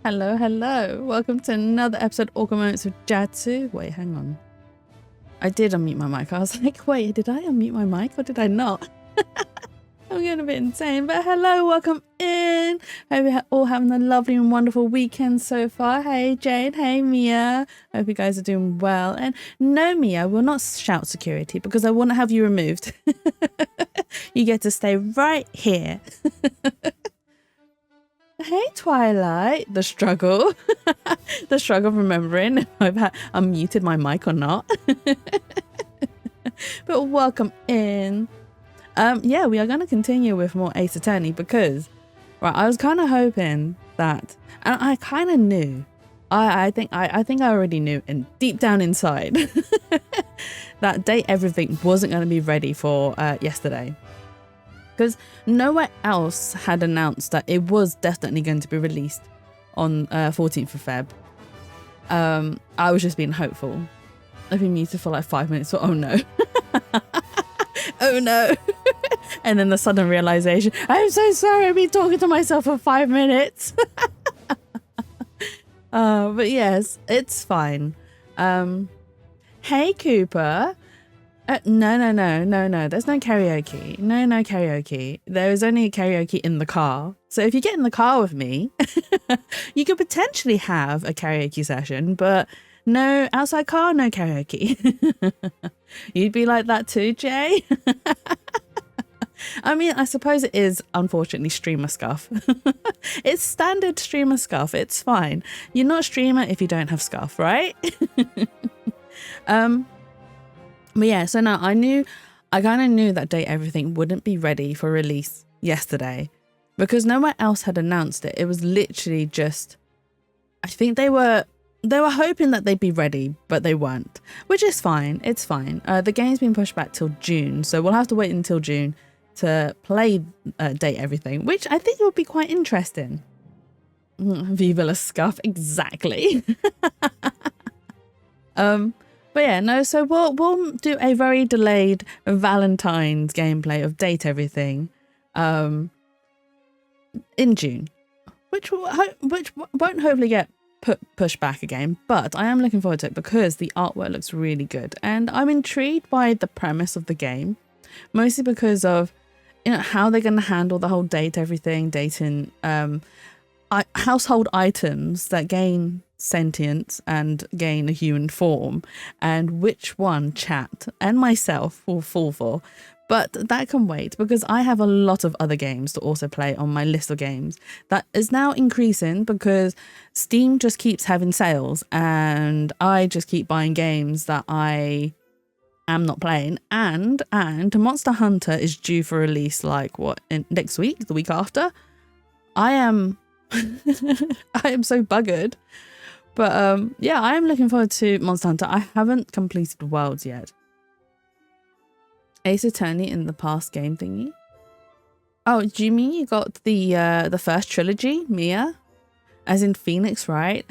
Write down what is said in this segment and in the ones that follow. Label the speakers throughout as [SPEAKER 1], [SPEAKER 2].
[SPEAKER 1] Hello, hello. Welcome to another episode of Awkward Moments with Jatsu. Wait, hang on. I did unmute my mic. I was like, wait, did I unmute my mic or did I not? I'm getting a bit insane. But hello, welcome in. Hope you're all having a lovely and wonderful weekend so far. Hey, Jade. Hey, Mia. Hope you guys are doing well. And no, Mia, we'll not shout security because I want to have you removed. You get to stay right here. Hey, Twilight. The struggle. The struggle of remembering if I've unmuted my mic or not. But welcome in. Yeah, we are going to continue with more Ace Attorney because, right, I was kind of hoping that, and I kind of knew, I think I already knew, and deep down inside, that Date Everything wasn't going to be ready for yesterday. Because nowhere else had announced that it was definitely going to be released on 14th of Feb. I was just being hopeful. I've been muted for like 5 minutes, so oh no. Oh no. And then the sudden realization, I'm so sorry, I've been talking to myself for 5 minutes. But yes, it's fine. Hey, Cooper. No. There's no karaoke. No karaoke. There is only karaoke in the car. So if you get in the car with me, you could potentially have a karaoke session, but no outside car, no karaoke. You'd be like that too, Jay? I mean, I suppose it is unfortunately streamer scuff. It's standard streamer scuff. It's fine. You're not a streamer if you don't have scuff, right? But yeah, so now I kind of knew that Date Everything wouldn't be ready for release yesterday because nowhere else had announced it. It was literally just, I think they were hoping that they'd be ready, but they weren't, which is fine. It's fine. The game's been pushed back till June, so we'll have to wait until June to play Date Everything, which I think will be quite interesting. Viva la scuff, exactly. But yeah, no, so we'll do a very delayed Valentine's gameplay of Date Everything in June, which won't hopefully get pushed back again, but I am looking forward to it because the artwork looks really good and I'm intrigued by the premise of the game, mostly because of how they're going to handle the whole Date Everything, dating household items that gain sentience and gain a human form, and which one chat and myself will fall for. But that can wait because I have a lot of other games to also play on my list of games that is now increasing because Steam just keeps having sales and I just keep buying games that I am not playing, and Monster Hunter is due for release next week, the week after. I am so buggered. But yeah, I am looking forward to Monster Hunter. I haven't completed Worlds yet. Ace Attorney in the past game thingy. Oh, do you mean you got the first trilogy, Mia? As in Phoenix, right?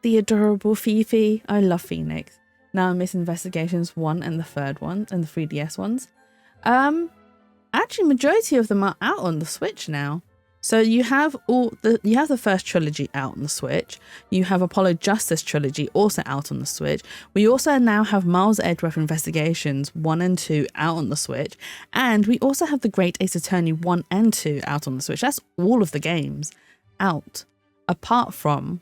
[SPEAKER 1] The adorable Fifi. I love Phoenix. Now I miss Investigations 1 and the third one and the 3DS ones. Actually, majority of them are out on the Switch now. So you have the first trilogy out on the Switch. You have Apollo Justice trilogy also out on the Switch. We also now have Miles Edgeworth Investigations 1 and 2 out on the Switch. And we also have the Great Ace Attorney 1 and 2 out on the Switch. That's all of the games out, apart from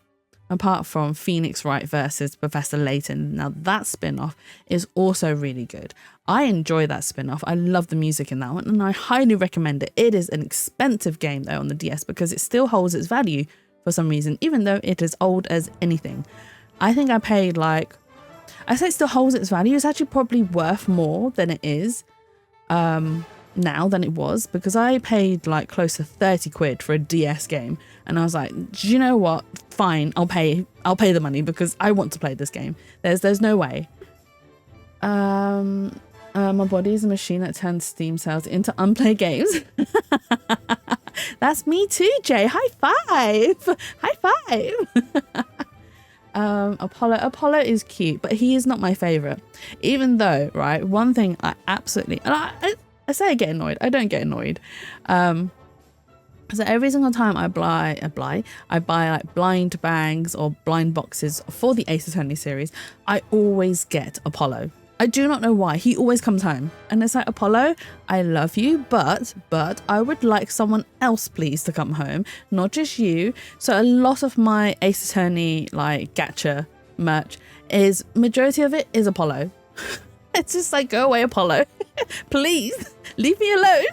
[SPEAKER 1] Phoenix Wright versus Professor Layton. Now that spin-off is also really good. I enjoy that spin-off. I love the music in that one and I highly recommend it. It is an expensive game though on the DS because it still holds its value for some reason, even though it is old as anything. I think I paid I say it still holds its value. It's actually probably worth more than it is now than it was, because I paid close to 30 quid for a DS game and I was like, do you know what, fine, I'll pay the money because I want to play this game. There's no way. My body is a machine that turns Steam sales into unplayed games. That's me too, Jay. High five. Apollo is cute, but he is not my favorite, even though, right, one thing I absolutely, and I say I get annoyed, I don't get annoyed, So every single time I buy like blind bags or blind boxes for the Ace Attorney series, I always get Apollo. I do not know why. He always comes home and it's like, Apollo, I love you, but I would like someone else please to come home, not just you. So a lot of my Ace Attorney like gacha merch is, majority of it is Apollo. It's just like, go away, Apollo. Please leave me alone.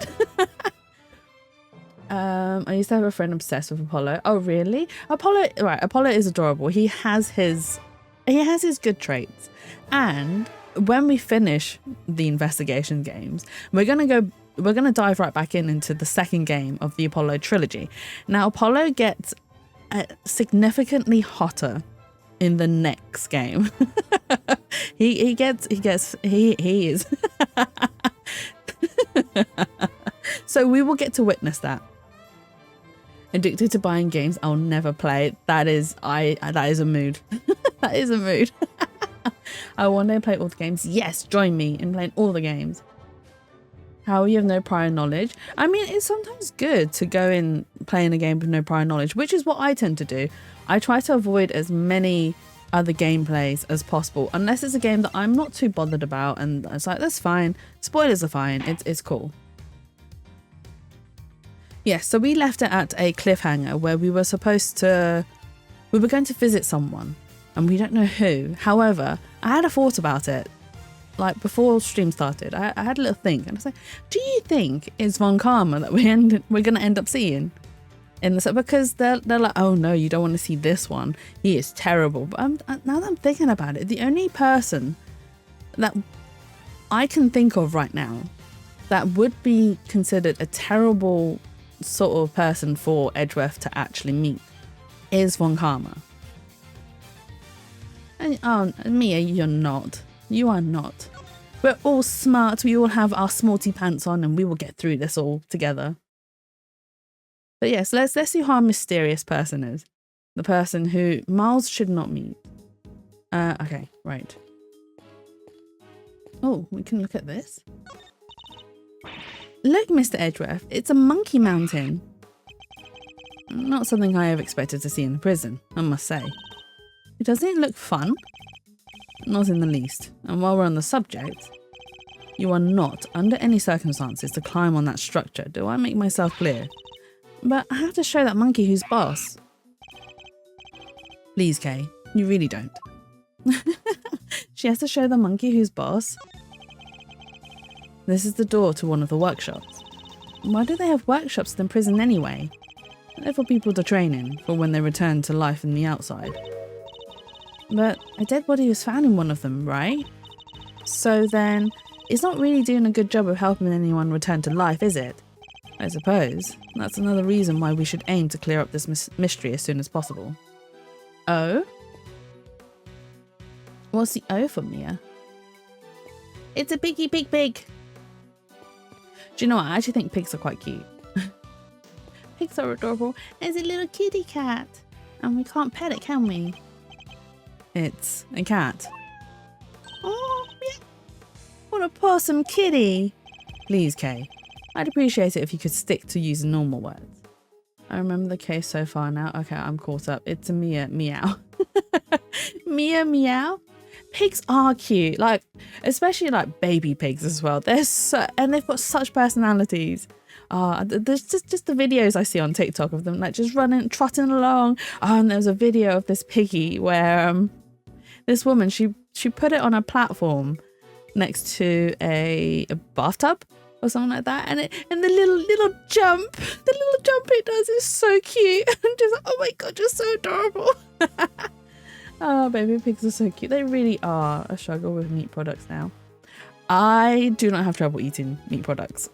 [SPEAKER 1] I used to have a friend obsessed with Apollo. Oh really? Apollo is adorable. He has his good traits. And when we finish the investigation games, we're gonna dive right back into the second game of the Apollo trilogy. Now Apollo gets significantly hotter in the next game. he is so we will get to witness that. Addicted to buying games I'll never play. That is a mood. That is a mood. I one day play all the games. Yes, join me in playing all the games. How you have no prior knowledge? I mean, it's sometimes good to go in playing a game with no prior knowledge, which is what I tend to do. I try to avoid as many other gameplays as possible, unless it's a game that I'm not too bothered about, and it's like, that's fine. Spoilers are fine. It's cool. Yes, so we left it at a cliffhanger where we were going to visit someone, and we don't know who. However, I had a thought about it. Like before stream started, I had a little think, and I was like, do you think it's Von Karma that we're going to end up seeing in this? Because they're like, oh no, you don't want to see this one. He is terrible. But now that I'm thinking about it, the only person that I can think of right now that would be considered a terrible sort of person for Edgeworth to actually meet is Von Karma. And oh, Mia, you're not. You are not. We're all smart. We all have our smarty pants on, and we will get through this all together. But yes, let's see who our mysterious person is. The person who Miles should not meet. Okay, right. Oh, we can look at this. Look, Mr. Edgeworth, it's a monkey mountain. Not something I have expected to see in the prison, I must say. Doesn't it look fun? Not in the least. And while we're on the subject, you are not, under any circumstances, to climb on that structure. Do I make myself clear? But I have to show that monkey who's boss. Please, Kay, you really don't. She has to show the monkey who's boss. This is the door to one of the workshops. Why do they have workshops in prison anyway? They're for people to train in, for when they return to life in the outside. But a dead body was found in one of them, right? So then, it's not really doing a good job of helping anyone return to life, is it? I suppose. That's another reason why we should aim to clear up this mystery as soon as possible. O? What's the O for, Mia? It's a piggy pig pig. Do you know what? I actually think pigs are quite cute. Pigs are adorable. There's a little kitty cat. And we can't pet it, can we? It's a cat. Oh, yeah. What a possum kitty. Please, Kay. I'd appreciate it if you could stick to using normal words. I remember the case so far now. Okay, I'm caught up. It's a Mia meow. Mia meow. Pigs are cute, like especially like baby pigs as well. And they've got such personalities. There's just the videos I see on TikTok of them like just running, trotting along. And there was a video of this piggy where this woman she put it on a platform next to a bathtub or something like that, and the little jump it does is so cute. I'm just like, oh my god, you're so adorable. Oh, baby pigs are so cute. They really are a struggle with meat products now. I do not have trouble eating meat products.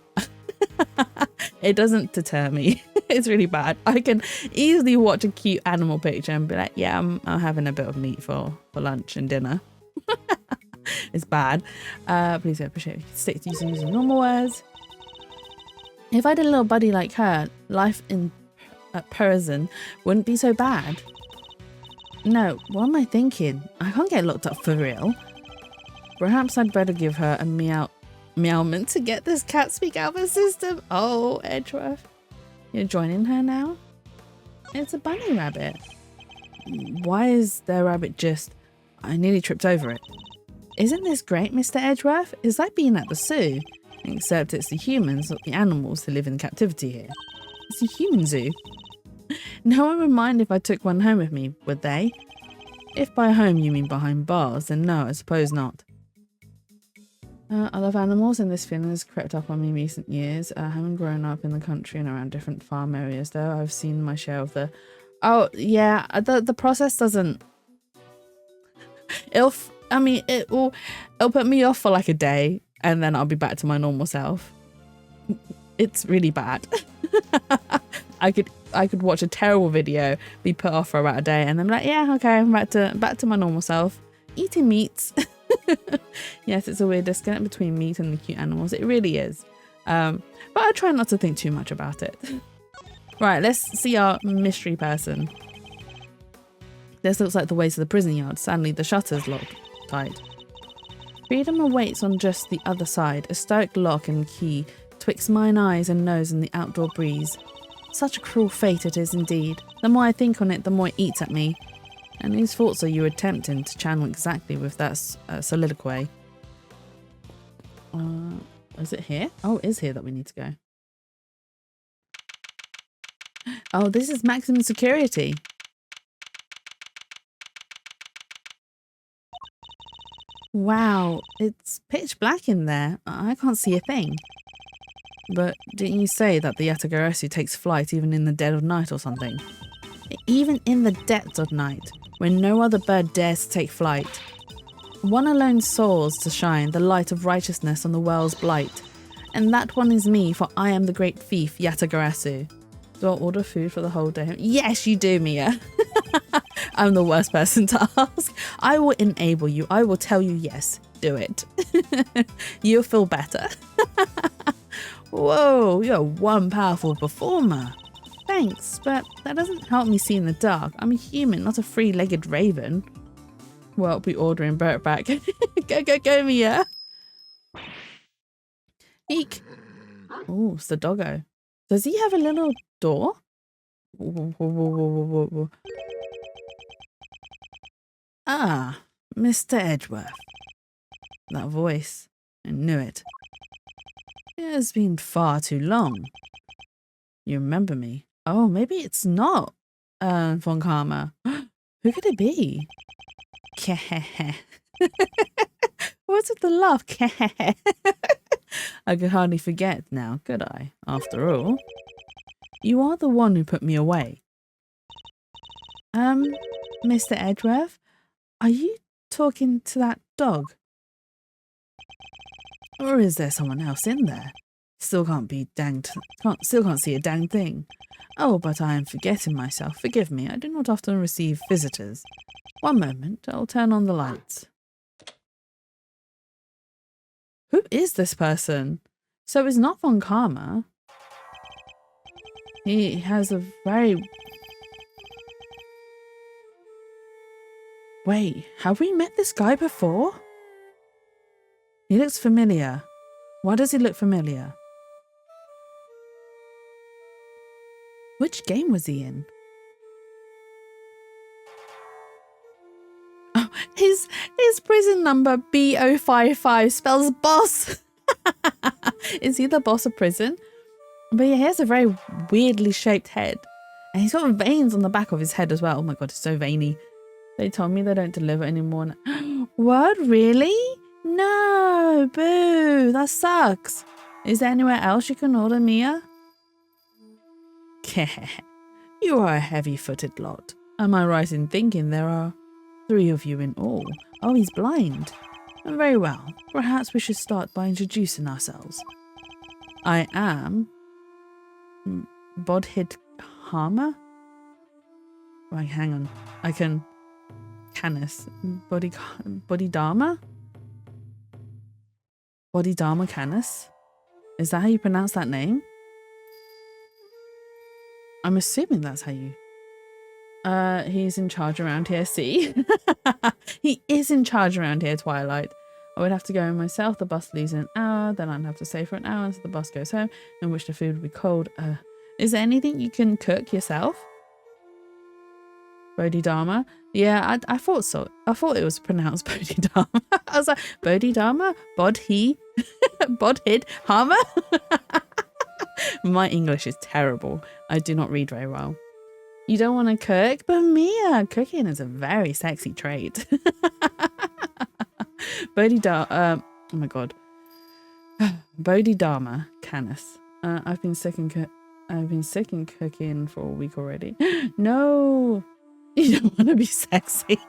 [SPEAKER 1] It doesn't deter me. It's really bad. I can easily watch a cute animal picture and be like, yeah, I'm having a bit of meat for lunch and dinner. It's bad. Please, I appreciate it. Stick to using normal words. If I had a little buddy like her, life in prison wouldn't be so bad. No, what am I thinking? I can't get locked up for real. Perhaps I'd better give her a meowment to get this cat speak out of her system. Oh, Edgeworth. You're joining her now? It's a bunny rabbit. Why is their rabbit just... I nearly tripped over it. Isn't this great, Mr. Edgeworth? It's like being at the zoo. Except it's the humans, not the animals, who live in captivity here. It's a human zoo. No one would mind if I took one home with me, would they? If by home you mean behind bars, then no, I suppose not. I love animals, and this feeling has crept up on me in recent years. Having grown up in the country and around different farm areas, though, I've seen my share of the... Oh, yeah, the process doesn't... It'll put me off for like a day, and then I'll be back to my normal self. It's really bad. I could watch a terrible video, be put off for about a day, and then be like, yeah, okay, I'm back to my normal self. Eating meats. Yes, it's a weird disconnect between meat and the cute animals. It really is. But I try not to think too much about it. Right, let's see our mystery person. This looks like the way to the prison yard. Sadly, the shutter's locked tight. Freedom awaits on just the other side. A stoic lock and key twixt mine eyes and nose in the outdoor breeze. Such a cruel fate it is indeed. The more I think on it, the more it eats at me. And whose thoughts are you attempting to channel exactly with that soliloquy? Is it here? Oh, it is here that we need to go. Oh, this is maximum security. Wow, it's pitch black in there. I can't see a thing. But didn't you say that the Yatagarasu takes flight even in the dead of night or something? Even in the depths of night, when no other bird dares to take flight. One alone soars to shine the light of righteousness on the world's blight. And that one is me, for I am the great thief, Yatagarasu. Do I order food for the whole day? Yes, you do, Mia. I'm the worst person to ask. I will enable you. I will tell you yes. Do it. You'll feel better. Whoa, you're one powerful performer. Thanks, but that doesn't help me see in the dark. I'm a human, not a three-legged raven. Well, I'll be ordering Bert back. Go, Mia. Eek. Oh, it's the doggo. Does he have a little door? Ah, Mr. Edgeworth. That voice. I knew it. It has been far too long. You remember me? Oh, maybe it's not Von Karma. Who could it be? What's with the laugh? I could hardly forget now, could I? After all, you are the one who put me away. Mr. Edgeworth, are you talking to that dog? Or is there someone else in there? Still can't see a dang thing. Oh, but I am forgetting myself. Forgive me, I do not often receive visitors. One moment, I'll turn on the lights. Who is this person? So it's not Von Karma. He has a very... Wait, have we met this guy before? He looks familiar. Why does he look familiar? Which game was he in? Oh, his prison number B055 spells boss. Is he the boss of prison? But yeah, he has a very weirdly shaped head. And he's got veins on the back of his head as well. Oh my god, it's so veiny. They told me they don't deliver anymore. What? Really? No, boo, that sucks. Is there anywhere else you can order, Mia? You are a heavy-footed lot. Am I right in thinking there are 3 of you in all? Oh, he's blind. Very well. Perhaps we should start by introducing ourselves. I am... Bodhidharma? Right, hang on. I can... Canis. Bodhidharma? Bodhidharma Canis? Is that how you pronounce that name? I'm assuming that's how you... he's in charge around here, see? He is in charge around here, Twilight. I would have to go myself. The bus leaves in an hour. Then I'd have to stay for an hour until the bus goes home, in which the food would be cold. Is there anything you can cook yourself? Bodhidharma? Yeah, I thought so. I thought it was pronounced Bodhidharma. I was like, Bodhidharma? Bodhi? Bodhid? Harma? My English is terrible. I do not read very well. You don't want to cook? But Mia, cooking is a very sexy trait. Bodhidharma, oh my god. Bodhidharma Canis. I've been sick in cooking for a week already. No, you don't want to be sexy.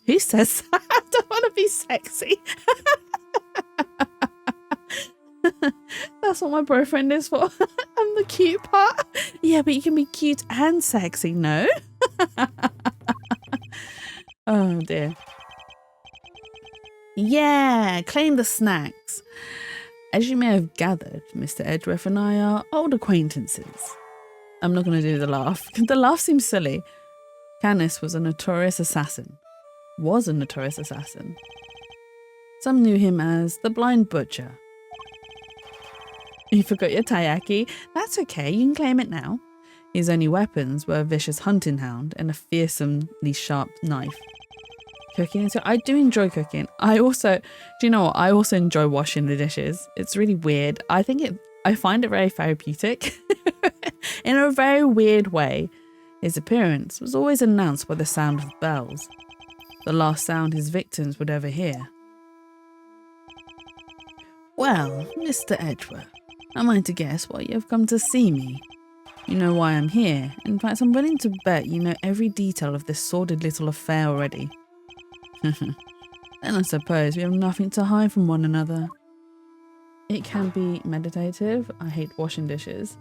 [SPEAKER 1] Who says that? I don't want to be sexy. That's what my boyfriend is for. I'm the cute part. Yeah, but you can be cute and sexy, no? Oh dear. Yeah, claim the snacks. As you may have gathered, Mr. Edgeworth and I are old acquaintances. I'm not going to do the laugh. The laugh seems silly. Canis was a notorious assassin. Some knew him as the Blind Butcher. You forgot your taiyaki? That's okay, you can claim it now. His only weapons were a vicious hunting hound and a fearsomely sharp knife. Cooking, so I do enjoy cooking. I also enjoy washing the dishes. It's really weird. I find it very therapeutic in a very weird way. His appearance was always announced by the sound of bells, the last sound his victims would ever hear. Well, Mr. Edgeworth, am I to guess why you have come to see me? You know why I'm here. In fact, I'm willing to bet you know every detail of this sordid little affair already. Then I suppose we have nothing to hide from one another. It can be meditative. I hate washing dishes.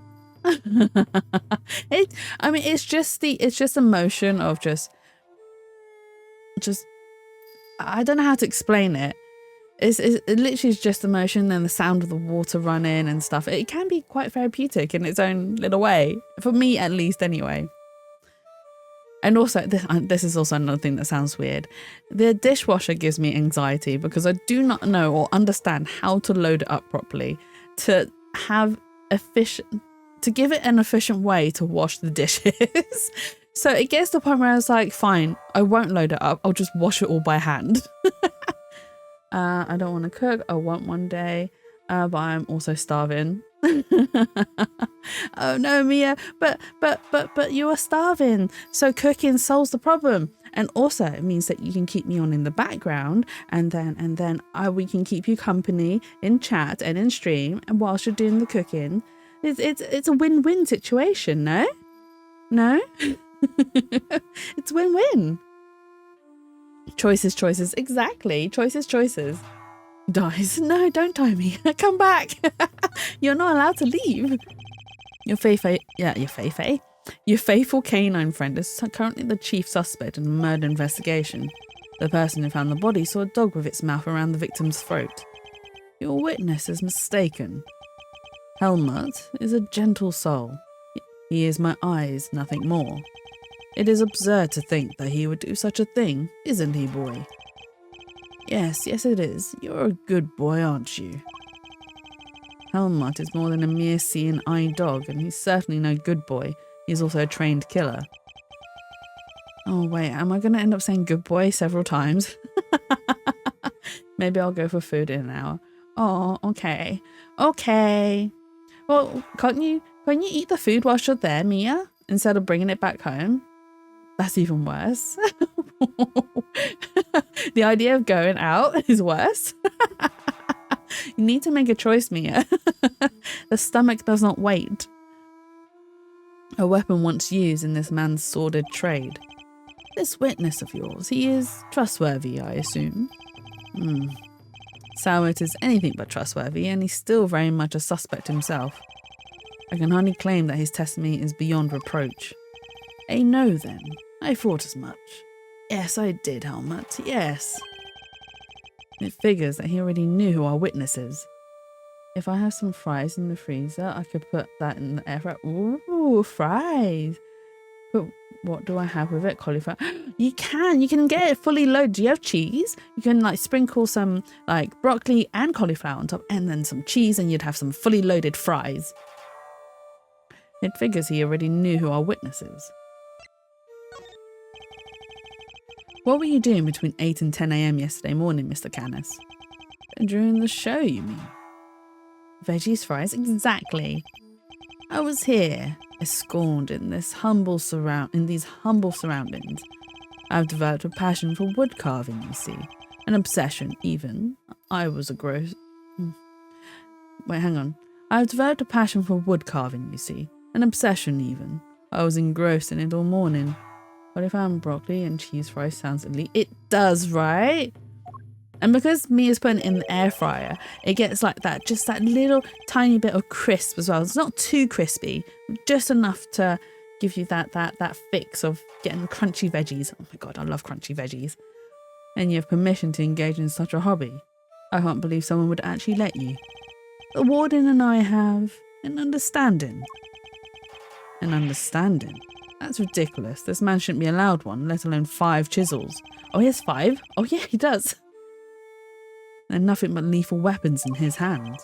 [SPEAKER 1] It's just emotion of just I don't know how to explain it. It literally is just emotion and the sound of the water running and stuff. It can be quite therapeutic in its own little way, for me at least anyway. And also, this is also another thing that sounds weird. The dishwasher gives me anxiety because I do not know or understand how to load it up properly to give it an efficient way to wash the dishes. So it gets to the point where I was like, fine, I won't load it up. I'll just wash it all by hand. I don't want to cook. I want one day, but I'm also starving. Oh no, Mia, but you are starving, so cooking solves the problem, and also it means that you can keep me on in the background, and then we can keep you company in chat and in stream, and whilst you're doing the cooking, it's a win-win situation. No It's win-win. Choices, exactly. Choices. Dies. No, don't die me. Come back. You're not allowed to leave. Your faithful canine friend is currently the chief suspect in a murder investigation. The person who found the body saw a dog with its mouth around the victim's throat. Your witness is mistaken. Helmut is a gentle soul. He is my eyes, nothing more. It is absurd to think that he would do such a thing, isn't he, boy? Yes, it is. You're a good boy, aren't you? Helmut is more than a mere seeing eye dog, and he's certainly no good boy. He's also a trained killer. Oh, wait, am I going to end up saying good boy several times? Maybe I'll go for food in an hour. Oh, okay. Well, can't you eat the food whilst you're there, Mia? Instead of bringing it back home? That's even worse. The idea of going out is worse. You need to make a choice, Mia. The stomach does not wait. A weapon once used in this man's sordid trade. This witness of yours, he is trustworthy, I assume. Sowett is anything but trustworthy, and he's still very much a suspect himself. I can hardly claim that his testimony is beyond reproach. A no, then. I thought as much. Yes, I did, Helmut. Yes. It figures that he already knew who our witness is. If I have some fries in the freezer, I could put that in the air fryer. Ooh, fries. But what do I have with it? Cauliflower. You can get it fully loaded. Do you have cheese? You can sprinkle some broccoli and cauliflower on top, and then some cheese, and you'd have some fully loaded fries. It figures he already knew who our witness is. What were you doing between 8 and 10 AM yesterday morning, Mr. Canis? During the show, you mean? Veggies, fries? Exactly. I was here, ensconced in these humble surroundings. I've developed a passion for wood carving, you see. An obsession, even. I've developed a passion for wood carving, you see. An obsession, even. I was engrossed in it all morning. Cauliflower broccoli and cheese fries sounds elite. It does, right? And because Mia's putting it in the air fryer, it gets like that, just that little tiny bit of crisp as well. It's not too crispy, just enough to give you that fix of getting crunchy veggies. Oh my God, I love crunchy veggies. And you have permission to engage in such a hobby. I can't believe someone would actually let you. The warden and I have an understanding. An understanding? That's ridiculous. This man shouldn't be allowed one, let alone 5 chisels. Oh, he has 5? Oh yeah, he does. And nothing but lethal weapons in his hands.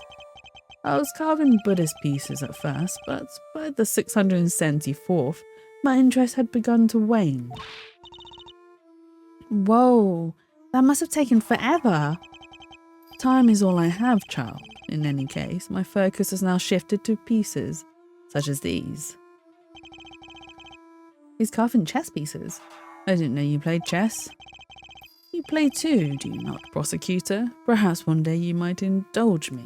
[SPEAKER 1] I was carving Buddhist pieces at first, but by the 674th, my interest had begun to wane. Whoa, that must have taken forever. Time is all I have, child. In any case, my focus has now shifted to pieces, such as these. He's carving chess pieces. I didn't know you played chess. You play too, do you not, prosecutor? Perhaps one day you might indulge me.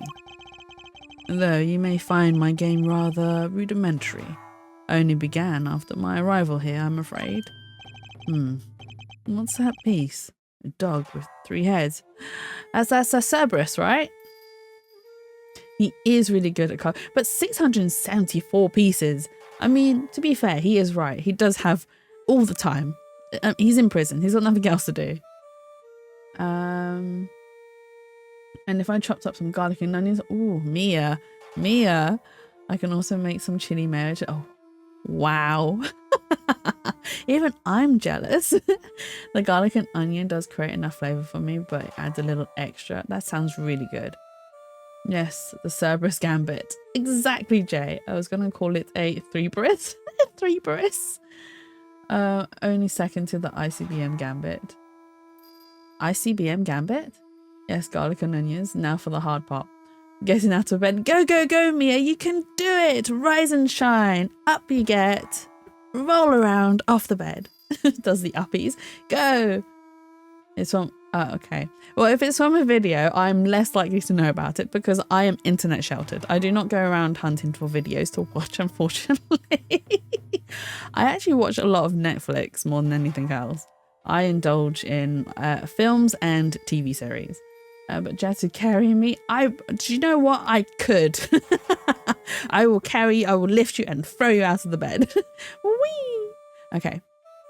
[SPEAKER 1] Though you may find my game rather rudimentary. I only began after my arrival here, I'm afraid. What's that piece? A dog with 3 heads. That's a Cerberus, right? He is really good at carving, but 674 pieces. I mean, to be fair, he is right. He does have all the time. He's in prison. He's got nothing else to do. And if I chopped up some garlic and onions, ooh, Mia, I can also make some chili mayo. Oh, wow. Even I'm jealous. The garlic and onion does create enough flavor for me, but it adds a little extra. That sounds really good. Yes, the Cerberus Gambit. Exactly, Jay. I was going to call it a 3-bris. 3-bris. Only second to the ICBM Gambit. ICBM Gambit? Yes, garlic and onions. Now for the hard part. Getting out of bed. Go, go, go, Mia. You can do it. Rise and shine. Up you get. Roll around off the bed. Does the uppies. Go. It's from... okay. Well, if it's from a video, I'm less likely to know about it because I am internet sheltered. I do not go around hunting for videos to watch, unfortunately. I actually watch a lot of Netflix more than anything else. I indulge in films and TV series. But Jazz to carry me, do you know what? I could. I will lift you and throw you out of the bed. Whee! Okay.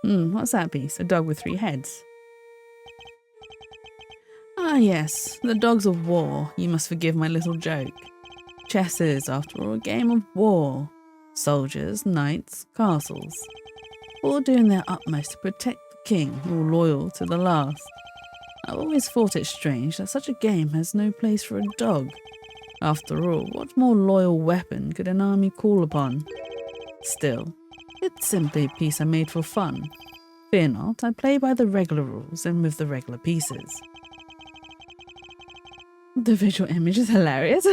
[SPEAKER 1] What's that piece? A dog with 3 heads. Ah yes, the dogs of war. You must forgive my little joke. Chess is, after all, a game of war. Soldiers, knights, castles. All doing their utmost to protect the king, all loyal to the last. I've always thought it strange that such a game has no place for a dog. After all, what more loyal weapon could an army call upon? Still, it's simply a piece I made for fun. Fear not, I play by the regular rules and with the regular pieces. The visual image is hilarious.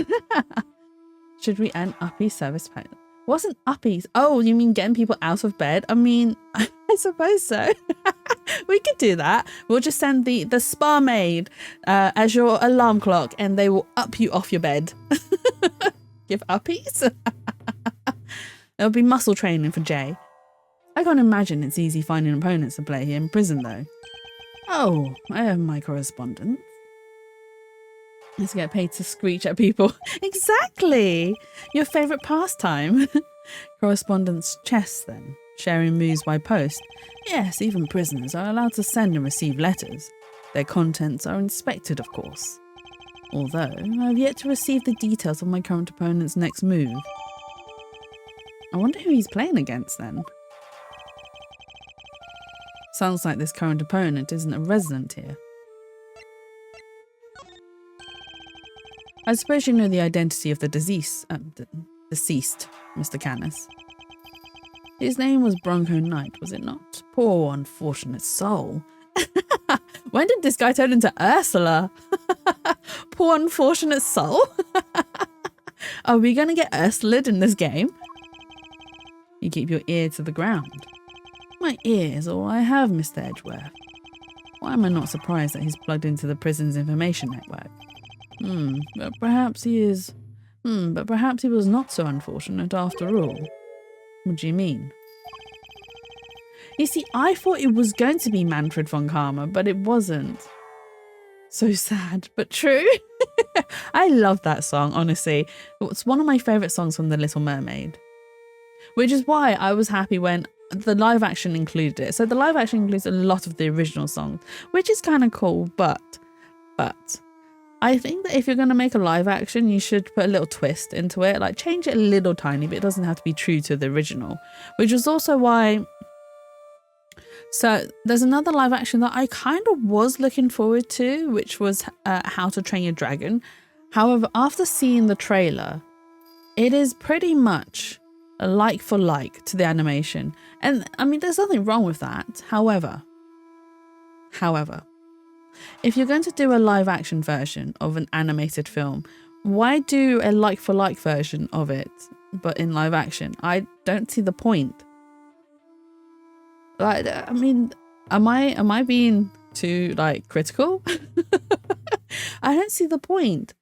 [SPEAKER 1] Should we add uppie service pack? What's an uppies? Oh, you mean getting people out of bed? I mean, I suppose so. We could do that. We'll just send the spa maid as your alarm clock and they will up you off your bed. Give uppies? It'll be muscle training for Jay. I can't imagine it's easy finding opponents to play here in prison though. Oh, I have my correspondence. Let's get paid to screech at people. Exactly! Your favourite pastime. Correspondence chess then. Sharing moves by post. Yes, even prisoners are allowed to send and receive letters. Their contents are inspected, of course. Although, I have yet to receive the details of my current opponent's next move. I wonder who he's playing against then. Sounds like this current opponent isn't a resident here. I suppose you know the identity of the deceased, Mr. Canis. His name was Bronco Knight, was it not? Poor unfortunate soul. When did this guy turn into Ursula? Poor unfortunate soul. Are we going to get Ursula'd in this game? You keep your ear to the ground. My ear is all I have, Mr. Edgeworth. Why am I not surprised that he's plugged into the prison's information network? But perhaps he is... but perhaps he was not so unfortunate after all. What do you mean? You see, I thought it was going to be Manfred von Karma, but it wasn't. So sad, but true. I love that song, honestly. It's one of my favourite songs from The Little Mermaid. Which is why I was happy when the live action included it. So the live action includes a lot of the original songs, which is kind of cool, but I think that if you're going to make a live action, you should put a little twist into it, like change it a little tiny, but it doesn't have to be true to the original, which was also why... So there's another live action that I kind of was looking forward to, which was How to Train Your Dragon. However, after seeing the trailer, it is pretty much a like for like to the animation. And I mean, there's nothing wrong with that. However, if you're going to do a live action version of an animated film, why do a like for like version of it, but in live action? I don't see the point. Like, I mean, am I being too like critical? I don't see the point.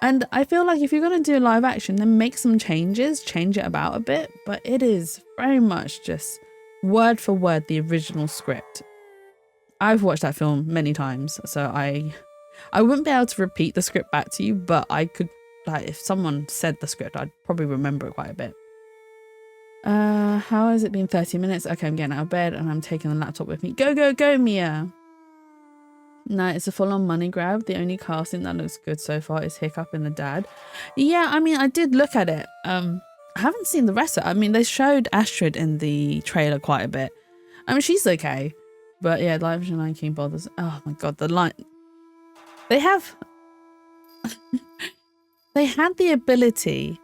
[SPEAKER 1] And I feel like if you're going to do live action, then make some changes, change it about a bit, but it is very much just word for word the original script. I've watched that film many times, so I wouldn't be able to repeat the script back to you, but I could, like, if someone said the script, I'd probably remember it quite a bit. How has it been 30 minutes? Okay, I'm getting out of bed and I'm taking the laptop with me. Go, go, go, Mia. No, it's a full-on money grab. The only casting that looks good so far is Hiccup and the dad. Yeah, I mean, I did look at it. I haven't seen the rest of it. I mean, they showed Astrid in the trailer quite a bit. I mean, she's okay. But yeah, live action Lion King bothers. Oh my god, the line. They have... they had the ability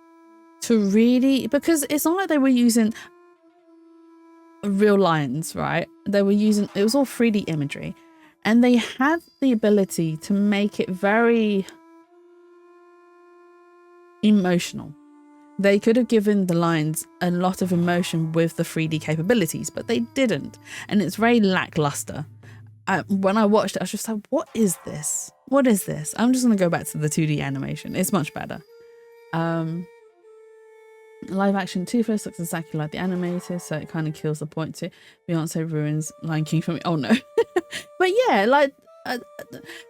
[SPEAKER 1] to really... Because it's not like they were using real lions, right? They were using... It was all 3D imagery. And they had the ability to make it very emotional. They could have given the lions a lot of emotion with the 3D capabilities, but they didn't. And it's very lackluster. When I watched it, I was just like, what is this? What is this? I'm just going to go back to the 2D animation. It's much better. Live action Toothless looks exactly like the animated, so it kind of kills the point too. Beyonce ruins Lion King for me. Oh no. But yeah, like,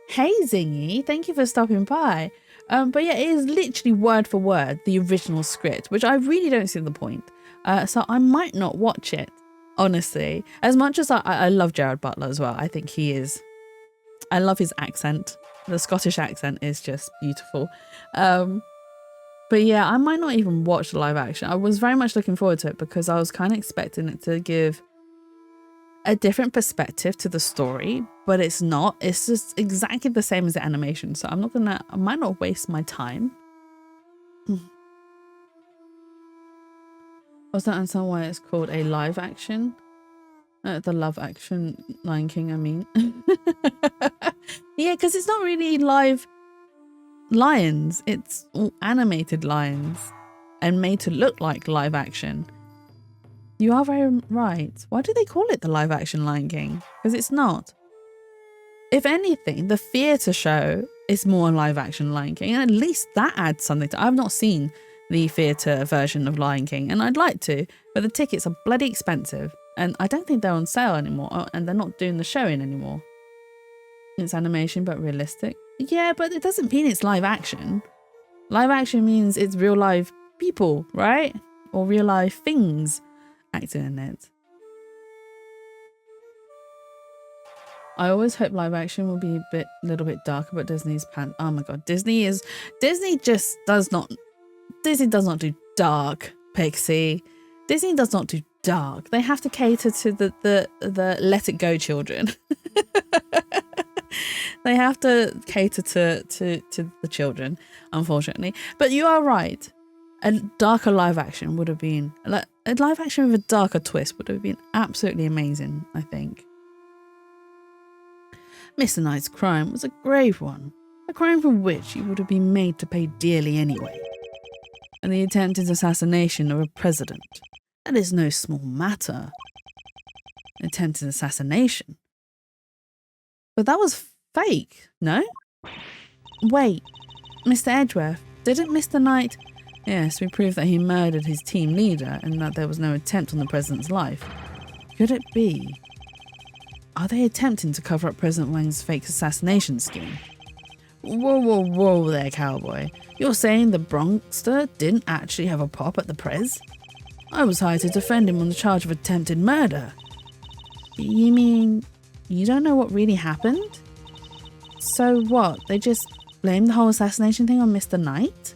[SPEAKER 1] hey Zingy, thank you for stopping by. But yeah, it is literally word for word the original script, which I really don't see the point. So I might not watch it, honestly. As much as I love Gerard Butler as well. I think he is... I love his accent. The Scottish accent is just beautiful. But yeah, I might not even watch the live action. I was very much looking forward to it because I was kind of expecting it to give a different perspective to the story, but it's not. It's just exactly the same as the animation. So I might not waste my time. I don't understand why it's called a live action. The love action Lion King, I mean. Yeah, because it's not really live lions. It's all animated lions and made to look like live action. You are very right. Why do they call it the live action Lion King? Because it's not. If anything, the theatre show is more live action Lion King, and at least that adds something to... I've not seen the theatre version of Lion King, and I'd like to, but the tickets are bloody expensive, and I don't think they're on sale anymore, and they're not doing the showing anymore. It's animation but realistic. Yeah, but it doesn't mean it's live action. Live action means it's real live people, right? Or real life things acting in it. I always hope live action will be a little bit darker, but Disney's pan. Oh my god, Disney does not do dark, Pixie. Disney does not do dark. They have to cater to the let it go children. They have to cater to the children, unfortunately. But you are right. A darker live action would have been, like, A live action with a darker twist would have been absolutely amazing, I think. Mr. Knight's crime was a grave one, a crime for which he would have been made to pay dearly anyway. And the attempted assassination of a president, that is no small matter. Attempted assassination. But that was fake, no? Wait, Mr. Edgeworth, didn't Mr. Knight... Yes, we proved that he murdered his team leader and that there was no attempt on the president's life. Could it be? Are they attempting to cover up President Wang's fake assassination scheme? Whoa there, cowboy. You're saying the Bronxster didn't actually have a pop at the Prez? I was hired to defend him on the charge of attempted murder. You mean you don't know what really happened? So what, they just blamed the whole assassination thing on Mr. Knight?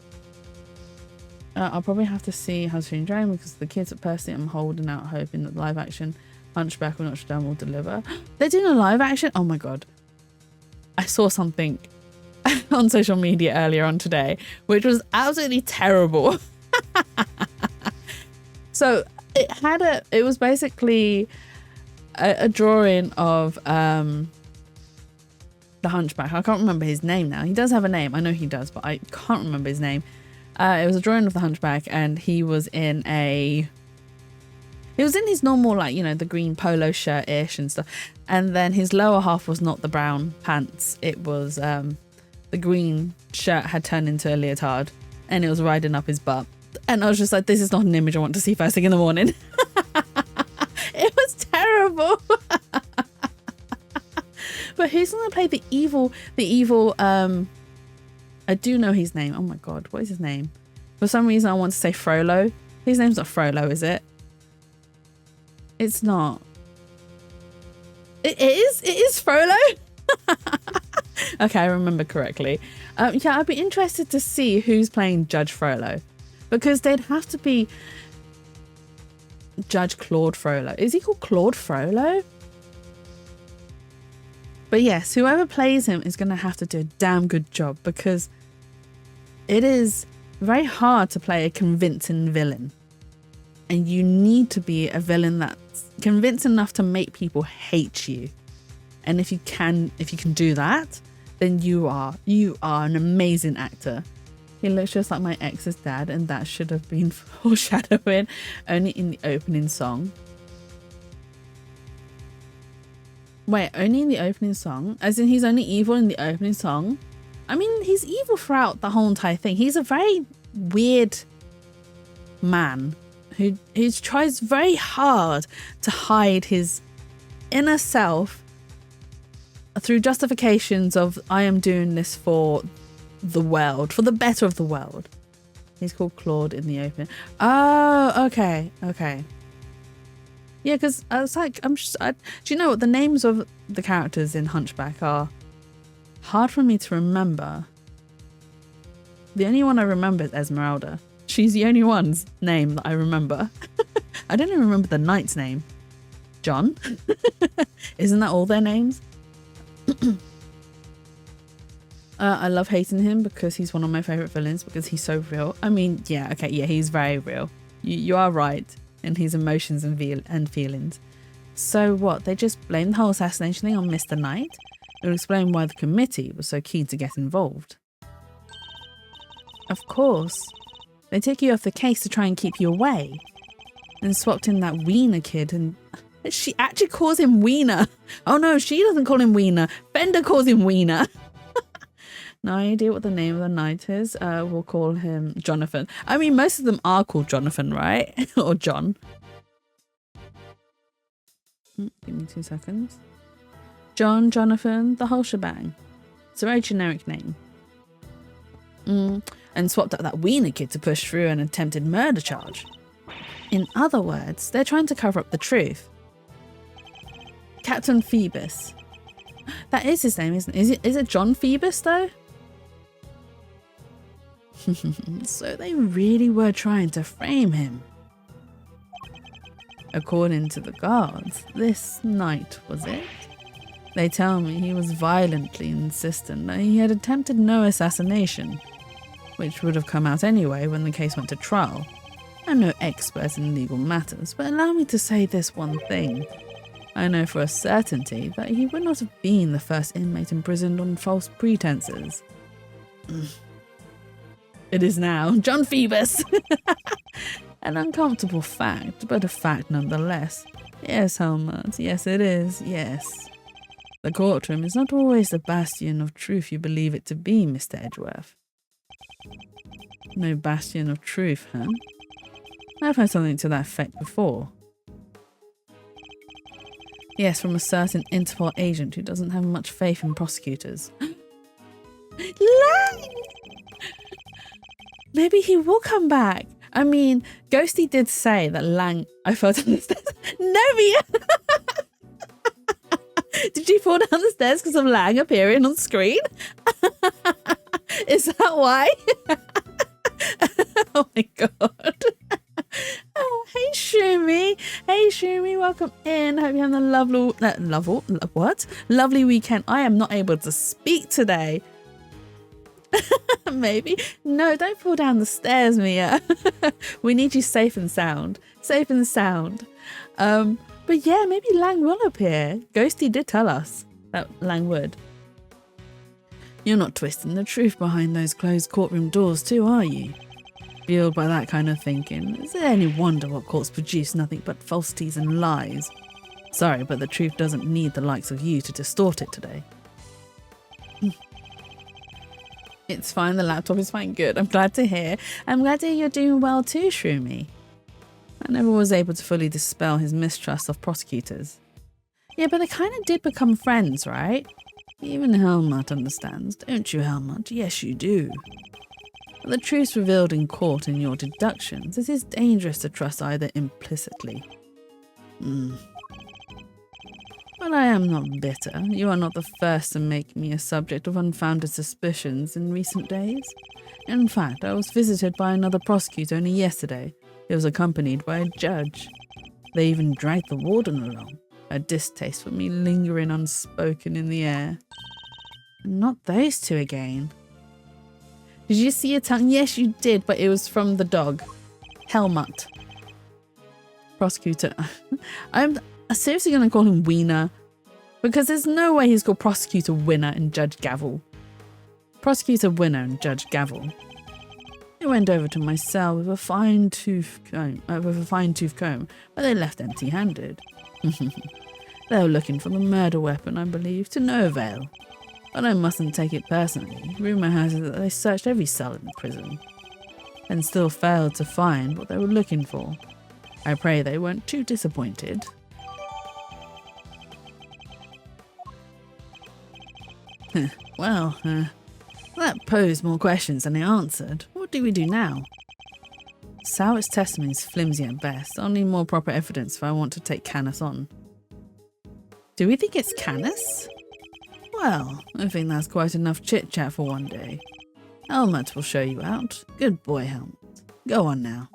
[SPEAKER 1] I'll probably have to see How to Train Your Dragon because the kids, personally, I'm holding out hoping that live action Hunchback of Notre Dame will deliver. They're doing a live action? Oh my god. I saw something on social media earlier on today, which was absolutely terrible. So it was basically a drawing of the Hunchback. I can't remember his name now. He does have a name. I know he does, but I can't remember his name. It was a drawing of the Hunchback, and he was in his normal, like, you know, the green polo shirt-ish and stuff. And then his lower half was not the brown pants. It was the green shirt had turned into a leotard, and it was riding up his butt. And I was just like, this is not an image I want to see first thing in the morning. It was terrible. But who's going to play the evil, I do know his name. Oh my god, what is his name? For some reason I want to say Frollo. His name's not Frollo, is it? It's not. It is Frollo? Okay, I remember correctly. Yeah, I'd be interested to see who's playing Judge Frollo. Because they'd have to be Judge Claude Frollo. Is he called Claude Frollo? But yes, whoever plays him is going to have to do a damn good job, because it is very hard to play a convincing villain. And you need to be a villain that's convincing enough to make people hate you. And if you can do that, then you are an amazing actor. He looks just like my ex's dad, and that should have been foreshadowing only in the opening song. Wait, only in the opening song? As in he's only evil in the opening song? I mean, he's evil throughout the whole entire thing. He's a very weird man who tries very hard to hide his inner self through justifications of, I am doing this for the world, for the better of the world. He's called Claude in the opening. Oh, okay. Yeah, because I was like, do you know what? The names of the characters in Hunchback are hard for me to remember. The only one I remember is Esmeralda. She's the only one's name that I remember. I don't even remember the knight's name. John? Isn't that all their names? I love hating him because he's one of my favourite villains, because he's so real. I mean, yeah, okay, yeah, he's very real. You are right in his emotions and feelings. So what? They just blame the whole assassination thing on Mr. Knight? It will explain why the committee was so keen to get involved. Of course. They took you off the case to try and keep you away. And swapped in that Wiener kid, and she actually calls him Wiener. Oh no, she doesn't call him Wiener. Bender calls him Wiener. No idea what the name of the knight is. We'll call him Jonathan. I mean, most of them are called Jonathan, right? Or John. Give me 2 seconds. John, Jonathan, the whole shebang. It's a very generic name. And swapped out that Wiener kid to push through an attempted murder charge. In other words, they're trying to cover up the truth. Captain Phoebus. That is his name, isn't it? Is it John Phoebus, though? So they really were trying to frame him. According to the guards, this night was it. They tell me he was violently insistent that he had attempted no assassination, which would have come out anyway when the case went to trial. I'm no expert in legal matters, but allow me to say this one thing. I know for a certainty that he would not have been the first inmate imprisoned on false pretenses. It is now John Phoebus. An uncomfortable fact, but a fact nonetheless. Yes, Helmut, yes it is, yes. The courtroom is not always the bastion of truth you believe it to be, Mr. Edgeworth. No bastion of truth, huh? I've heard something to that effect before. Yes, from a certain Interpol agent who doesn't have much faith in prosecutors. Lang! Maybe he will come back. I mean, Ghosty did say that Lang... I fell down the stairs. No, Mia! Did you fall down the stairs because of Lang appearing on screen? Is that why? Oh my god. Oh, hey Shumi. Hey Shumi, welcome in. Hope you're having a lovely weekend. I am not able to speak today. Maybe. No, don't fall down the stairs, Mia. We need you safe and sound. Safe and sound. But yeah, maybe Lang will appear. Ghosty did tell us that Lang would. You're not twisting the truth behind those closed courtroom doors too, are you? Fueled by that kind of thinking, is there any wonder what courts produce nothing but falsities and lies? Sorry, but the truth doesn't need the likes of you to distort it today. It's fine, the laptop is fine, good. I'm glad to hear. I'm glad to hear you're doing well too, Shroomy. I never was able to fully dispel his mistrust of prosecutors. Yeah, but they kind of did become friends, right? Even Helmut understands, don't you, Helmut? Yes, you do. But the truths revealed in court and your deductions, it is dangerous to trust either implicitly. But I am not bitter. You are not the first to make me a subject of unfounded suspicions in recent days. In fact, I was visited by another prosecutor only yesterday. He was accompanied by a judge. They even dragged the warden along, a distaste for me lingering unspoken in the air. Not those two again. Did you see a tongue? Yes, you did, but it was from the dog. Helmut. Prosecutor. I'm seriously going to call him Wiener, because there's no way he's called Prosecutor Winner and Judge Gavel. Prosecutor Winner and Judge Gavel. They went over to my cell with a fine-tooth comb, but they left empty-handed. They were looking for the murder weapon, I believe, to no avail. But I mustn't take it personally. Rumour has it that they searched every cell in the prison, and still failed to find what they were looking for. I pray they weren't too disappointed. Well, that posed more questions than it answered. What do we do now? Sauer's testimony is flimsy at best. I'll need more proper evidence if I want to take Canis on. Do we think it's Canis? Well, I think that's quite enough chit-chat for one day. Helmut will show you out. Good boy, Helmut. Go on now.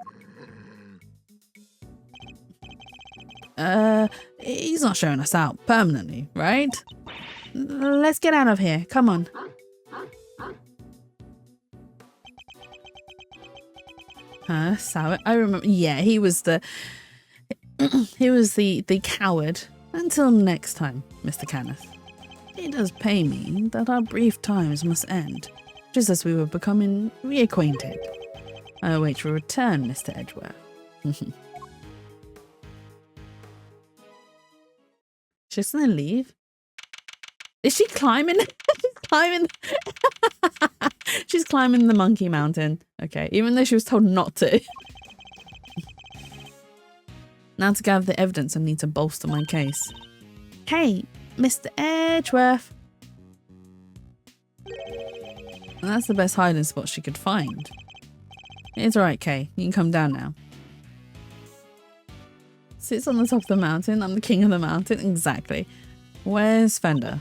[SPEAKER 1] He's not showing us out permanently, right? Let's get out of here. Come on. Sauer. I remember. Yeah, he was the coward. Until next time, Mr. Canis. It does pain me that our brief times must end, just as we were becoming reacquainted. I await your return, Mr. Edgeworth. She's gonna leave? Is she climbing? She's climbing. She's climbing the monkey mountain. Okay, even though she was told not to. Now to gather the evidence I need to bolster my case. Hey, Mr. Edgeworth. And that's the best hiding spot she could find. It's alright, Kay. You can come down now. Sits on the top of the mountain. I'm the king of the mountain. Exactly. Where's Fender?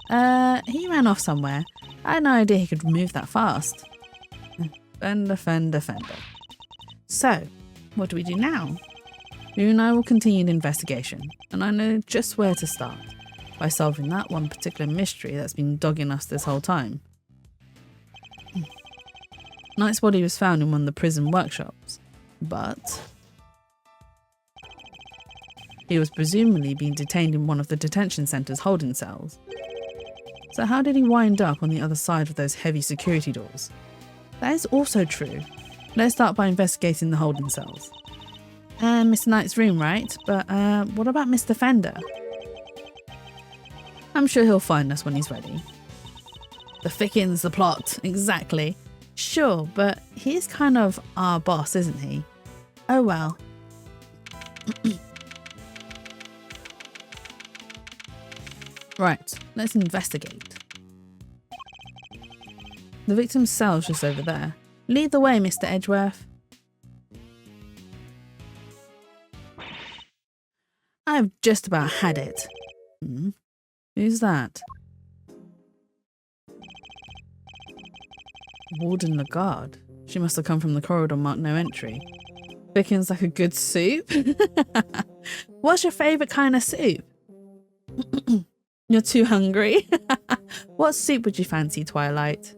[SPEAKER 1] He ran off somewhere. I had no idea he could move that fast. Fender. So, what do we do now? You and I will continue the investigation, and I know just where to start, by solving that one particular mystery that's been dogging us this whole time. Knight's body was found in one of the prison workshops. But he was presumably being detained in one of the detention center's holding cells. So how did he wind up on the other side of those heavy security doors? That is also true. Let's start by investigating the holding cells. Mr. Knight's room, right? But what about Mr. Fender? I'm sure he'll find us when he's ready. The thickens the plot, exactly. Sure, but he's kind of our boss, isn't he? Oh well. Right, let's investigate. The victim's cell's just over there. Lead the way, Mr. Edgeworth. I've just about had it. Who's that? Warden Lagarde. She must have come from the corridor marked no entry. Thickens like a good soup. What's your favourite kind of soup? You're too hungry. What soup would you fancy, Twilight?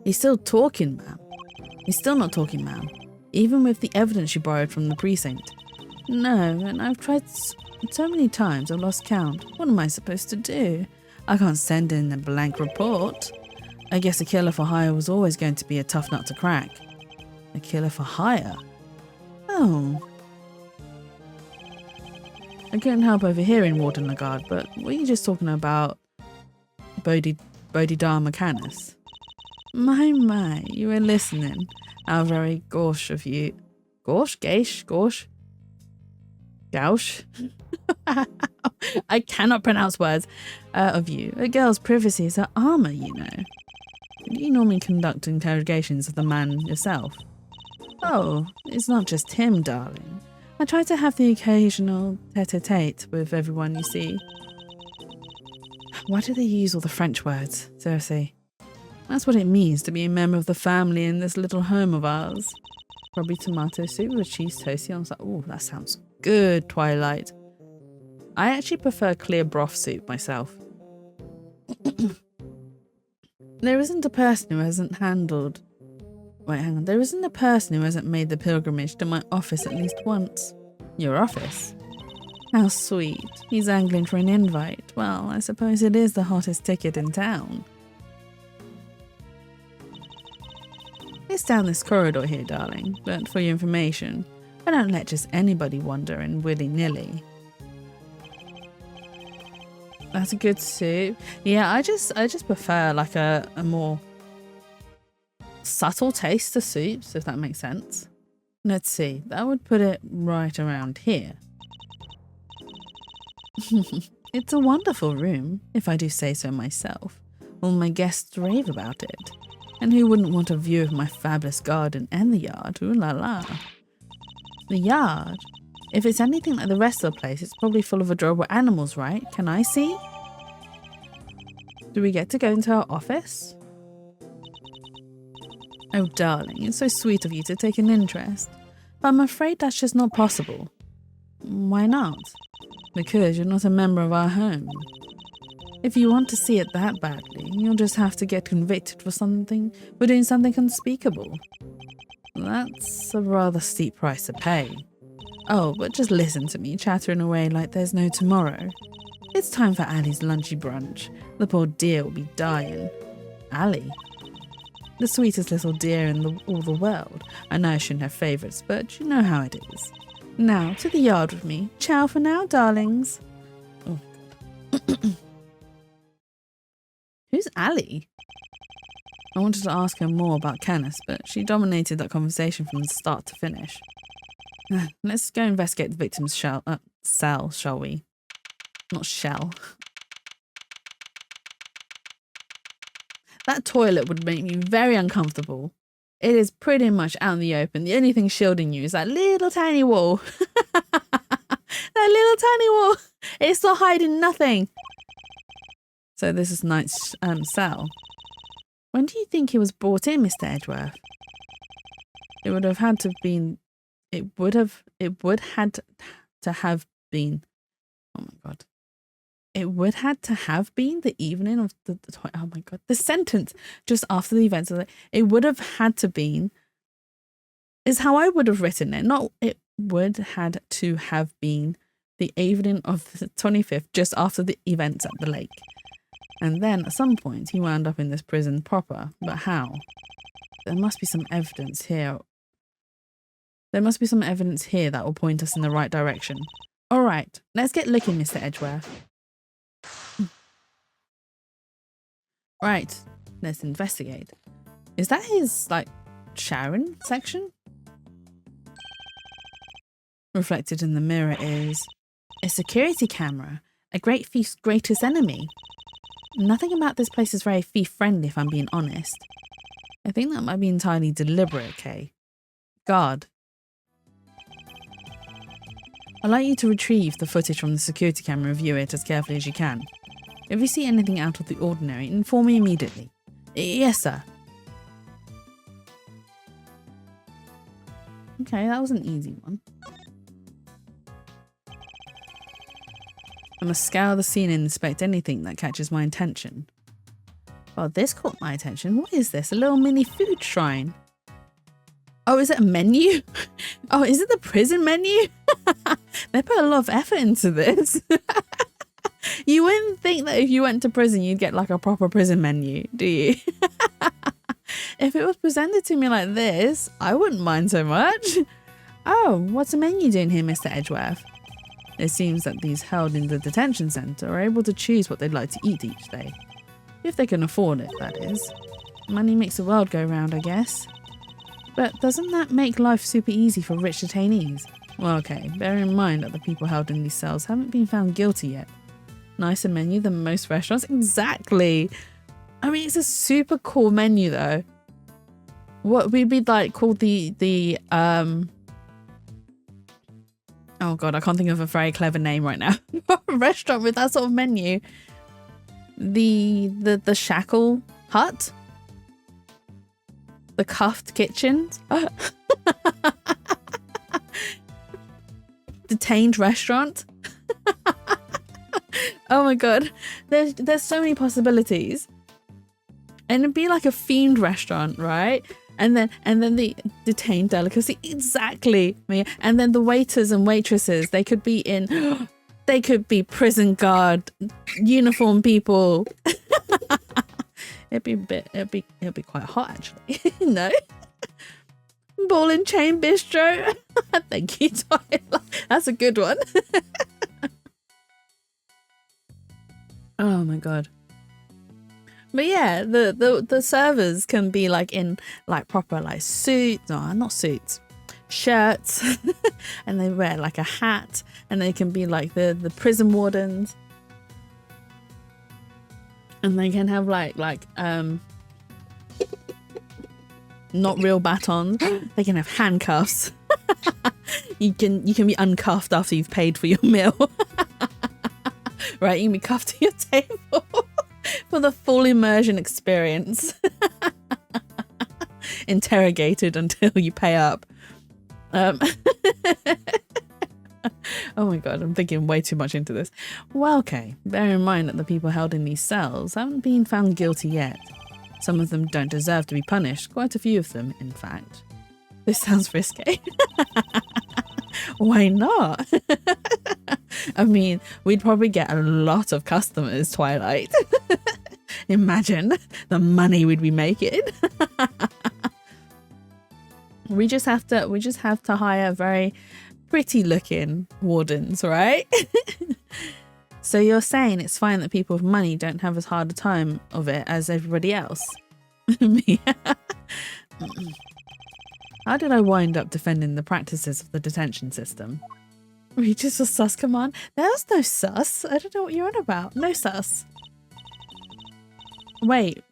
[SPEAKER 1] He's still talking, ma'am. He's still not talking, ma'am. Even with the evidence you borrowed from the precinct. No, and I've tried so many times I've lost count. What am I supposed to do? I can't send in a blank report. I guess a killer for hire was always going to be a tough nut to crack. A killer for hire? Oh. I couldn't help overhearing Warden Lagarde, but were you just talking about Bodhidharma Canis? My, you were listening. How very gauche of you. Gauche? Gauche? Gauche? Gauche? I cannot pronounce words. Of you. A girl's privacy is her armour, you know. Do you normally conduct interrogations of the man yourself? Oh, it's not just him, darling. I try to have the occasional tete-a-tete with everyone you see. Why do they use all the French words? Seriously. That's what it means to be a member of the family in this little home of ours. Probably tomato soup with cheese toasty. I was like, oh, that sounds good, Twilight. I actually prefer clear broth soup myself. There isn't a person who hasn't handled... Wait, hang on. There isn't a person who hasn't made the pilgrimage to my office at least once. Your office? How sweet. He's angling for an invite. Well, I suppose it is the hottest ticket in town. It's down this corridor here, darling. But for your information, I don't let just anybody wander in willy-nilly. That's a good soup. Yeah, I just prefer like a more subtle taste to soups, if that makes sense. Let's see, that would put it right around here. It's a wonderful room, if I do say so myself. All my guests rave about it. And who wouldn't want a view of my fabulous garden and the yard? Ooh la la. The yard? If it's anything like the rest of the place, it's probably full of adorable animals, right? Can I see? Do we get to go into our office? Oh, darling, it's so sweet of you to take an interest. But I'm afraid that's just not possible. Why not? Because you're not a member of our home. If you want to see it that badly, you'll just have to get convicted for doing something unspeakable. That's a rather steep price to pay. Oh, but just listen to me chattering away like there's no tomorrow. It's time for Ali's lunchy brunch. The poor dear will be dying. Ali? The sweetest little dear in all the world. I know I shouldn't have favourites, but you know how it is. Now, to the yard with me. Ciao for now, darlings. Oh. Who's Ali? I wanted to ask her more about Canis, but she dominated that conversation from start to finish. Let's go investigate the victim's cell, shall we? Not shell. That toilet would make me very uncomfortable. It is pretty much out in the open. The only thing shielding you is that little tiny wall. That little tiny wall. It's not hiding nothing. So this is Knight's cell. When do you think he was brought in, Mr. Edgeworth? It would have had to have been... It would had to have been... Oh my god. It would had to have been the evening of the oh my god, the sentence just after the events of it. It would have had to been is how I would have written it. Not it would had to have been the evening of the 25th, just after the events at the lake. And then at some point he wound up in this prison proper. But how? There must be some evidence here. There must be some evidence here that will point us in the right direction. All right, let's get looking, Mr. Edgeworth. Right, let's investigate. Is that his, like, showering section? Reflected in the mirror is a security camera, a great thief's greatest enemy. Nothing about this place is very thief-friendly, if I'm being honest. I think that might be entirely deliberate, okay? Guard. I'd like you to retrieve the footage from the security camera and view it as carefully as you can. If you see anything out of the ordinary, inform me immediately. Yes, sir. Okay, that was an easy one. I must scour the scene and inspect anything that catches my attention. Well, this caught my attention. What is this? A little mini food shrine. Oh, is it a menu? Oh, is it the prison menu? They put a lot of effort into this. You wouldn't think that if you went to prison, you'd get like a proper prison menu, do you? If it was presented to me like this, I wouldn't mind so much. Oh, what's the menu doing here, Mr. Edgeworth? It seems that these held in the detention centre are able to choose what they'd like to eat each day. If they can afford it, that is. Money makes the world go round, I guess. But doesn't that make life super easy for rich detainees? Well, okay, bear in mind that the people held in these cells haven't been found guilty yet. Nicer menu than most restaurants? Exactly! I mean, it's a super cool menu though. What would be like called the oh god, I can't think of a very clever name right now. A restaurant with that sort of menu. The shackle hut? The cuffed kitchen? Detained restaurant? Oh my god, there's so many possibilities. And it'd be like a themed restaurant, right? And then the detained delicacy, exactly. And then the waiters and waitresses, they could be in, they could be prison guard, uniform people. It'd be quite hot actually. No? Ball and chain bistro. Thank you, Tyler. That's a good one. Oh my god. But yeah, the servers can be like in like proper like suits, no, not suits, shirts, and they wear like a hat, and they can be like the prison wardens, and they can have like not real batons. They can have handcuffs. You can be uncuffed after you've paid for your meal. Right, you can be cuffed to your table. For the full immersion experience. Interrogated until you pay up. Oh my god, I'm thinking way too much into this. Well, okay, bear in mind that the people held in these cells haven't been found guilty yet. Some of them don't deserve to be punished, quite a few of them, in fact. This sounds risky. Why not? I mean, we'd probably get a lot of customers, Twilight. Imagine the money we'd be making. We just have to hire very pretty looking wardens, right? So you're saying it's fine that people with money don't have as hard a time of it as everybody else? Me. How did I wind up defending the practices of the detention system? Reaches for sus command? There's no sus. I don't know what you're on about. No sus. Wait.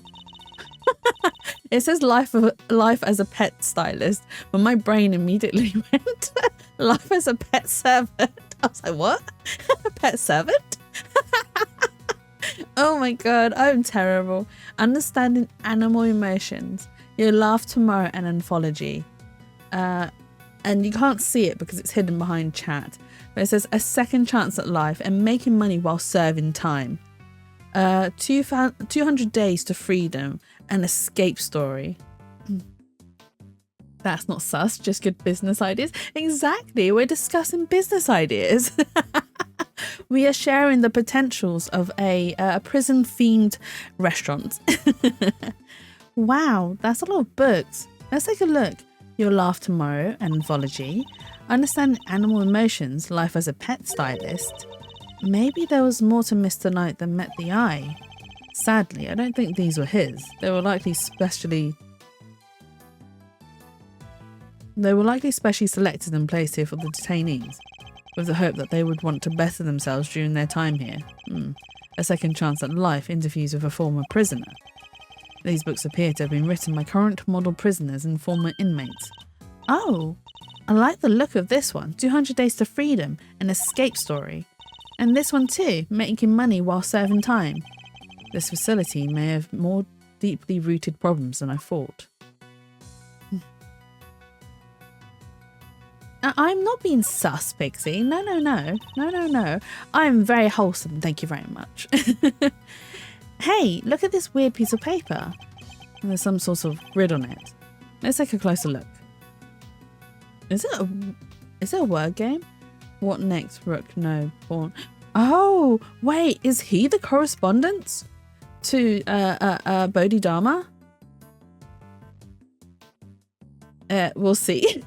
[SPEAKER 1] It says life as a pet stylist, but my brain immediately went life as a pet servant. I was like, what? A pet servant? Oh my god, I'm terrible. Understanding animal emotions. You'll laugh tomorrow, an anthology. And you can't see it because it's hidden behind chat. But it says a second chance at life and making money while serving time. 200 days to freedom, an escape story. That's not sus, just good business ideas. Exactly, we're discussing business ideas. We are sharing the potentials of a prison-themed restaurant. Wow, that's a lot of books. Let's take a look. Your Laugh Tomorrow, Anthology. Understand Animal Emotions, Life as a Pet Stylist. Maybe there was more to Mr. Knight than met the eye. Sadly, I don't think these were his. They were likely specially selected and placed here for the detainees, with the hope that they would want to better themselves during their time here. A second chance at life, interviews with a former prisoner. These books appear to have been written by current model prisoners and former inmates. Oh, I like the look of this one, 200 Days to Freedom, an escape story. And this one too, making money while serving time. This facility may have more deeply rooted problems than I thought. I'm not being sus, Pixie. No. I'm very wholesome, thank you very much. Hey, look at this weird piece of paper. And there's some sort of grid on it. Let's take a closer look. Is it a word game? What next, Rook? No, Pawn. Oh, wait, is he the correspondent to Bodhidharma? We'll see.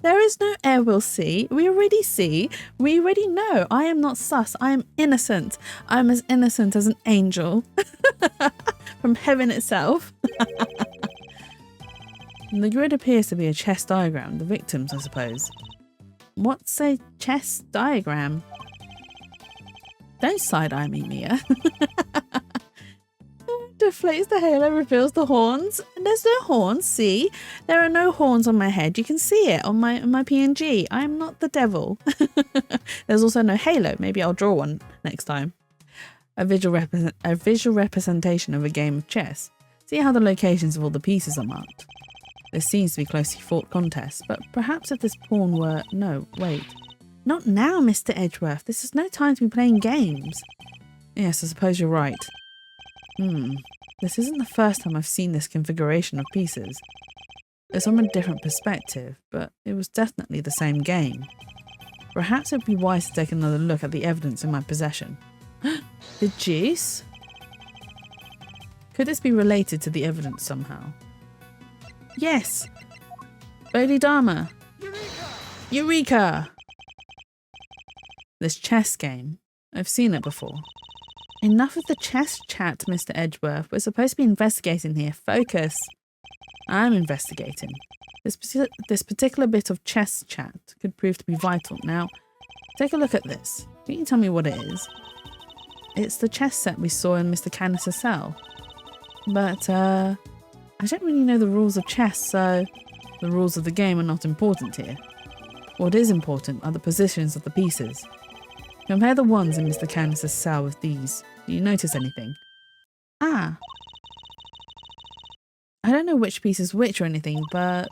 [SPEAKER 1] There is no we'll see. We already see. We already know. I am not sus. I am innocent. I'm as innocent as an angel from heaven itself. The grid appears to be a chess diagram. The victims, I suppose. What's a chess diagram? Don't side-eye me, Mia. Deflates the halo, reveals the horns. There's no horns, see? There are no horns on my head. You can see it on my PNG. I am not the devil. There's also no halo. Maybe I'll draw one next time. A visual representation of a game of chess. See how the locations of all the pieces are marked. This seems to be closely fought contest, but perhaps if this pawn were... No, wait. Not now, Mr. Edgeworth. This is no time to be playing games. Yes, I suppose you're right. This isn't the first time I've seen this configuration of pieces. It's from a different perspective, but it was definitely the same game. Perhaps it would be wise to take another look at the evidence in my possession. The juice? Could this be related to the evidence somehow? Yes! Bodhidharma! Eureka! This chess game. I've seen it before. Enough of the chess chat, Mr. Edgeworth. We're supposed to be investigating here. Focus. I'm investigating. This particular bit of chess chat could prove to be vital. Now, take a look at this. Can you tell me what it is? It's the chess set we saw in Mr. Canis' cell. But, I don't really know the rules of chess, so the rules of the game are not important here. What is important are the positions of the pieces. Compare the ones in Mr. Canis' cell with these. Do you notice anything? Ah. I don't know which piece is which or anything, but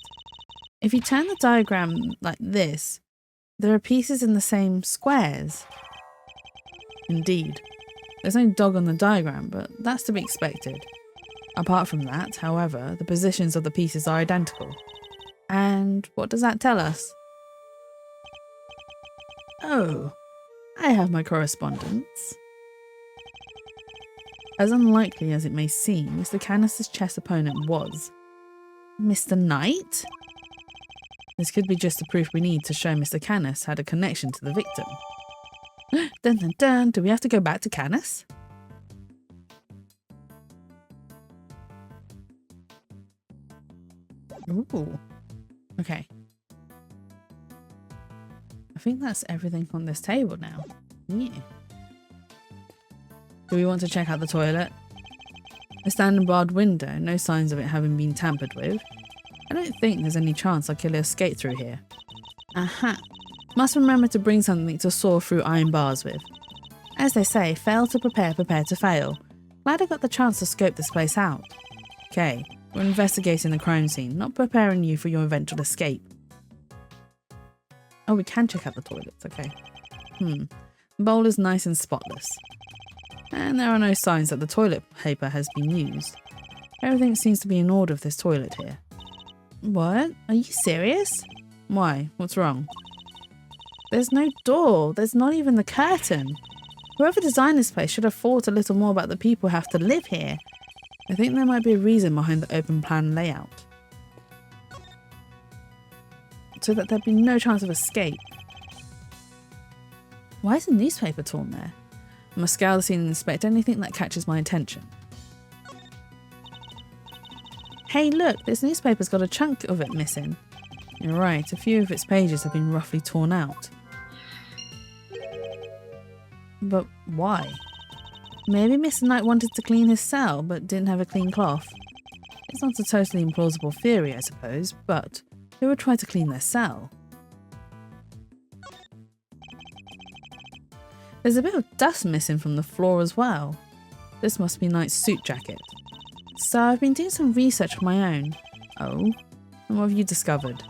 [SPEAKER 1] if you turn the diagram like this, there are pieces in the same squares. Indeed. There's no dog on the diagram, but that's to be expected. Apart from that, however, the positions of the pieces are identical. And what does that tell us? Oh. I have my correspondence. As unlikely as it may seem, Mr. Canis' chess opponent was Mr. Knight? This could be just the proof we need to show Mr. Canis had a connection to the victim. Dun dun dun, do we have to go back to Canis? Ooh. Okay. I think that's everything on this table now. Yeah. Do we want to check out the toilet? A standing barred window, no signs of it having been tampered with. I don't think there's any chance our killer escaped through here. Aha! Must remember to bring something to saw through iron bars with. As they say, fail to prepare, prepare to fail. Glad I got the chance to scope this place out. Okay, we're investigating the crime scene, not preparing you for your eventual escape. Oh, we can check out the toilets, okay. The bowl is nice and spotless. And there are no signs that the toilet paper has been used. Everything seems to be in order with this toilet here. What? Are you serious? Why? What's wrong? There's no door. There's not even the curtain. Whoever designed this place should have thought a little more about the people who have to live here. I think there might be a reason behind the open plan layout. So that there'd be no chance of escape. Why is a newspaper torn there? I must scour the scene and inspect anything that catches my attention. Hey look, this newspaper's got a chunk of it missing. You're right, a few of its pages have been roughly torn out. But why? Maybe Mr. Knight wanted to clean his cell, but didn't have a clean cloth. It's not a totally implausible theory, I suppose, but who would try to clean their cell? There's a bit of dust missing from the floor as well. This must be Knight's suit jacket. So I've been doing some research of my own. Oh, and what have you discovered?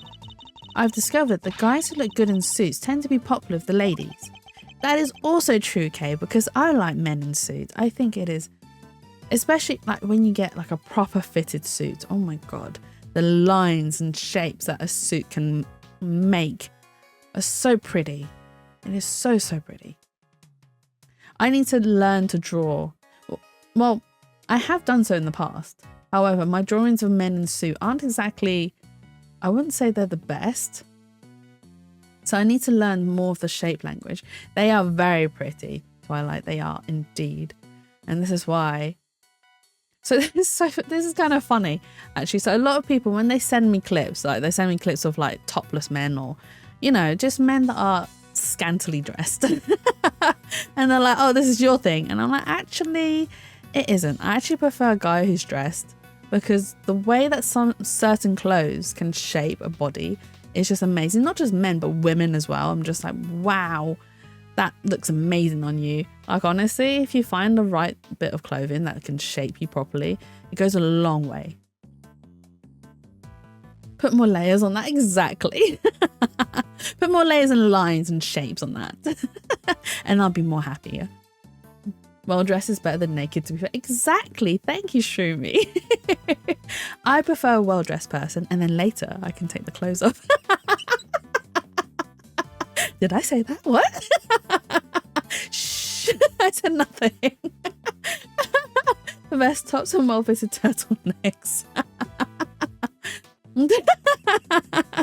[SPEAKER 1] I've discovered that guys who look good in suits tend to be popular with the ladies. That is also true, Kay, because I like men in suits. I think it is, especially like when you get like a proper fitted suit. Oh my God, the lines and shapes that a suit can make are so pretty. It is so, so pretty. I need to learn to draw. Well, I have done so in the past. However, my drawings of men in suit aren't exactly, I wouldn't say they're the best. So I need to learn more of the shape language. They are very pretty, Twilight. They are indeed. And this is why. So this is kind of funny, actually. So a lot of people, when they send me clips, like they send me clips of like topless men or, you know, just men that are scantily dressed. And they're like, oh, this is your thing. And I'm like, actually, it isn't. I actually prefer a guy who's dressed, because the way that some certain clothes can shape a body is just amazing. Not just men, but women as well. I'm just like, wow, that looks amazing on you. Like, honestly, if you find the right bit of clothing that can shape you properly, it goes a long way. Put more layers on that. Exactly. Put more layers and lines and shapes on that. And I'll be more happier. Well dressed is better than naked, to be fair. Exactly. Thank you, Shroomy. I prefer a well-dressed person, and then later I can take the clothes off. Did I say that? What? Shh. I said nothing. The best tops and well-fitted turtlenecks.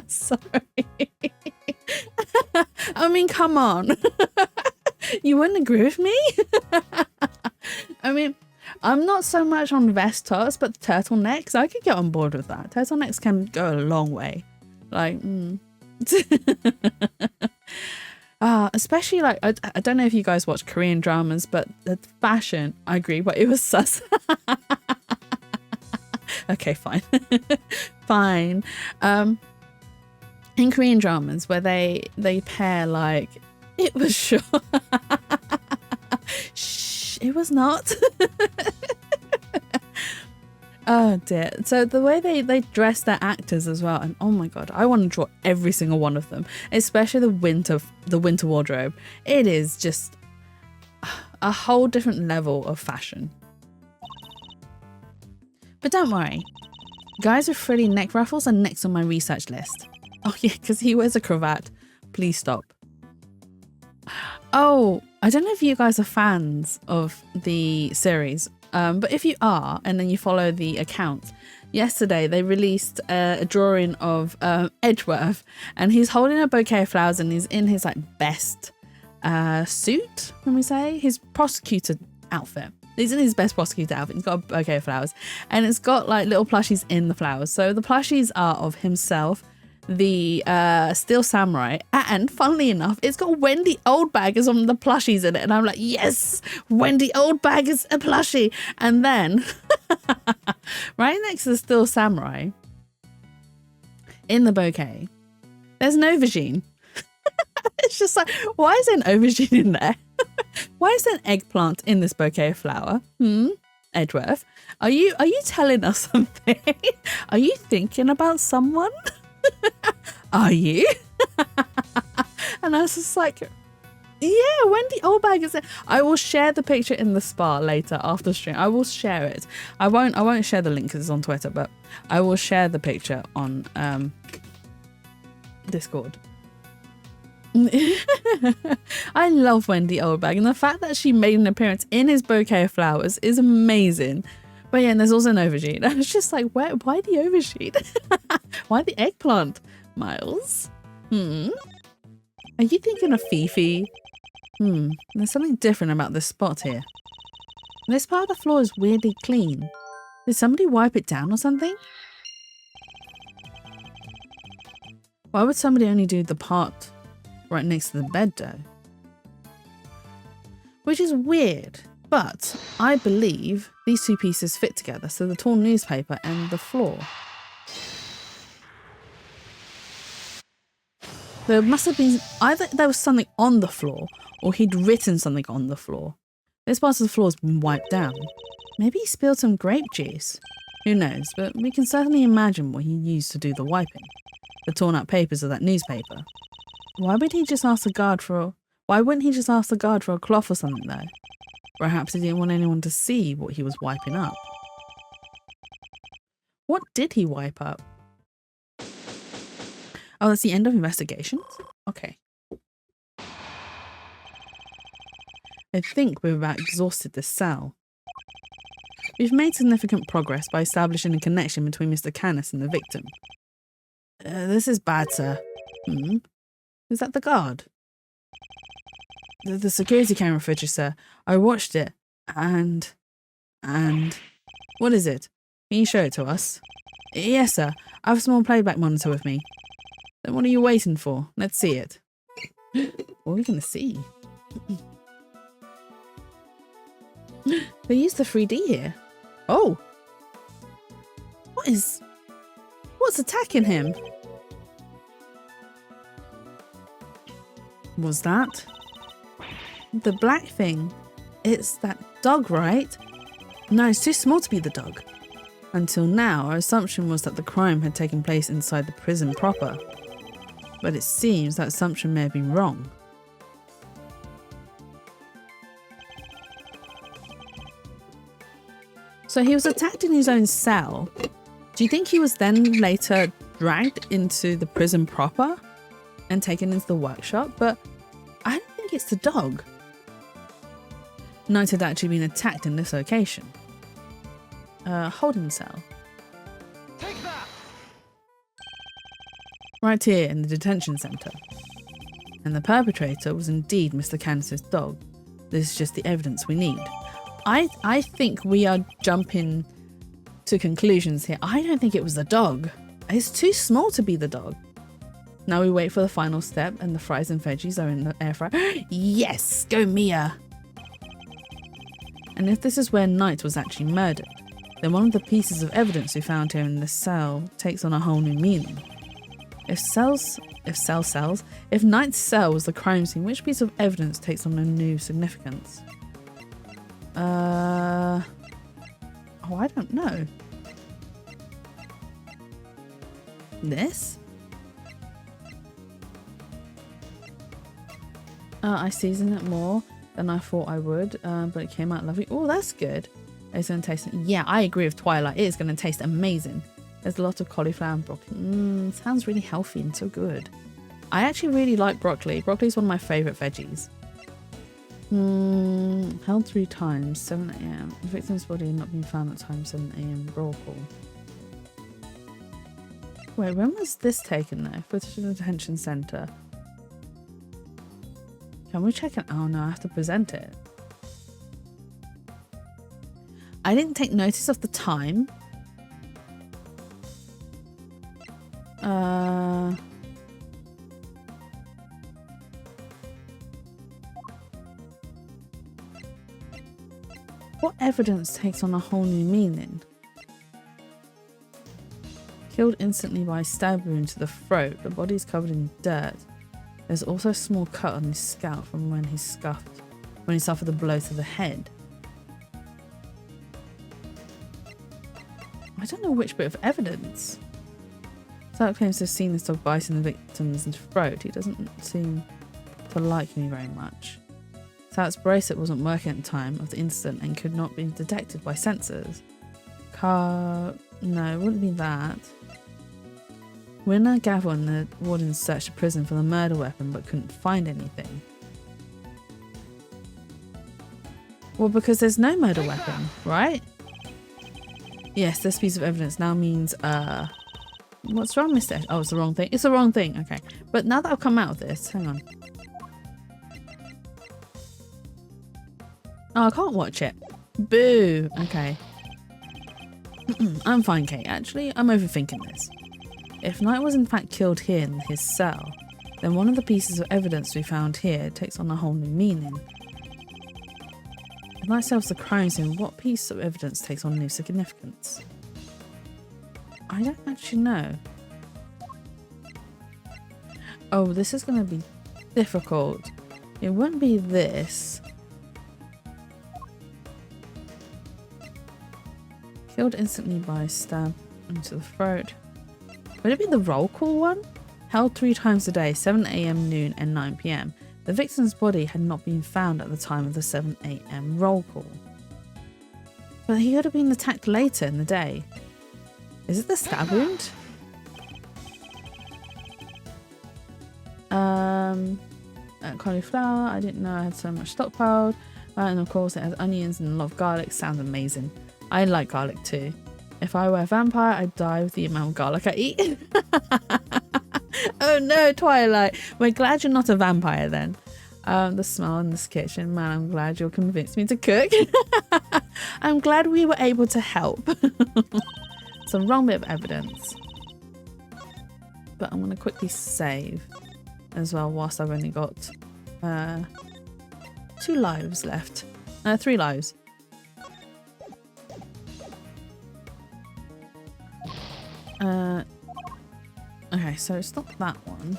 [SPEAKER 1] Sorry. I mean, come on. You wouldn't agree with me? I mean, I'm not so much on vest tops, but turtlenecks, I could get on board with that. Turtlenecks can go a long way. Like, especially like, I don't know if you guys watch Korean dramas, but the fashion, I agree, but it was sus. Okay, fine. Fine. In Korean dramas where they pair like, it was sure. Shh, it was not. Oh dear. So the way they dress their actors as well, and oh my God, I want to draw every single one of them, especially the winter wardrobe. It is just a whole different level of fashion. But don't worry, guys with frilly neck ruffles are next on my research list. Oh yeah, because he wears a cravat. Please stop. Oh, I don't know if you guys are fans of the series, but if you are, and then you follow the account, yesterday they released a drawing of Edgeworth, and he's holding a bouquet of flowers, and he's in his like best suit, can we say? His prosecutor outfit. He's in his best prosecutor outfit. He's got a bouquet of flowers, and it's got like little plushies in the flowers. So the plushies are of himself, the Steel Samurai, and funnily enough, it's got Wendy Oldbag as one of the plushies in it, and I'm like, yes, Wendy Oldbag is a plushie. And then right next to the Steel Samurai in the bouquet, there's an aubergine. It's just like, why is there an aubergine in there? Why is there an eggplant in this bouquet of flower? Edgeworth, are you telling us something? Are you thinking about someone? Are you? And I was just like, Yeah, Wendy Oldbag is there. I will share the picture in the spa later after stream. I will share it. I won't share the link because it's on Twitter, but I will share the picture on Discord. I love Wendy Oldbag, and the fact that she made an appearance in his bouquet of flowers is amazing. But yeah, and there's also an oversheet. I was just like, why the oversheet? Why the eggplant, Miles? Are you thinking of Fifi? There's something different about this spot here. This part of the floor is weirdly clean. Did somebody wipe it down or something? Why would somebody only do the part right next to the bed though? Which is weird, but I believe these two pieces fit together, so the torn newspaper and the floor. There must have been either there was something on the floor or he'd written something on the floor. This part of the floor has been wiped down. Maybe he spilled some grape juice. Who knows, but we can certainly imagine what he used to do the wiping. The torn up papers of that newspaper. Why wouldn't he just ask the guard for a cloth or something though? Perhaps he didn't want anyone to see what he was wiping up. What did he wipe up? Oh, that's the end of investigations? Okay. I think we've about exhausted this cell. We've made significant progress by establishing a connection between Mr. Canis and the victim. This is bad, sir. Is that the guard? The security camera footage, sir. I watched it, and... What is it? Can you show it to us? Yes, sir. I have a small playback monitor with me. Then what are you waiting for? Let's see it. What are we going to see? They used the 3D here. Oh! What's attacking him? Was that? The black thing. It's that dog, right? No, it's too small to be the dog. Until now, our assumption was that the crime had taken place inside the prison proper. But it seems that assumption may have been wrong. So he was attacked in his own cell. Do you think he was then later dragged into the prison proper and taken into the workshop? But I don't think it's the dog. Knight had actually been attacked in this location. Holding cell.
[SPEAKER 2] Take that!
[SPEAKER 1] Right here in the detention centre. And the perpetrator was indeed Mr. Canis's dog. This is just the evidence we need. I think we are jumping to conclusions here. I don't think it was the dog. It's too small to be the dog. Now we wait for the final step and the fries and veggies are in the air fryer. Yes! Go Mia! And if this is where Knight was actually murdered, then one of the pieces of evidence we found here in this cell takes on a whole new meaning. If Knight's cell was the crime scene, which piece of evidence takes on a new significance? Oh, I don't know. This? I seasoned it more than I thought I would, but it came out lovely. Oh, that's good. It's going to taste... Yeah, I agree with Twilight. It is going to taste amazing. There's a lot of cauliflower and broccoli. Sounds really healthy and so good. I actually really like broccoli. Broccoli is one of my favourite veggies. Held 3 times, 7 AM. The victim's body had not been found at time 7 AM. Broccoli. Wait, when was this taken though? Footage in the detention centre. Can we check it? Oh no, I have to present it. I didn't take notice of the time. What evidence takes on a whole new meaning? Killed instantly by a stab wound to the throat. The body is covered in dirt. There's also a small cut on his scalp from when he suffered a blow to the head. I don't know which bit of evidence. Sark claims to have seen this dog biting the victim's throat. He doesn't seem to like me very much. Sat's bracelet wasn't working at the time of the incident and could not be detected by sensors. No, it wouldn't be that. Winner, Gavel and the wardens searched the prison for the murder weapon but couldn't find anything. Well, because there's no murder weapon, right? Yes, this piece of evidence now means, what's wrong, Mr. Oh, it's the wrong thing. It's the wrong thing. Okay. But now that I've come out of this, hang on. Oh, I can't watch it. Boo. Okay. I'm fine, Kate. Actually, I'm overthinking this. If Knight was in fact killed here in his cell, then one of the pieces of evidence we found here takes on a whole new meaning. If Knight solves the crime scene, what piece of evidence takes on new significance? I don't actually know. Oh, this is going to be difficult. It wouldn't be this. Killed instantly by stab into the throat. Would it be the roll call one? Held 3 times a day, 7 AM, noon and 9 PM. The victim's body had not been found at the time of the 7 AM roll call. But he could have been attacked later in the day. Is it the stab wound? Cauliflower, I didn't know I had so much stockpiled. And of course it has onions and a lot of garlic. Sounds amazing. I like garlic too. If I were a vampire, I'd die with the amount of garlic I eat. Oh no, Twilight. We're glad you're not a vampire then. The smell in this kitchen, man, I'm glad you'll convince me to cook. I'm glad we were able to help. It's a wrong bit of evidence. But I'm going to quickly save as well whilst I've only got 2 lives left. 3 lives. Okay, so it's not that one.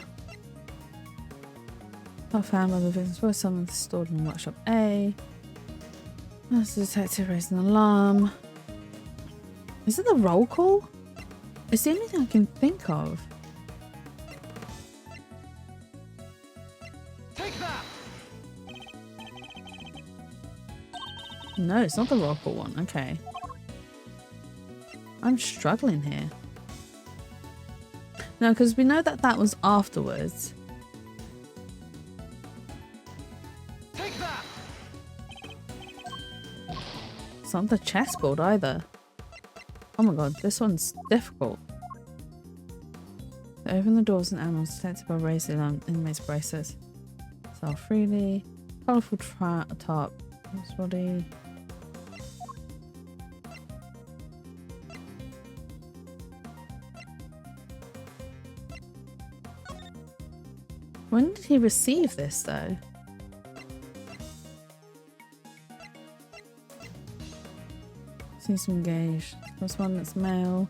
[SPEAKER 1] Not found by the victims. Was someone stored in workshop A? That's the detective raised an alarm. Is it the roll call? It's the only thing I can think of.
[SPEAKER 2] Take that.
[SPEAKER 1] No, it's not the roll call one. Okay. I'm struggling here. No, because we know that that was afterwards.
[SPEAKER 2] Take that.
[SPEAKER 1] It's not the chessboard either. Oh my god, this one's difficult. So open the doors and animals detected by raising on inmates' braces. Sell freely. Colourful top. Body. When did he receive this though? Seems to engage. Correspondence mail.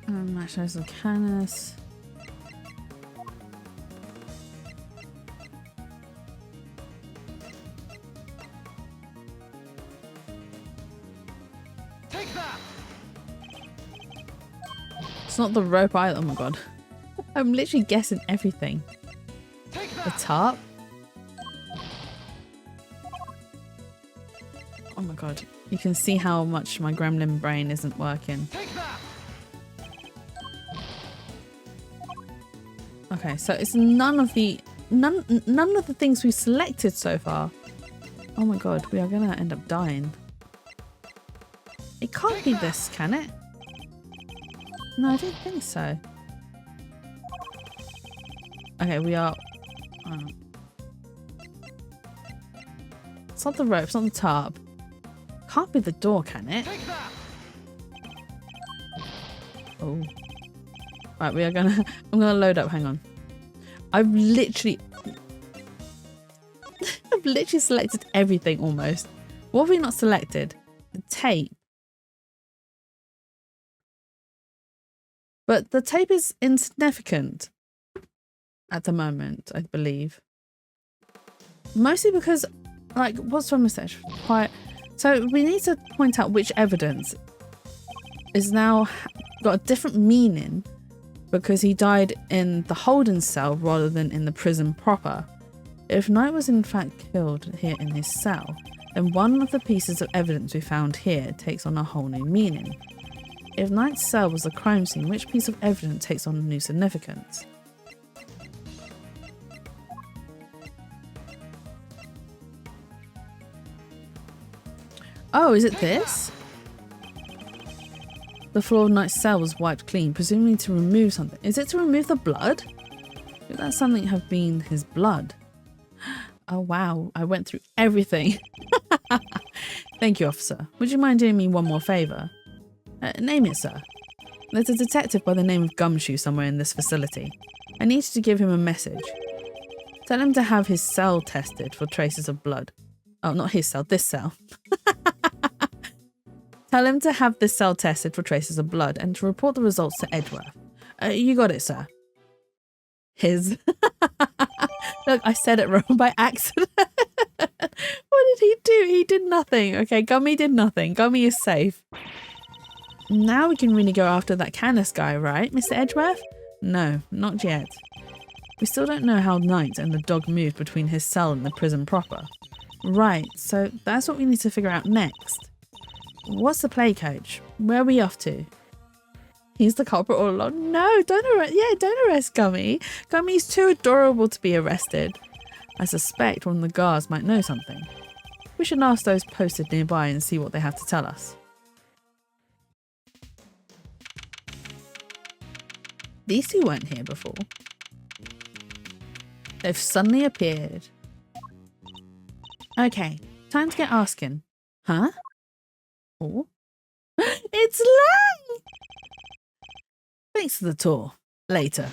[SPEAKER 1] Match shows the Canis.
[SPEAKER 2] Take that.
[SPEAKER 1] It's not the rope either. Oh my god. I'm literally guessing everything.
[SPEAKER 2] Take
[SPEAKER 1] The
[SPEAKER 2] that.
[SPEAKER 1] top. Oh my god. You can see how much my gremlin brain isn't working.
[SPEAKER 2] Take that.
[SPEAKER 1] Okay, so it's none of the things we've selected so far. Oh my god, we are gonna end up dying. It can't be this, can it? No, I didn't think so. Okay, we are... It's not the rope, it's not the tarp. Can't be the door, can it?
[SPEAKER 2] Take that.
[SPEAKER 1] Oh. Right, we are gonna... I'm gonna load up, hang on. I've literally selected everything almost. What have we not selected? The tape. But the tape is insignificant at the moment, I believe. Mostly because, like, what's wrong with this? Quite. So we need to point out which evidence is now got a different meaning because he died in the holding cell rather than in the prison proper. If Knight was in fact killed here in his cell, then one of the pieces of evidence we found here takes on a whole new meaning. If Knight's cell was a crime scene, which piece of evidence takes on a new significance? Oh, is it this? The floor of Knight's cell was wiped clean, presumably to remove something. Is it to remove the blood? Could that something have been his blood? Oh wow, I went through everything. Thank you, officer. Would you mind doing me one more favour? Name it, sir. There's a detective by the name of Gumshoe somewhere in this facility. I need you to give him a message. Tell him to have his cell tested for traces of blood. Oh, not his cell, this cell. Tell him to have this cell tested for traces of blood and to report the results to Edgeworth. You got it, sir. His. Look, I said it wrong by accident. What did he do? He did nothing. Okay, Gummy did nothing. Gummy is safe. Now we can really go after that Canis guy, right, Mr. Edgeworth? No, not yet. We still don't know how Knight and the dog moved between his cell and the prison proper. Right, so that's what we need to figure out next. What's the play, coach? Where are we off to? He's the culprit all along. No, don't arrest Gummy. Gummy's too adorable to be arrested. I suspect one of the guards might know something. We should ask those posted nearby and see what they have to tell us. These two weren't here before. They've suddenly appeared. Okay, time to get asking. Huh? Oh. It's Lang! Thanks for the tour. Later.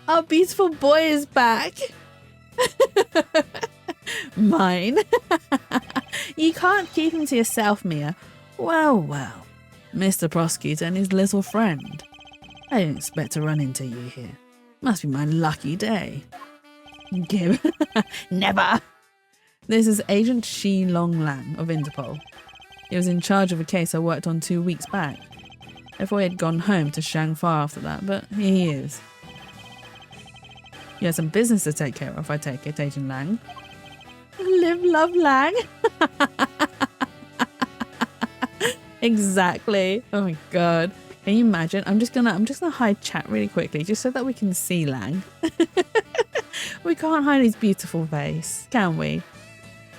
[SPEAKER 1] Our beautiful boy is back. Mine. You can't keep him to yourself, Mia. Well, well. Mr. Prosecutor and his little friend. I didn't expect to run into you here. Must be my lucky day. Give. Never. This is Agent Shi Long Lang of Interpol. He was in charge of a case I worked on 2 weeks back. I thought he had gone home to Shangfar after that, but here he is. You have some business to take care of, I take it, Agent Lang. Live, love, Lang. Exactly. Oh my god. Can you imagine? I'm just gonna hide chat really quickly just so that we can see Lang. We can't hide his beautiful face, can we?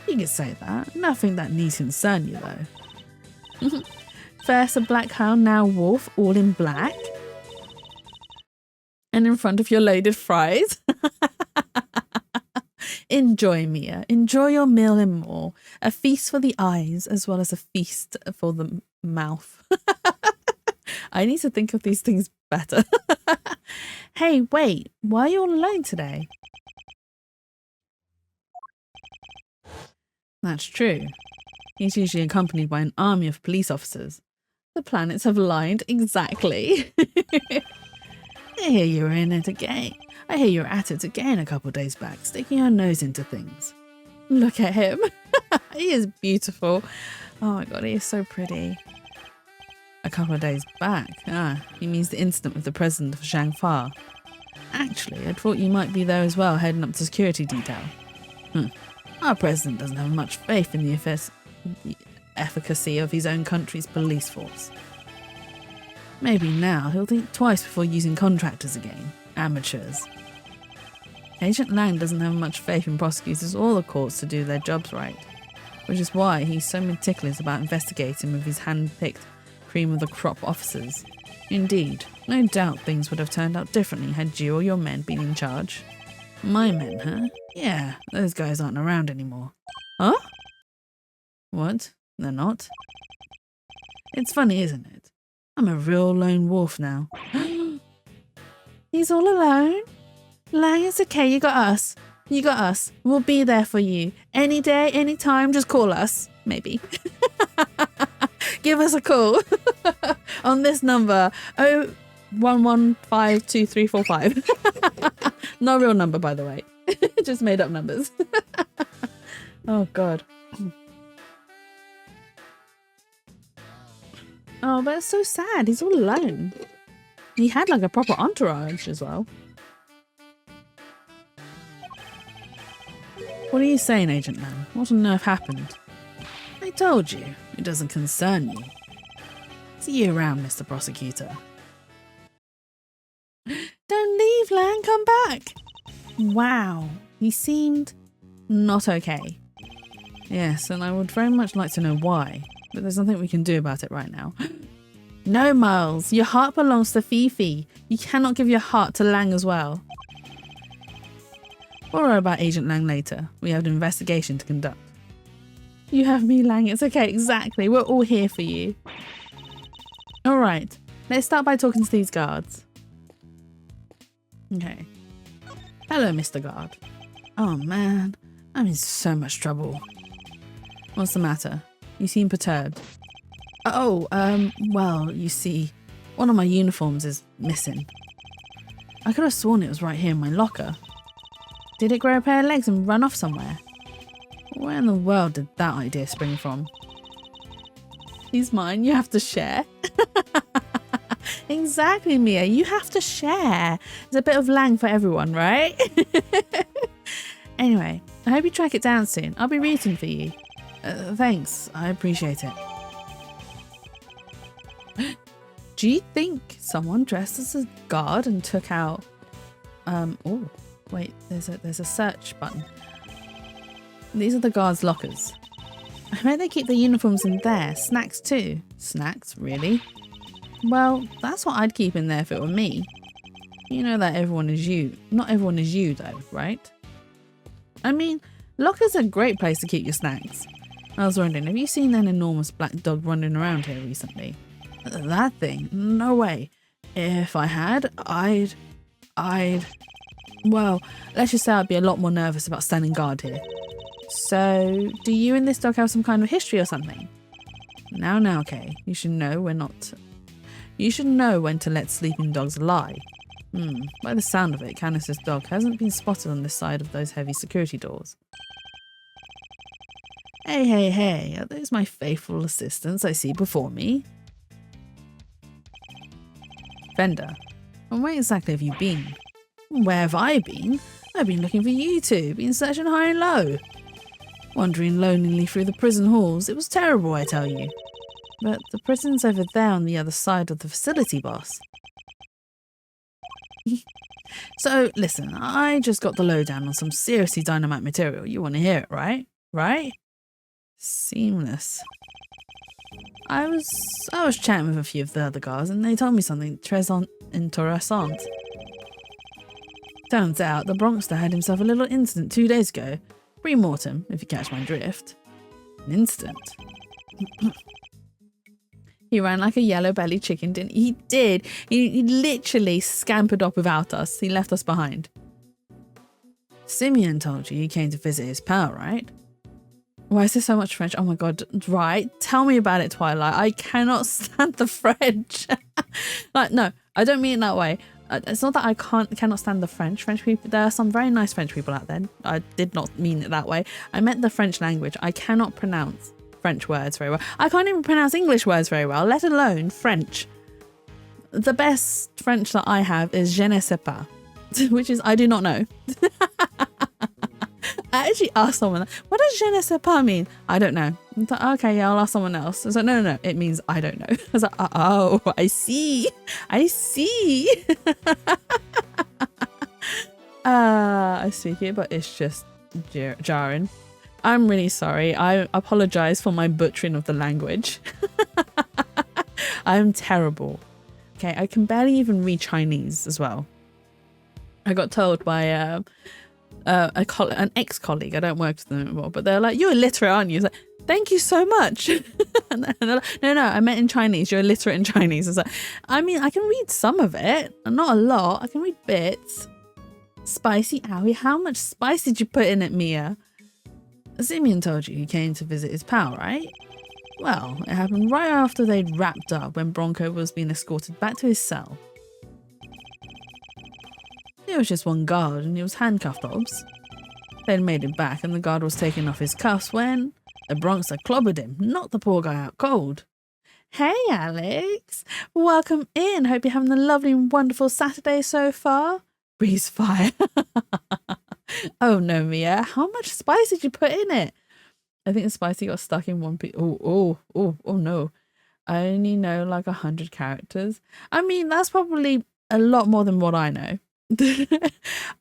[SPEAKER 1] You can say that. Nothing that needs concern you though. First a black hound, now wolf, all in black. And in front of your loaded fries. Enjoy, Mia. Enjoy your meal and more. A feast for the eyes as well as a feast for the mouth. I need to think of these things better. Hey, wait. Why are you all alone today? That's true. He's usually accompanied by an army of police officers. The planets have aligned exactly. I hear you were in it again. I hear you were at it again a couple of days back, sticking your nose into things. Look at him. He is beautiful. Oh my god, he is so pretty. A couple of days back. He means the incident with the president of Shangfar. Actually, I thought you might be there as well, heading up to security detail. Our president doesn't have much faith in the efficacy of his own country's police force. Maybe now he'll think twice before using contractors again. Amateurs. Agent Lang doesn't have much faith in prosecutors or the courts to do their jobs right, which is why he's so meticulous about investigating with his hand-picked cream of the crop officers. Indeed, no doubt things would have turned out differently had you or your men been in charge. My men, huh? Yeah, those guys aren't around anymore. Huh? What? They're not? It's funny, isn't it? I'm a real lone wolf now. He's all alone? Lang, it's okay, you got us. You got us. We'll be there for you. Any day, any time, just call us. Maybe. Give us a call. On this number. 01152345. No real number, by the way. Just made up numbers. Oh, God. Oh, but it's so sad. He's all alone. He had like a proper entourage as well. What are you saying, Agent Lang? What on earth happened? I told you, it doesn't concern you. See you around, Mr. Prosecutor. Don't leave, Lang, come back. Wow, he seemed not okay. Yes, and I would very much like to know why, but there's nothing we can do about it right now. No, Miles, your heart belongs to Fifi. You cannot give your heart to Lang as well. We'll worry about Agent Lang later. We have an investigation to conduct. You have me, Lang. It's okay, exactly. We're all here for you. All right, let's start by talking to these guards. Okay. Hello, Mr. Guard. Oh man, I'm in so much trouble. What's the matter? You seem perturbed. Oh, well, you see, one of my uniforms is missing. I could have sworn it was right here in my locker. Did it grow a pair of legs and run off somewhere? Where in the world did that idea spring from? He's mine, you have to share. Exactly, Mia, you have to share. There's a bit of Lang for everyone, right? Anyway, I hope you track it down soon. I'll be rooting for you. Thanks, I appreciate it. Do you think someone dressed as a guard and took out... oh, wait, there's a search button. These are the guards' lockers. I bet they keep their uniforms in there. Snacks too. Snacks, really? Well, that's what I'd keep in there if it were me. You know that everyone is you. Not everyone is you though, right? I mean, lockers are a great place to keep your snacks. I was wondering, have you seen that enormous black dog running around here recently? That thing? No way. If I had, I'd... Well, let's just say I'd be a lot more nervous about standing guard here. So, do you and this dog have some kind of history or something? Now, Kay. You should know we're not... You should know when to let sleeping dogs lie. By the sound of it, Candace's dog hasn't been spotted on this side of those heavy security doors. Hey, are those my faithful assistants I see before me? Fender, and where exactly have you been? Where have I been? I've been looking for you two, been searching high and low. Wandering lonely through the prison halls, it was terrible, I tell you. But the prison's over there on the other side of the facility, boss. So, listen, I just got the lowdown on some seriously dynamite material. You want to hear it, right? Right? Seamless. I was chatting with a few of the other guards and they told me something très interessant. Turns out the Bronxter had himself a little incident 2 days ago. Pre-mortem, if you catch my drift. An incident. He ran like a yellow-bellied chicken, didn't he? He did. He literally scampered off without us. He left us behind. Simeon told you he came to visit his pal, right? Why is there so much French? Oh my god, right? Tell me about it, Twilight. I cannot stand the French. Like, no, I don't mean it that way. It's not that I cannot stand the French. French people, there are some very nice French people out there. I did not mean it that way. I meant the French language. I cannot pronounce French words very well. I can't even pronounce English words very well, let alone French. The best French that I have is je ne sais pas, which is I do not know. I actually asked someone, what does je ne sais pas mean? I don't know. I thought, okay, yeah, I'll ask someone else. I was like, no, it means I don't know. I was like, oh, I see. I speak it, but it's just jarring. I'm really sorry. I apologize for my butchering of the language. I'm terrible. Okay, I can barely even read Chinese as well. I got told by an ex-colleague, I don't work with them anymore, but they're like, you're illiterate, aren't you? It's like, thank you so much. And they're like, no, I meant in Chinese. You're illiterate in Chinese. It's like, I mean, I can read some of it, not a lot. I can read bits. Spicy owie, how much spice did you put in it, Mia? Simeon told you he came to visit his pal, right? Well, it happened right after they'd wrapped up when Bronco was being escorted back to his cell. There was just one guard and he was handcuffed, obs. They'd made him back and the guard was taking off his cuffs when the Bronxer clobbered him, knocked the poor guy out cold. Hey Alex, welcome in. Hope you're having a lovely and wonderful Saturday so far. Breeze fire. Oh no, Mia. How much spice did you put in it? I think the spicy got stuck in one piece. Oh no. I only know like 100 characters. I mean, that's probably a lot more than what I know.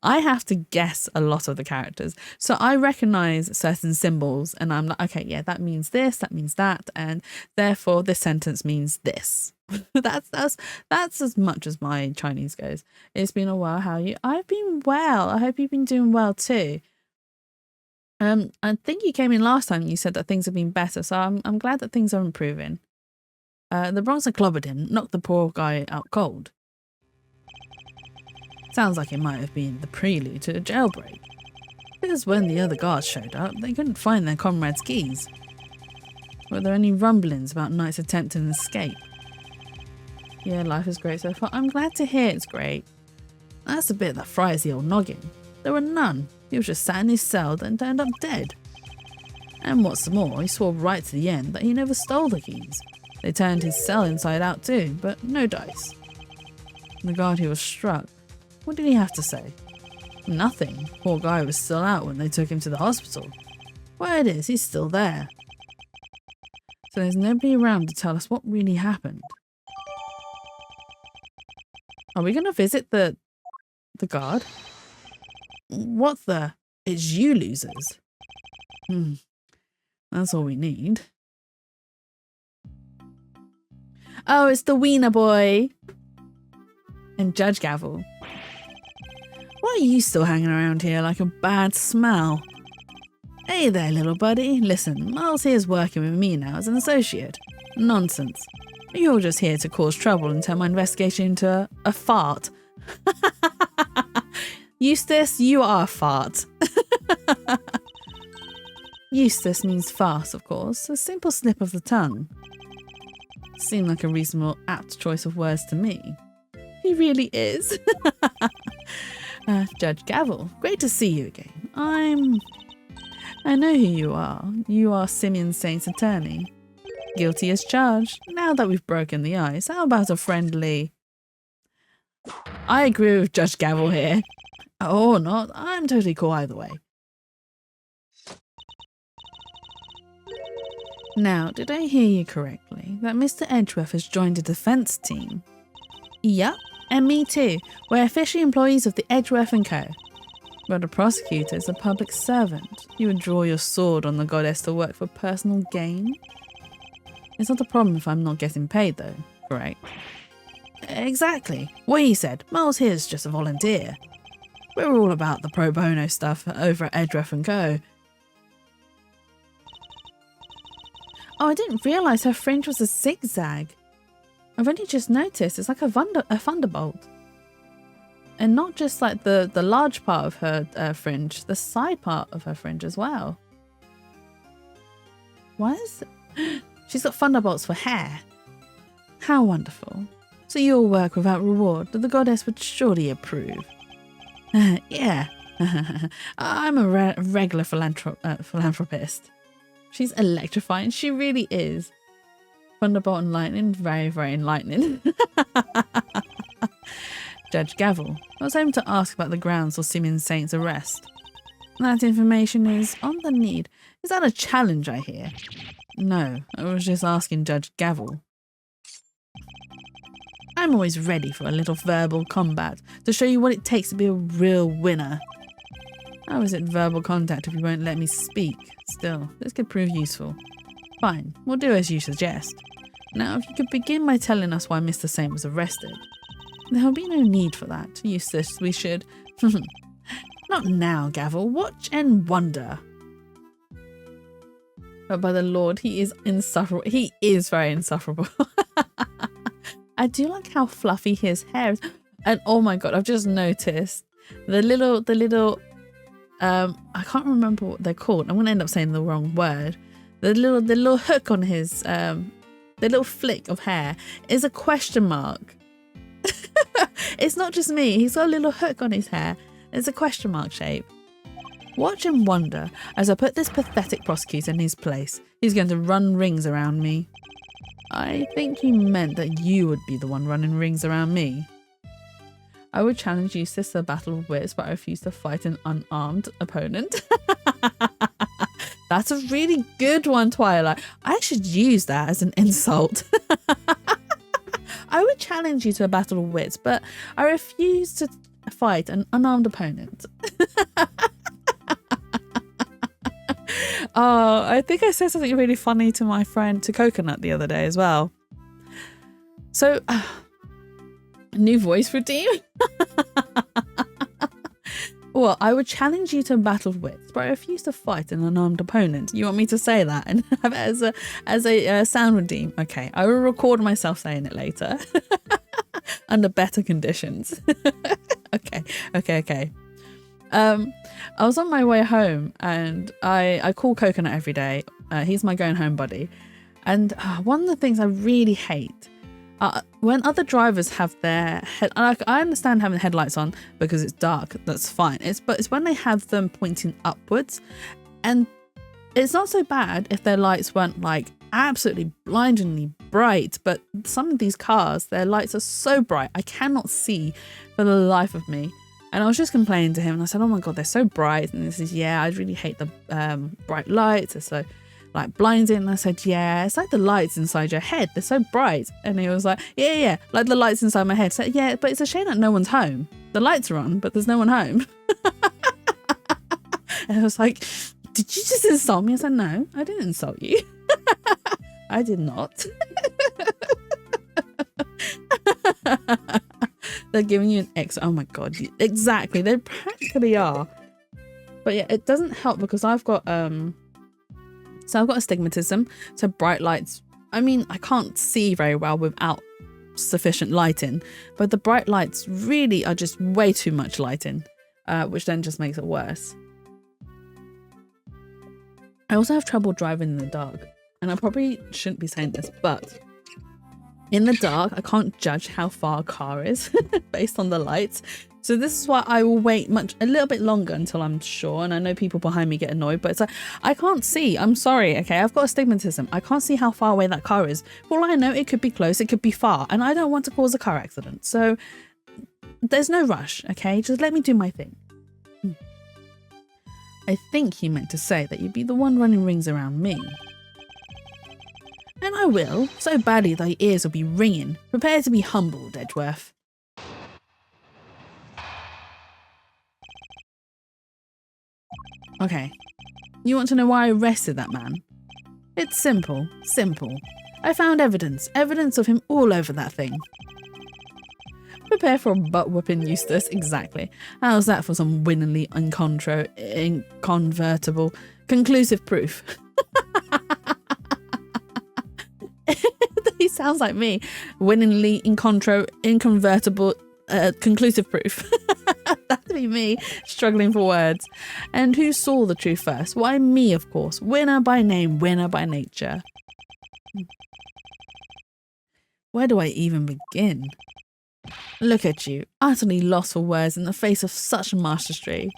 [SPEAKER 1] I have to guess a lot of the characters. So I recognize certain symbols and I'm like, okay, yeah, that means this, that means that, and therefore this sentence means this. that's as much as my Chinese goes. It's been a while. How are you? I've been well. I hope you've been doing well too. I think you came in last time and you said that things have been better, so I'm glad that things are improving. The Bronx had clobbered him, knocked the poor guy out cold. Sounds like it might have been the prelude to a jailbreak. Because when the other guards showed up, they couldn't find their comrade's keys. Were there any rumblings about Knight's attempting an escape? Yeah, life is great so far. I'm glad to hear it's great. That's the bit that fries the old noggin. There were none. He was just sat in his cell and turned up dead. And what's more, he swore right to the end that he never stole the keys. They turned his cell inside out too, but no dice. The guard who was struck, what did he have to say? Nothing. Poor guy was still out when they took him to the hospital. Word is, he's still there. So there's nobody around to tell us what really happened. Are we going to visit the guard? What the? It's you losers. That's all we need. Oh, it's the Wiener boy. And Judge Gavel. Why are you still hanging around here like a bad smell? Hey there, little buddy. Listen, Miles here's working with me now as an associate. Nonsense. You're just here to cause trouble and turn my investigation into a fart. Eustace, you are a fart. Eustace means farce, of course. A simple slip of the tongue. Seemed like a reasonable, apt choice of words to me. He really is. Judge Gavel, great to see you again. I know who you are. You are Simeon Saint's attorney. Guilty as charged. Now that we've broken the ice, how about a friendly... I agree with Judge Gavel here. Or not, I'm totally cool either way. Now, did I hear you correctly that Mr. Edgeworth has joined the defence team? Yup, and me too. We're officially employees of the Edgeworth & Co. But a prosecutor is a public servant. You would draw your sword on the goddess to work for personal gain? It's not a problem if I'm not getting paid though, correct? Exactly. What he said. Miles here's just a volunteer. We're all about the pro bono stuff over at Edgeworth & Co. Oh, I didn't realise her fringe was a zigzag. I've only just noticed it's like a thunderbolt. And not just like the large part of her fringe, the side part of her fringe as well. Why is it? She's got thunderbolts for hair. How wonderful. So you'll work without reward that the goddess would surely approve. Yeah. I'm a regular philanthropist. She's electrifying. She really is. Thunderbolt and lightning. Very, very enlightening. Judge Gavel. I was hoping to ask about the grounds for Simeon Saint's arrest. That information is on the need. Is that a challenge I hear? No, I was just asking Judge Gavel. I'm always ready for a little verbal combat to show you what it takes to be a real winner. How is it verbal contact if you won't let me speak? Still, this could prove useful. Fine, we'll do as you suggest. Now, if you could begin by telling us why Mr. Saint was arrested. There will be no need for that. Eustace, we should... Not now, Gavel. Watch and wonder. But by the Lord, he is insufferable. He is very insufferable. I do like how fluffy his hair is. And oh my god, I've just noticed the little I can't remember what they're called. I'm gonna end up saying the wrong word. The little hook on his the little flick of hair is a question mark. It's not just me. He's got a little hook on his hair. It's a question mark shape. Watch and wonder as I put this pathetic prosecutor in his place. He's going to run rings around me. I think you meant that you would be the one running rings around me. I would challenge Eustace to a battle of wits, but I refuse to fight an unarmed opponent. That's a really good one, Twilight. I should use that as an insult. I would challenge you to a battle of wits, but I refuse to fight an unarmed opponent. Oh, I think I said something really funny to my friend, to Coconut, the other day as well. So, new voice routine? Well, I would challenge you to a battle of wits, but I refuse to fight an unarmed opponent. You want me to say that and have it as a sound routine? Okay, I will record myself saying it later. Under better conditions. Okay. I was on my way home and I call Coconut every day. He's my going home buddy. And one of the things I really hate, when other drivers have their I understand having headlights on because it's dark, that's fine. But it's when they have them pointing upwards, and it's not so bad if their lights weren't like absolutely blindingly bright, but some of these cars, their lights are so bright I cannot see for the life of me. And I was just complaining to him and I said, oh my god, they're so bright. And he says, yeah, I really hate the bright lights, they're so like blinding. And I said, yeah, it's like the lights inside your head, they're so bright. And he was like, yeah, like the lights inside my head. So yeah, but it's a shame that no one's home. The lights are on, but there's no one home. And I was like, did you just insult me? I said, no, I didn't insult you. I did not. They're giving you an X. Oh my god, exactly, they practically are. But yeah, it doesn't help because I've got astigmatism, so bright lights, I mean, I can't see very well without sufficient lighting, but the bright lights really are just way too much lighting, which then just makes it worse. I also have trouble driving in the dark, and I probably shouldn't be saying this, but in the dark I can't judge how far a car is based on the lights. So this is why I will wait a little bit longer until I'm sure. And I know people behind me get annoyed, but it's like, I can't see. I'm sorry, okay? I've got astigmatism. I can't see how far away that car is. For all I know, it could be close, it could be far. And I don't want to cause a car accident. So there's no rush, okay? Just let me do my thing. I think he meant to say that you'd be the one running rings around me. And I will, so badly thy ears will be ringing. Prepare to be humbled, Edgeworth. Okay, you want to know why I arrested that man? It's simple. I found evidence of him all over that thing. Prepare for a butt whooping, Eustace. Exactly. How's that for some winningly inconvertible conclusive proof? He sounds like me. Winningly inconvertible conclusive proof. That'd be me struggling for words. And who saw the truth first? Why, me, of course. Winner by name, winner by nature. Where do I even begin? Look at you, utterly lost for words in the face of such mastery.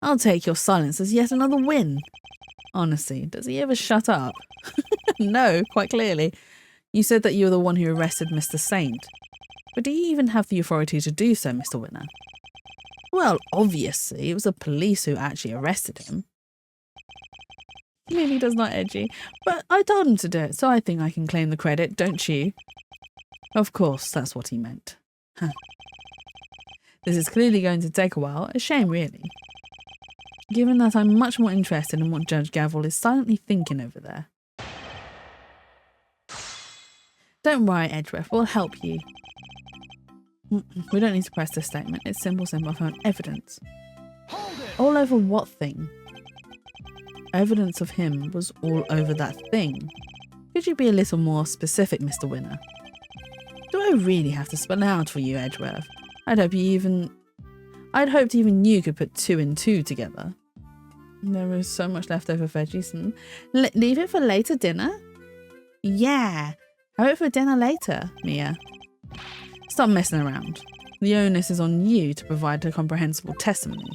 [SPEAKER 1] I'll take your silence as yet another win. Honestly, does he ever shut up? No, quite clearly. You said that you were the one who arrested Mr. Saint. But do you even have the authority to do so, Mr. Winner? Well, obviously, it was the police who actually arrested him. Maybe that's not edgy, but I told him to do it, so I think I can claim the credit, don't you? Of course, that's what he meant. Huh. This is clearly going to take a while, a shame really. Given that I'm much more interested in what Judge Gavel is silently thinking over there. Don't worry, Edgeworth, we'll help you. We don't need to press this statement. It's simple. I found evidence. All over what thing? Evidence of him was all over that thing. Could you be a little more specific, Mr. Winner? Do I really have to spell it out for you, Edgeworth? I'd hoped even you could put 2 and 2 together. There is so much left over veggies. Leave it for later dinner? Yeah, have it for dinner later, Mia. Stop messing around. The onus is on you to provide a comprehensible testimony.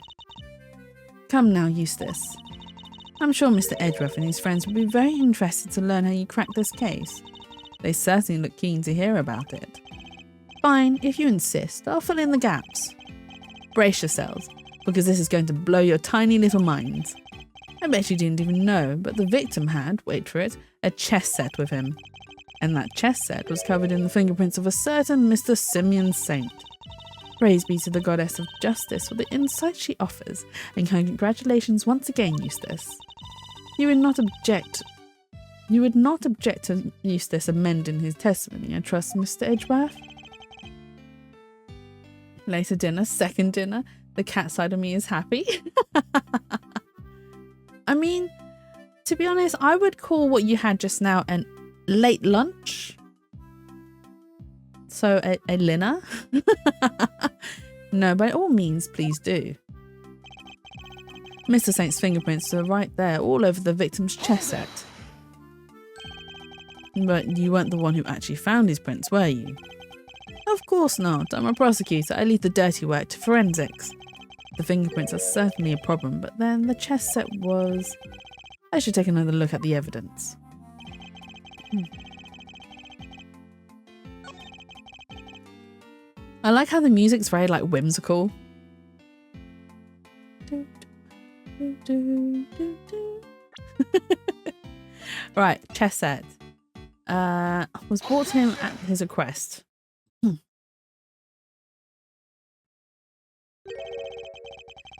[SPEAKER 1] Come now, Eustace. I'm sure Mr. Edgeworth and his friends will be very interested to learn how you cracked this case. They certainly look keen to hear about it. Fine, if you insist, I'll fill in the gaps. Brace yourselves, because this is going to blow your tiny little minds. I bet you didn't even know, but the victim had, wait for it, a chess set with him. And that chess set was covered in the fingerprints of a certain Mr. Simeon Saint. Praise be to the goddess of justice for the insight she offers, and congratulations once again, Eustace. You would not object to Eustace amending his testimony, I trust, Mr. Edgeworth? Later dinner, second dinner, the cat side of me is happy. I mean, to be honest, I would call what you had just now an late lunch. So a dinner? No, by all means, please do. Mr. Saint's fingerprints are right there, all over the victim's chess set. But you weren't the one who actually found his prints, were you? Of course not. I'm a prosecutor. I leave the dirty work to forensics. The fingerprints are certainly a problem, but then the chess set was... I should take another look at the evidence. I like how the music's very, like, whimsical. Right, chess set. Was brought to him at his request.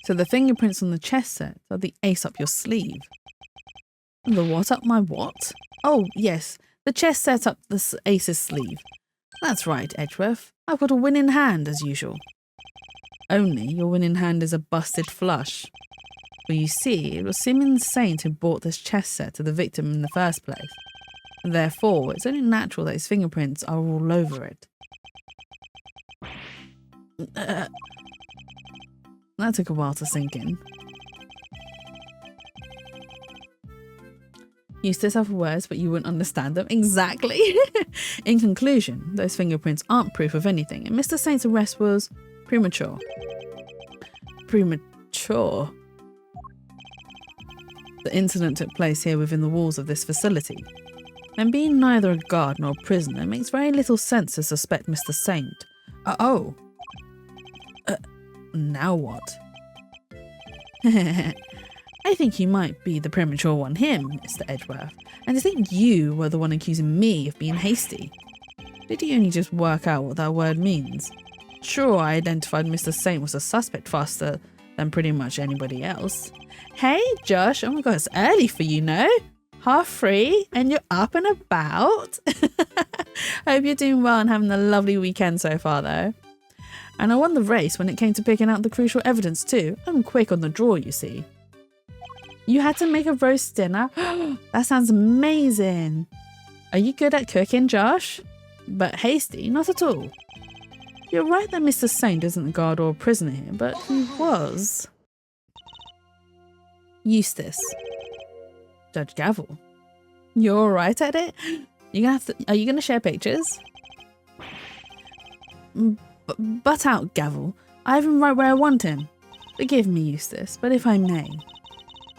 [SPEAKER 1] So the fingerprints on the chess set are the ace up your sleeve. The what up my what? Oh, yes, the chess set up the ace's sleeve. That's right, Edgeworth. I've got a winning hand, as usual. Only your winning hand is a busted flush. For you see, it was Simeon Saint who bought this chess set to the victim in the first place. And therefore, it's only natural that his fingerprints are all over it. That took a while to sink in. Eustace have words, but you wouldn't understand them. Exactly. In conclusion, those fingerprints aren't proof of anything, and Mr. Saint's arrest was premature. Premature? The incident took place here within the walls of this facility. And being neither a guard nor a prisoner, it makes very little sense to suspect Mr. Saint. Now what? I think you might be the premature one here, Mr. Edgeworth, and I think you were the one accusing me of being hasty. Did you only just work out what that word means? Sure, I identified Mr. Saint was a suspect faster than pretty much anybody else. Hey, Josh, oh my god, it's early for you, no? 3:30 and you're up and about? Hope you're doing well and having a lovely weekend so far, though. And I won the race when it came to picking out the crucial evidence too. I'm quick on the draw, you see. You had to make a roast dinner? That sounds amazing. Are you good at cooking, Josh? But hasty? Not at all. You're right that Mr. Saint isn't a guard or a prisoner here, but he was. Eustace. Judge Gavel. You're alright at it? Are you gonna share pictures? Butt out, Gavel. I have him right where I want him. Forgive me, Eustace, but if I may.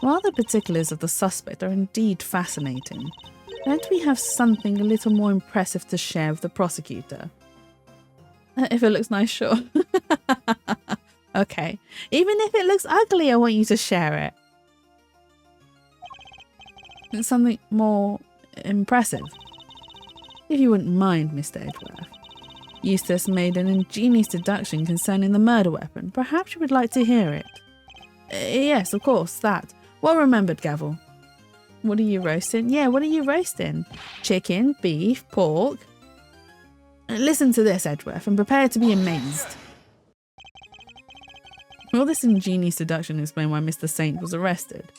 [SPEAKER 1] While the particulars of the suspect are indeed fascinating, don't we have something a little more impressive to share with the prosecutor? If it looks nice, sure. Okay. Even if it looks ugly, I want you to share it. It's something more impressive. If you wouldn't mind, Mr. Edgeworth. Eustace made an ingenious deduction concerning the murder weapon. Perhaps you would like to hear it. Yes, of course, that. Well remembered, Gavel. What are you roasting? Yeah, what are you roasting? Chicken, beef, pork? Listen to this, Edgeworth, and prepare to be amazed. Will this ingenious deduction explain why Mr. Saint was arrested?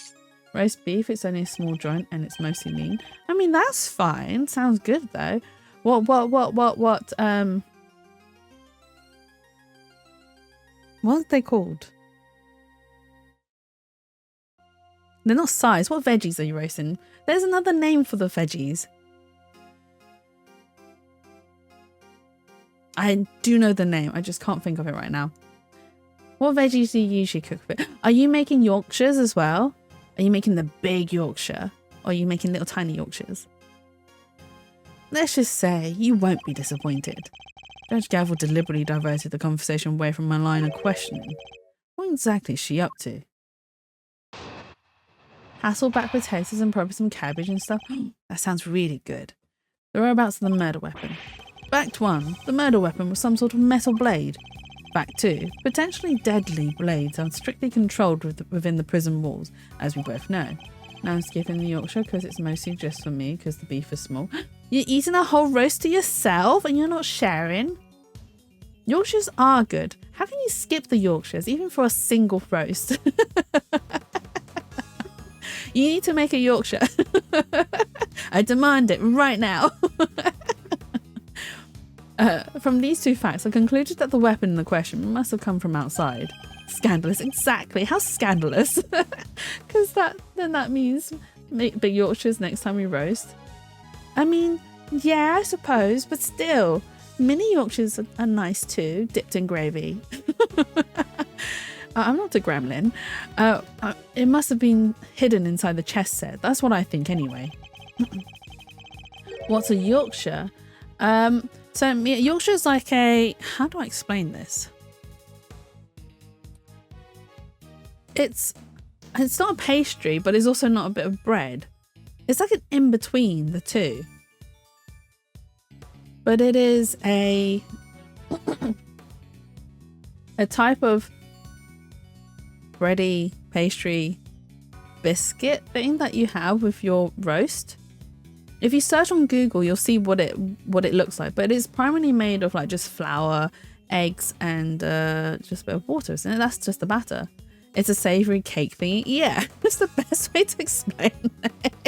[SPEAKER 1] Roast beef, it's only a small joint and it's mostly lean. I mean, that's fine. Sounds good, though. What are they called? They're not size. What veggies are you roasting? There's another name for the veggies. I do know the name. I just can't think of it right now. What veggies do you usually cook with? Are you making Yorkshires as well? Are you making the big Yorkshire? Or are you making little tiny Yorkshires? Let's just say you won't be disappointed. Judge Gavel deliberately diverted the conversation away from my line of questioning. What exactly is she up to? Hasselback potatoes and probably some cabbage and stuff. That sounds really good. The whereabouts of the murder weapon. Fact 1. The murder weapon was some sort of metal blade. Fact 2. Potentially deadly blades are strictly controlled within the prison walls, as we both know. Now I'm skipping the Yorkshire because it's mostly just for me because the beef is small. You're eating a whole roast to yourself and you're not sharing? Yorkshires are good. How can you skip the Yorkshires even for a single roast? You need to make a Yorkshire. I demand it right now. From these two facts, I concluded that the weapon in the question must have come from outside. Scandalous, exactly. How scandalous? Because then that means make big Yorkshires next time we roast. I mean, yeah, I suppose, but still, mini Yorkshires are nice too, dipped in gravy. I'm not a gremlin. It must have been hidden inside the chess set. That's what I think anyway. What's a Yorkshire? So Yorkshire is like a... How do I explain this? It's not a pastry, but it's also not a bit of bread. It's like an in-between the two. But it is a type of bready pastry biscuit thing that you have with your roast. If you search on Google, you'll see what it looks like, but it's primarily made of like just flour, eggs, and just a bit of water. So that's just the batter. It's a savory cake thingy. Yeah, that's the best way to explain it.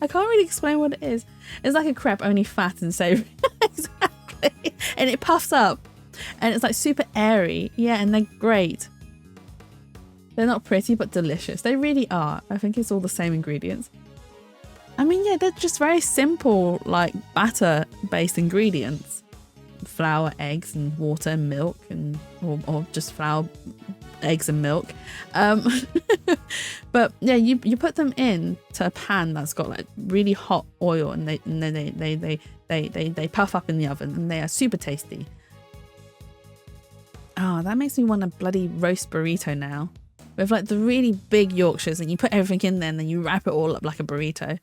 [SPEAKER 1] I can't really explain what it is. It's like a crepe, only fat and savory. Exactly. And it puffs up, and it's like super airy. Yeah, and they're great. They're not pretty, but delicious. They really are. I think it's all the same ingredients. I mean, yeah, they're just very simple, like batter-based ingredients. Flour, eggs, and water, and milk, and or just flour, eggs, and milk. But yeah, you put them in to a pan that's got like really hot oil, and then they puff up in the oven, and they are super tasty. Oh, that makes me want a bloody roast burrito now. With like the really big Yorkshires, and you put everything in there and then you wrap it all up like a burrito.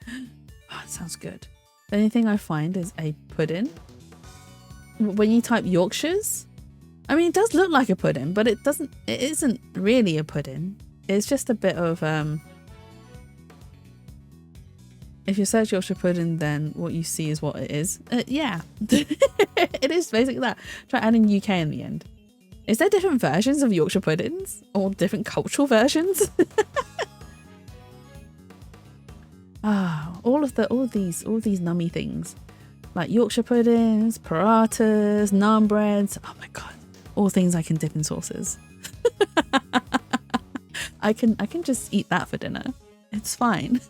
[SPEAKER 1] Oh, it sounds good. The only thing I find is a pudding. When you type Yorkshires, I mean, it does look like a pudding, but it isn't really a pudding. It's just a bit of, if you search Yorkshire pudding, then what you see is what it is. Yeah, it is basically that. Try adding UK in the end. Is there different versions of Yorkshire puddings? Or different cultural versions? All of these nummy things. Like Yorkshire puddings, parathas, naan breads. Oh my god. All things I can dip in sauces. I can just eat that for dinner. It's fine.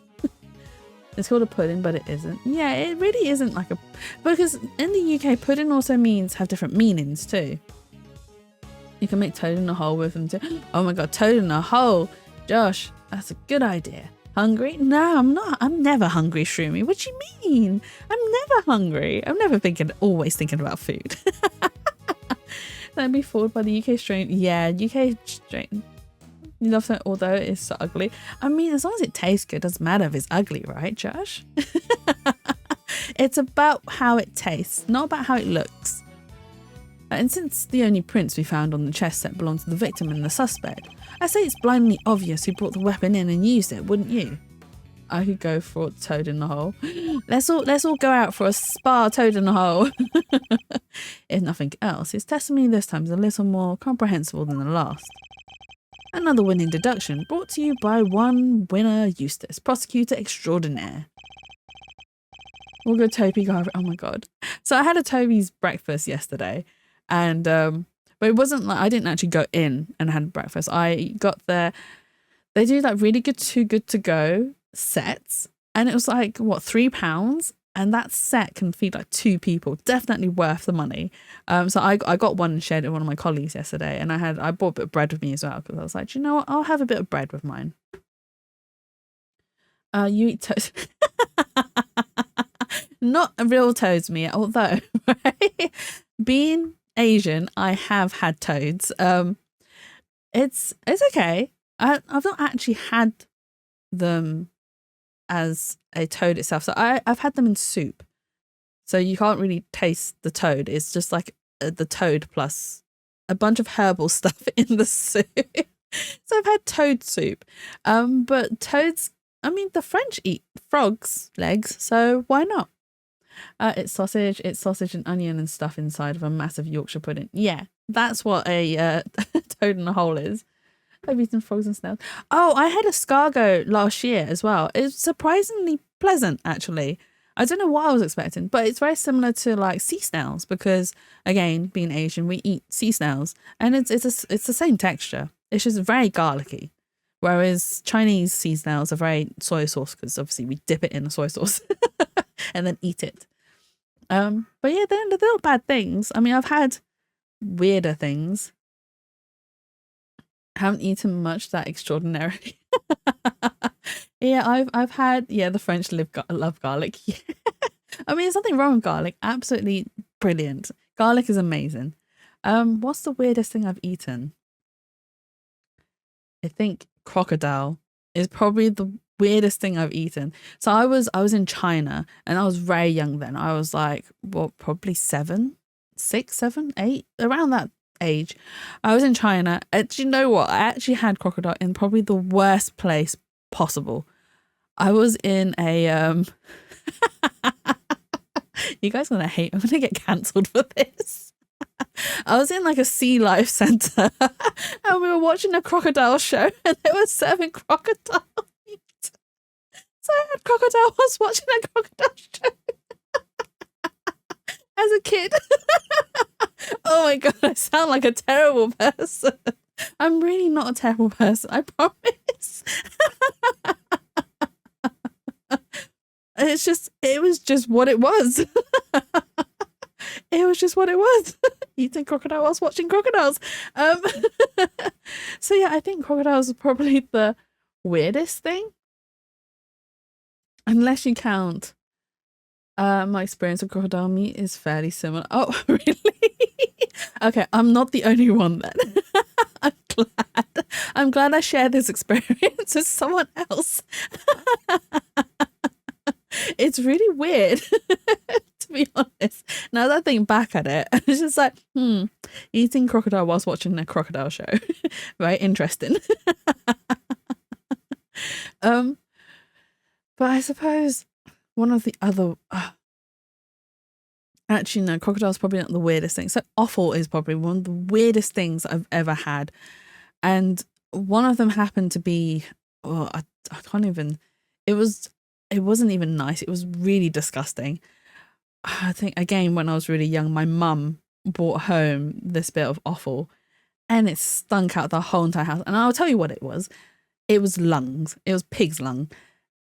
[SPEAKER 1] It's called a pudding, but it isn't. Yeah, it really isn't like a... Because in the UK, pudding also means have different meanings too. You can make toad in a hole with them too. Oh my god, toad in a hole. Josh, that's a good idea. Hungry? No, I'm not. I'm never hungry, Shroomy. What do you mean? I'm never hungry. I'm never always thinking about food. That'd be fooled by the UK strain. Yeah, UK strain. You love that, although it is so ugly. I mean, as long as it tastes good, doesn't matter if it's ugly, right, Josh? It's about how it tastes, not about how it looks. And since the only prints we found on the chess set belong to the victim and the suspect, I say it's blindly obvious who brought the weapon in and used it, wouldn't you? I could go for a toad in the hole. Let's all go out for a spa toad in the hole. If nothing else, his testimony this time is a little more comprehensible than the last. Another winning deduction brought to you by one winner Eustace, prosecutor extraordinaire. We'll go Toby Garvey. Oh my god. So I had a Toby's breakfast yesterday. And but it wasn't like I didn't actually go in and had breakfast. I got there. They do like really good too good to go sets, and it was like what £3, and that set can feed like 2 people. Definitely worth the money. So I got one and shared it with one of my colleagues yesterday, and I bought a bit of bread with me as well because I was like, you know what, I'll have a bit of bread with mine. You eat toast. Not a real toads, Mia, although right, being Asian, I have had toads. It's okay. I've not actually had them as a toad itself. So I've had them in soup. So you can't really taste the toad. It's just like the toad plus a bunch of herbal stuff in the soup. So I've had toad soup. But toads, I mean, the French eat frogs' legs, so why not? It's sausage and onion and stuff inside of a massive Yorkshire pudding. Yeah, that's what a toad in a hole is. I've eaten frogs and snails. Oh, I had escargot last year as well. It's surprisingly pleasant, actually. I don't know what I was expecting, but it's very similar to like sea snails because, again, being Asian, we eat sea snails, and it's the same texture. It's just very garlicky, whereas Chinese sea snails are very soy sauce because obviously we dip it in the soy sauce and then eat it. But yeah, they're not bad things. I mean, I've had weirder things. Haven't eaten much that extraordinary. Yeah, I've had the French love garlic. Yeah. I mean, there's nothing wrong with garlic. Absolutely brilliant. Garlic is amazing. What's the weirdest thing I've eaten? I think crocodile is probably the weirdest thing I've eaten. So I was in China and I was very young then. I was like, what, probably 7, 6, 7, 8, around that age. I was in China. Do you know what? I actually had crocodile in probably the worst place possible. I was in a you guys are gonna hate. I'm gonna get cancelled for this. I was in like a sea life center and we were watching a crocodile show and they were serving crocodile meat. So I had crocodile whilst watching a crocodile show as a kid. Oh my god, I sound like a terrible person. I'm really not a terrible person, I promise. It was just what it was. It was just what it was. Eating crocodile whilst watching crocodiles. So yeah, I think crocodiles are probably the weirdest thing. Unless you count my experience with crocodile meat is fairly similar. Oh, really? Okay, I'm not the only one then. I'm glad I shared this experience with someone else. It's really weird, to be honest. Now that I think back at it, it's just like, eating crocodile whilst watching a crocodile show. Very interesting. But I suppose one of the other... actually, no, crocodile's probably not the weirdest thing. So offal is probably one of the weirdest things I've ever had. And one of them happened to be... Oh, I can't even... It wasn't even nice. It was really disgusting. I think, again, when I was really young, my mum brought home this bit of offal and it stunk out the whole entire house. And I'll tell you what it was. It was lungs. It was pig's lung.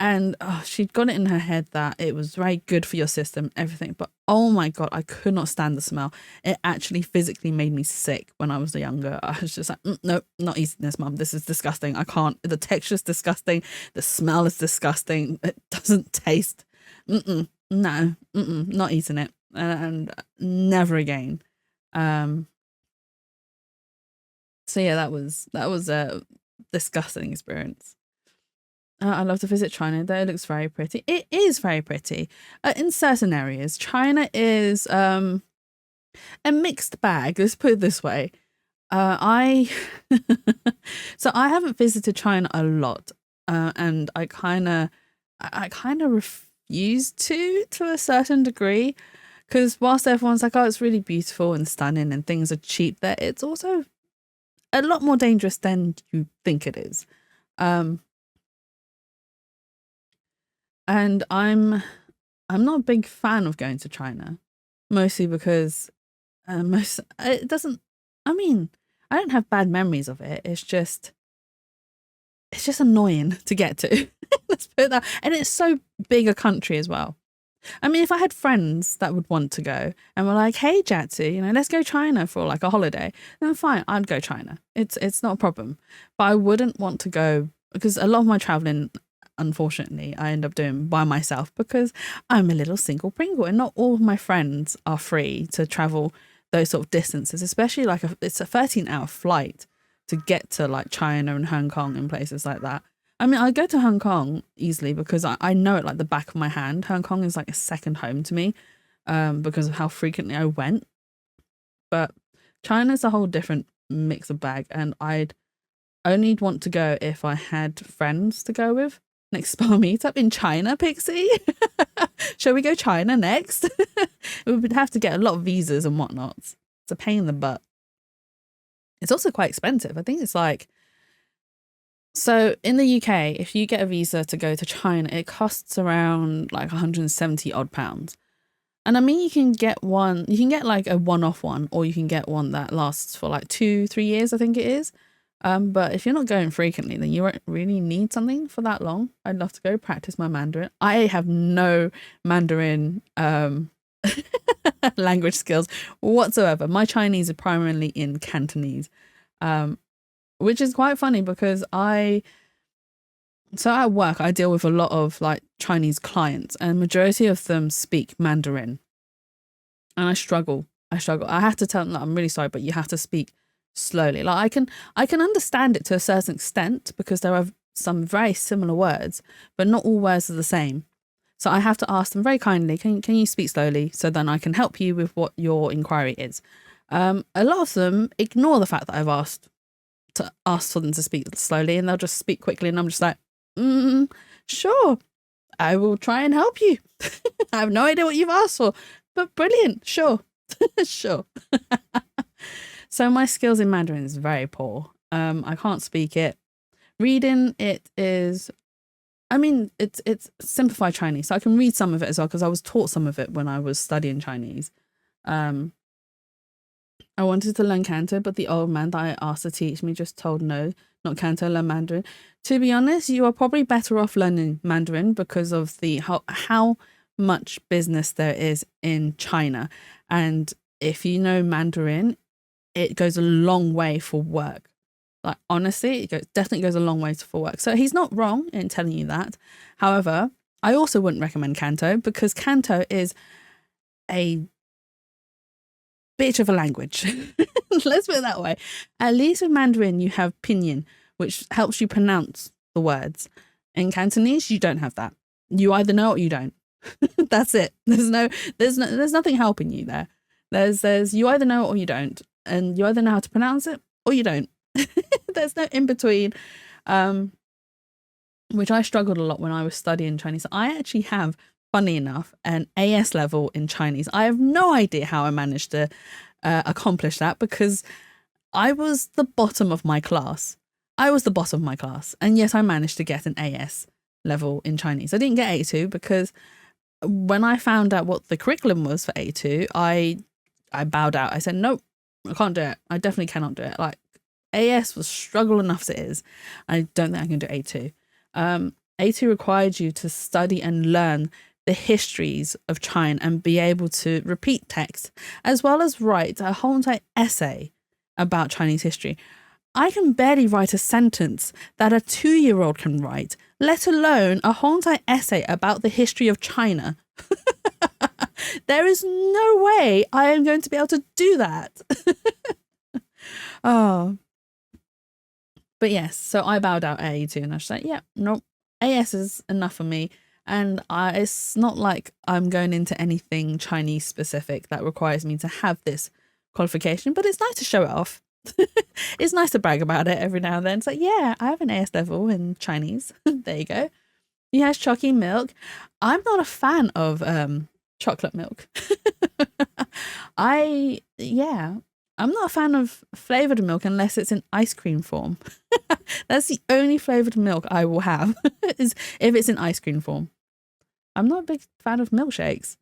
[SPEAKER 1] And she'd got it in her head that it was very good for your system, everything. But oh my God, I could not stand the smell. It actually physically made me sick when I was younger. I was just like, no, not eating this, Mum. This is disgusting. I can't. The texture's disgusting. The smell is disgusting. It doesn't taste. No, not eating it. And never again. So yeah, that was a disgusting experience. I love to visit China. Though it looks very pretty. It is very pretty. In certain areas, China is a mixed bag. Let's put it this way. So I haven't visited China a lot, and I kind of refuse to a certain degree, because whilst everyone's like, oh, it's really beautiful and stunning and things are cheap there, it's also a lot more dangerous than you think it is. And I'm not a big fan of going to China, mostly because it doesn't. I mean, I don't have bad memories of it. It's just annoying to get to. Let's put it that. And it's so big a country as well. I mean, if I had friends that would want to go and were like, "Hey, Jatsu, let's go China for like a holiday," then fine, I'd go China. It's not a problem. But I wouldn't want to go because a lot of my traveling unfortunately, I end up doing by myself because I'm a little single Pringle, and not all of my friends are free to travel those sort of distances, especially like it's a 13-hour flight to get to like China and Hong Kong and places like that. I mean, I go to Hong Kong easily because I know it like the back of my hand. Hong Kong is like a second home to me because of how frequently I went. But China's a whole different mix of bag, and I'd only want to go if I had friends to go with. Next spa meetup in China, Pixie. Shall we go China next? We would have to get a lot of visas and whatnot. It's a pain in the butt. It's also quite expensive. I think it's like, so in the UK, if you get a visa to go to China, it costs around like 170 odd pounds. And I mean, you can get like a one-off one, or you can get one that lasts for like 2-3 years, I think it is. But if you're not going frequently, then you won't really need something for that long. I'd love to go practice my Mandarin. I have no Mandarin language skills whatsoever. My Chinese is primarily in Cantonese, which is quite funny because so at work, I deal with a lot of like Chinese clients, and majority of them speak Mandarin. And I struggle. I have to tell them that I'm really sorry, but you have to speak slowly. Like I can understand it to a certain extent because there are some very similar words, but not all words are the same. So I have to ask them very kindly, can you speak slowly, so then I can help you with what your inquiry is. A lot of them ignore the fact that I've asked for them to speak slowly, and they'll just speak quickly, and I'm just like, sure, I will try and help you. I have no idea what you've asked for, but brilliant, sure. Sure. So my skills in Mandarin is very poor. I can't speak it. Reading it is, I mean, it's simplified Chinese, so I can read some of it as well because I was taught some of it when I was studying Chinese. I wanted to learn Canto, but the old man that I asked to teach me just told no, not Canto, learn Mandarin. To be honest, you are probably better off learning Mandarin because of the how much business there is in China. And if you know Mandarin, it goes a long way for work. Like, honestly, definitely goes a long way for work. So he's not wrong in telling you that. However, I also wouldn't recommend Canto because Canto is a bitch of a language. Let's put it that way. At least with Mandarin, you have pinyin, which helps you pronounce the words. In Cantonese, you don't have that. You either know or you don't. That's it. There's nothing helping you there. There's you either know it or you don't, and you either know how to pronounce it or you don't. There's no in between, which I struggled a lot when I was studying Chinese. I actually have, funny enough, an AS level in Chinese. I have no idea how I managed to accomplish that because I was the bottom of my class. And yes, I managed to get an AS level in Chinese. I didn't get A2 because when I found out what the curriculum was for A2, I bowed out. I said, nope, I can't do it. I definitely cannot do it. Like, AS was struggle enough as it is. I don't think I can do A2. A2 required you to study and learn the histories of China and be able to repeat text, as well as write a whole entire essay about Chinese history. I can barely write a sentence that a 2-year-old can write, let alone a whole entire essay about the history of China. There is no way I am going to be able to do that. Oh. But yes, so I bowed out at A2 and I was like, yeah, nope, AS is enough for me. And it's not like I'm going into anything Chinese specific that requires me to have this qualification, but it's nice to show it off. It's nice to brag about it every now and then. It's like, yeah, I have an AS level in Chinese. There you go. Yes, chalky milk. I'm not a fan of chocolate milk. I'm not a fan of flavoured milk unless it's in ice cream form. That's the only flavoured milk I will have, is if it's in ice cream form. I'm not a big fan of milkshakes.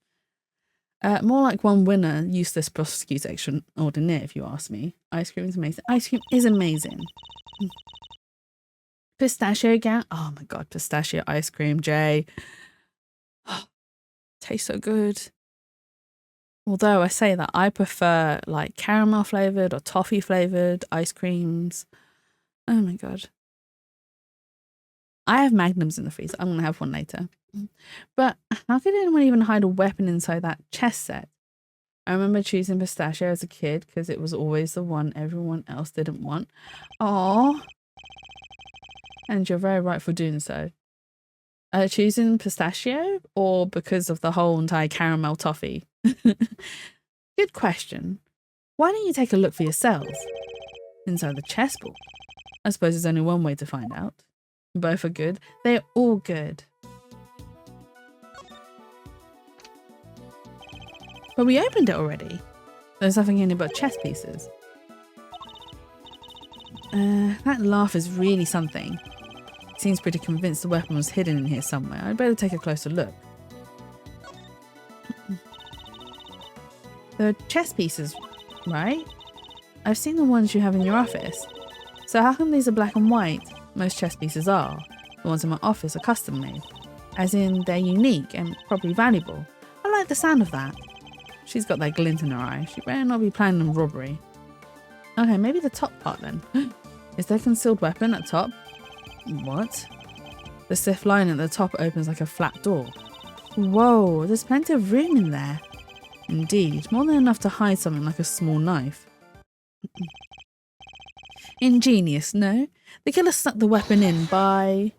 [SPEAKER 1] More like one winner, useless prosecutor extraordinaire, if you ask me. Ice cream is amazing. Ice cream is amazing. Pistachio gown. Oh my god, pistachio ice cream, Jay. Oh, tastes so good. Although I say that I prefer like caramel flavoured or toffee flavoured ice creams. Oh my god. I have magnums in the freezer. I'm going to have one later. But how could anyone even hide a weapon inside that chess set? I remember choosing pistachio as a kid because it was always the one everyone else didn't want. Aww. And you're very right for doing so. Choosing pistachio or because of the whole entire caramel toffee? Good question. Why don't you take a look for yourselves? Inside the chessboard. I suppose there's only one way to find out. Both are good. They're all good. But we opened it already. There's nothing in it but chess pieces. That laugh is really something. Seems pretty convinced the weapon was hidden in here somewhere. I'd better take a closer look. There are chess pieces, right? I've seen the ones you have in your office. So how come these are black and white? Most chess pieces are. The ones in my office are custom made. As in, they're unique and probably valuable. I like the sound of that. She's got that glint in her eye. She better not be planning a robbery. Okay, maybe the top part then. Is there a concealed weapon at top? What? The stiff line at the top opens like a flat door. Whoa, there's plenty of room in there. Indeed, more than enough to hide something like a small knife. Ingenious, no? The killer snuck the weapon in by...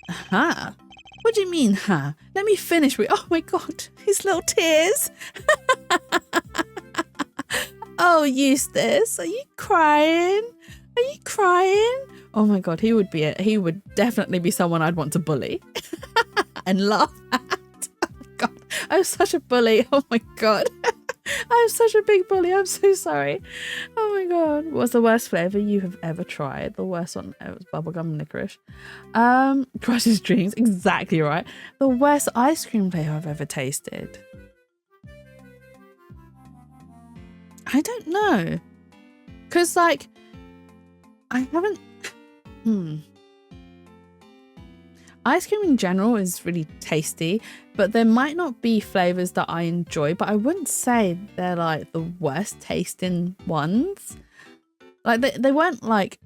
[SPEAKER 1] Aha! What do you mean, huh? Let me finish with... Oh my god, his little tears! Oh, Eustace, are you crying? Are you crying? Oh my god, he would definitely be someone I'd want to bully. And laugh at. Oh my god, I'm such a bully. Oh my god. I'm such a big bully. I'm so sorry. Oh my god. What's the worst flavour you have ever tried? The worst one ever was bubblegum and licorice. Crushes dreams. Exactly right. The worst ice cream flavour I've ever tasted. I don't know. Because, like, I haven't... Ice cream in general is really tasty, but there might not be flavours that I enjoy, but I wouldn't say they're, like, the worst tasting ones. Like, they weren't, like,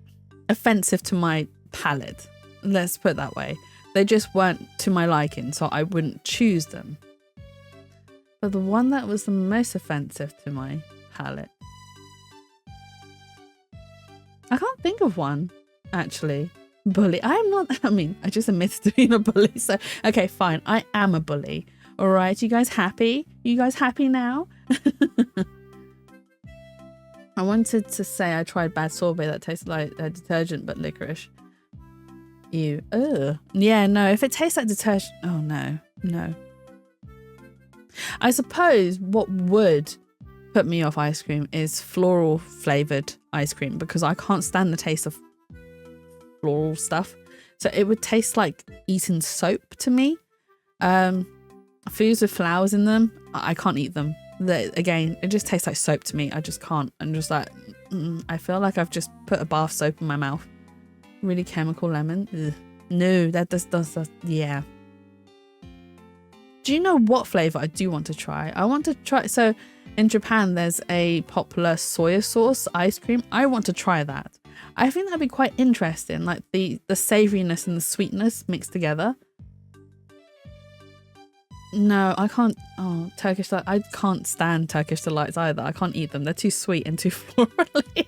[SPEAKER 1] offensive to my palate. Let's put it that way. They just weren't to my liking, so I wouldn't choose them. But the one that was the most offensive to my palette, I can't think of one, actually. Bully. I'm not, I mean, I just admitted to being a bully, so okay, fine. I am a bully. All right, you guys happy? You guys happy now? I wanted to say I tried bad sorbet that tasted like detergent, but licorice. Ew. Ugh. Yeah, no, if it tastes like detergent, oh no, no. I suppose what would put me off ice cream is floral flavoured ice cream, because I can't stand the taste of floral stuff. So it would taste like eating soap to me. Foods with flowers in them, I can't eat them. Again, it just tastes like soap to me. I just can't. I'm just like, I feel like I've just put a bar of soap in my mouth. Really chemical lemon. Ugh. No, that does, yeah. Do you know what flavour I do want to try? I want to try, so in Japan there's a popular soya sauce ice cream. I want to try that. I think that'd be quite interesting, like the savouriness and the sweetness mixed together. No, I can't. Oh, Turkish delight. I can't stand Turkish delights either. I can't eat them. They're too sweet and too florally.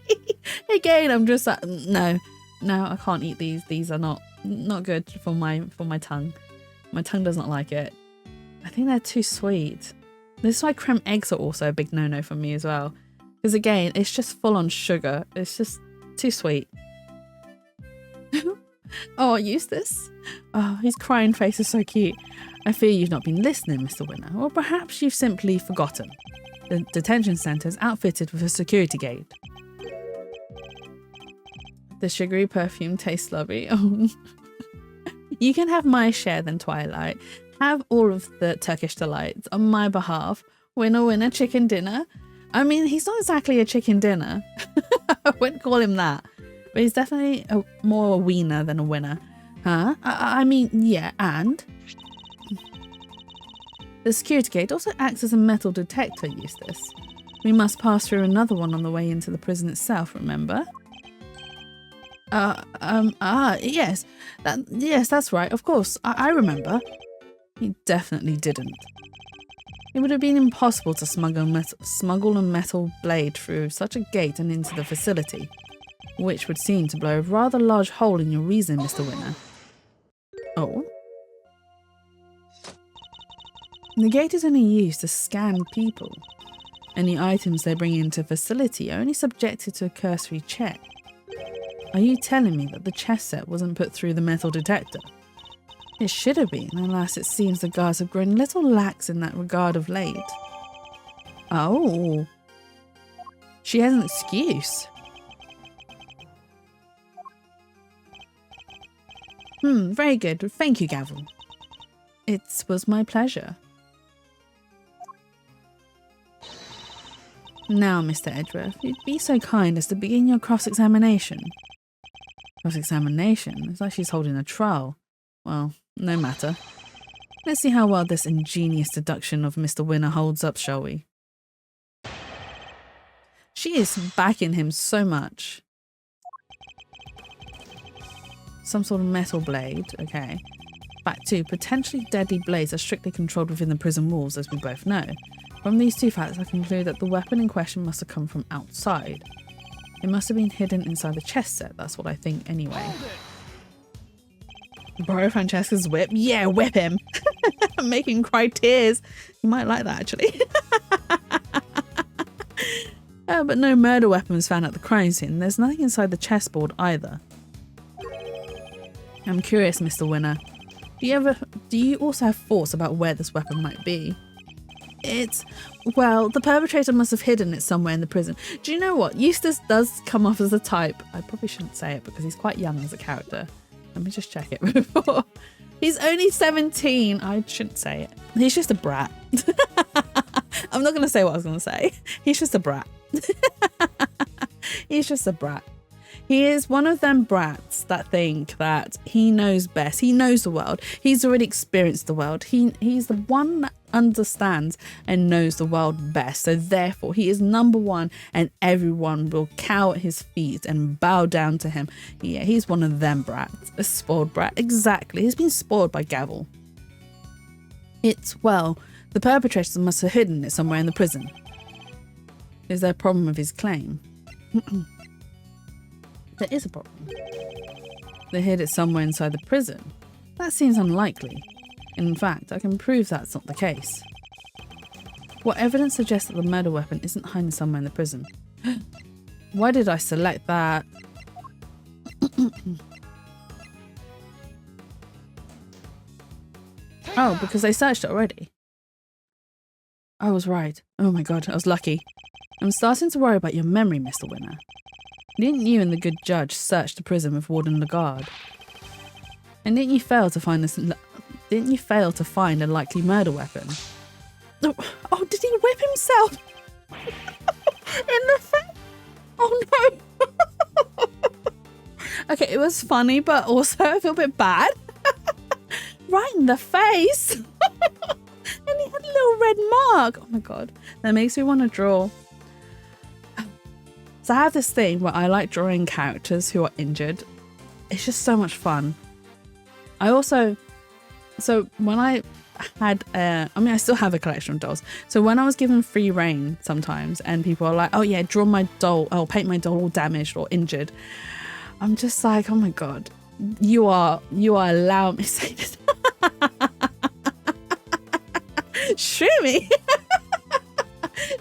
[SPEAKER 1] Again, I'm just like, no, I can't eat these. These are not good for my tongue. My tongue does not like it. I think they're too sweet. This is why creme eggs are also a big no-no for me as well. Because again, it's just full on sugar. It's just too sweet. Oh, Eustace. Oh, his crying face is so cute. I fear you've not been listening, Mr. Winner. Or perhaps you've simply forgotten. The detention centre is outfitted with a security gate. The sugary perfume tastes lovely. Oh. You can have my share then, Twilight. Have all of the Turkish delights on my behalf. Winner, chicken dinner. I mean, he's not exactly a chicken dinner. I wouldn't call him that. But he's definitely more a wiener than a winner. Huh? I mean, yeah, and... The security gate also acts as a metal detector, Eustace. We must pass through another one on the way into the prison itself, remember? Yes. Yes, that's right. Of course. I remember. He definitely didn't. It would have been impossible to smuggle a metal blade through such a gate and into the facility, which would seem to blow a rather large hole in your reason, Mr. Winner. Oh? The gate is only used to scan people. Any items they bring into the facility are only subjected to a cursory check. Are you telling me that the chess set wasn't put through the metal detector? It should have been, alas it seems the guards have grown a little lax in that regard of late. Oh. She has an excuse. Very good. Thank you, Gavel. It was my pleasure. Now, Mr. Edgeworth, you'd be so kind as to begin your cross-examination. Cross-examination? It's like she's holding a trial. Well, no matter. Let's see how well this ingenious deduction of Mr. Winner holds up, shall we? She is backing him so much. Some sort of metal blade, okay. Fact 2, potentially deadly blades are strictly controlled within the prison walls, as we both know. From these two facts, I conclude that the weapon in question must have come from outside. It must have been hidden inside the chest set, that's what I think anyway. Borrow Francesca's whip? Yeah, whip him! Make him cry tears. You might like that, actually. But no murder weapon was found at the crime scene. There's nothing inside the chessboard either. I'm curious, Mr. Winner. Do you also have thoughts about where this weapon might be? Well, the perpetrator must have hidden it somewhere in the prison. Do you know what? Eustace does come off as a type. I probably shouldn't say it because he's quite young as a character. Let me just check it before. He's only 17. I shouldn't say it. He's just a brat. I'm not going to say what I was going to say. He's just a brat. He's just a brat. He is one of them brats that think that he knows best. He knows the world. He's already experienced the world. He's the one that understands and knows the world best. So therefore, he is number one and everyone will cow at his feet and bow down to him. Yeah, he's one of them brats. A spoiled brat. Exactly. He's been spoiled by Gavel. Well, the perpetrators must have hidden it somewhere in the prison. Is there a problem with his claim? There is a problem. They hid it somewhere inside the prison. That seems unlikely. In fact, I can prove that's not the case. What evidence suggests that the murder weapon isn't hiding somewhere in the prison? Why did I select that? Oh, because they searched it already. I was right. Oh my god, I was lucky. I'm starting to worry about your memory, Mr. Winner. Didn't you and the good judge search the prison with Warden Lagarde? And didn't you fail to find a likely murder weapon? Oh, did he whip himself? In the face? Oh no. Okay, it was funny, but also I feel a bit bad. Right in the face. And he had a little red mark. Oh my god. That makes me want to draw. So I have this thing where I like drawing characters who are injured. It's just so much fun. So when I had, I still have a collection of dolls. So when I was given free reign sometimes and people are like, oh yeah, draw my doll, oh, paint my doll all damaged or injured. I'm just like, oh my God, you are allowing me to say this. Shoot me.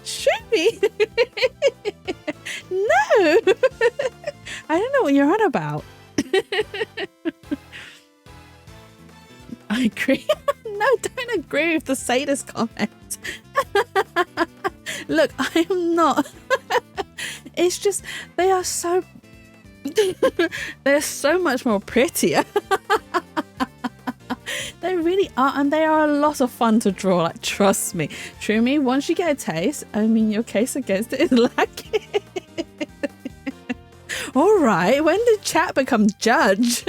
[SPEAKER 1] Shoot me. No. I don't know what you're on about. I agree. No, don't agree with the sadist comment. Look, I am not. It's just, they are so, they're so much more prettier. They really are, and they are a lot of fun to draw, like, trust me. True me, once you get a taste, I mean, your case against it is lacking. All right, when did chat become judge?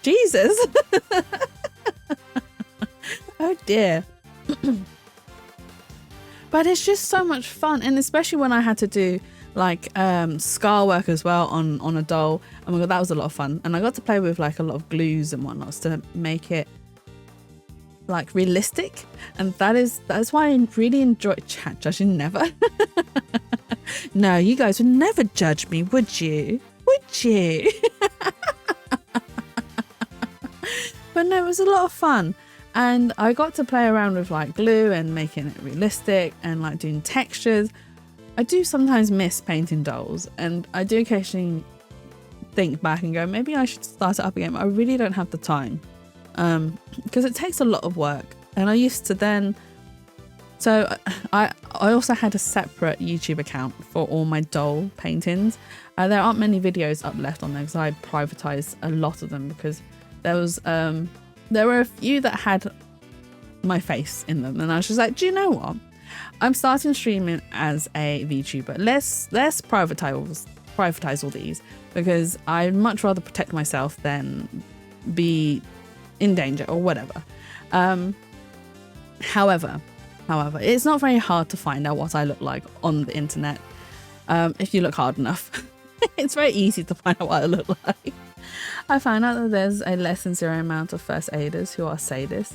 [SPEAKER 1] Jesus. Oh dear. But it's just so much fun, and especially when I had to do like scar work as well on a doll. Oh my god, that was a lot of fun. And I got to play with like a lot of glues and whatnot to make it like realistic, and that's why I really enjoy chat judging. Never. No, you guys would never judge me, would you? Would you? But no, it was a lot of fun, and I got to play around with like glue and making it realistic and like doing textures. I do sometimes miss painting dolls, and I do occasionally think back and go, maybe I should start it up again, but I really don't have the time, because it takes a lot of work. And I used to then, so I also had a separate YouTube account for all my doll paintings. There aren't many videos up left on there because I privatized a lot of them, because there were a few that had my face in them, and I was just like, do you know what? I'm starting streaming as a VTuber. Let's privatize all these, because I'd much rather protect myself than be in danger or whatever. However, it's not very hard to find out what I look like on the internet. If you look hard enough, it's very easy to find out what I look like. I found out that there's a less than zero amount of first aiders who are sadists.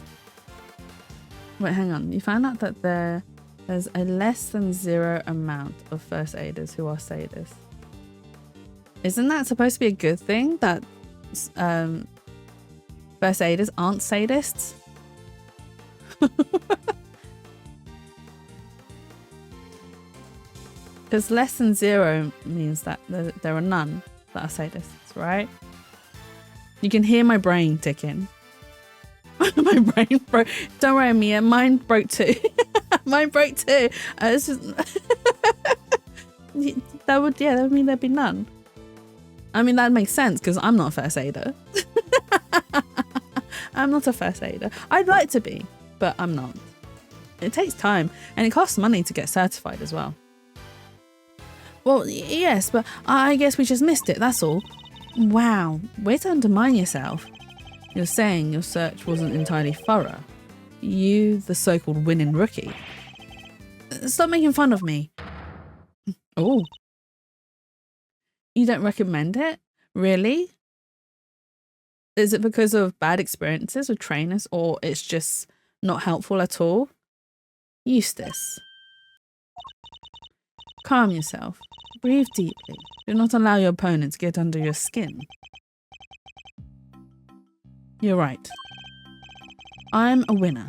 [SPEAKER 1] Wait, hang on. You found out that there's a less than zero amount of first aiders who are sadists. Isn't that supposed to be a good thing, that first aiders aren't sadists? Because less than zero means that there are none that are sadists, right? You can hear my brain ticking. My brain broke. Don't worry, Mia. Mine broke too. Mine broke too. It's just that would mean there'd be none. I mean, that makes sense because I'm not a first aider. I'm not a first aider. I'd like to be, but I'm not. It takes time, and it costs money to get certified as well. Well, yes, but I guess we just missed it, that's all. Wow, way to undermine yourself. You're saying your search wasn't entirely thorough. You, the so-called winning rookie. Stop making fun of me. Oh. You don't recommend it? Really? Is it because of bad experiences with trainers, or it's just not helpful at all? Eustace. Calm yourself. Breathe deeply. Do not allow your opponent to get under your skin. You're right. I'm a winner.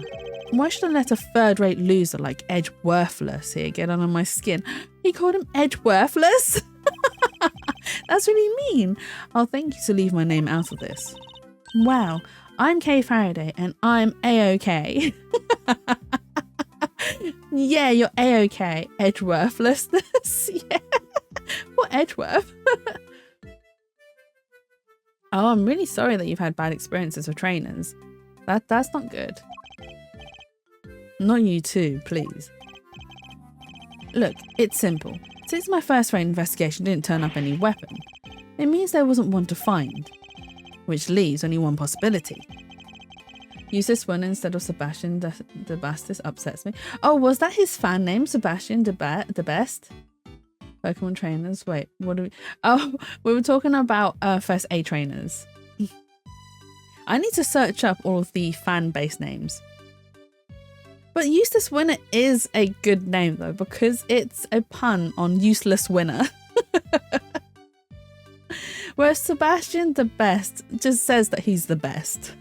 [SPEAKER 1] Why should I let a third-rate loser like Edge Worthless here get under my skin? He called him Edge Worthless? That's really mean. I'll thank you to leave my name out of this. Wow, I'm Kay Faraday and I'm A-OK. Yeah, you're A-OK, Edge Worthlessness. Yeah. What Edgeworth? Oh, I'm really sorry that you've had bad experiences with trainers. That's not good. Not you too, please. Look, it's simple. Since my first raid investigation didn't turn up any weapon, it means there wasn't one to find, which leaves only one possibility. Use this one instead of Sebastian the Best upsets me. Oh, was that his fan name, Sebastian the Best? Pokemon trainers. Wait, what do we? Oh, we were talking about first aid trainers. I need to search up all of the fan-based names. But Eustace Winner is a good name though, because it's a pun on useless winner. Whereas Sebastian the Best just says that he's the best.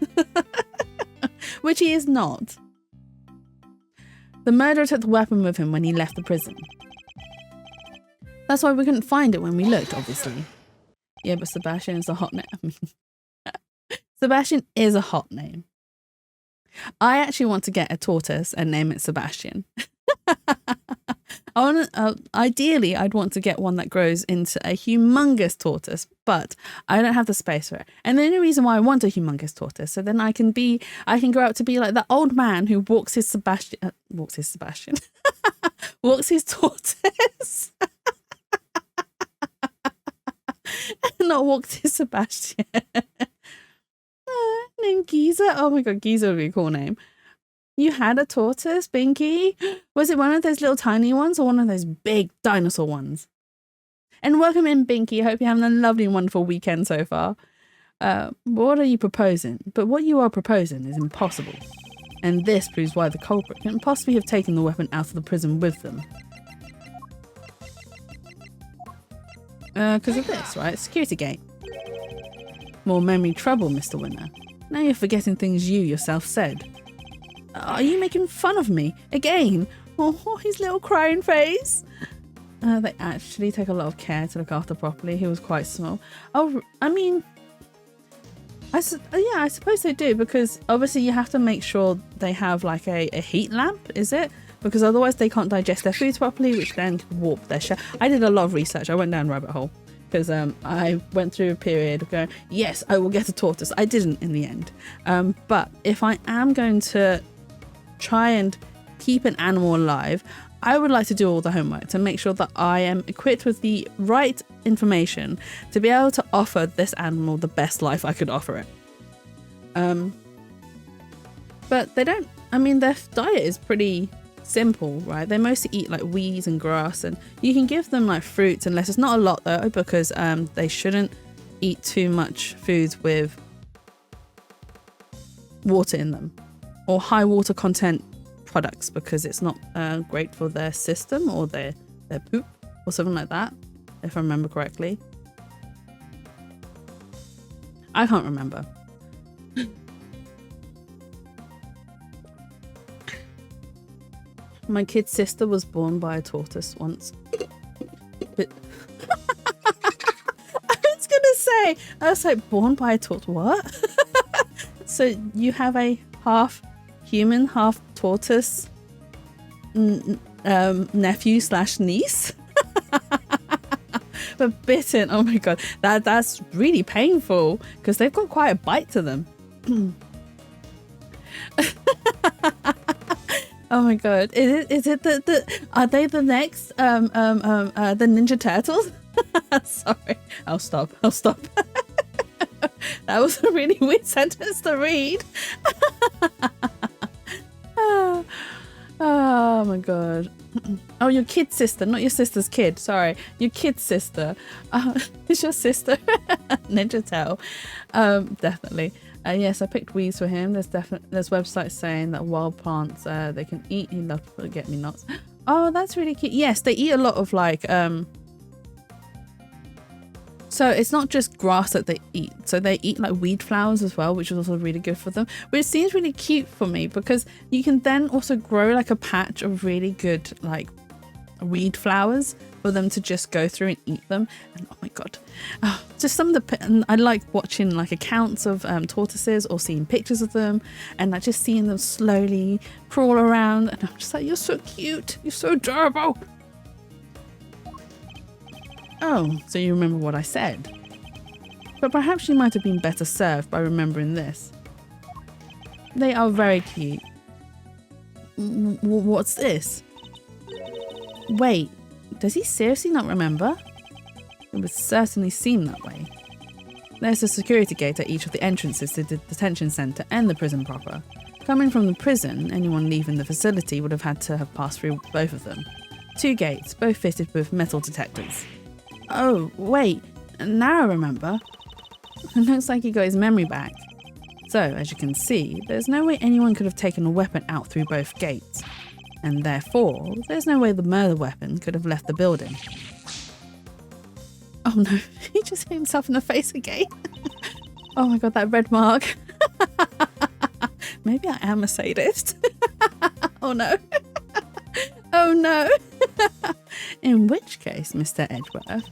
[SPEAKER 1] Which he is not. The murderer took the weapon with him when he left the prison. That's why we couldn't find it when we looked, obviously. Yeah, but Sebastian is a hot name. Sebastian is a hot name. I actually want to get a tortoise and name it Sebastian. Ideally, I'd want to get one that grows into a humongous tortoise, but I don't have the space for it. And the only reason why I want a humongous tortoise, so then I can grow up to be like that old man who walks his tortoise. Not walks his Sebastian. Named Giza. Oh my god, Giza would be a cool name. You had a tortoise, Binky? Was it one of those little tiny ones or one of those big dinosaur ones? And welcome in, Binky. I hope you're having a lovely and wonderful weekend so far. What are you proposing? But what you are proposing is impossible. And this proves why the culprit couldn't possibly have taken the weapon out of the prison with them. Because of this, right? Security gate. More memory trouble, Mr. Winner. Now you're forgetting things you yourself said. Are you making fun of me? Again? Oh, his little crying face. They actually take a lot of care to look after properly. He was quite small. Oh, I mean... yeah, I suppose they do, because obviously you have to make sure they have like a heat lamp, is it? Because otherwise they can't digest their foods properly, which then could warp their shell. I did a lot of research. I went down a rabbit hole because I went through a period of going, yes, I will get a tortoise. I didn't in the end. But if I am going to try and keep an animal alive, I would like to do all the homework to make sure that I am equipped with the right information to be able to offer this animal the best life I could offer it. But they don't, I mean, their diet is pretty simple, right? They mostly eat like weeds and grass, and you can give them like fruits and lettuce. Not a lot though, because they shouldn't eat too much foods with water in them or high water content products, because it's not great for their system or their poop or something like that, if I remember correctly. I can't remember. My kid's sister was born by a tortoise once. But I was like, born by a tortoise? What? So you have a half human, half tortoise nephew / niece? But bitten. Oh my god, that's really painful because they've got quite a bite to them. Oh my god, is it the are they the next the Ninja Turtles? Sorry, I'll stop. That was a really weird sentence to read. Oh my god. Oh, your kid's sister, not your sister's kid. Sorry, your kid's sister. It's your sister. Ninja Tail. Definitely. Yes, I picked weeds for him. There's websites saying that wild plants they can eat. He loves forget-me-nots. Oh, that's really cute. Yes, they eat a lot of like so it's not just grass that they eat. So they eat like weed flowers as well, which is also really good for them. Which seems really cute for me because you can then also grow like a patch of really good like weed flowers for them to just go through and eat them. And oh my god, just some of the I like watching like accounts of tortoises or seeing pictures of them and like just seeing them slowly crawl around, and I'm just like, you're so cute, you're so adorable. Oh, so you remember what I said. But perhaps you might have been better served by remembering this. They are very cute. What's this? Wait, does he seriously not remember? It would certainly seem that way. There's a security gate at each of the entrances to the detention centre and the prison proper. Coming from the prison, anyone leaving the facility would have had to have passed through both of them. 2 gates, both fitted with metal detectors. Oh, wait, now I remember. It looks like he got his memory back. So, as you can see, there's no way anyone could have taken a weapon out through both gates. And therefore, there's no way the murder weapon could have left the building. Oh no, he just hit himself in the face again. Oh my god, that red mark. Maybe I am a sadist. Oh no. Oh no. In which case, Mr. Edgeworth,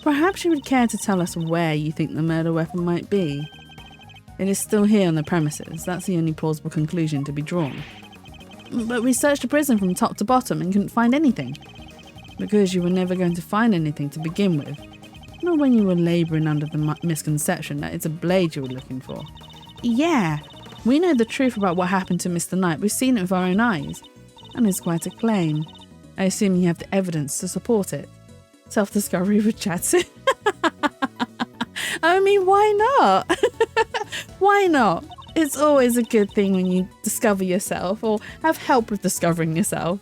[SPEAKER 1] perhaps you would care to tell us where you think the murder weapon might be. It is still here on the premises. That's the only plausible conclusion to be drawn. But we searched the prison from top to bottom and couldn't find anything. Because you were never going to find anything to begin with. Not when you were labouring under the misconception that it's a blade you were looking for. Yeah, we know the truth about what happened to Mr. Knight. We've seen it with our own eyes. And it's quite a claim. I assume you have the evidence to support it. Self-discovery with Chatsu. I mean, why not? Why not? It's always a good thing when you discover yourself or have help with discovering yourself.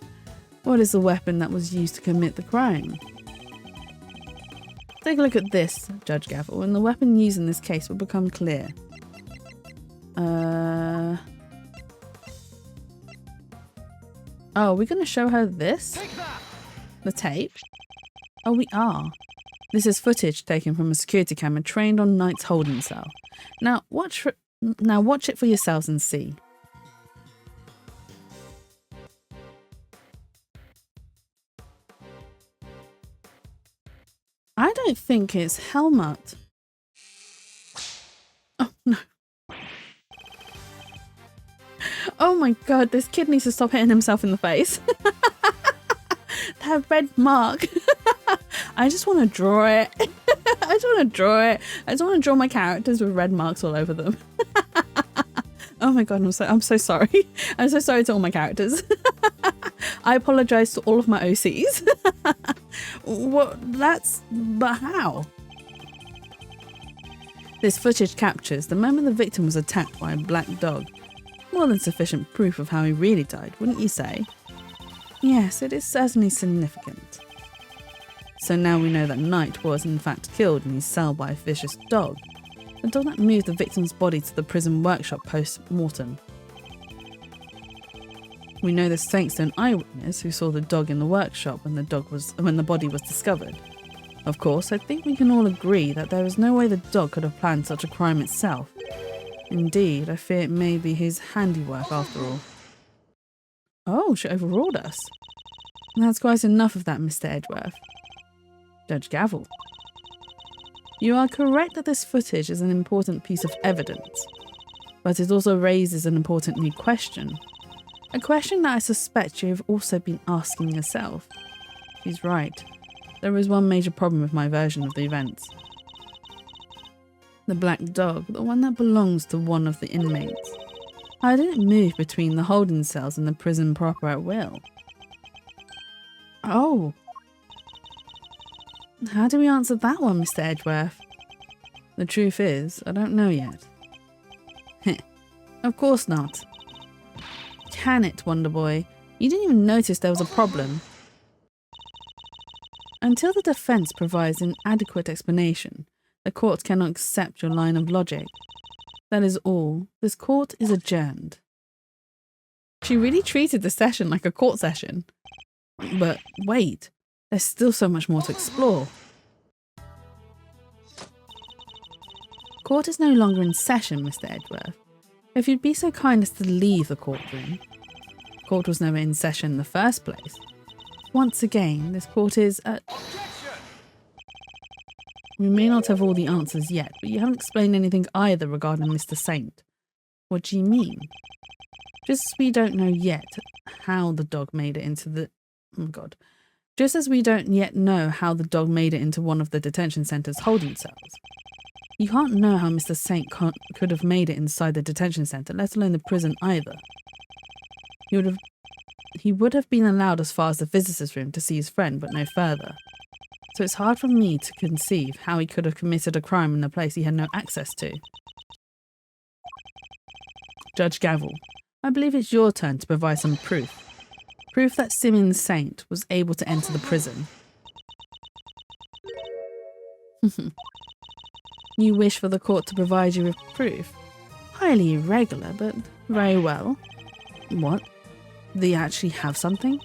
[SPEAKER 1] What is the weapon that was used to commit the crime? Take a look at this, Judge Gavel, and the weapon used in this case will become clear. Oh, are we going to show her this?
[SPEAKER 2] Take that.
[SPEAKER 1] The tape? Oh, we are. This is footage taken from a security camera trained on Knight's holding cell. Now watch it for yourselves and see. I don't think it's Helmut. Oh no. Oh my god, this kid needs to stop hitting himself in the face. That red mark. I just want to draw it. I just want to draw it. I just want to draw my characters with red marks all over them. Oh my god, I'm so sorry. I'm so sorry to all my characters. I apologize to all of my OCs. But how? This footage captures the moment the victim was attacked by a black dog. More than sufficient proof of how he really died, wouldn't you say? Yes, it is certainly significant. So now we know that Knight was in fact killed in his cell by a vicious dog. The dog that moved the victim's body to the prison workshop post-mortem. We know this thanks to an eyewitness who saw the dog in the workshop when the body was discovered. Of course, I think we can all agree that there is no way the dog could have planned such a crime itself. Indeed, I fear it may be his handiwork after all. Oh, she overruled us. That's quite enough of that, Mr. Edgeworth. Judge Gavel. You are correct that this footage is an important piece of evidence, but it also raises an important new question. A question that I suspect you have also been asking yourself. She's right. There is one major problem with my version of the events. The black dog, the one that belongs to one of the inmates. How did it move between the holding cells and the prison proper at will? Oh. How do we answer that one, Mr. Edgeworth? The truth is, I don't know yet. Heh. Of course not. Can it, Wonderboy? You didn't even notice there was a problem. Until the defense provides an adequate explanation, the court cannot accept your line of logic. That is all. This court is adjourned. She really treated the session like a court session. But wait, there's still so much more to explore. Court is no longer in session, Mr. Edgeworth. If you'd be so kind as to leave the courtroom. Court was never in session in the first place. Once again, this court is at... We may not have all the answers yet, but you haven't explained anything either regarding Mr. Saint. What do you mean? Just as we don't know yet how the dog made it into the... Oh my god. Just as we don't yet know how the dog made it into one of the detention centre's holding cells. You can't know how Mr. Saint could have made it inside the detention centre, let alone the prison either. He would have been allowed as far as the visitor's room to see his friend, but no further. So it's hard for me to conceive how he could have committed a crime in a place he had no access to. Judge Gavel, I believe it's your turn to provide some proof. Proof that Simeon Saint was able to enter the prison. You wish for the court to provide you with proof? Highly irregular, but very well. What? Do you actually have something?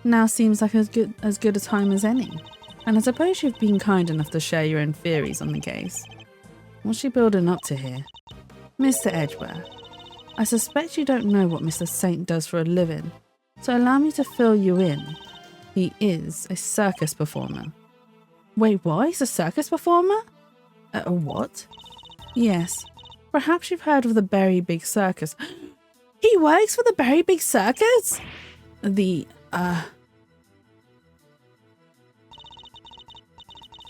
[SPEAKER 1] Now seems like as good a time as any. And I suppose you've been kind enough to share your own theories on the case. What's she building up to here? Mr. Edgeworth, I suspect you don't know what Mr. Saint does for a living, so allow me to fill you in. He is a circus performer. Wait, what? He's a circus performer? A what? Yes. Perhaps you've heard of the Very Big Circus. He works for the Very Big Circus?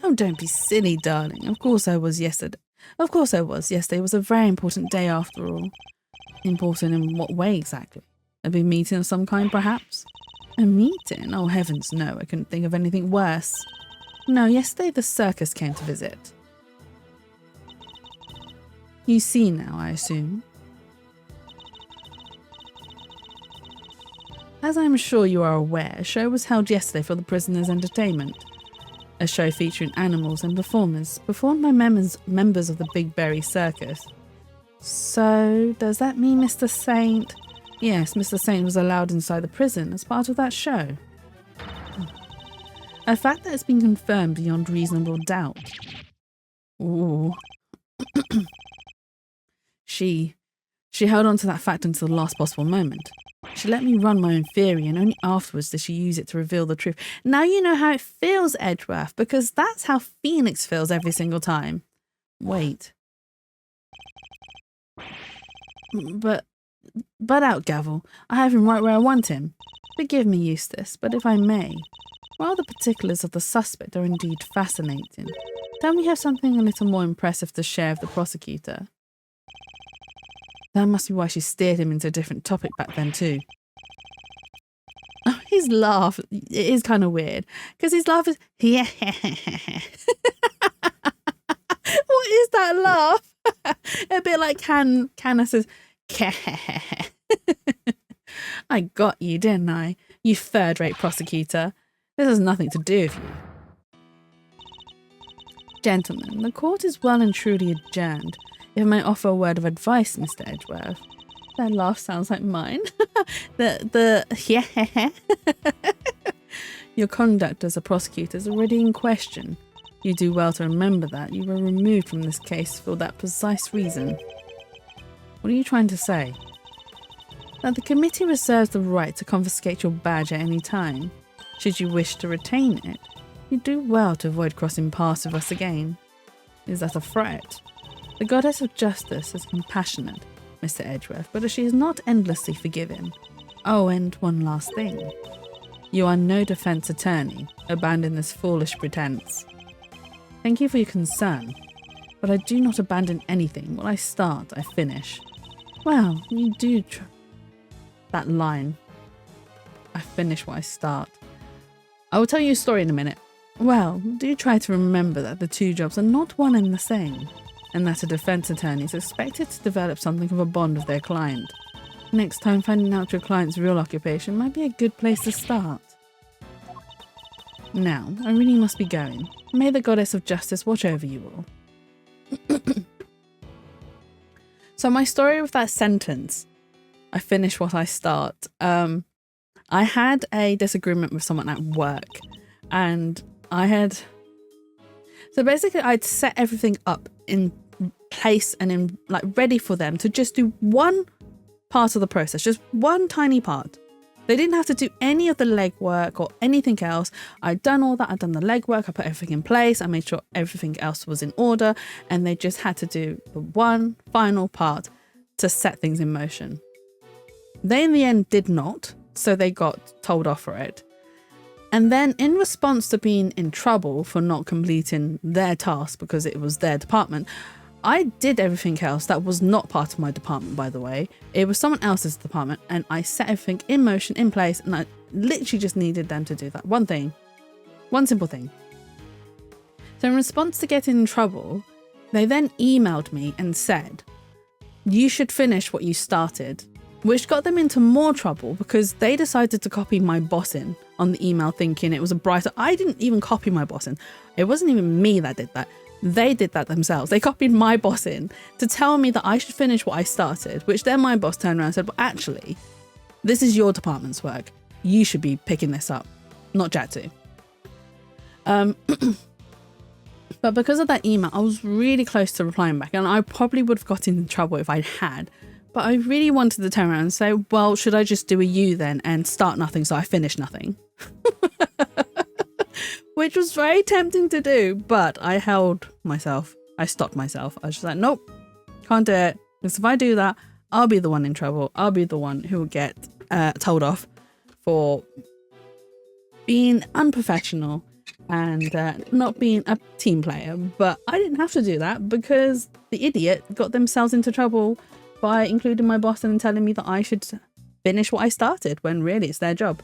[SPEAKER 1] Oh, don't be silly, darling. Of course I was yesterday. Of course I was. Yesterday was a very important day after all. Important in what way exactly? A big meeting of some kind, perhaps? A meeting? Oh, heavens no. I couldn't think of anything worse. No, yesterday the circus came to visit. You see now, I assume. As I am sure you are aware, a show was held yesterday for the prisoners' entertainment. A show featuring animals and performers, performed by members of the Big Berry Circus. So, does that mean Mr. Saint? Yes, Mr. Saint was allowed inside the prison as part of that show. A fact that has been confirmed beyond reasonable doubt. Ooh. She held on to that fact until the last possible moment. She let me run my own theory, and only afterwards did she use it to reveal the truth. Now you know how it feels, Edgeworth, because that's how Phoenix feels every single time. Wait. But out, Gavel. I have him right where I want him. Forgive me, Eustace, but if I may, while the particulars of the suspect are indeed fascinating, don't we have something a little more impressive to share with the prosecutor? That must be why she steered him into a different topic back then too. Oh, his laugh, it is kind of weird, because his laugh is, yeah. What is that laugh? A bit like Candace's, I got you, didn't I? You third-rate prosecutor. This has nothing to do with you. Gentlemen, the court is well and truly adjourned. If I may offer a word of advice, Mr. Edgeworth. That laugh sounds like mine. Yeah. Your conduct as a prosecutor is already in question. You do well to remember that you were removed from this case for that precise reason. What are you trying to say? That the committee reserves the right to confiscate your badge at any time. Should you wish to retain it, you do well to avoid crossing paths with us again. Is that a threat? The goddess of justice is compassionate, Mr. Edgeworth, but she is not endlessly forgiving. Oh, and one last thing. You are no defense attorney. Abandon this foolish pretense. Thank you for your concern, but I do not abandon anything. What I start, I finish. Well, you do that line. I finish what I start. I will tell you a story in a minute. Well, do try to remember that the two jobs are not one and the same, and that a defense attorney is expected to develop something of a bond with their client. Next time, finding out your client's real occupation might be a good place to start. Now, I really must be going. May the goddess of justice watch over you all. So my story with that sentence, I finish what I start. I had a disagreement with someone at work, and so basically I'd set everything up in place and in ready for them to just do one part of the process, just one tiny part. They didn't have to do any of the legwork or anything else. I'd done all that. I'd done the legwork. I put everything in place. I made sure everything else was in order, and they just had to do the one final part to set things in motion. They in the end did not, so they got told off for it. And then in response to being in trouble for not completing their task because it was their department, I did everything else that was not part of my department, by the way. It was someone else's department, and I set everything in motion, in place, and I literally just needed them to do that one thing. One simple thing. So in response to getting in trouble, they then emailed me and said, you should finish what you started, which got them into more trouble because they decided to copy my boss in on the email thinking it was a brighter. I didn't even copy my boss in. It wasn't even me that did that. They did that themselves. They copied my boss in to tell me that I should finish what I started, which then my boss turned around and said, well, actually, this is your department's work. You should be picking this up, not Jatsu. But because of that email, I was really close to replying back, and I probably would have gotten in trouble if I had. But I really wanted to turn around and say, well, should I just do a U then and start nothing so I finish nothing? Which was very tempting to do, but I held myself. I stopped myself. I was just like, nope, can't do it. Because if I do that, I'll be the one in trouble. I'll be the one who will get told off for being unprofessional and not being a team player. But I didn't have to do that because the idiot got themselves into trouble by including my boss and telling me that I should finish what I started when really it's their job.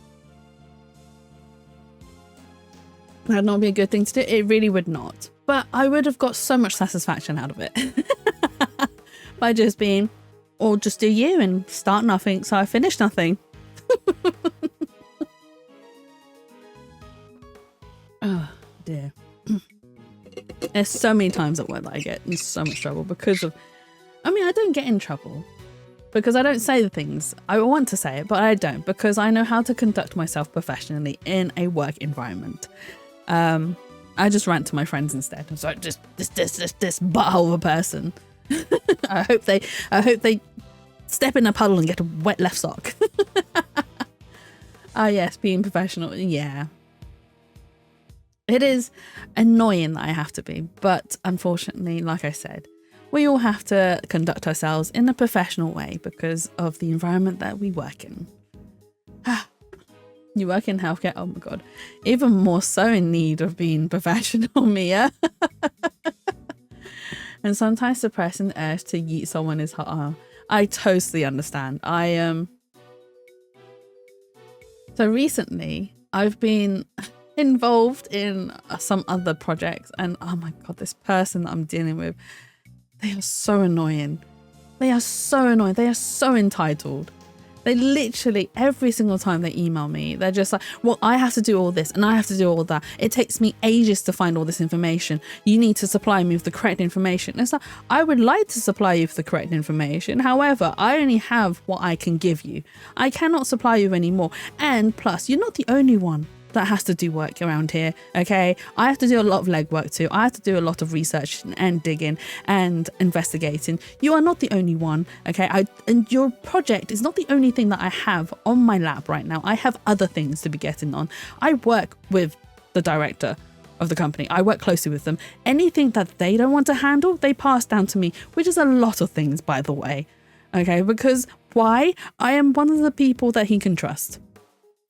[SPEAKER 1] That'd not be a good thing to do. It really would not. But I would have got so much satisfaction out of it by just being, or just do you and start nothing so I finish nothing. Oh dear. There's so many times at work that I get in so much trouble because of, I mean, I don't get in trouble because I don't say the things I want to say it, but I don't, because I know how to conduct myself professionally in a work environment. I just rant to my friends instead. I'm like, this butthole of a person. I hope they step in a puddle and get a wet left sock. Ah, yes, being professional. Yeah. It is annoying that I have to be, but unfortunately, like I said, we all have to conduct ourselves in a professional way because of the environment that we work in. You work in healthcare, oh my god, even more so in need of being professional, Mia. And sometimes suppressing the urge to yeet someone is hard. Oh, I totally understand. So recently, I've been involved in some other projects, and oh my god, this person that I'm dealing with, they are so annoying. They are so annoying. They are so entitled. They literally, every single time they email me, they're just like, well, I have to do all this and I have to do all that. It takes me ages to find all this information. You need to supply me with the correct information. And it's like, I would like to supply you with the correct information. However, I only have what I can give you. I cannot supply you any more. And plus, you're not the only one that has to do work around here, okay? I have to do a lot of legwork too. I have to do a lot of research and digging and investigating. You are not the only one, okay? And your project is not the only thing that I have on my lap right now. I have other things to be getting on. I work with the director of the company. I work closely with them. Anything that they don't want to handle, they pass down to me, which is a lot of things, by the way, okay? Because why? I am one of the people that he can trust.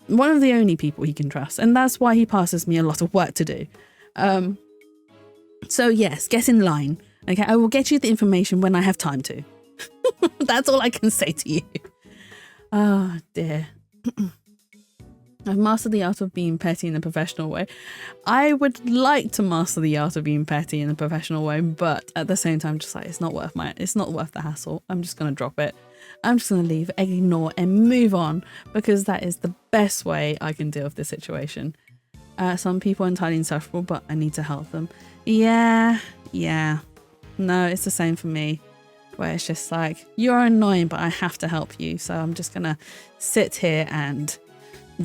[SPEAKER 1] One of the only people he can trust, and that's why he passes me a lot of work to do. So yes, get in line. Okay, I will get you the information when I have time to. That's all I can say to you. Oh dear. I've mastered the art of being petty in a professional way. I would like to master the art of being petty in a professional way, but at the same time, just like, it's not worth the hassle. I'm just gonna drop it. I'm just going to leave, ignore, and move on, because that is the best way I can deal with this situation. Some people are entirely insufferable, but I need to help them. Yeah. No, it's the same for me, where it's just like, you're annoying, but I have to help you. So I'm just going to sit here and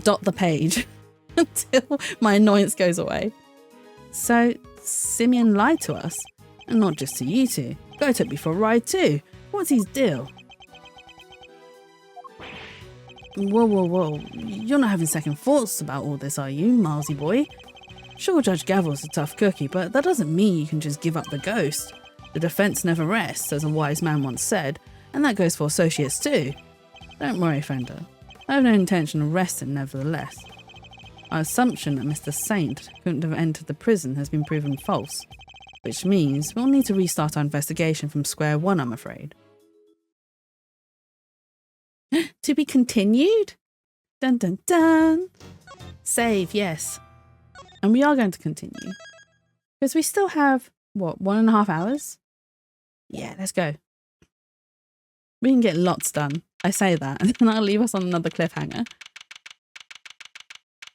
[SPEAKER 1] dot the page until my annoyance goes away. So Simeon lied to us, and not just to you two. Go took me for a ride too. What's his deal? Whoa. You're not having second thoughts about all this, are you, Milesy boy? Sure, Judge Gavel's a tough cookie, but that doesn't mean you can just give up the ghost. The defense never rests, as a wise man once said, and that goes for associates too. Don't worry, Fender. I have no intention of resting, nevertheless. Our assumption that Mr. Saint couldn't have entered the prison has been proven false, which means we'll need to restart our investigation from square one, I'm afraid. To be continued? Dun dun dun. Save, yes. And we are going to continue. Because we still have, what, 1.5 hours? Yeah, let's go. We can get lots done. I say that, and then I'll leave us on another cliffhanger.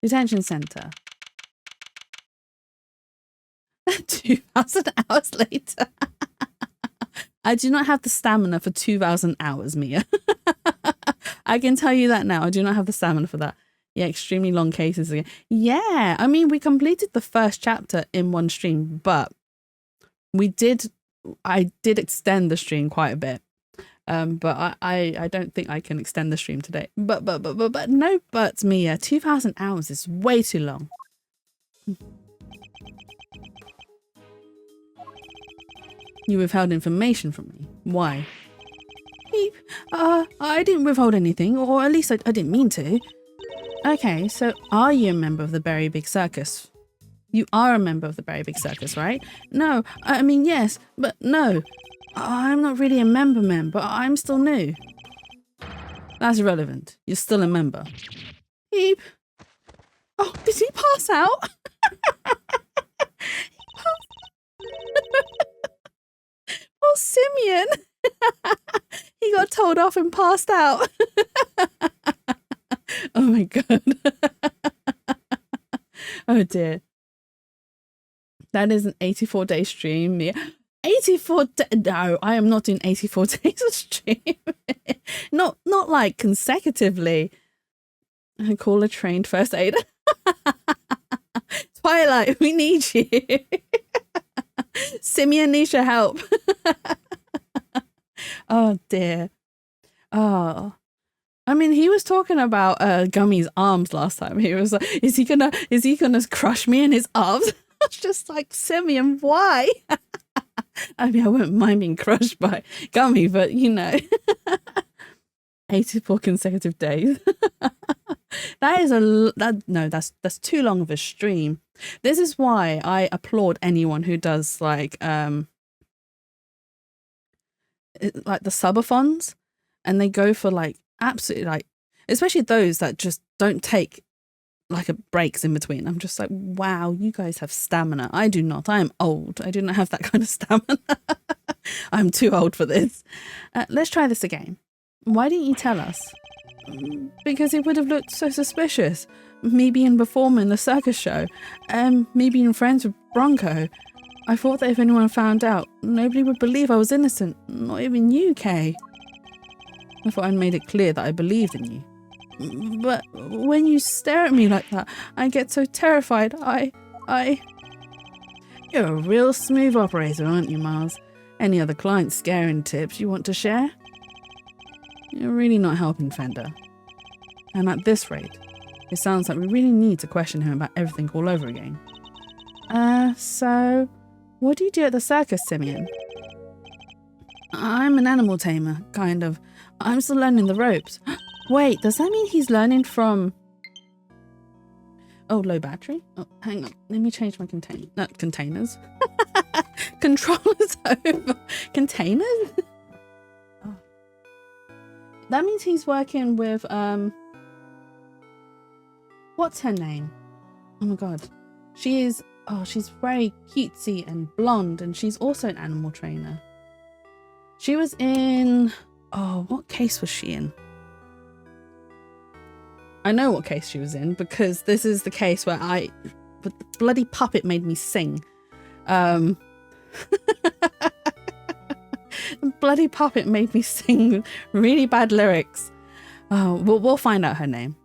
[SPEAKER 1] Detention Centre. 2,000 hours later. I do not have the stamina for 2,000 hours, Mia. I can tell you that now. I do not have the stamina for that. Yeah, extremely long cases again. Yeah, I mean, we completed the first chapter in one stream, but I did extend the stream quite a bit. But I don't think I can extend the stream today. But no buts, Mia. 2,000 hours is way too long. You withheld information from me. Why? Beep. I didn't withhold anything, or at least I didn't mean to. Okay, so are you a member of the Very Big Circus? You are a member of the Very Big Circus, right? No, I mean, yes, but no. I'm not really a member, I'm still new. That's irrelevant. You're still a member. Beep. Oh, did he pass out? Oh, Simeon. He got told off and passed out. Oh my god. Oh dear. That is an 84-day stream. Yeah. 84 no, I am not doing 84 days of stream. not like consecutively. I call a trained first aider. Twilight, we need you. Simeon needs your help. Oh dear. Oh, I mean, he was talking about Gummy's arms last time. He was like, is he gonna crush me in his arms? I was just like, Simeon, why? I mean, I wouldn't mind being crushed by Gummy, but 84 consecutive days. That's too long of a stream. This is why I applaud anyone who does like the subathons, and they go for like absolutely like, especially those that just don't take like a breaks in between. I'm just like, wow, you guys have stamina. I do not. I am old. I do not have that kind of stamina. I'm too old for this. Let's try this again. Why didn't you tell us? Because it would have looked so suspicious. Me being performer in the circus show, me being friends with Bronco. I thought that if anyone found out, nobody would believe I was innocent. Not even you, Kay. I thought I made it clear that I believed in you. But when you stare at me like that, I get so terrified. You're a real smooth operator, aren't you, Miles? Any other client scaring tips you want to share? You're really not helping Fender. And at this rate, it sounds like we really need to question him about everything all over again. So, what do you do at the circus, Simeon? I'm an animal tamer, kind of. I'm still learning the ropes. Wait, does that mean he's learning from... Oh, low battery? Oh, hang on. Let me change my containers. Controllers over. Containers? Oh. That means he's working with, what's her name? Oh my god. She's very cutesy and blonde, and she's also an animal trainer. She was in... Oh, what case was she in? I know what case she was in, because this is the case where the bloody puppet made me sing. The bloody puppet made me sing really bad lyrics. Oh, we'll find out her name.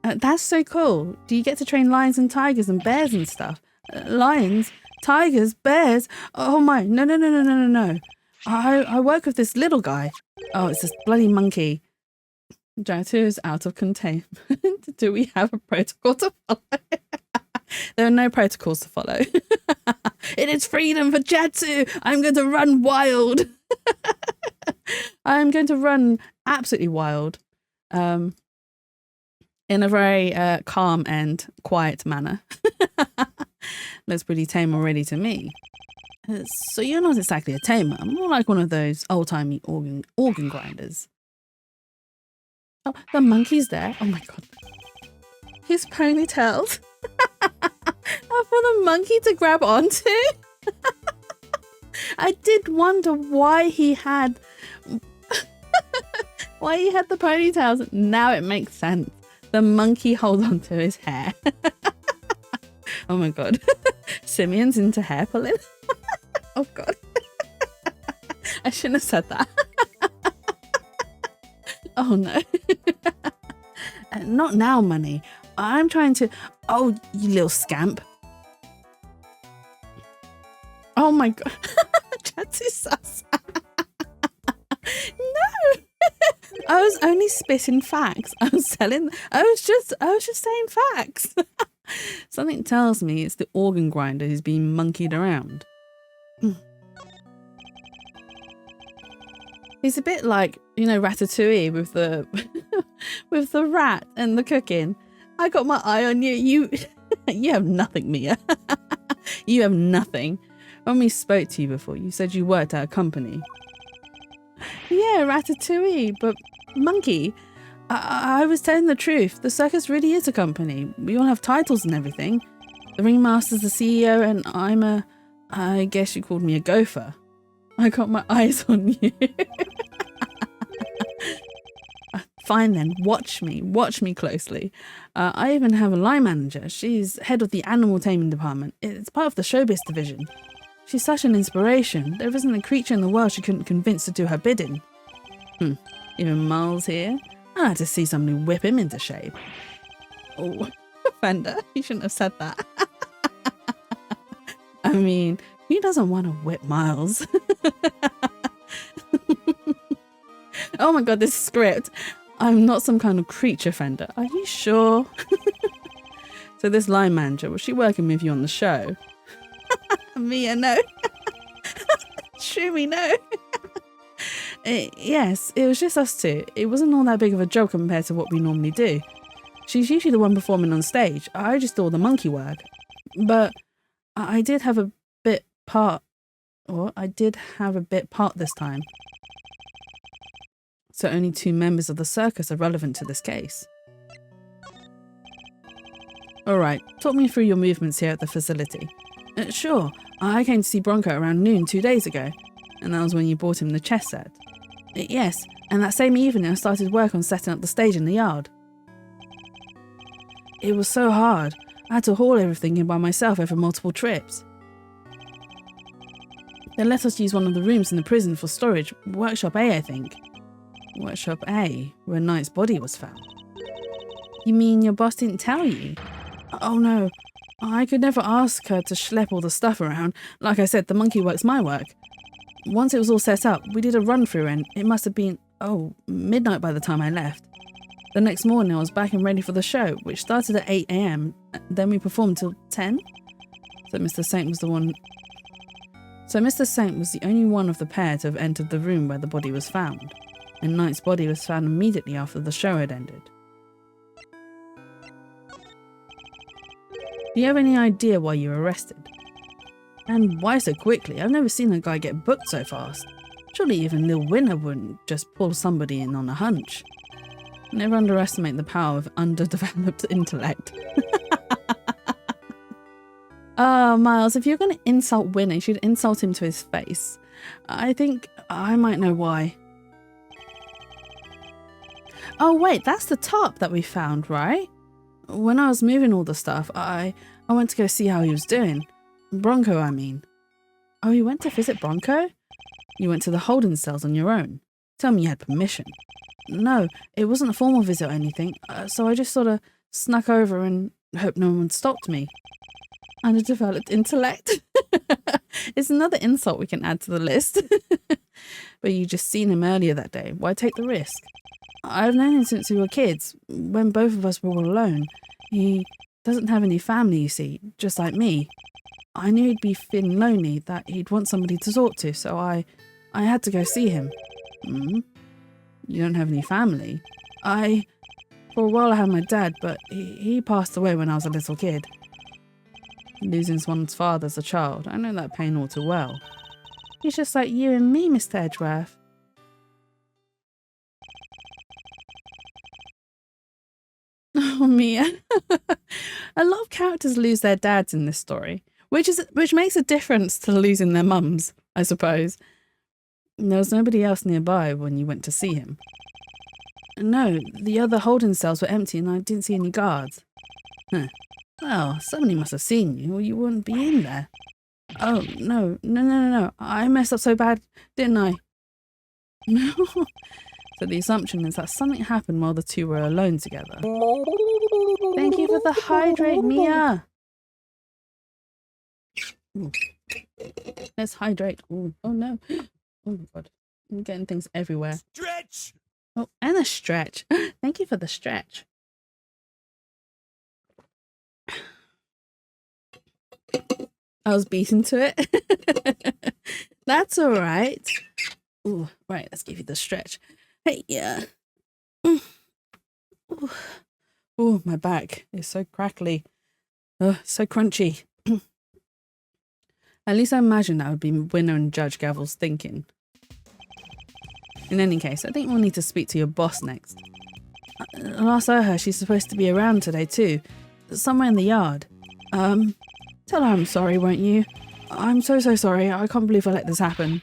[SPEAKER 1] That's so cool. Do you get to train lions and tigers and bears and stuff? Lions? Tigers? Bears? Oh my, no. I work with this little guy. Oh, it's this bloody monkey. Jatu is out of containment. Do we have a protocol to follow? There are no protocols to follow. It is freedom for Jatu. I'm going to run wild. I'm going to run absolutely wild. In a very calm and quiet manner. Looks pretty tame already to me. So you're not exactly a tamer. More like one of those old-timey organ grinders. Oh, the monkey's there. Oh my god. His ponytails. For the monkey to grab onto. I did wonder why he had the ponytails. Now it makes sense. The monkey holds onto his hair. Oh my god. Simeon's into hair pulling. Oh god. I shouldn't have said that. Oh no. Not now, money. I'm trying to... Oh, you little scamp. Oh my god. That's sus. No. I was only spitting facts. I was just saying facts. Something tells me it's the organ grinder who's being monkeyed around. He's a bit like, Ratatouille with the with the rat and the cooking. I got my eye on you. You have nothing, Mia. You have nothing. When we spoke to you before, you said you worked at a company. Yeah, Ratatouille, but monkey. I was telling the truth. The circus really is a company. We all have titles and everything. The ringmaster's the CEO, and I guess you called me a gopher. I got my eyes on you. Fine then, watch me closely. I even have a line manager. She's head of the animal taming department. It's part of the showbiz division. She's such an inspiration. There isn't a creature in the world she couldn't convince to do her bidding. Even Miles here? I had to see somebody whip him into shape. Oh, Fender, you shouldn't have said that. I mean, who doesn't want to whip Miles? Oh my god, this script. I'm not some kind of creature, Fender. Are you sure? So this line manager, was she working with you on the show? Mia, no. Shumi, no. Yes, it was just us two. It wasn't all that big of a job compared to what we normally do. She's usually the one performing on stage. I just do all the monkey work. But I did have a bit part this time. So only 2 members of the circus are relevant to this case. Alright, talk me through your movements here at the facility. Sure, I came to see Bronco around noon 2 days ago, and that was when you bought him the chess set. Yes, and that same evening I started work on setting up the stage in the yard. It was so hard. I had to haul everything in by myself over multiple trips. They let us use one of the rooms in the prison for storage, Workshop A, I think. Workshop A, where Knight's body was found. You mean your boss didn't tell you? Oh no, I could never ask her to schlep all the stuff around. Like I said, the monkey work's my work. Once it was all set up, we did a run through and it must have been, midnight by the time I left. The next morning I was back and ready for the show, which started at 8 AM, then we performed till 10. So Mr. Saint was the only one of the pair to have entered the room where the body was found, and Knight's body was found immediately after the show had ended. Do you have any idea why you were arrested? And why so quickly? I've never seen a guy get booked so fast. Surely even Lil Winner wouldn't just pull somebody in on a hunch. Never underestimate the power of underdeveloped intellect. Miles, if you're going to insult Winner, you should insult him to his face. I think I might know why. Oh wait, that's the top that we found, right? When I was moving all the stuff, I went to go see how he was doing. Bronco, I mean. Oh, you went to visit Bronco? You went to the holding cells on your own. Tell me you had permission. No, it wasn't a formal visit or anything, so I just sort of snuck over and hoped no one stopped me. Underdeveloped intellect. It's another insult we can add to the list. But you just seen him earlier that day. Why take the risk? I've known him since we were kids, when both of us were all alone. He doesn't have any family, you see, just like me. I knew he'd be feeling lonely, that he'd want somebody to talk to, so I had to go see him. You don't have any family? For a while I had my dad, but he passed away when I was a little kid. Losing one's father as a child, I know that pain all too well. He's just like you and me, Mr. Edgeworth. Oh, Mia. A lot of characters lose their dads in this story, which makes a difference to losing their mums, I suppose. There was nobody else nearby when you went to see him. No, the other holding cells were empty and I didn't see any guards. Huh. Well, somebody must have seen you or you wouldn't be in there. Oh, no. I messed up so bad, didn't I? No. So the assumption is that something happened while the two were alone together. Thank you for the hydrate, Mia. Ooh. Let's hydrate. Ooh. Oh no. Oh my god. I'm getting things everywhere.
[SPEAKER 2] Stretch!
[SPEAKER 1] Oh, and a stretch. Thank you for the stretch. I was beaten to it. That's all right. Ooh, right, let's give you the stretch. Hey, yeah. Oh, my back is so crackly. So crunchy. At least I imagine that would be Winner and Judge Gavel's thinking. In any case, I think we'll need to speak to your boss next. Last I heard, she's supposed to be around today too. Somewhere in the yard. Tell her I'm sorry, won't you? I'm so sorry. I can't believe I let this happen.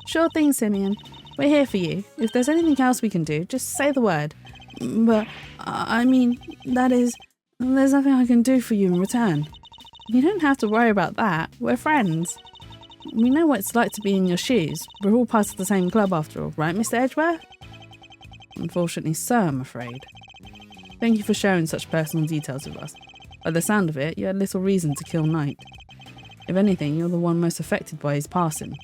[SPEAKER 1] Sure thing, Simeon. We're here for you. If there's anything else we can do, just say the word. But, I mean, there's nothing I can do for you in return. You don't have to worry about that. We're friends. We know what it's like to be in your shoes. We're all part of the same club after all, right, Mr. Edgeworth? Unfortunately so, I'm afraid. Thank you for sharing such personal details with us. By the sound of it, you had little reason to kill Knight. If anything, you're the one most affected by his passing.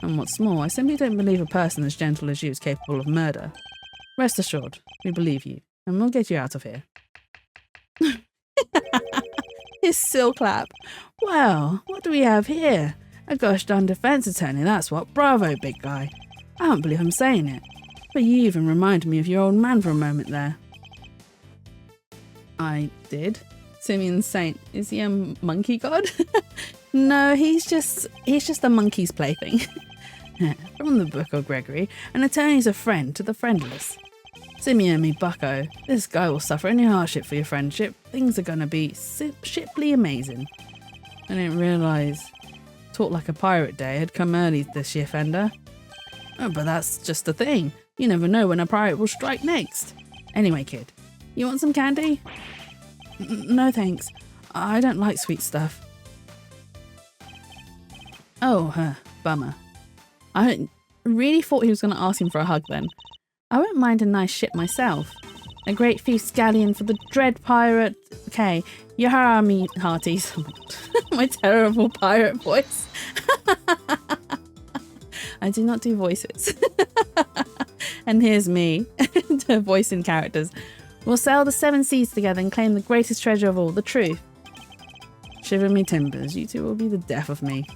[SPEAKER 1] And what's more, I simply don't believe a person as gentle as you is capable of murder. Rest assured, we believe you, and we'll get you out of here. His still clap. Well, what do we have here? A gosh darn defense attorney, that's what. Bravo, big guy. I don't believe I'm saying it. But you even reminded me of your old man for a moment there. I did? Simeon Saint, is he a monkey god? No, he's just a monkey's plaything. From the Book of Gregory, an attorney's a friend to the friendless. Simeon me bucko, this guy will suffer any hardship for your friendship. Things are gonna be shiply amazing. I didn't realise Talk Like a Pirate Day had come early this year, Fender. Oh, but that's just the thing. You never know when a pirate will strike next. Anyway, kid, you want some candy? No thanks. I don't like sweet stuff. Oh, bummer. I really thought he was going to ask him for a hug then. I won't mind a nice ship myself. A great feast scallion for the dread pirate. Okay, yahara me hearties. My terrible pirate voice. I do not do voices. And here's me, voicing characters. We'll sail the 7 seas together and claim the greatest treasure of all, the truth. Shiver me timbers, you two will be the death of me.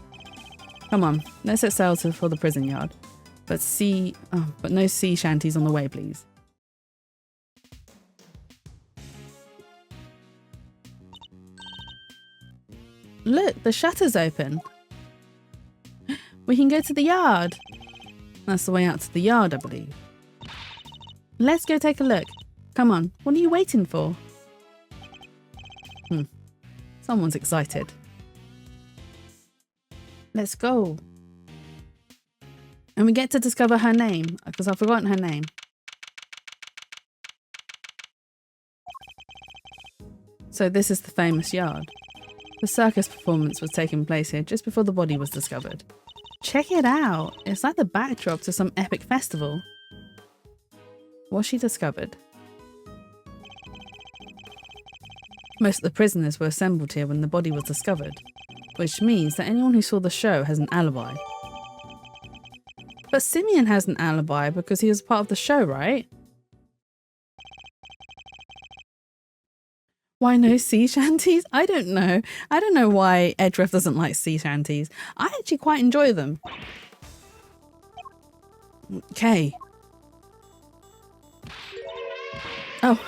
[SPEAKER 1] Come on, let's set sail for the prison yard. But no sea shanties on the way, please. Look, the shutter's open. We can go to the yard. That's the way out to the yard, I believe. Let's go take a look. Come on, what are you waiting for? Someone's excited. Let's go. And we get to discover her name, because I've forgotten her name. So this is the famous yard. The circus performance was taking place here just before the body was discovered. Check it out. It's like the backdrop to some epic festival. Was she discovered? Most of the prisoners were assembled here when the body was discovered, which means that anyone who saw the show has an alibi. But Simeon has an alibi because he was part of the show, right? Why no sea shanties? I don't know. I don't know why Edgeworth doesn't like sea shanties. I actually quite enjoy them. Okay. Oh.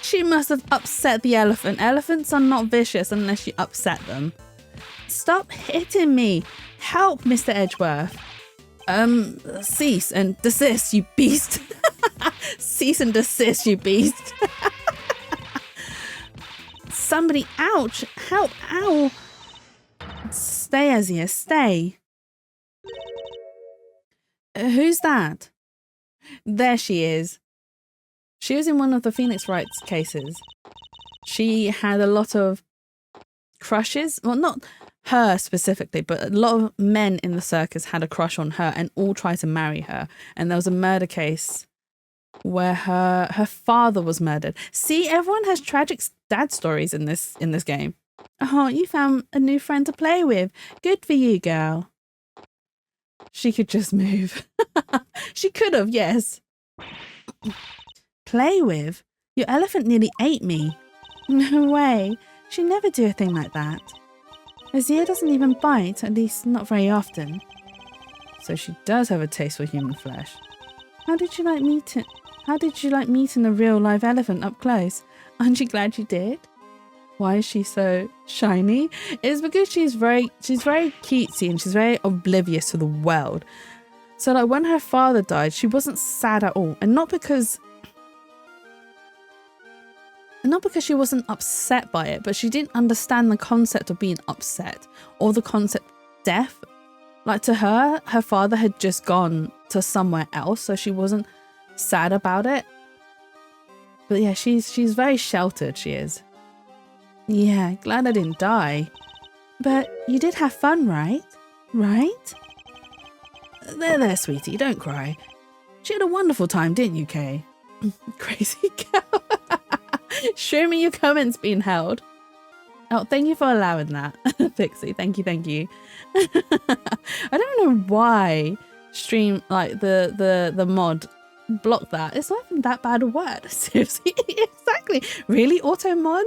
[SPEAKER 1] She must have upset the elephant. Elephants are not vicious unless you upset them. Stop hitting me. Help, Mr. Edgeworth. Cease and desist, you beast. Cease and desist, you beast. Somebody, ouch, help, ow. Stay, Azia, stay. Who's that? There she is. She was in one of the Phoenix Wright cases. She had a lot of crushes. Well, not her specifically, but a lot of men in the circus had a crush on her and all tried to marry her. And there was a murder case where her father was murdered. See, everyone has tragic dad stories in this game. Oh, you found a new friend to play with. Good for you, girl. She could just move. She could have, yes. Play with? Your elephant nearly ate me. No way. She'd never do a thing like that. Azia doesn't even bite, at least not very often. So she does have a taste for human flesh. How did you like meeting a real live elephant up close? Aren't you glad you did? Why is she so shiny? It's because she's very cutesy and she's very oblivious to the world. So like when her father died, she wasn't sad at all. And not because she wasn't upset by it, but she didn't understand the concept of being upset or the concept of death. Like to her, her father had just gone to somewhere else, so she wasn't sad about it. But yeah, she's very sheltered, she is. Yeah, glad I didn't die. But you did have fun, right? Right? There, sweetie, don't cry. She had a wonderful time, didn't you, Kay? Crazy girl. Show me your comments being held. Oh, thank you for allowing that, Pixie. Thank you. I don't know why stream, like the mod blocked that. It's not even that bad a word. Seriously, exactly. Really, auto mod?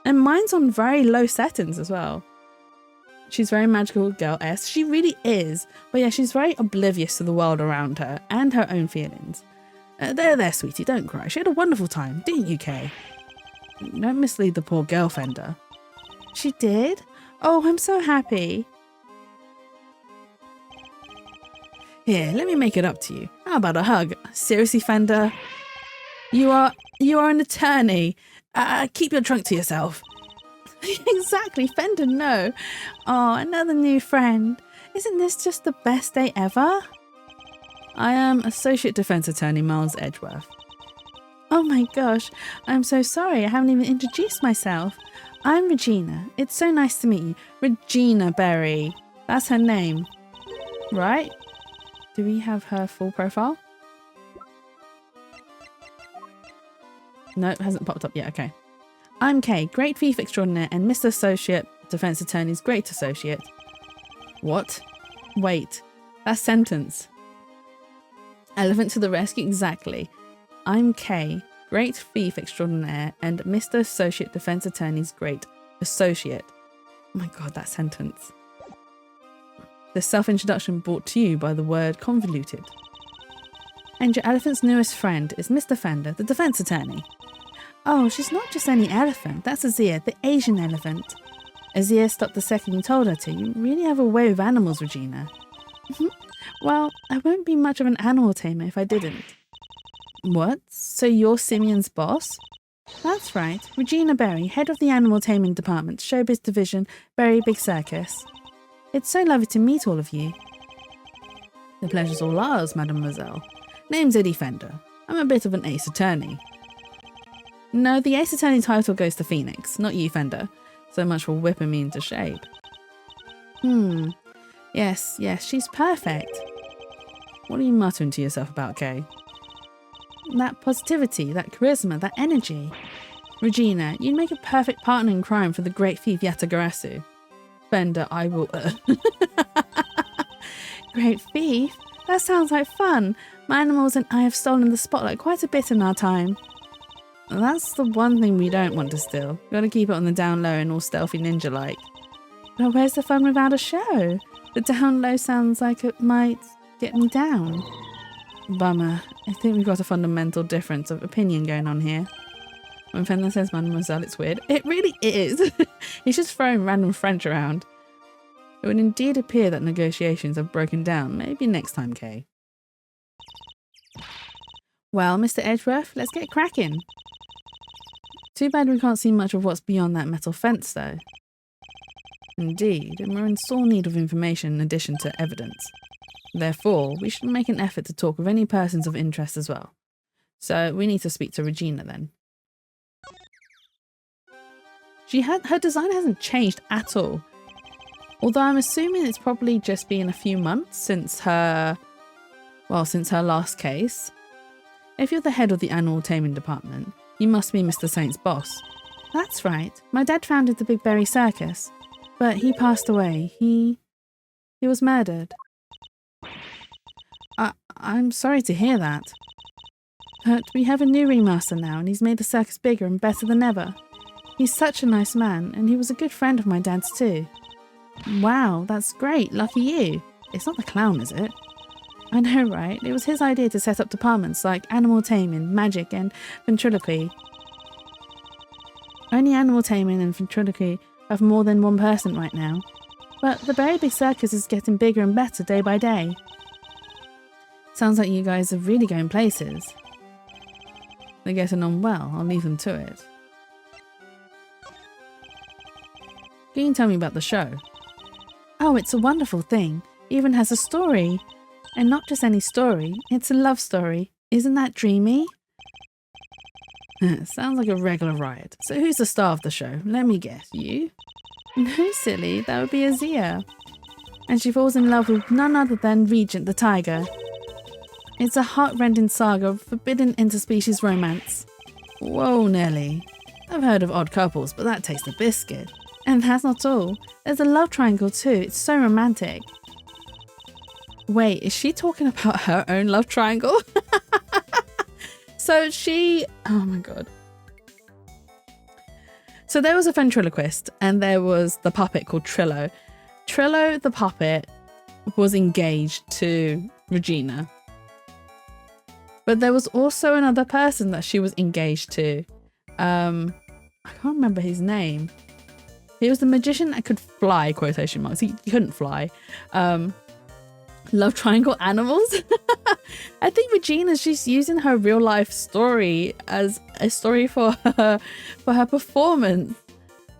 [SPEAKER 1] And mine's on very low settings as well. She's very magical girl-esque. She really is. But yeah, she's very oblivious to the world around her and her own feelings. There, sweetie, don't cry. She had a wonderful time, didn't you, Kay? Don't mislead the poor girl, Fender. She did? Oh, I'm so happy. Here, let me make it up to you. How about a hug? Seriously, Fender? You are an attorney. Keep your trunk to yourself. Exactly, Fender, no. Oh, another new friend. Isn't this just the best day ever? I am Associate Defense Attorney Miles Edgeworth. Oh my gosh, I'm so sorry, I haven't even introduced myself. I'm Regina. It's so nice to meet you. Regina Berry. That's her name. Right? Do we have her full profile? No, it hasn't popped up yet, okay. I'm Kay, Great Thief Extraordinaire and Mr. Associate Defense Attorney's Great Associate. What? Wait, that's sentence. Elephant to the rescue, exactly. I'm Kay, Great Thief Extraordinaire and Mr. Associate Defense Attorney's Great Associate. Oh my god, that sentence. The self-introduction brought to you by the word convoluted. And your elephant's newest friend is Mr. Fender, the defense attorney. Oh, she's not just any elephant, that's Azia, the Asian elephant. Azia stopped the second you told her to. You really have a way with animals, Regina. Well, I won't be much of an animal tamer if I didn't. What? So you're Simeon's boss? That's right, Regina Berry, head of the animal taming department, Showbiz Division, Berry Big Circus. It's so lovely to meet all of you. The pleasure's all ours, mademoiselle. Name's Eddie Fender. I'm a bit of an ace attorney. No, the ace attorney title goes to Phoenix, not you, Fender. So much for whipping me into shape. Yes, she's perfect. What are you muttering to yourself about, Kay? That positivity, that charisma, that energy. Regina, you'd make a perfect partner in crime for the great thief Yatagarasu. Fender, I will... Great thief? That sounds like fun. My animals and I have stolen the spotlight quite a bit in our time. That's the one thing we don't want to steal. We gotta keep it on the down low and all stealthy ninja-like. But where's the fun without a show? The down low sounds like it might get me down. Bummer. I think we've got a fundamental difference of opinion going on here. When Fender says mademoiselle, it's weird. It really is. He's just throwing random French around. It would indeed appear that negotiations have broken down. Maybe next time, Kay. Well, Mr. Edgeworth, let's get cracking. Too bad we can't see much of what's beyond that metal fence, though. Indeed, and we're in sore need of information in addition to evidence. Therefore, we should make an effort to talk with any persons of interest as well. So we need to speak to Regina then. Her design hasn't changed at all. Although I'm assuming it's probably just been a few months since her last case. If you're the head of the animal taming department, you must be Mr. Saint's boss. That's right. My dad founded the Big Berry Circus, but he passed away. He was murdered. I'm sorry to hear that. But we have a new ringmaster now, and he's made the circus bigger and better than ever. He's such a nice man, and he was a good friend of my dad's too. Wow, that's great. Lucky you. It's not the clown, is it? I know, right? It was his idea to set up departments like animal taming, magic, and ventriloquy. Only animal taming and ventriloquy have more than one person right now. But the Berry Big Circus is getting bigger and better day by day. Sounds like you guys are really going places. They're getting on well. I'll leave them to it. Can you tell me about the show? Oh, it's a wonderful thing. It even has a story. And not just any story, it's a love story. Isn't that dreamy? Sounds like a regular riot. So who's the star of the show? Let me guess. You? No, silly. That would be Azia. And she falls in love with none other than Regent the tiger. It's a heart-rending saga of forbidden interspecies romance. Whoa, Nelly. I've heard of odd couples, but that tastes a biscuit. And that's not all. There's a love triangle too. It's so romantic. Wait, is she talking about her own love triangle? So she... Oh my god. So there was a ventriloquist and there was the puppet called Trillo. Trillo, the puppet, was engaged to Regina. But there was also another person that she was engaged to. I can't remember his name. He was the magician that could fly, quotation marks. He couldn't fly. Love triangle animals. I think Regina's just using her real life story as a story for her performance.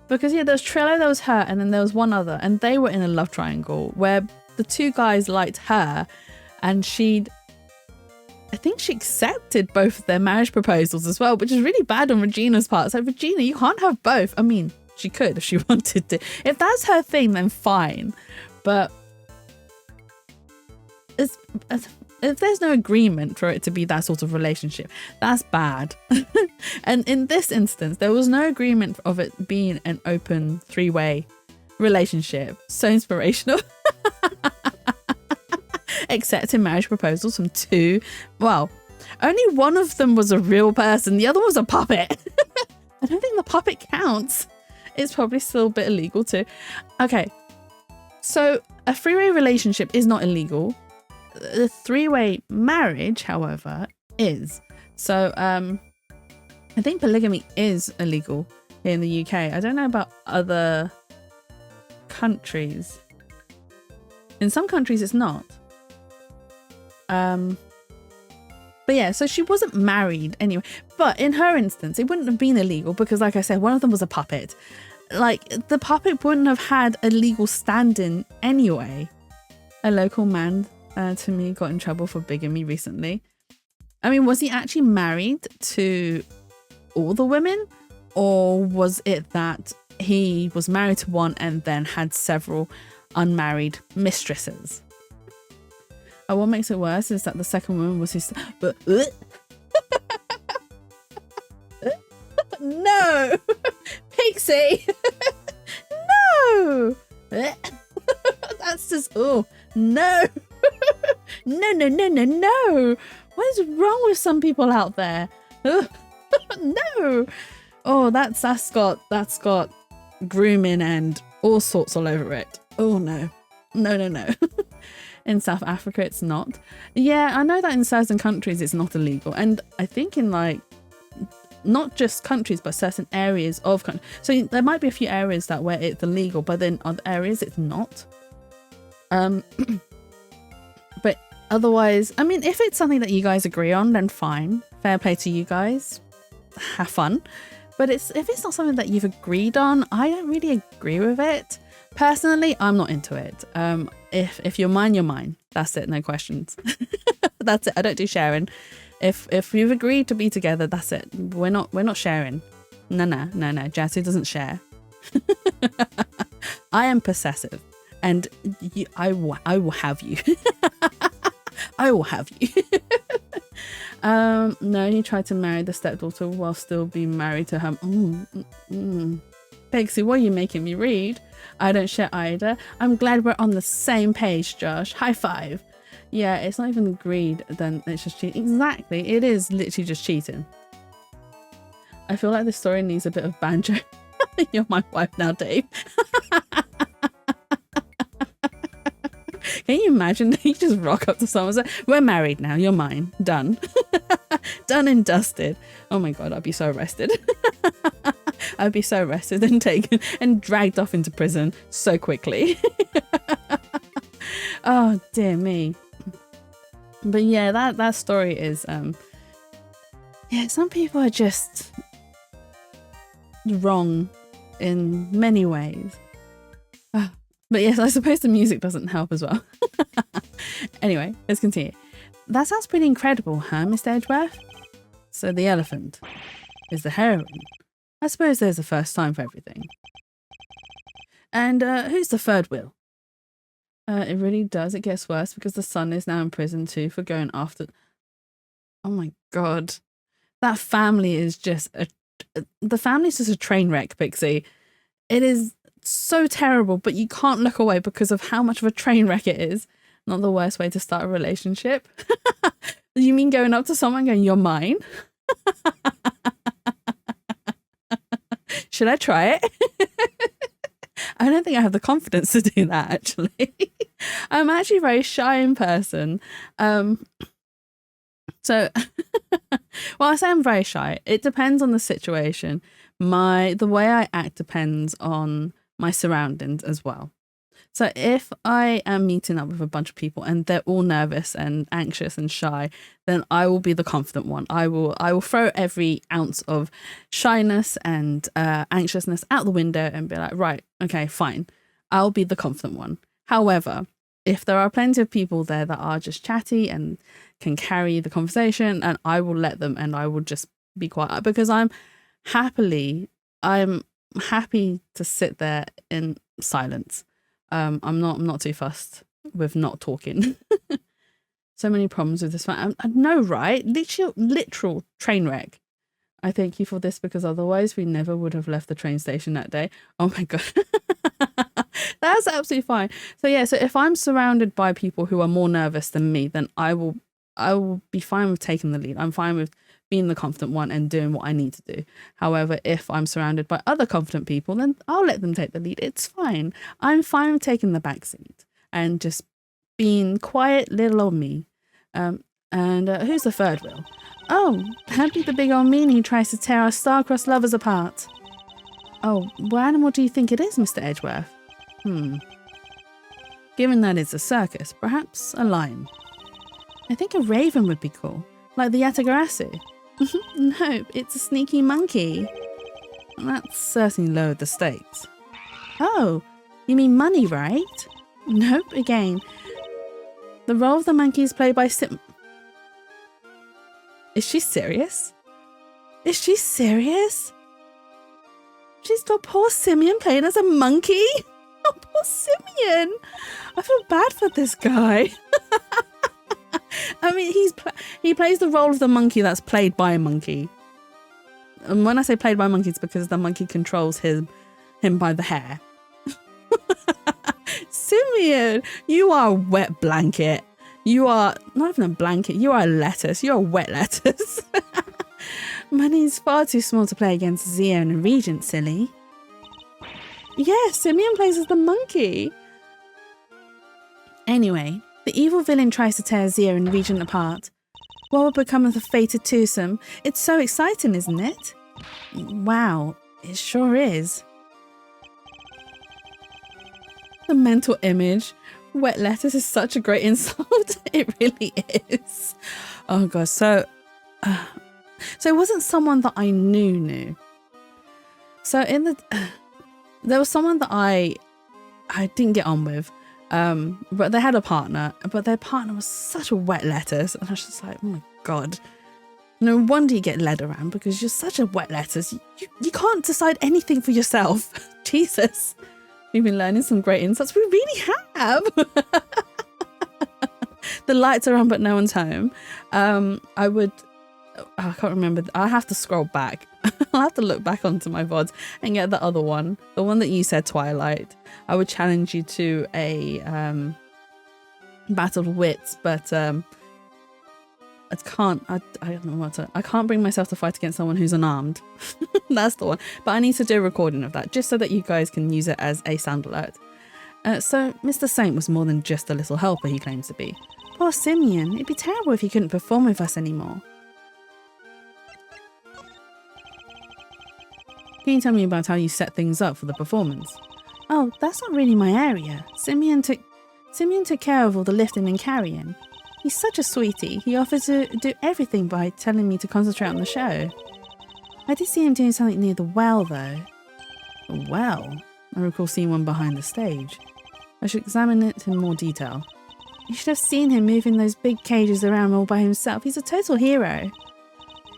[SPEAKER 1] Because yeah, there was Trello, there was her, and then there was one other, and they were in a love triangle where the two guys liked her, and I think she accepted both of their marriage proposals as well, which is really bad on Regina's part. It's like, Regina, you can't have both. I mean, she could if she wanted to. If that's her thing, then fine. But if there's no agreement for it to be that sort of relationship, that's bad. And in this instance, there was no agreement of it being an open three-way relationship. So inspirational. Accepting marriage proposals from two. Well, only one of them was a real person. The other was a puppet. I don't think the puppet counts. It's probably still a bit illegal too. Okay. So a three-way relationship is not illegal. The three-way marriage, however, is. So I think polygamy is illegal here in the UK. I don't know about other countries. In some countries it's not. But yeah, so she wasn't married anyway. But in her instance, it wouldn't have been illegal because, like I said, one of them was a puppet. Like, the puppet wouldn't have had a legal stand-in anyway. A local man to me got in trouble for bigamy recently. I mean, was he actually married to all the women? Or was it that he was married to one and then had several unmarried mistresses? And what makes it worse is that the second woman was his... But... No! Pixie! No! That's just... Oh, no! No! What is wrong with some people out there? No! Oh, that's got grooming and all sorts all over it. Oh, no. No. In South Africa, it's not. Yeah, I know that in certain countries it's not illegal. And I think in, like, not just countries, but certain areas of countries. So there might be a few areas that where it's illegal, but then other areas it's not. But otherwise, I mean, if it's something that you guys agree on, then fine. Fair play to you guys. Have fun. But if it's not something that you've agreed on, I don't really agree with it. Personally, I'm not into it. If you're mine, you're mine. That's it. No questions. That's it. I don't do sharing. If you've agreed to be together, that's it. We're not sharing. No. Jazzy doesn't share. I am possessive, and I will have you. I will have you. No, he tried to marry the stepdaughter while still being married to her. Pixie, what are you making me read? I don't share either. I'm glad we're on the same page, Josh. High five. Yeah, it's not even agreed, then it's just cheating. Exactly. It is literally just cheating. I feel like this story needs a bit of banjo. You're my wife now, Dave. Can you imagine? You just rock up to someone and say, we're married now, you're mine. Done. Done and dusted. Oh my god, I'd be so arrested. I'd be so arrested and taken and dragged off into prison so quickly. Oh dear me. But yeah, that story is yeah, some people are just wrong in many ways. But yes, I suppose the music doesn't help as well. Anyway, let's continue. That sounds pretty incredible, huh, Mr. Edgeworth? So the elephant is the heroine. I suppose there's a first time for everything. And who's the third wheel? It really does. It gets worse because the son is now in prison too for going after... Oh my god. That family is just the family's just a train wreck, Pixie. It is so terrible, but you can't look away because of how much of a train wreck it is. Not the worst way to start a relationship. You mean going up to someone going, "You're mine"? Should I try it? I don't think I have the confidence to do that, actually. I'm actually a very shy in person. So, well, I say I'm very shy. It depends on the situation. The way I act depends on my surroundings as well. So if I am meeting up with a bunch of people and they're all nervous and anxious and shy, then I will be the confident one. I will throw every ounce of shyness and anxiousness out the window and be like, right, okay, fine. I'll be the confident one. However, if there are plenty of people there that are just chatty and can carry the conversation, and I will let them and I will just be quiet because I'm happy to sit there in silence. I'm not too fussed with not talking. So many problems with this one. I know, right? Literal train wreck. I thank you for this because otherwise we never would have left the train station that day. Oh my god. That's absolutely fine. So yeah, so if I'm surrounded by people who are more nervous than me, then I will be fine with taking the lead. I'm fine with being the confident one and doing what I need to do. However, if I'm surrounded by other confident people, then I'll let them take the lead. It's fine. I'm fine with taking the back seat and just being quiet little old me. Who's the third wheel? Oh, that'd be the big old meanie who tries to tear our star-crossed lovers apart. Oh, what animal do you think it is, Mr. Edgeworth? Given that it's a circus, perhaps a lion. I think a raven would be cool, like the Yatagarasu. No, it's a sneaky monkey. That's certainly lowered the stakes. Oh, you mean money, right? Nope, again. The role of the monkey is played by Is she serious? Is she serious? She's got poor Simeon playing as a monkey? Oh, poor Simeon. I feel bad for this guy. I mean, he plays the role of the monkey that's played by a monkey. And when I say played by a monkey, it's because the monkey controls him by the hair. Simeon, you are a wet blanket. You are not even a blanket. You are a lettuce. You are a wet lettuce. Money's far too small to play against Zio and Regent, silly. Yeah, Simeon plays as the monkey. Anyway, the evil villain tries to tear Zio and Regent apart. What will become of the fated twosome? It's so exciting, isn't it? Wow, it sure is. The mental image. Wet lettuce is such a great insult. It really is. Oh god, so it wasn't someone that I knew. So there was someone that I didn't get on with. But they had a partner, but their partner was such a wet lettuce. And I was just like, oh my god. No wonder you get led around because you're such a wet lettuce. You can't decide anything for yourself. Jesus. We've been learning some great insights. We really have. The lights are on, but no one's home. I can't remember. I have to scroll back. I'll have to look back onto my VODs and get the other one. The one that you said, Twilight. I would challenge you to a battle of wits, but I don't know what to. I can't bring myself to fight against someone who's unarmed. That's the one. But I need to do a recording of that just so that you guys can use it as a sound alert. So Mr. Saint was more than just a little helper, he claims to be. Poor Simeon. It'd be terrible if he couldn't perform with us anymore. Can you tell me about how you set things up for the performance? Oh, that's not really my area. Simeon took care of all the lifting and carrying. He's such a sweetie. He offers to do everything by telling me to concentrate on the show. I did see him doing something near the well, though. The well? I recall seeing one behind the stage. I should examine it in more detail. You should have seen him moving those big cages around all by himself. He's a total hero.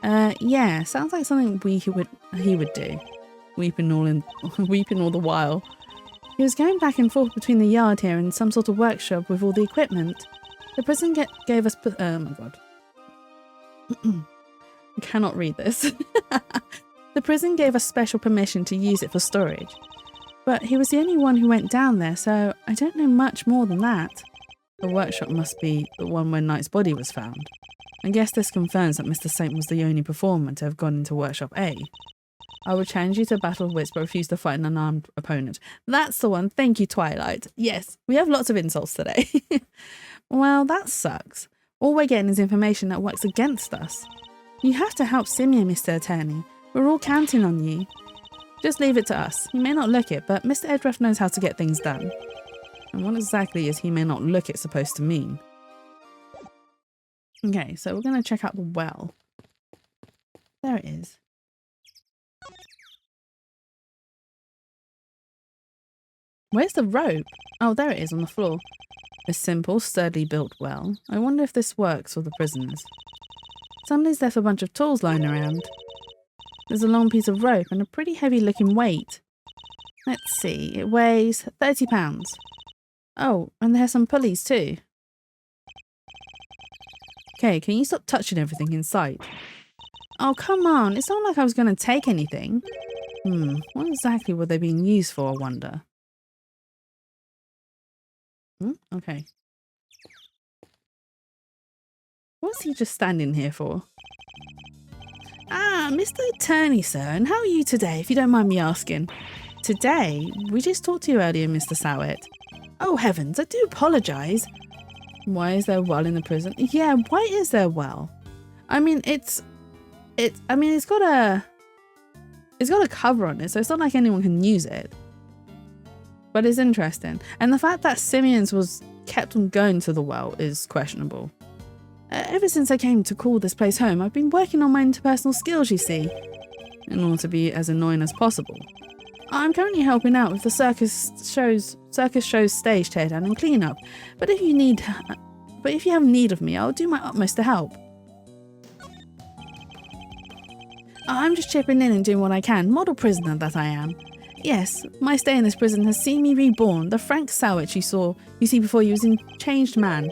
[SPEAKER 1] Yeah, sounds like something he would do. Weeping all the while. He was going back and forth between the yard here and some sort of workshop with all the equipment. The prison gave us... oh my god. I cannot read this. The prison gave us special permission to use it for storage. But he was the only one who went down there, so I don't know much more than that. The workshop must be the one where Knight's body was found. I guess this confirms that Mr. Saint was the only performer to have gone into Workshop A. I will challenge you to a battle of wits but refuse to fight an unarmed opponent. That's the one. Thank you, Twilight. Yes, we have lots of insults today. Well, that sucks. All we're getting is information that works against us. You have to help Simeon, Mr. Attorney. We're all counting on you. Just leave it to us. You may not look it, but Mr. Edruff knows how to get things done. And what exactly is he may not look it supposed to mean? Okay, so we're going to check out the well. There it is. Where's the rope? Oh, there it is on the floor. A simple, sturdily built well. I wonder if this works for the prisoners. Somebody's left a bunch of tools lying around. There's a long piece of rope and a pretty heavy looking weight. Let's see, it weighs 30 pounds. Oh, and there's some pulleys too. Okay, can you stop touching everything in sight? Oh, come on, it's not like I was going to take anything. What exactly were they being used for, I wonder? Okay. What's he just standing here for? Ah, Mr. Attorney, sir, and how are you today, if you don't mind me asking? Today? We just talked to you earlier, Mr. Sowett. Oh, heavens, I do apologise. Why is there a well in the prison? Yeah, why is there a well? I mean, it's got a cover on it, so it's not like anyone can use it. But it's interesting. And the fact that Simeon's was kept on going to the well is questionable. Ever since I came to call this place home, I've been working on my interpersonal skills, you see, in order to be as annoying as possible. I'm currently helping out with the circus show's stage teardown and cleanup. But if you have need of me, I'll do my utmost to help. I'm just chipping in and doing what I can, model prisoner that I am. Yes, my stay in this prison has seen me reborn, the Frank Sowett you see before you was a changed man.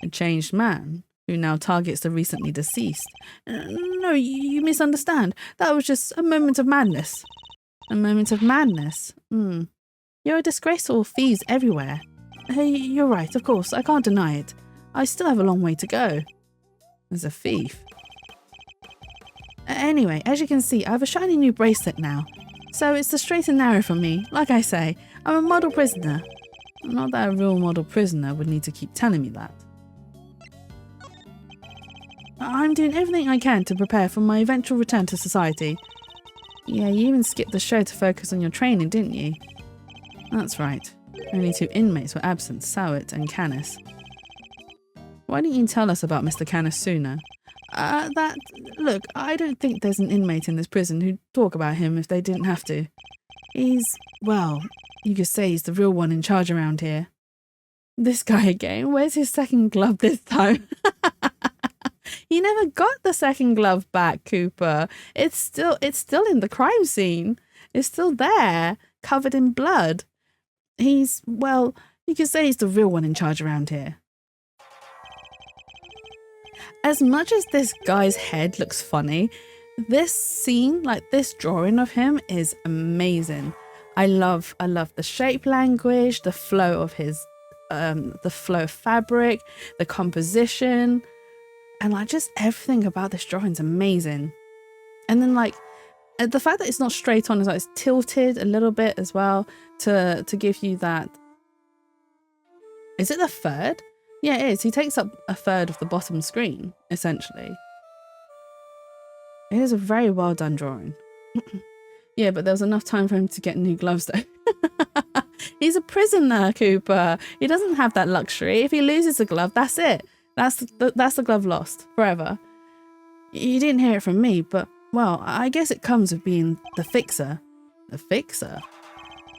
[SPEAKER 1] A changed man? Who now targets the recently deceased. No, you misunderstand. That was just a moment of madness. A moment of madness? You're a disgrace to all thieves everywhere. Hey, you're right, of course, I can't deny it. I still have a long way to go. As a thief. Anyway, as you can see, I have a shiny new bracelet now. So it's the straight and narrow for me. Like I say, I'm a model prisoner. Not that a real model prisoner would need to keep telling me that. I'm doing everything I can to prepare for my eventual return to society. Yeah, you even skipped the show to focus on your training, didn't you? That's right. Only 2 inmates were absent, Sowett and Canis. Why didn't you tell us about Mr. Canis sooner? Look, I don't think there's an inmate in this prison who'd talk about him if they didn't have to. Well, you could say he's the real one in charge around here. This guy again, where's his second glove this time? He never got the second glove back, Cooper. It's still in the crime scene. It's still there, covered in blood. Well, you could say he's the real one in charge around here. As much as this guy's head looks funny, this scene, like this drawing of him, is amazing. I love the shape language, the flow of the fabric, the composition, and like just everything about this drawing is amazing. And then like the fact that it's not straight on, is like it's tilted a little bit as well to give you that. Is it the third? Yeah, it is. He takes up a third of the bottom screen, essentially. It is a very well done drawing. Yeah, but there was enough time for him to get new gloves though. He's a prisoner, Cooper. He doesn't have that luxury. If he loses a glove, that's it. That's the glove lost forever. You didn't hear it from me, but well, I guess it comes with being the fixer. The fixer?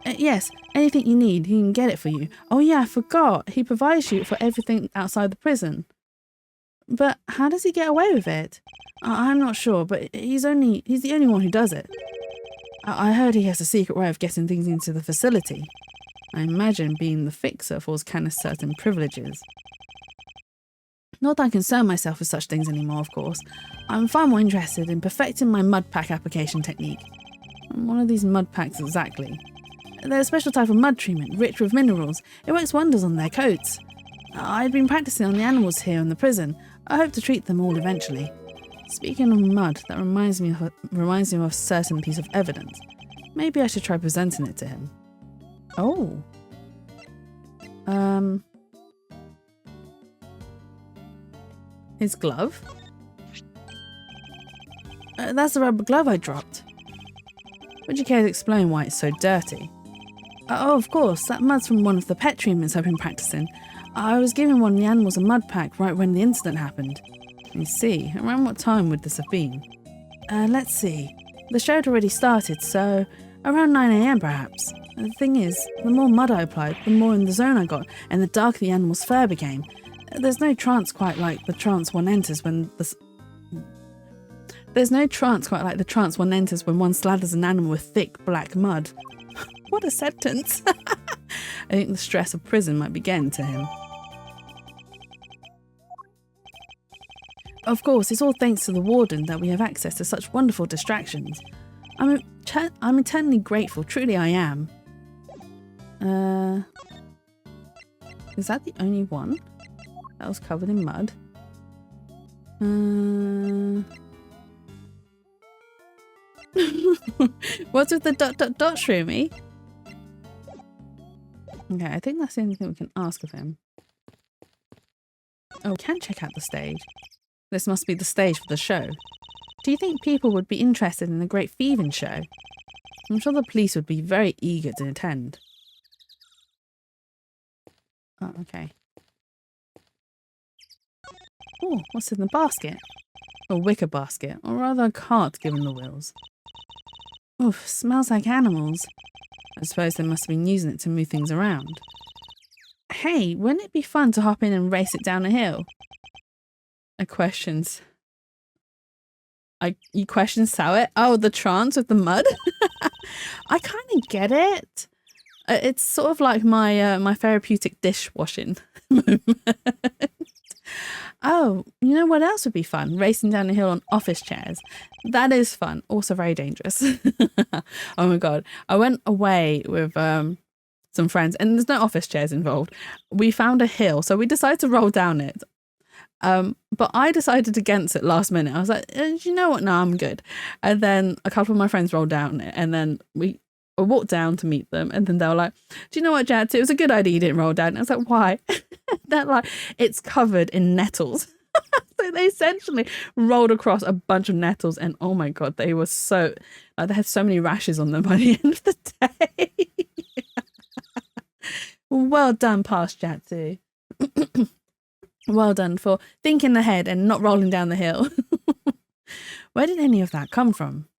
[SPEAKER 1] Yes, anything you need, he can get it for you. Oh yeah, I forgot. He provides you for everything outside the prison. But how does he get away with it? I'm not sure, but he's the only one who does it. I heard he has a secret way of getting things into the facility. I imagine being the fixer falls kind of certain privileges. Not that I concern myself with such things anymore, of course. I'm far more interested in perfecting my mud pack application technique. One of these mud packs exactly. They're a special type of mud treatment, rich with minerals. It works wonders on their coats. I've been practicing on the animals here in the prison. I hope to treat them all eventually. Speaking of mud, that reminds me of a certain piece of evidence. Maybe I should try presenting it to him. Oh. His glove? That's the rubber glove I dropped. Would you care to explain why it's so dirty? Oh, of course, that mud's from one of the pet treatments I've been practicing. I was giving one of the animals a mud pack right when the incident happened. I see. Around what time would this have been? Let's see. The show had already started, so around 9 AM perhaps. The thing is, the more mud I applied, the more in the zone I got, and the darker the animal's fur became. There's no trance quite like the trance one enters when one slathers an animal with thick black mud. What a sentence. I think the stress of prison might be getting to him. Of course, it's all thanks to the warden that we have access to such wonderful distractions. I'm eternally grateful, truly I am. Is that the only one that was covered in mud? What's with the ... Shroomy? Okay, I think that's the only thing we can ask of him. Oh, we can check out the stage. This must be the stage for the show. Do you think people would be interested in the Great Thieving Show? I'm sure the police would be very eager to attend. Oh, okay. Oh, what's in the basket? A wicker basket, or rather a cart given the wheels. Oof, smells like animals. I suppose they must have been using it to move things around. Hey, wouldn't it be fun to hop in and race it down a hill? You question Sowit? Oh, the trance with the mud? I kind of get it. It's sort of like my my therapeutic dishwashing moment. Oh, you know what else would be fun? Racing down a hill on office chairs. That is fun. Also very dangerous. Oh my god. I went away with some friends and there's no office chairs involved. We found a hill, so we decided to roll down it. But I decided against it last minute. I was like, you know what? No, I'm good. And then a couple of my friends rolled down it and then I walked down to meet them and then they were like, do you know what, Jad? It was a good idea you didn't roll down. And I was like, why? They're like, it's covered in nettles. So they essentially rolled across a bunch of nettles and oh my god, they were so, like, they had so many rashes on them by the end of the day. Well done, past Jatsu. Well done for thinking ahead and not rolling down the hill. Where did any of that come from?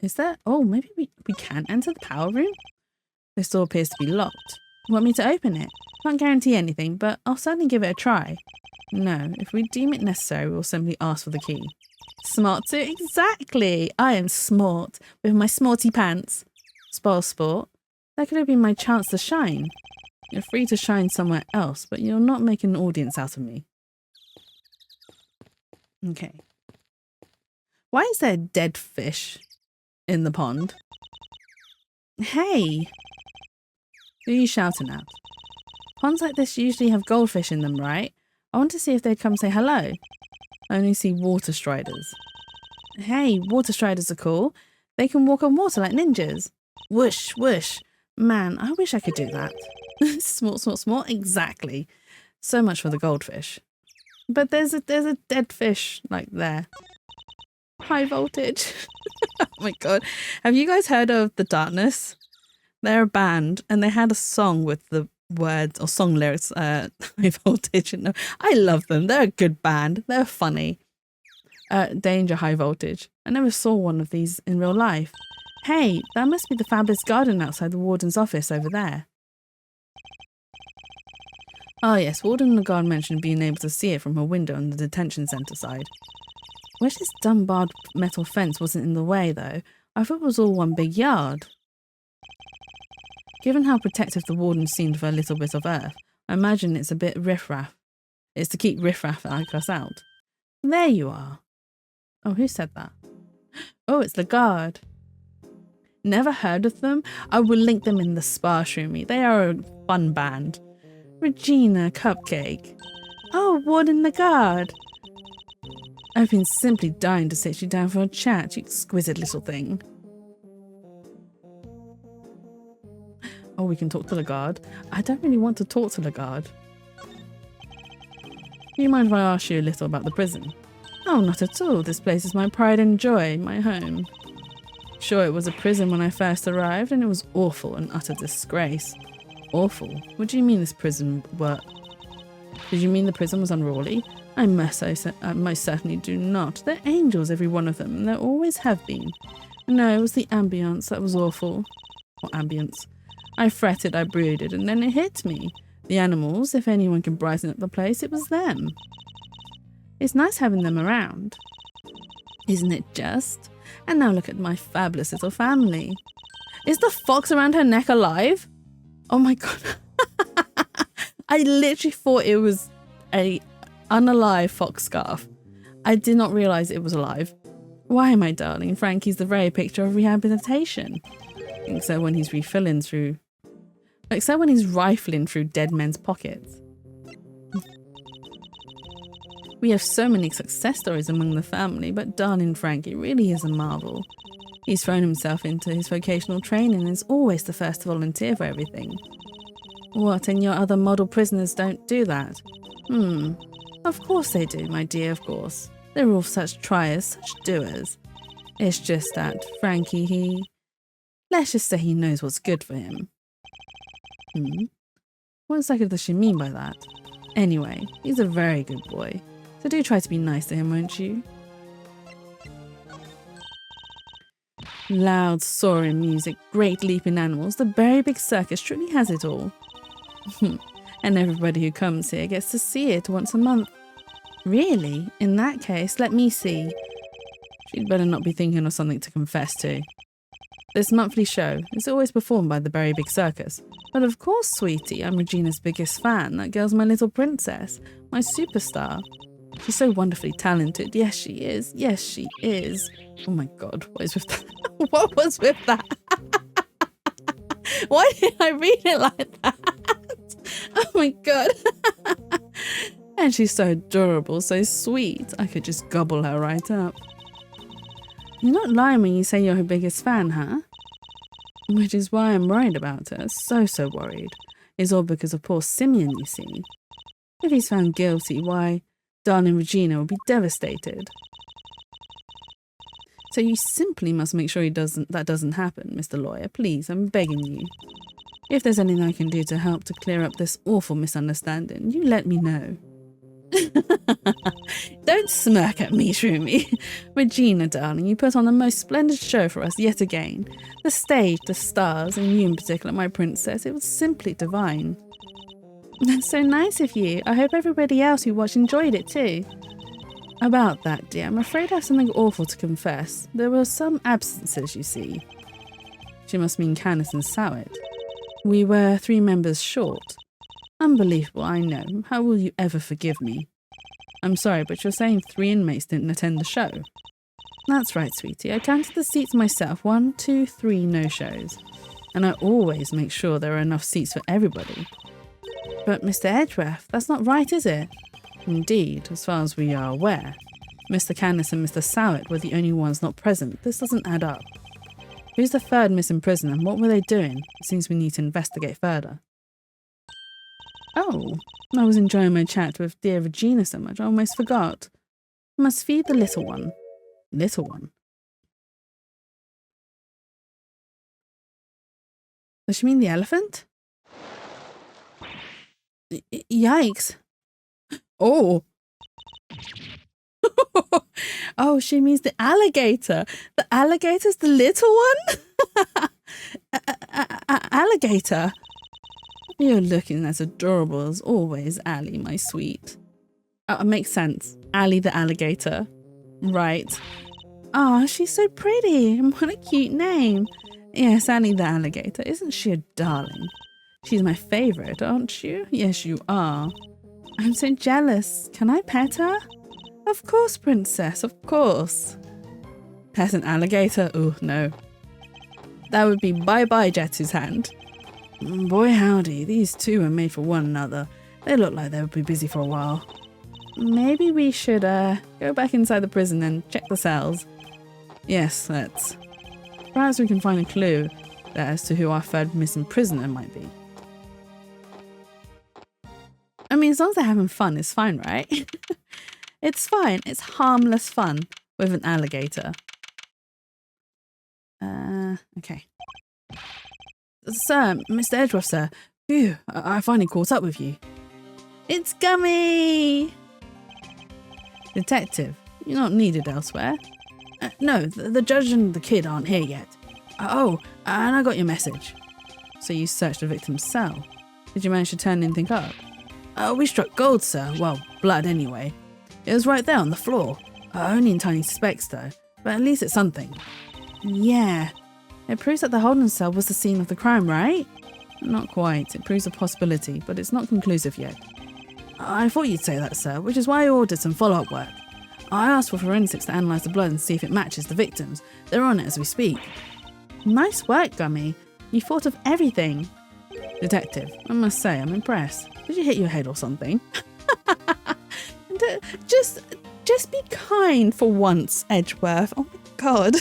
[SPEAKER 1] Is there? Oh, maybe we can enter the power room? This door appears to be locked. Want me to open it? Can't guarantee anything, but I'll certainly give it a try. No, if we deem it necessary, we'll simply ask for the key. Smart too? Exactly! I am smart, with my smarty pants. Spoil sport. That could have been my chance to shine. You're free to shine somewhere else, but you're not making an audience out of me. Okay. Why is there a dead fish in the pond? Hey! Who are you shouting at? Ponds like this usually have goldfish in them, right? I want to see if they'd come say hello. I only see water striders. Hey, water striders are cool. They can walk on water like ninjas. Whoosh, whoosh. Man, I wish I could do that. Smart, smart, smart. Exactly. So much for the goldfish. But there's a dead fish like there. High voltage. Oh my god. Have you guys heard of The Darkness? They're a band and they had a song with the words or song lyrics, high voltage. And I love them. They're a good band. They're funny. Danger, high voltage. I never saw one of these in real life. Hey, that must be the fabulous garden outside the warden's office over there. Ah yes, Warden Lagarde mentioned being able to see it from her window on the detention centre side. Wish this dumb barred metal fence wasn't in the way though. I thought it was all one big yard. Given how protective the warden seemed for a little bit of earth, I imagine it's a bit riffraff. It's to keep riffraff like us out. There you are. Oh, who said that? Oh, it's Lagarde. Never heard of them? I will link them in the spa, Shroomy. They are a fun band. Regina Cupcake. Oh, Warden Lagarde. I've been simply dying to sit you down for a chat, you exquisite little thing. Oh, we can talk to Lagarde. I don't really want to talk to Lagarde. Do you mind if I ask you a little about the prison? Oh, not at all. This place is my pride and joy, my home. Sure, it was a prison when I first arrived, and it was awful, an utter disgrace. Awful? What do you mean this prison worked? Did you mean the prison was unruly? I most certainly do not. They're angels, every one of them, and there always have been. No, it was the ambience that was awful. What ambience? I fretted, I brooded, and then it hit me. The animals, if anyone can brighten up the place, it was them. It's nice having them around. Isn't it just? And now look at my fabulous little family. Is the fox around her neck alive? Oh my god. I literally thought it was a unalive fox scarf. I did not realise it was alive. Why, my darling, Frankie's the very picture of rehabilitation. Except when he's rifling through dead men's pockets. We have so many success stories among the family, but darling Frankie really is a marvel. He's thrown himself into his vocational training and is always the first to volunteer for everything. What, and your other model prisoners don't do that? Of course they do, my dear, of course. They're all such triers, such doers. It's just that Frankie, let's just say he knows what's good for him. What exactly does she mean by that? Anyway, he's a very good boy. So do try to be nice to him, won't you? Loud, soaring music, great leaping animals, the very big circus truly has it all. And everybody who comes here gets to see it once a month. Really? In that case, let me see. She'd better not be thinking of something to confess to. This monthly show is always performed by the Very Big Circus. But of course, sweetie, I'm Regina's biggest fan. That girl's my little princess, my superstar. She's so wonderfully talented. Yes, she is. Yes, she is. Oh my god, what is with that? What was with that? Why did I read it like that? Oh my god. And she's so adorable, so sweet. I could just gobble her right up. You're not lying when you say you're her biggest fan, huh? Which is why I'm worried about her. So worried. It's all because of poor Simeon, you see. If he's found guilty, why, darling Regina will be devastated. So you simply must make sure that doesn't happen, Mr. Lawyer. Please, I'm begging you. If there's anything I can do to help to clear up this awful misunderstanding, you let me know. Don't smirk at me, Shroomy. Regina, darling, you put on the most splendid show for us yet again. The stage, the stars, and you in particular, my princess, it was simply divine. That's so nice of you. I hope everybody else who watched enjoyed it too. About that, dear, I'm afraid I have something awful to confess. There were some absences, you see. She must mean Canis and Sowett. We were 3 members short. Unbelievable, I know. How will you ever forgive me? I'm sorry, but you're saying 3 inmates didn't attend the show. That's right, sweetie. I counted the seats myself. 1, 2, 3 no-shows. And I always make sure there are enough seats for everybody. But Mr. Edgeworth, that's not right, is it? Indeed, as far as we are aware. Mr. Canis and Mr. Sowett were the only ones not present. This doesn't add up. Who's the 3rd missing prisoner and what were they doing? It seems we need to investigate further. Oh, I was enjoying my chat with dear Regina so much I almost forgot. I must feed the little one. Little one? Does she mean the elephant? Yikes. Oh. Oh, she means the alligator. The alligator's the little one? Alligator. You're looking as adorable as always, Allie, my sweet. Makes sense. Allie the alligator. Right. Oh, she's so pretty. And what a cute name. Yes, Allie the alligator. Isn't she a darling? She's my favorite, aren't you? Yes, you are. I'm so jealous. Can I pet her? Of course, princess, of course. Pet an alligator? Oh, no. That would be bye-bye Jetsu's hand. Boy howdy, these two are made for one another. They look like they would be busy for a while. Maybe we should go back inside the prison and check the cells. Yes, let's. Perhaps we can find a clue as to who our third missing prisoner might be. I mean, as long as they're having fun, it's fine, right? It's fine. It's harmless fun with an alligator. Okay. Sir, Mr. Edgeworth, sir. Phew, I finally caught up with you. It's Gummy! Detective, you're not needed elsewhere. No, the judge and the kid aren't here yet. Oh, and I got your message. So you searched the victim's cell. Did you manage to turn anything up? We struck gold, sir. Well, blood anyway. It was right there on the floor. Only in tiny specks though, but at least it's something. Yeah. It proves that the holding cell was the scene of the crime, right? Not quite. It proves a possibility, but it's not conclusive yet. I thought you'd say that, sir, which is why I ordered some follow-up work. I asked for forensics to analyse the blood and see if it matches the victims. They're on it as we speak. Nice work, Gummy. You thought of everything. Detective, I must say, I'm impressed. Did you hit your head or something? Just be kind for once, Edgeworth. Oh my god.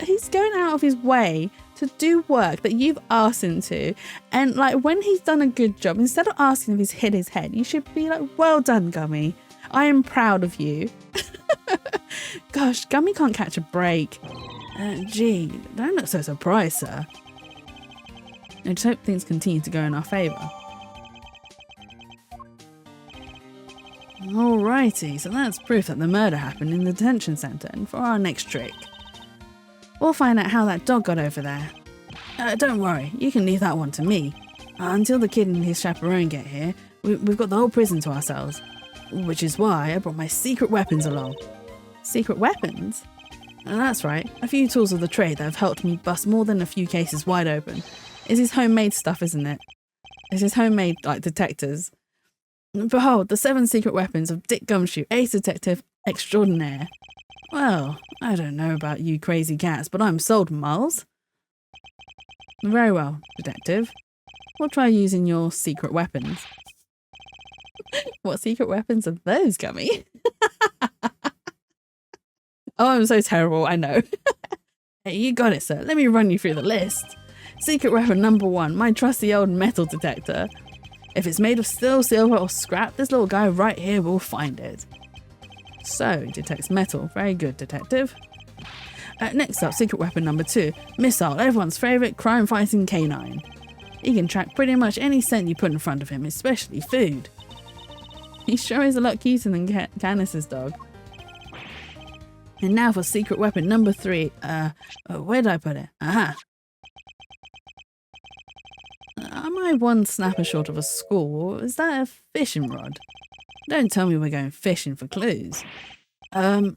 [SPEAKER 1] He's going out of his way to do work that you've asked him to, and like when he's done a good job, instead of asking if he's hit his head, you should be like, well done, Gummy. I am proud of you. Gosh, Gummy can't catch a break. Gee, don't look so surprised, sir. I just hope things continue to go in our favour. Alrighty, so that's proof that the murder happened in the detention centre, and for our next trick, we'll find out how that dog got over there. Don't worry, you can leave that one to me. Until the kid and his chaperone get here, we've got the whole prison to ourselves. Which is why I brought my secret weapons along. Secret weapons? That's right, a few tools of the trade that have helped me bust more than a few cases wide open. It's his homemade stuff, isn't it? It's his homemade, like, detectors. Behold, the 7 secret weapons of Dick Gumshoe, ace detective extraordinaire. Well, I don't know about you crazy cats, but I'm sold, Miles. Very well, detective. We'll try using your secret weapons. What secret weapons are those, Gummy? Oh, I'm so terrible, I know. Hey, you got it, sir. Let me run you through the list. Secret weapon number 1, my trusty old metal detector. If it's made of steel, silver, or scrap, this little guy right here will find it. So, it detects metal. Very good, detective. Next up, secret weapon number 2, missile, everyone's favourite crime-fighting canine. He can track pretty much any scent you put in front of him, especially food. He sure is a lot cuter than Candace's dog. And now for secret weapon number 3. Where did I put it? Aha! Am I one snapper short of a score, or is that a fishing rod? Don't tell me we're going fishing for clues. No,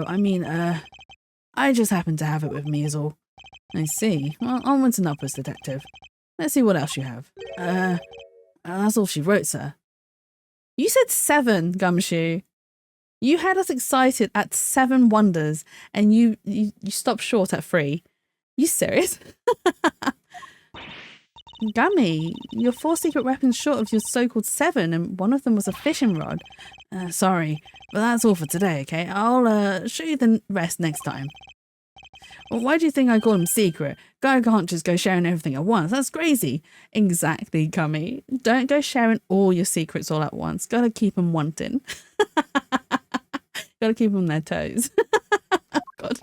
[SPEAKER 1] I mean, I just happen to have it with me is all. I see. Well, onwards and upwards, detective. Let's see what else you have. That's all she wrote, sir. You said 7, Gumshoe. You had us excited at 7 wonders, and you stopped short at 3. You serious? Gummy, you're 4 secret weapons short of your so-called 7, and one of them was a fishing rod. Sorry, but that's all for today, okay? I'll show you the rest next time. Well, why do you think I call them secret? Guy can't just go sharing everything at once. That's crazy. Exactly, Gummy. Don't go sharing all your secrets all at once. Gotta keep them wanting. Gotta keep them on their toes. God.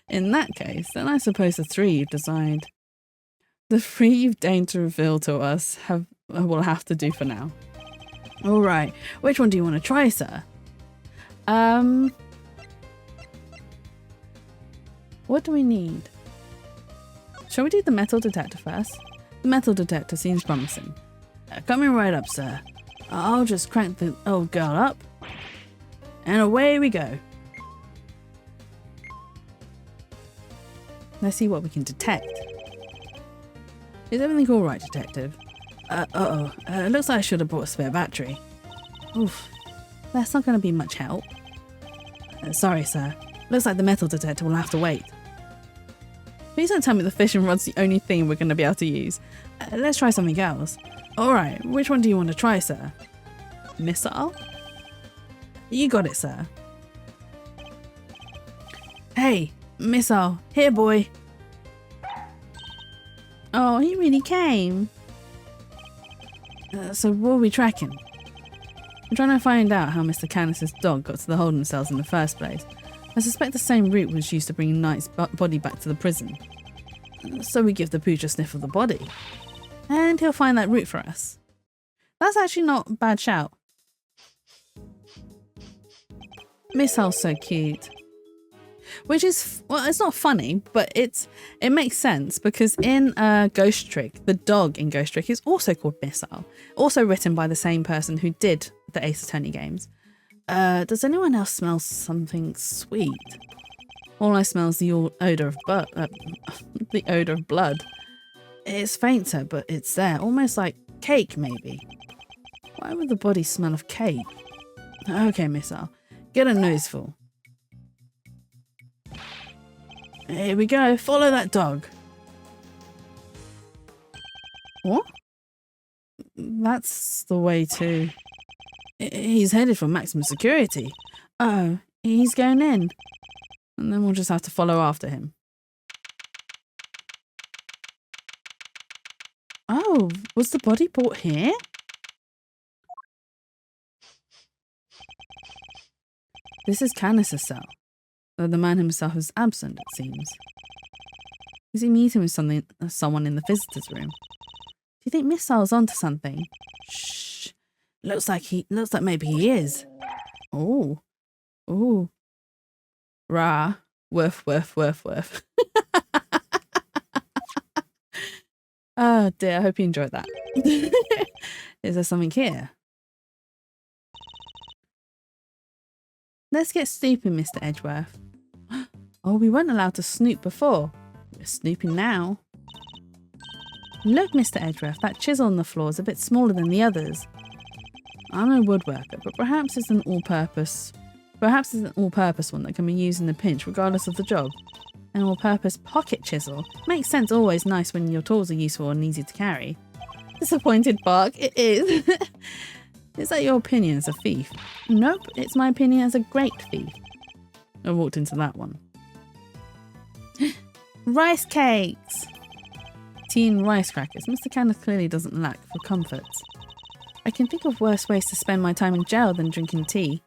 [SPEAKER 1] In that case, then I suppose the 3 you've designed. The 3 you've deigned to reveal to us will have to do for now. All right, which one do you want to try, sir? What do we need? Shall we do the metal detector first? The metal detector seems promising. Coming right up, sir. I'll just crank the old girl up. And away we go. Let's see what we can detect. Is everything all right, detective? Looks like I should have brought a spare battery. Oof, that's not going to be much help. Sorry, sir. Looks like the metal detector will have to wait. Please don't tell me the fishing rod's the only thing we're going to be able to use. Let's try something else. Alright, which one do you want to try, sir? Missile? You got it, sir. Hey, missile. Here, boy. Oh, he really came. So what are we tracking? I'm trying to find out how Mr. Canis's dog got to the holding cells in the first place. I suspect the same route was used to bring Knight's body back to the prison. So we give the pooch a sniff of the body. And he'll find that route for us. That's actually not a bad shout. Missile's so cute. Which is, well, it's not funny, but it makes sense because in Ghost Trick, the dog in Ghost Trick is also called Missile. Also written by the same person who did the Ace Attorney games. Does anyone else smell something sweet? All I smell is the odour of the odour of blood. It's fainter, but it's there, almost like cake maybe. Why would the body smell of cake? Okay, Missile, get a noseful. Here we go, follow that dog. What? That's the way to... He's headed for maximum security. Oh, he's going in. And then we'll just have to follow after him. Oh, was the body brought here? This is Canis's cell. Though the man himself is absent, it seems. Is he meeting with someone in the visitor's room? Do you think Missile's onto something? Shh. Looks like maybe he is. Oh. Ooh. Rah. Woof, woof, woof, woof. Oh dear, I hope you enjoyed that. Is there something here? Let's get snooping, Mr. Edgeworth. Oh, we weren't allowed to snoop before. We're snooping now. Look, Mr. Edgeworth, that chisel on the floor is a bit smaller than the others. I'm no woodworker, but perhaps it's an all-purpose one that can be used in a pinch regardless of the job. An all-purpose pocket chisel makes sense, always nice when your tools are useful and easy to carry. Disappointed bark, it is. Is that your opinion as a thief? Nope, it's my opinion as a great thief. I walked into that one. Rice cakes! Tea and rice crackers. Mr. Canis clearly doesn't lack for comforts. I can think of worse ways to spend my time in jail than drinking tea.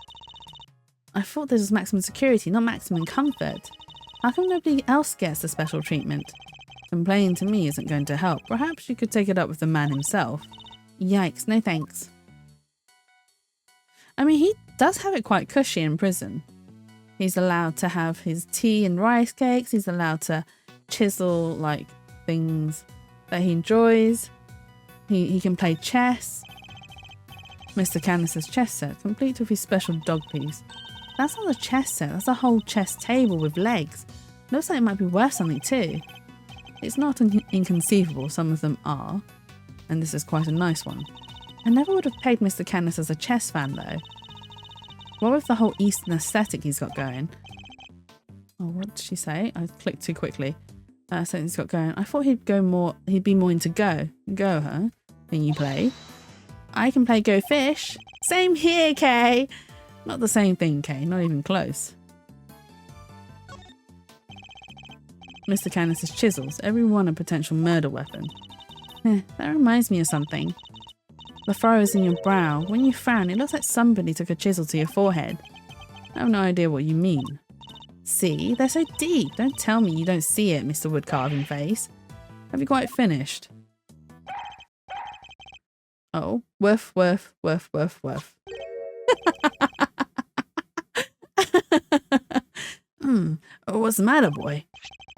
[SPEAKER 1] I thought this was maximum security, not maximum comfort. How come nobody else gets the special treatment? Complaining to me isn't going to help. Perhaps you could take it up with the man himself. Yikes, no thanks. I mean, he does have it quite cushy in prison. He's allowed to have his tea and rice cakes. He's allowed to chisel, like, things that he enjoys. He can play chess. Mr. Canis's chess set, complete with his special dog piece. That's not a chess set, that's a whole chess table with legs. Looks like it might be worth something too. It's not inconceivable, some of them are. And this is quite a nice one. I never would have pegged Mr. Canis as a chess fan though. What with the whole Eastern aesthetic he's got going? Oh, what did she say? I clicked too quickly. Something he's got going. I thought he'd be more into Go. Go, huh? Can you play? I can play Go Fish. Same here, Kay. Not the same thing, Kay. Not even close. Mr. Canis's chisels. Every one a potential murder weapon. That reminds me of something. The furrows in your brow. When you frown, it looks like somebody took a chisel to your forehead. I have no idea what you mean. See? They're so deep. Don't tell me you don't see it, Mr. Woodcarving Face. Have you quite finished? Oh. Woof, woof, woof, woof, woof. Oh, what's the matter, boy?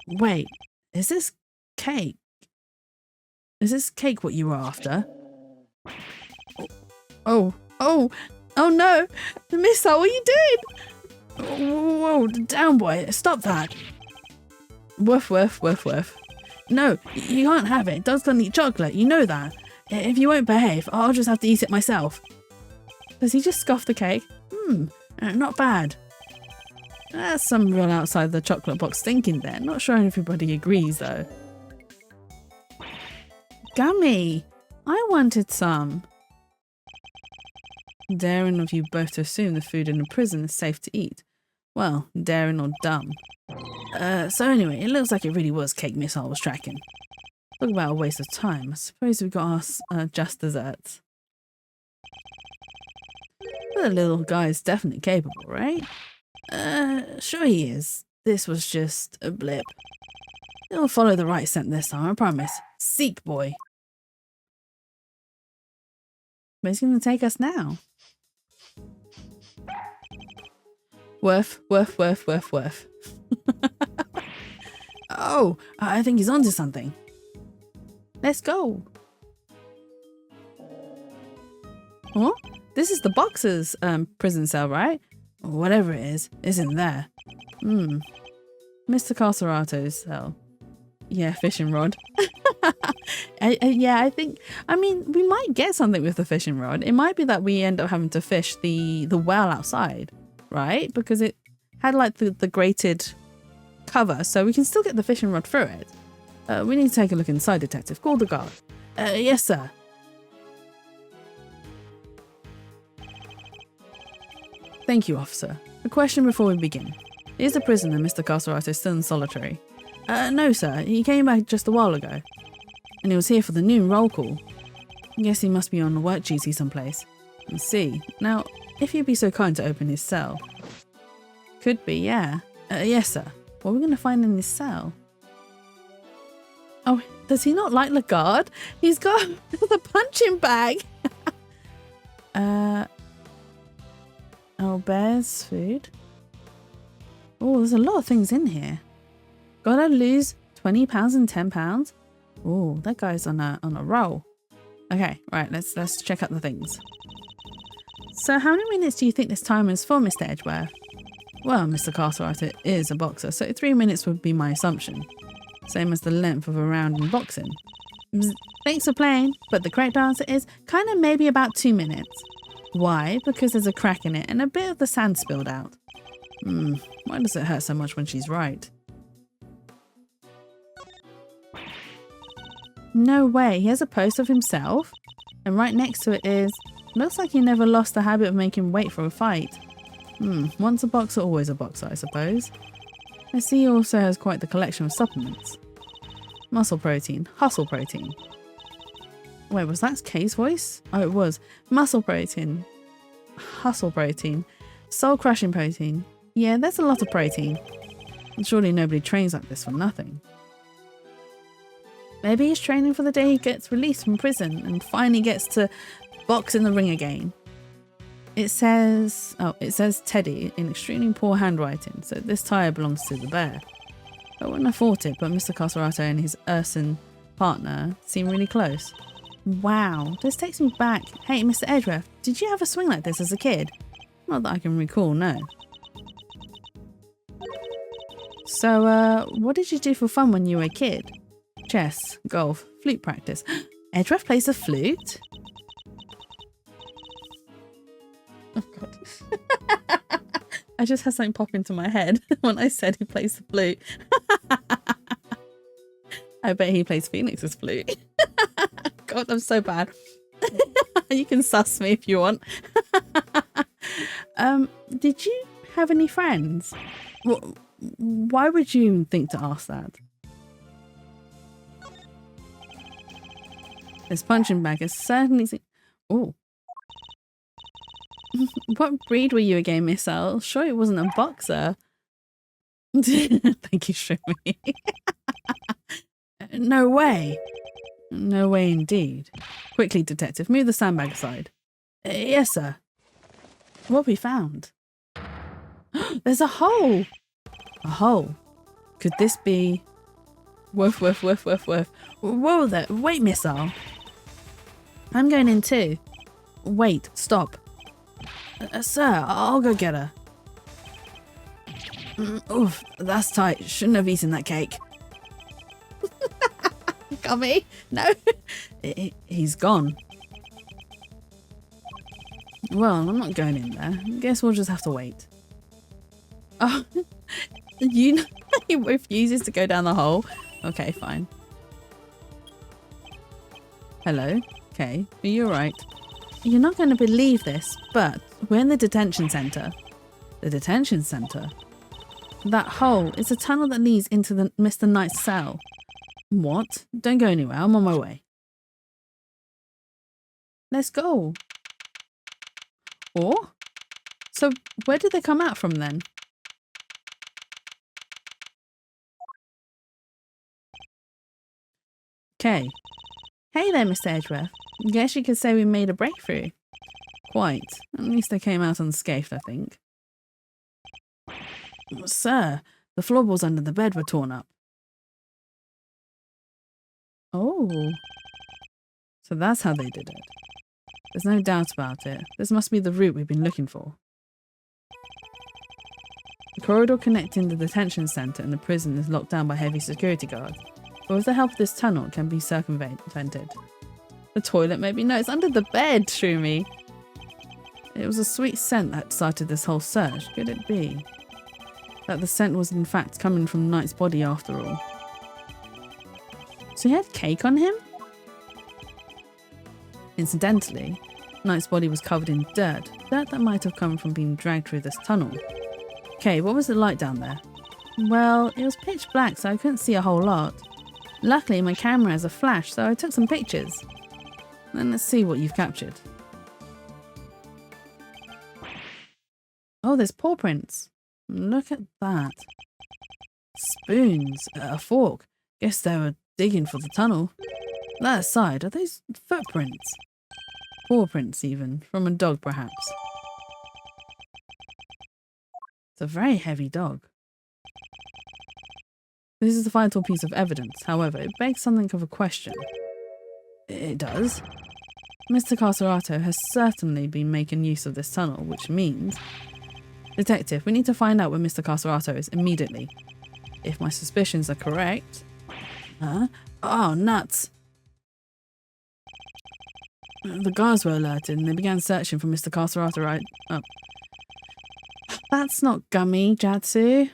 [SPEAKER 1] Wait, is this cake? Is this cake what you were after? Oh, oh, oh no! Missile, what are you doing? Whoa, down, boy, stop that. Woof, woof, woof, woof. No, you can't have it. Dogs can't eat chocolate, you know that. If you won't behave, I'll just have to eat it myself. Does he just scoff the cake? Not bad. That's some real outside the chocolate box thinking there. Not sure everybody agrees though. Gummy! I wanted some. Daring of you both to assume the food in a prison is safe to eat. Well, daring or dumb. So anyway, it looks like it really was cake Missile was tracking. Talk about a waste of time. I suppose we got our just desserts. But the little guy is definitely capable, right? Sure he is. This was just a blip. He'll follow the right scent this time, I promise. Seek, boy. Where's he gonna take us now? Woof, woof, woof, woof, woof. Oh, I think he's onto something. Let's go. Huh? This is the boxer's prison cell, right? Or whatever it is, isn't there? Mr. Carcerato's cell. Yeah, fishing rod. Yeah, I mean, we might get something with the fishing rod. It might be that we end up having to fish the well outside, right? Because it had like the grated cover, so we can still get the fishing rod through it. We need to take a look inside, detective. Call the guard. Yes, sir. Thank you, officer. A question before we begin. Is the prisoner, Mr. Carcerato, still in solitary? No, sir. He came back just a while ago. And he was here for the noon roll call. I guess he must be on work duty someplace. I see. Now, if you'd be so kind to open his cell. Could be, yeah. Yes, sir. What are we going to find in his cell? Oh, does he not like the guard? He's got the punching bag. Oh, bear's food. Oh, there's a lot of things in here. Gotta lose £20 and £10. Oh, that guy's on a roll. Okay, right, let's check out the things. So how many minutes do you think this timer is for, Mr. Edgeworth? Well, Mr. Cartwright is a boxer, so 3 minutes would be my assumption. Same as the length of a round in boxing. Thanks for playing, but the correct answer is kind of maybe about 2 minutes. Why? Because there's a crack in it and a bit of the sand spilled out. Why does it hurt so much when she's right? No way, he has a post of himself, and right next to it is, looks like he never lost the habit of making weight for a fight. Once a boxer, always a boxer, I suppose. I see he also has quite the collection of supplements. Muscle protein, hustle protein. Wait, was that Kay's voice? Oh, it was. Muscle protein, hustle protein, soul crushing protein. Yeah, there's a lot of protein. And surely nobody trains like this for nothing. Maybe he's training for the day he gets released from prison and finally gets to box in the ring again. It says Teddy in extremely poor handwriting, so this tire belongs to the bear. I wouldn't have thought it, but Mr. Carcerato and his Urson partner seem really close. Wow, this takes me back. Hey, Mr. Edgeworth, did you have a swing like this as a kid? Not that I can recall, no. So, what did you do for fun when you were a kid? Chess, golf, flute practice. Edgeworth plays the flute? Oh god. I just had something pop into my head when I said he plays the flute. I bet he plays Phoenix's flute. God, I'm so bad. You can suss me if you want. Did you have any friends? Why would you even think to ask that? This punching bag is certainly... Oh. What breed were you again, Miss L? Sure it wasn't a boxer. Thank you, Shumi. No way. No way indeed. Quickly, detective, move the sandbag aside. Yes, sir. What have we found? There's a hole. A hole. Could this be... Woof, woof, woof, woof, woof. Whoa there. Wait, missile. I'm going in too. Wait, stop. Sir, I'll go get her. Oof, that's tight. Shouldn't have eaten that cake. Got me? No. He's gone. Well, I'm not going in there. Guess we'll just have to wait. Oh, you know, he refuses to go down the hole. Okay, fine. Hello? Okay, are you alright? You're not going to believe this, but we're in the detention centre. The detention centre? That hole is a tunnel that leads into the Mr. Knight's cell. What? Don't go anywhere, I'm on my way. Let's go. Or? So where did they come out from then? Okay. Hey there, Mr. Edgeworth. Guess you could say we made a breakthrough. Quite. At least they came out unscathed, I think. Sir, the floorboards under the bed were torn up. Oh. So that's how they did it. There's no doubt about it. This must be the route we've been looking for. The corridor connecting the detention centre and the prison is locked down by heavy security guards, but with the help of this tunnel it can be circumvented. The toilet maybe? No, it's under the bed, Shroomy. It was a sweet scent that started this whole search. Could it be that the scent was in fact coming from Knight's body after all? So he had cake on him? Incidentally, Knight's body was covered in dirt that might have come from being dragged through this tunnel. Okay, what was it like down there? Well, it was pitch black, so I couldn't see a whole lot. Luckily, my camera has a flash, so I took some pictures. Then let's see what you've captured. Oh, there's paw prints. Look at that. Spoons, a fork. Guess they were digging for the tunnel. That aside, are those footprints? Paw prints even, from a dog perhaps. It's a very heavy dog. This is the final piece of evidence, however, it begs something of a question. It does. Mr. Carcerato has certainly been making use of this tunnel, which means... Detective, we need to find out where Mr. Carcerato is immediately. If my suspicions are correct... Huh? Oh, nuts! The guards were alerted and they began searching for Mr. Carcerato right up. That's not gummy, Jatsu.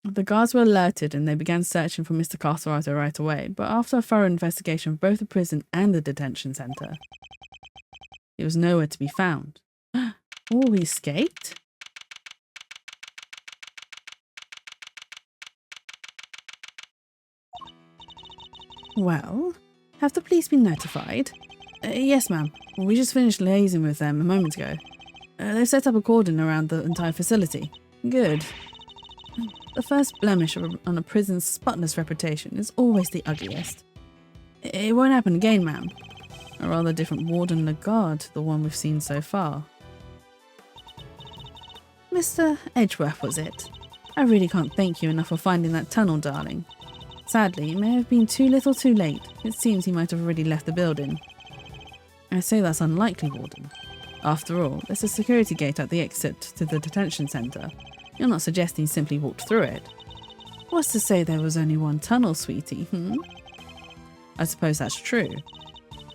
[SPEAKER 1] The guards were alerted and they began searching for Mr. Carcerato right away, but after a thorough investigation of both the prison and the detention centre, he was nowhere to be found. Oh, he escaped? Well, have the police been notified? Yes, ma'am. We just finished liaising with them a moment ago. They've set up a cordon around the entire facility. Good. The first blemish on a prison's spotless reputation is always the ugliest. It won't happen again, ma'am. A rather different warden and a guard to the one we've seen so far. Mr. Edgeworth, was it? I really can't thank you enough for finding that tunnel, darling. Sadly, it may have been too little too late. It seems he might have already left the building. I say that's unlikely, Warden. After all, there's a security gate at the exit to the detention centre. You're not suggesting he simply walked through it. What's to say there was only one tunnel, sweetie, I suppose that's true.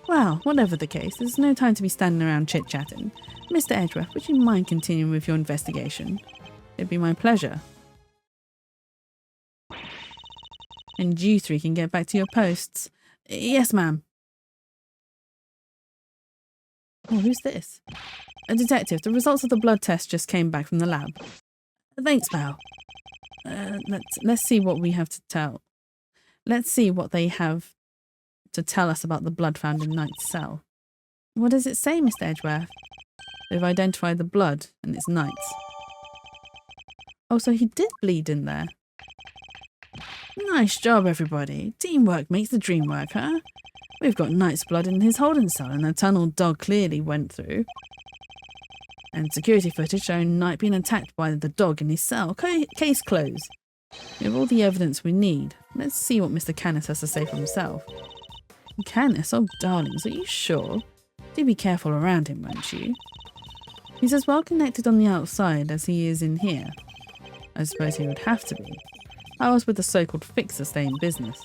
[SPEAKER 1] Well, whatever the case, there's no time to be standing around chit-chatting. Mr. Edgeworth, would you mind continuing with your investigation? It'd be my pleasure. And you three can get back to your posts. Yes, ma'am. Oh, who's this? A detective. The results of the blood test just came back from the lab. Thanks, pal. Let's see what we have to tell. Let's see what they have to tell us about the blood found in Knight's cell. What does it say, Mr. Edgeworth? They've identified the blood, and it's Knight's. Oh, so he did bleed in there. Nice job, everybody. Teamwork makes the dream work, huh? We've got Knight's blood in his holding cell, and the tunnel dog clearly went through. And security footage showing Knight being attacked by the dog in his cell. Case closed. We have all the evidence we need. Let's see what Mr. Canis has to say for himself. Canis? Oh, darlings, are you sure? Do be careful around him, won't you? He's as well connected on the outside as he is in here. I suppose he would have to be. I was with the so-called fixer stay in business.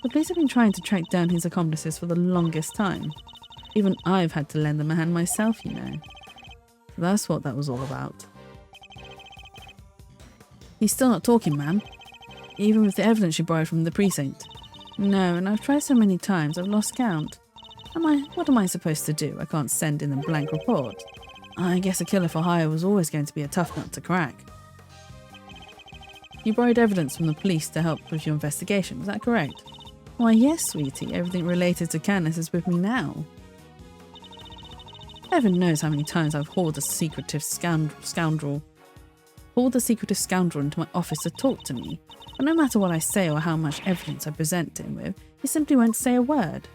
[SPEAKER 1] The police have been trying to track down his accomplices for the longest time. Even I've had to lend them a hand myself, you know. That's what that was all about. He's still not talking, ma'am. Even with the evidence you borrowed from the precinct. No, and I've tried so many times I've lost count. What am I supposed to do? I can't send in a blank report. I guess a killer for hire was always going to be a tough nut to crack. You borrowed evidence from the police to help with your investigation, is that correct? Why yes, sweetie, everything related to Canis is with me now. Heaven knows how many times I've hauled a secretive scoundrel into my office to talk to me, but no matter what I say or how much evidence I present him with, he simply won't say a word.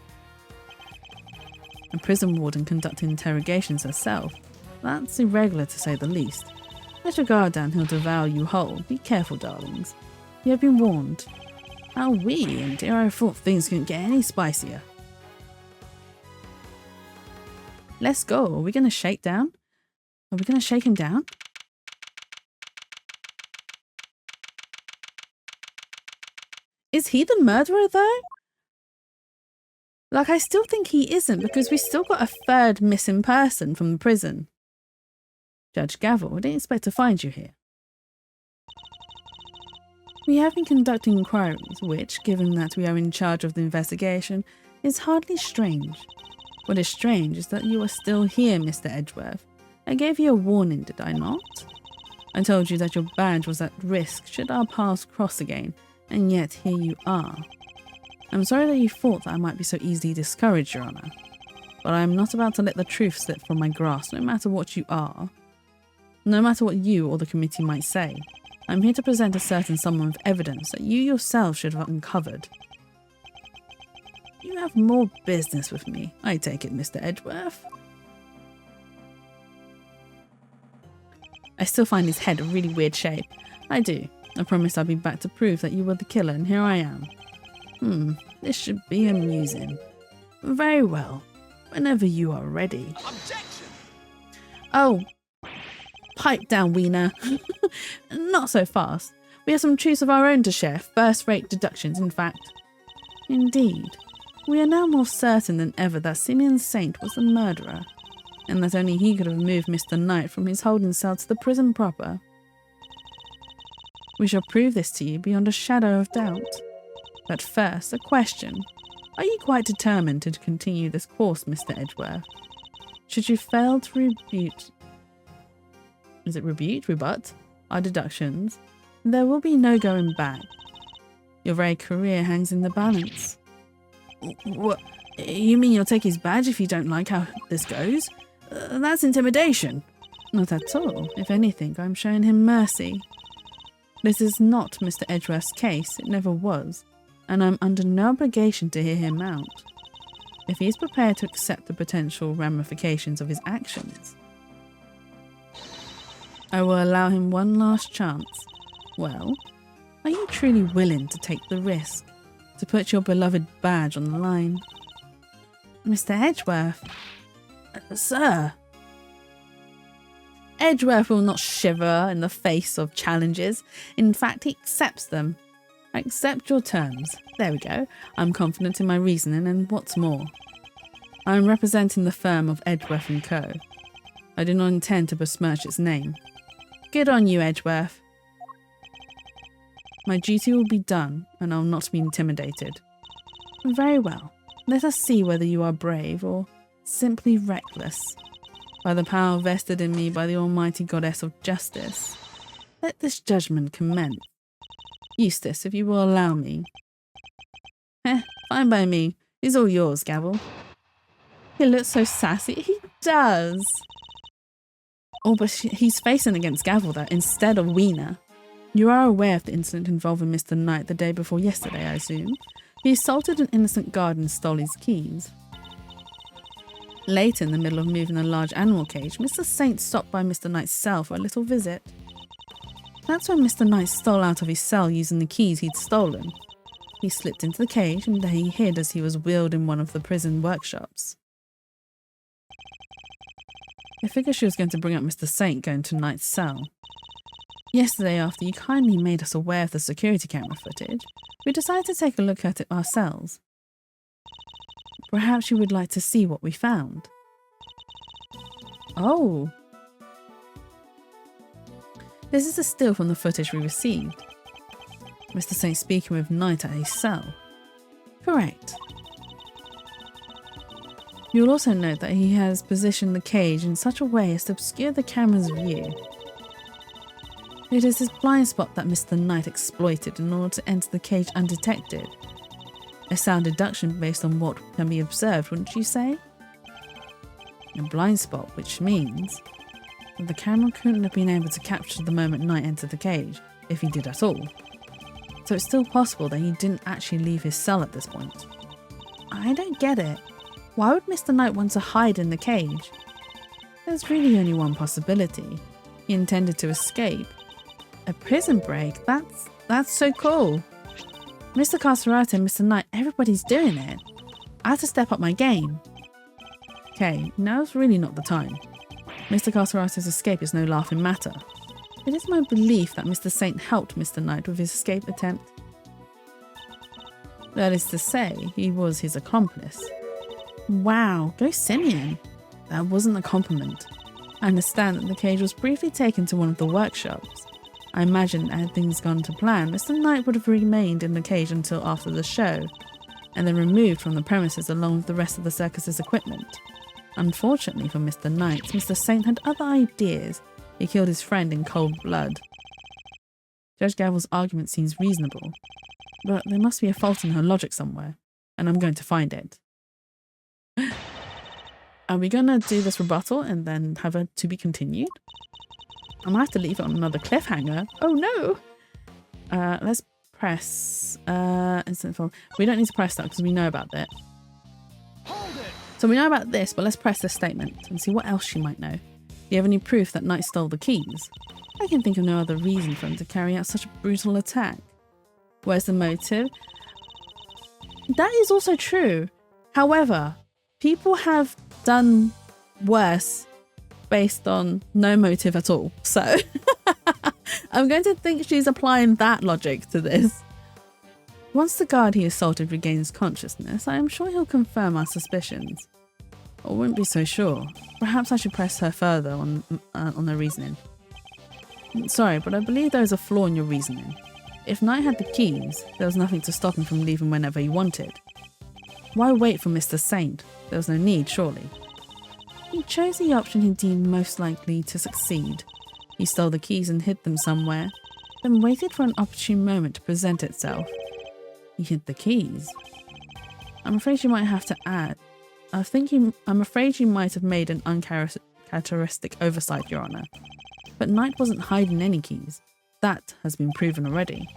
[SPEAKER 1] A prison warden conducting interrogations herself. That's irregular to say the least. Let your guard down, he'll devour you whole. Be careful, darlings. You have been warned. Oh, and dear, I thought things couldn't get any spicier. Let's go. Are we going to shake down? Are we going to shake him down? Is he the murderer, though? Like, I still think he isn't, because we still got a third missing person from the prison. Judge Gavel, I didn't expect to find you here. We have been conducting inquiries, which, given that we are in charge of the investigation, is hardly strange. What is strange is that you are still here, Mr. Edgeworth. I gave you a warning, did I not? I told you that your badge was at risk should our paths cross again, and yet here you are. I'm sorry that you thought that I might be so easily discouraged, Your Honour, but I am not about to let the truth slip from my grasp, no matter what you are. No matter what you or the committee might say, I'm here to present a certain sum of evidence that you yourself should have uncovered. You have more business with me, I take it, Mr. Edgeworth. I still find his head a really weird shape. I do. I promised I'd be back to prove that you were the killer, and here I am. This should be amusing. Very well. Whenever you are ready.
[SPEAKER 2] Objection!
[SPEAKER 1] Oh. Pipe down, Wiener. Not so fast. We have some truths of our own to share, first-rate deductions, in fact. Indeed. We are now more certain than ever that Simeon Saint was the murderer, and that only he could have moved Mr. Knight from his holding cell to the prison proper. We shall prove this to you beyond a shadow of doubt. But first, a question. Are you quite determined to continue this course, Mr. Edgeworth? Should you fail to rebut our deductions, there will be no going back. Your very career hangs in the balance. What? You mean you'll take his badge if you don't like how this goes? That's intimidation. Not at all. If anything, I'm showing him mercy. This is not Mr. Edgeworth's case, it never was, and I'm under no obligation to hear him out. If he is prepared to accept the potential ramifications of his actions, I will allow him one last chance. Well, are you truly willing to take the risk, to put your beloved badge on the line? Mr. Edgeworth? Sir? Edgeworth will not shiver in the face of challenges. In fact, he accepts them. I accept your terms. There we go. I'm confident in my reasoning, and what's more, I am representing the firm of Edgeworth & Co. I do not intend to besmirch its name. Good on you, Edgeworth. My duty will be done, and I'll not be intimidated. Very well. Let us see whether you are brave or simply reckless. By the power vested in me by the almighty goddess of justice, let this judgment commence. Eustace, if you will allow me. Fine by me. He's all yours, Gavel. He looks so sassy. He does. Oh, but he's facing against Gavel, though, instead of Wiener. You are aware of the incident involving Mr. Knight the day before yesterday, I assume. He assaulted an innocent guard and stole his keys. Later, in the middle of moving a large animal cage, Mr. Saint stopped by Mr. Knight's cell for a little visit. That's when Mr. Knight stole out of his cell using the keys he'd stolen. He slipped into the cage and there he hid as he was wheeled in one of the prison workshops. I figured she was going to bring up Mr. Saint going to Knight's cell. Yesterday, after you kindly made us aware of the security camera footage, we decided to take a look at it ourselves. Perhaps you would like to see what we found. Oh. This is a still from the footage we received. Mr. Saint speaking with Knight at his cell. Correct. You'll also note that he has positioned the cage in such a way as to obscure the camera's view. It is his blind spot that Mr. Knight exploited in order to enter the cage undetected. A sound deduction based on what can be observed, wouldn't you say? A blind spot, which means that the camera couldn't have been able to capture the moment Knight entered the cage, if he did at all. So it's still possible that he didn't actually leave his cell at this point. I don't get it. Why would Mr. Knight want to hide in the cage? There's really only one possibility. He intended to escape. A prison break? That's so cool. Mr. Carcerati and Mr. Knight, everybody's doing it. I have to step up my game. Okay, now's really not the time. Mr. Carcerati's escape is no laughing matter. It is my belief that Mr. Saint helped Mr. Knight with his escape attempt. That is to say, he was his accomplice. Wow, go Simeon. That wasn't a compliment. I understand that the cage was briefly taken to one of the workshops. I imagine that had things gone to plan, Mr. Knight would have remained in the cage until after the show, and then removed from the premises along with the rest of the circus's equipment. Unfortunately for Mr. Knight, Mr. Saint had other ideas. He killed his friend in cold blood. Judge Gavel's argument seems reasonable, but there must be a fault in her logic somewhere, and I'm going to find it. Are we going to do this rebuttal and then have a to be continued? I might have to leave it on another cliffhanger. Oh no! Let's press instant form. We don't need to press that because we know about that.
[SPEAKER 2] Hold it!
[SPEAKER 1] So we know about this, but let's press this statement and see what else she might know. Do you have any proof that Knight stole the keys? I can think of no other reason for him to carry out such a brutal attack. Where's the motive? That is also true. However, people have done worse based on no motive at all. So I'm going to think she's applying that logic to this. Once the guard he assaulted regains consciousness, I am sure he'll confirm our suspicions. I wouldn't be so sure. Perhaps I should press her further on her reasoning. Sorry, but I believe there is a flaw in your reasoning. If Knight had the keys, there was nothing to stop him from leaving whenever he wanted. Why wait for Mr. Saint? There was no need, surely. He chose the option he deemed most likely to succeed. He stole the keys and hid them somewhere, then waited for an opportune moment to present itself. He hid the keys. I'm afraid you might have to add. I'm afraid you might have made an uncharacteristic oversight, Your Honour. But Knight wasn't hiding any keys. That has been proven already.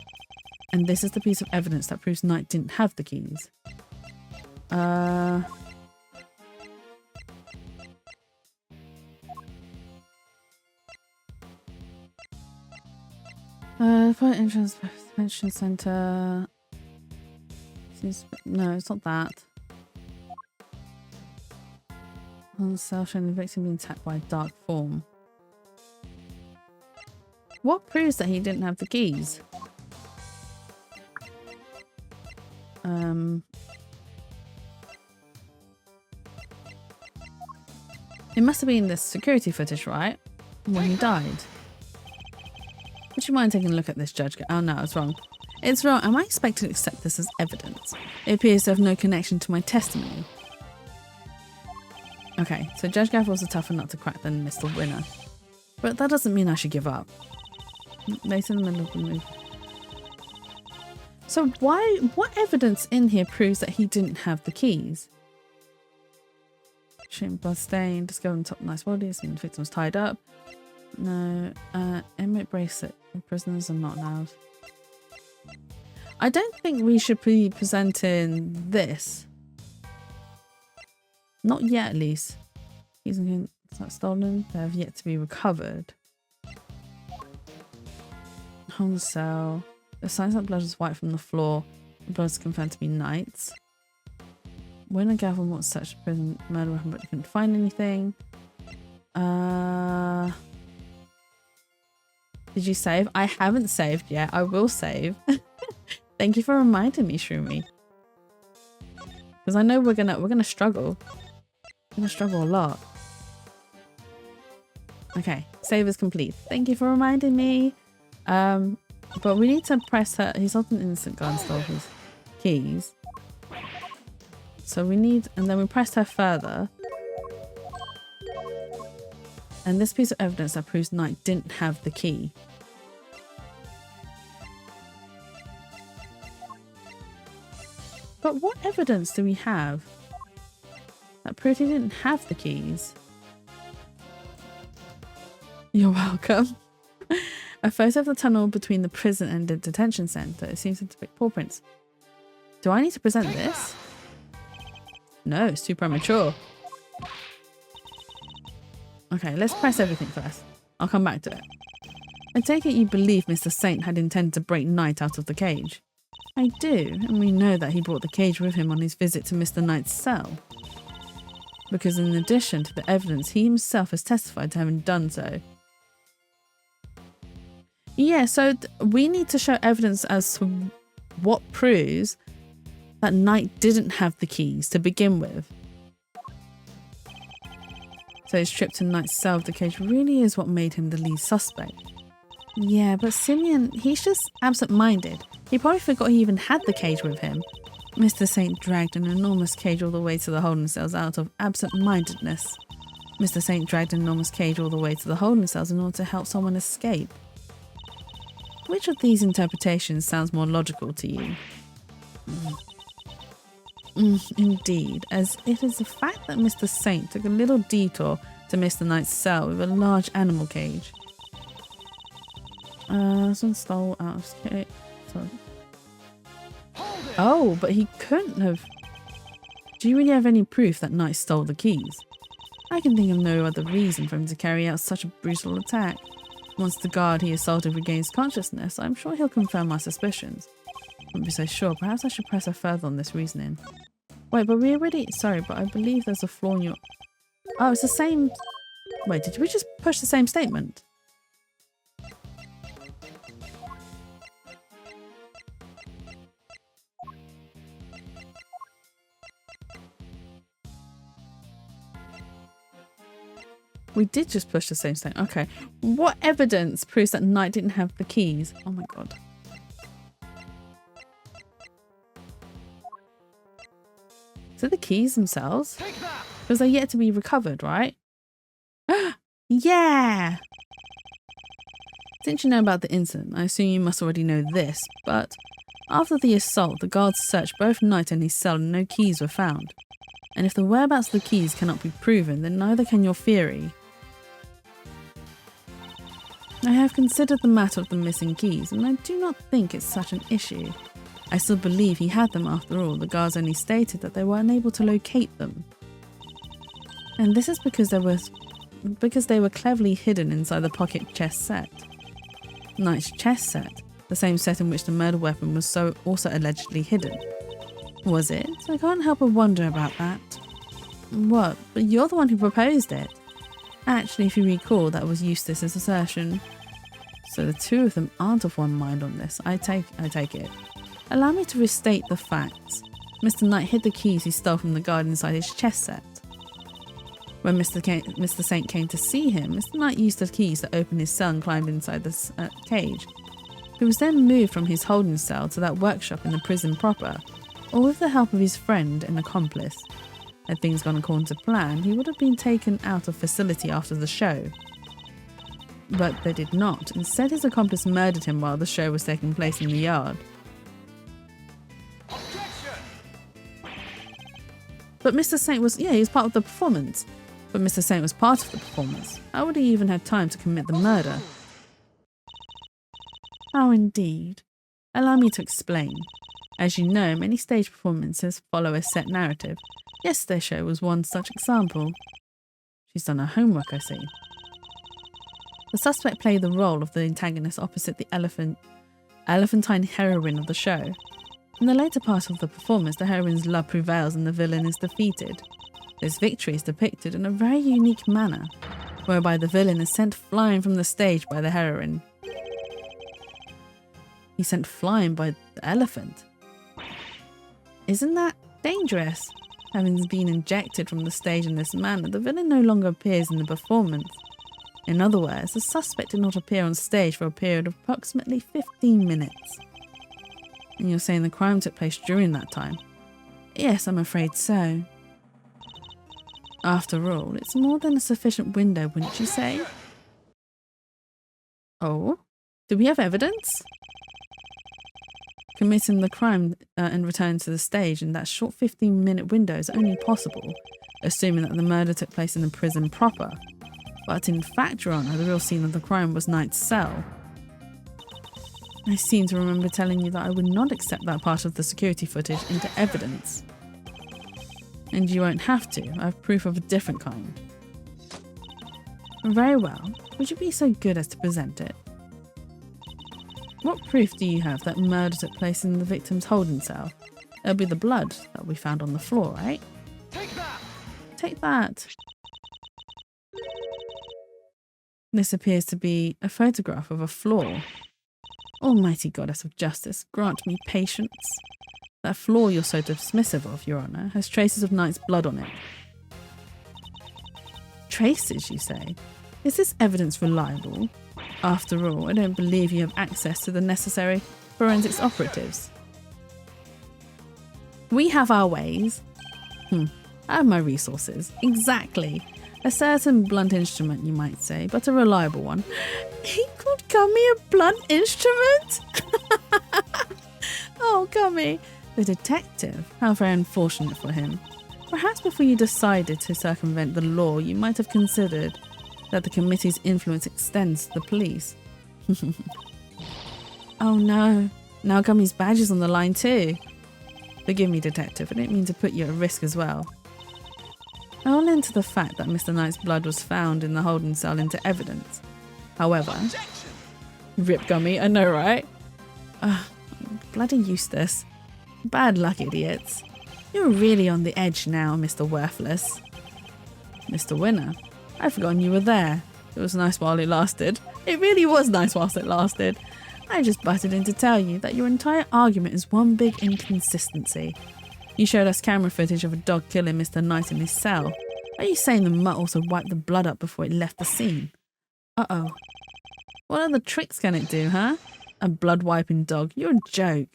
[SPEAKER 1] And this is the piece of evidence that proves Knight didn't have the keys. Point entrance pension center. No, it's not that. On the cell showing the victim being attacked by a dark form. What proves that he didn't have the keys? It must have been this security footage, right? When he died. Would you mind taking a look at this, Judge? Oh no, it's wrong. It's wrong. Am I expected to accept this as evidence? It appears to have no connection to my testimony. Okay, so Judge Gavel's a tougher nut to crack than Mr. Winner. But that doesn't mean I should give up. Later in the middle of the movie. So what evidence in here proves that he didn't have the keys? Shooting blood stain, discovered on top of nice body, seeing the victim was tied up. No, inmate bracelet. Prisoners are not allowed. I don't think we should be presenting this. Not yet, at least. Keys and it's not stolen. They have yet to be recovered. Home cell. The signs that blood is white from the floor. The blood is confirmed to be Knight's. When a Gavin wants such a prison murder weapon but couldn't find anything. Did you save? I haven't saved yet. I will save. Thank you for reminding me, Shroomy. Because I know we're gonna struggle. We're gonna struggle a lot. Okay, save is complete. Thank you for reminding me. But we need to press her. He's not an innocent guy and stole his keys. So we need, and then we pressed her further. And this piece of evidence that proves Knight didn't have the key. But what evidence do we have that proves he didn't have the keys? You're welcome. A photo of the tunnel between the prison and the detention center. It seems to depict paw prints. Do I need to present this? No, it's too premature. Okay, let's press everything first. I'll come back to it. I take it you believe Mr. Saint had intended to break Knight out of the cage. I do, and we know that he brought the cage with him on his visit to Mr. Knight's cell. Because in addition to the evidence, he himself has testified to having done so. Yeah, so we need to show evidence as to what proves that Knight didn't have the keys to begin with. So his trip to Knight's cell of the cage really is what made him the lead suspect. Yeah, but Simeon, he's just absent-minded. He probably forgot he even had the cage with him. Mr. Saint dragged an enormous cage all the way to the holding cells out of absent-mindedness. Mr. Saint dragged an enormous cage all the way to the holding cells in order to help someone escape. Which of these interpretations sounds more logical to you? Indeed, as it is the fact that Mr. Saint took a little detour to Mr. Knight's cell with a large animal cage. Someone stole out of cage. Oh, but he couldn't have. Do you really have any proof that Knight stole the keys? I can think of no other reason for him to carry out such a brutal attack. Once the guard he assaulted regains consciousness, I'm sure he'll confirm my suspicions. I wouldn't be so sure. Perhaps I should press her further on this reasoning. Wait, but we already... Sorry, but I believe there's a flaw in your... Oh, it's the same... Wait, did we just push the same statement? We did just push the same statement. Okay. What evidence proves that Knight didn't have the keys? Oh my god. So the keys themselves? Because they're yet to be recovered, right? Yeah! Since you know about the incident, I assume you must already know this, but after the assault, the guards searched both Knight and his cell and no keys were found. And if the whereabouts of the keys cannot be proven, then neither can your theory. I have considered the matter of the missing keys, and I do not think it's such an issue. I still believe he had them after all. The guards only stated that they were unable to locate them. And this is because they were cleverly hidden inside the pocket chest set. Knight's chest set, the same set in which the murder weapon was also allegedly hidden. Was it? I can't help but wonder about that. What? But you're the one who proposed it. Actually, if you recall, that was Eustace's assertion. So the two of them aren't of one mind on this. I take it. Allow me to restate the facts. Mr. Knight hid the keys he stole from the guard inside his chest set. When Mr. Saint came to see him, Mr. Knight used the keys to open his cell and climbed inside the cage. He was then moved from his holding cell to that workshop in the prison proper, or with the help of his friend and accomplice. Had things gone according to plan, he would have been taken out of facility after the show. But they did not. Instead, his accomplice murdered him while the show was taking place in the yard.
[SPEAKER 2] Objection!
[SPEAKER 1] But Mr. Saint was, he was part of the performance. But Mr. Saint was part of the performance. How would he even have time to commit the murder? Oh, indeed. Allow me to explain. As you know, many stage performances follow a set narrative. Yesterday's show was one such example. She's done her homework, I see. The suspect played the role of the antagonist opposite the elephantine heroine of the show. In the later part of the performance, the heroine's love prevails and the villain is defeated. This victory is depicted in a very unique manner, whereby the villain is sent flying from the stage by the heroine. He's sent flying by the elephant. Isn't that dangerous? Having been injected from the stage in this manner, the villain no longer appears in the performance. In other words, the suspect did not appear on stage for a period of approximately 15 minutes. And you're saying the crime took place during that time? Yes, I'm afraid so. After all, it's more than a sufficient window, wouldn't you say? Oh? Do we have evidence? Committing the crime and returning to the stage in that short 15-minute window is only possible, assuming that the murder took place in the prison proper. But in fact, Your Honour, the real scene of the crime was Knight's cell. I seem to remember telling you that I would not accept that part of the security footage into evidence. And you won't have to. I have proof of a different kind. Very well. Would you be so good as to present it? What proof do you have that murder took place in the victim's holding cell? It'll be the blood that we found on the floor, right?
[SPEAKER 2] Take that!
[SPEAKER 1] Take that! This appears to be a photograph of a floor. Almighty Goddess of Justice, grant me patience. That floor you're so dismissive of, Your Honour, has traces of Knight's blood on it. Traces, you say? Is this evidence reliable? After all, I don't believe you have access to the necessary forensics operatives. We have our ways. I have my resources. Exactly. A certain blunt instrument, you might say, but a reliable one. He called Gummy a blunt instrument? Oh, Gummy. The detective. How very unfortunate for him. Perhaps before you decided to circumvent the law, you might have considered that the committee's influence extends to the police. Oh no. Now Gummy's badge is on the line too. Forgive me, detective. I didn't mean to put you at risk as well. I will enter the fact that Mr. Knight's blood was found in the holding cell into evidence. However... Rip Gummy, I know, right? Bloody Eustace. Bad luck, idiots. You're really on the edge now, Mr. Worthless. Mr. Winner, I'd forgotten you were there. It was nice while it lasted. It really was nice whilst it lasted. I just butted in to tell you that your entire argument is one big inconsistency. You showed us camera footage of a dog killing Mr. Knight in his cell. Are you saying the mutt also wiped the blood up before it left the scene? Uh-oh. What other tricks can it do, huh? A blood-wiping dog. You're a joke.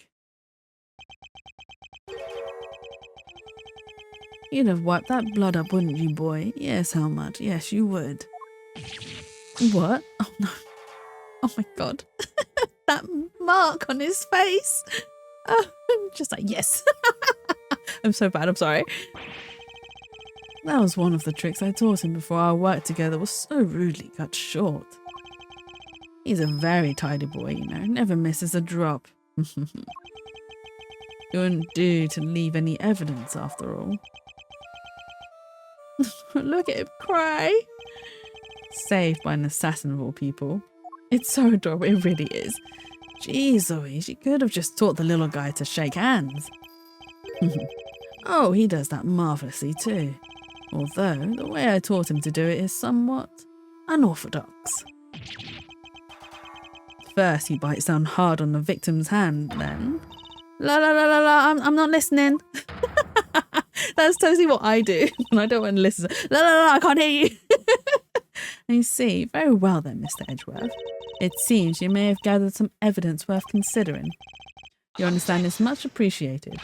[SPEAKER 1] You'd have wiped that blood up, wouldn't you, boy? Yes, Helmut. Yes, you would. What? Oh, no. Oh, my God. That mark on his face. Oh, I'm just like, yes. I'm so bad. I'm sorry. That was one of the tricks I taught him before our work together was so rudely cut short. He's a very tidy boy, you know. Never misses a drop. It wouldn't do to leave any evidence, after all. Look at him cry. Saved by an assassin of all people. It's so adorable, it really is. Jeez Louise, you could have just taught the little guy to shake hands. Oh, he does that marvellously too. Although, the way I taught him to do it is somewhat unorthodox. First, he bites down hard on the victim's hand, then... La la la la la, I'm not listening. That's totally what I do when I don't want to listen. La la la, I can't hear you. And you see, very well then, Mr. Edgeworth. It seems you may have gathered some evidence worth considering. Your understanding is much appreciated.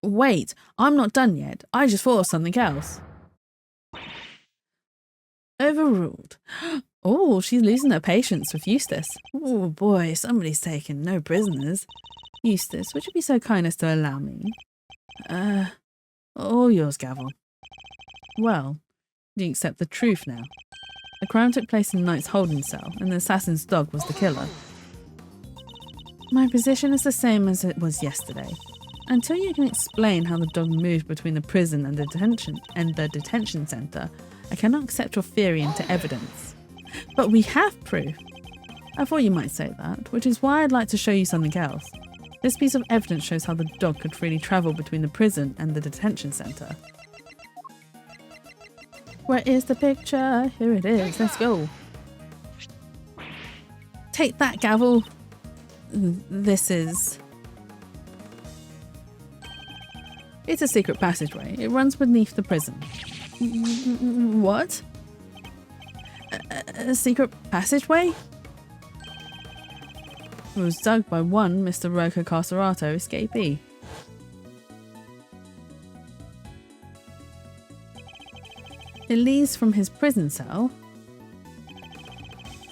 [SPEAKER 1] Wait, I'm not done yet. I just thought of something else. Overruled. Oh, she's losing her patience with Eustace. Oh boy, somebody's taken no prisoners. Eustace, would you be so kind as to allow me? All yours, Gavel. Well, do you accept the truth now? The crime took place in Knight's holding cell, and the assassin's dog was the killer. My position is the same as it was yesterday. Until you can explain how the dog moved between the prison and the detention center, I cannot accept your theory into evidence. But we have proof. I thought you might say that, which is why I'd like to show you something else. This piece of evidence shows how the dog could freely travel between the prison and the detention centre. Where is the picture? Here it is. Let's go. Take that, gavel. This is... It's a secret passageway. It runs beneath the prison. What? A secret passageway? It was dug by one Mr. Rocco Carcerato escapee. It leads from his prison cell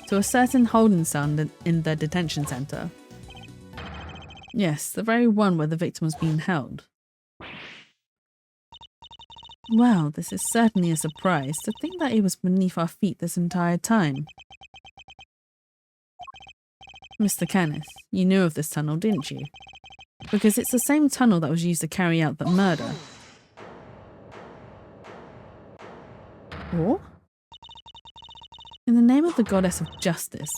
[SPEAKER 1] to a certain holding cell in the detention centre. Yes, the very one where the victim was being held. Well, this is certainly a surprise. To think that it was beneath our feet this entire time. Mr. Canis, you knew of this tunnel, didn't you? Because it's the same tunnel that was used to carry out the murder. What? In the name of the goddess of justice.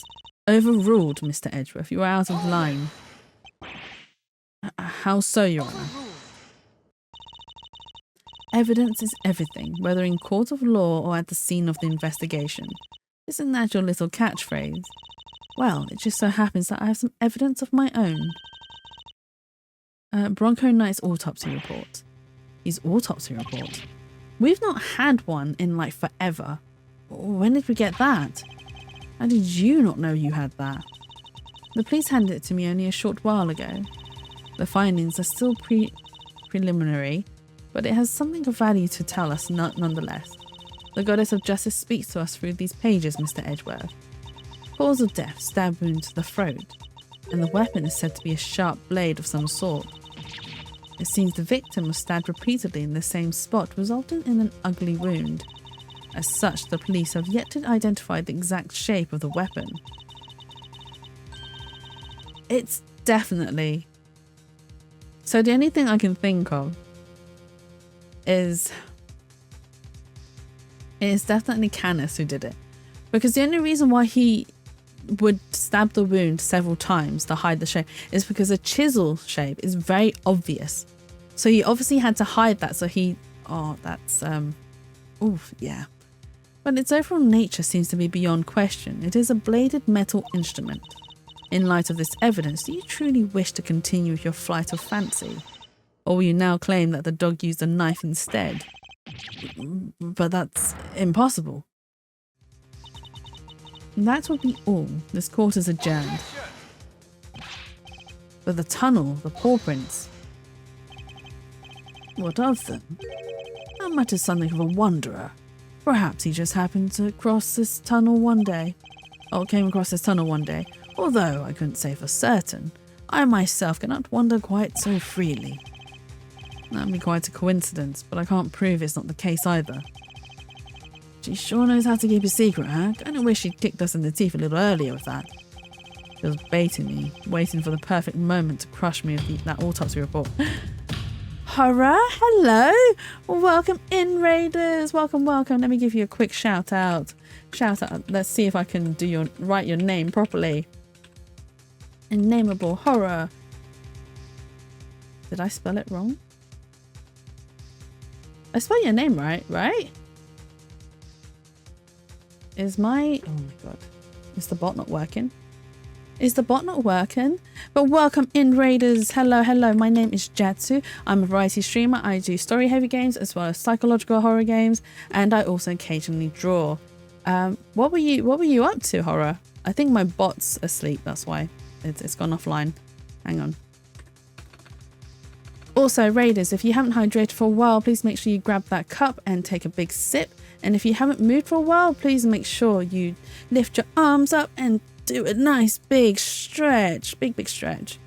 [SPEAKER 1] Overruled, Mr. Edgeworth. You are out of line. How so, Your Honour? Evidence is everything, whether in court of law or at the scene of the investigation. Isn't that your little catchphrase? Well, it just so happens that I have some evidence of my own. Bronco Knight's autopsy report. His autopsy report? We've not had one in like forever. When did we get that? How did you not know you had that? The police handed it to me only a short while ago. The findings are still preliminary, but it has something of value to tell us nonetheless. The goddess of justice speaks to us through these pages, Mr. Edgeworth. Cause of death, stab wound to the throat, and the weapon is said to be a sharp blade of some sort. It seems the victim was stabbed repeatedly in the same spot, resulting in an ugly wound. As such, the police have yet to identify the exact shape of the weapon. It's definitely... So the only thing I can think of is it's definitely Canis who did it, because the only reason why he would stab the wound several times to hide the shape is because a chisel shape is very obvious, so he obviously had to hide that. So he yeah, but its overall nature seems to be beyond question. It is a bladed metal instrument. In light of this evidence, do you truly wish to continue with your flight of fancy? Or will you now claim that the dog used a knife instead? But that's impossible. That would be all. This court is adjourned. But the tunnel, the paw prints. What of them? That much is something of a wanderer. Perhaps he just happened to cross this tunnel one day. Or came across this tunnel one day. Although I couldn't say for certain. I myself cannot wander quite so freely. That'd be quite a coincidence, but I can't prove it's not the case either. She sure knows how to keep a secret, huh? Kinda wish she'd kicked us in the teeth a little earlier with that. She was baiting me, waiting for the perfect moment to crush me with that autopsy report. Horror, hello! Welcome in, Raiders! Welcome, welcome. Let me give you a quick shout out. Shout out. Let's see if I can write your name properly. Innameable Horror. Did I spell it wrong? I spelled your name right? Is my... Oh my god. Is the bot not working? Is the bot not working? But welcome in, Raiders. Hello, hello. My name is Jatsu. I'm a variety streamer. I do story heavy games as well as psychological horror games, and I also occasionally draw. What were you up to, Horror? I think my bot's asleep. That's why it's gone offline. Hang on. Also, Raiders, if you haven't hydrated for a while, please make sure you grab that cup and take a big sip. And if you haven't moved for a while, please make sure you lift your arms up and do a nice big stretch. Big stretch.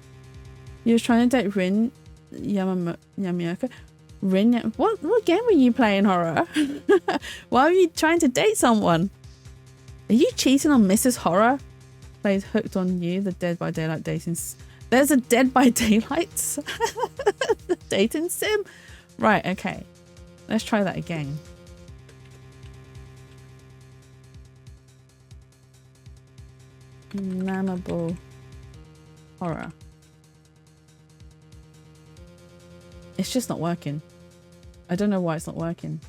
[SPEAKER 1] You were trying to date Rin Yamioka. What game were you playing, Horror? Why were you trying to date someone? Are you cheating on Mrs. Horror? Plays Hooked on You, the Dead by Daylight dating... There's a Dead by Daylight dating sim? Right, okay. Let's try that again. Namable horror. It's just not working. I don't know why it's not working.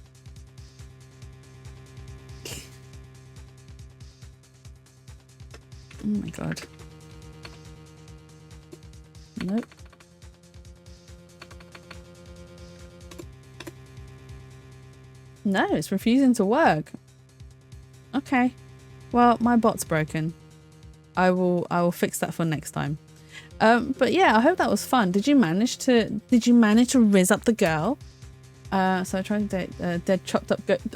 [SPEAKER 1] Oh my god. Nope. No, it's refusing to work. Okay. Well, my bot's broken. I will fix that for next time. But yeah, I hope that was fun. Did you manage to rizz up the girl? So I tried to dead chopped up ghost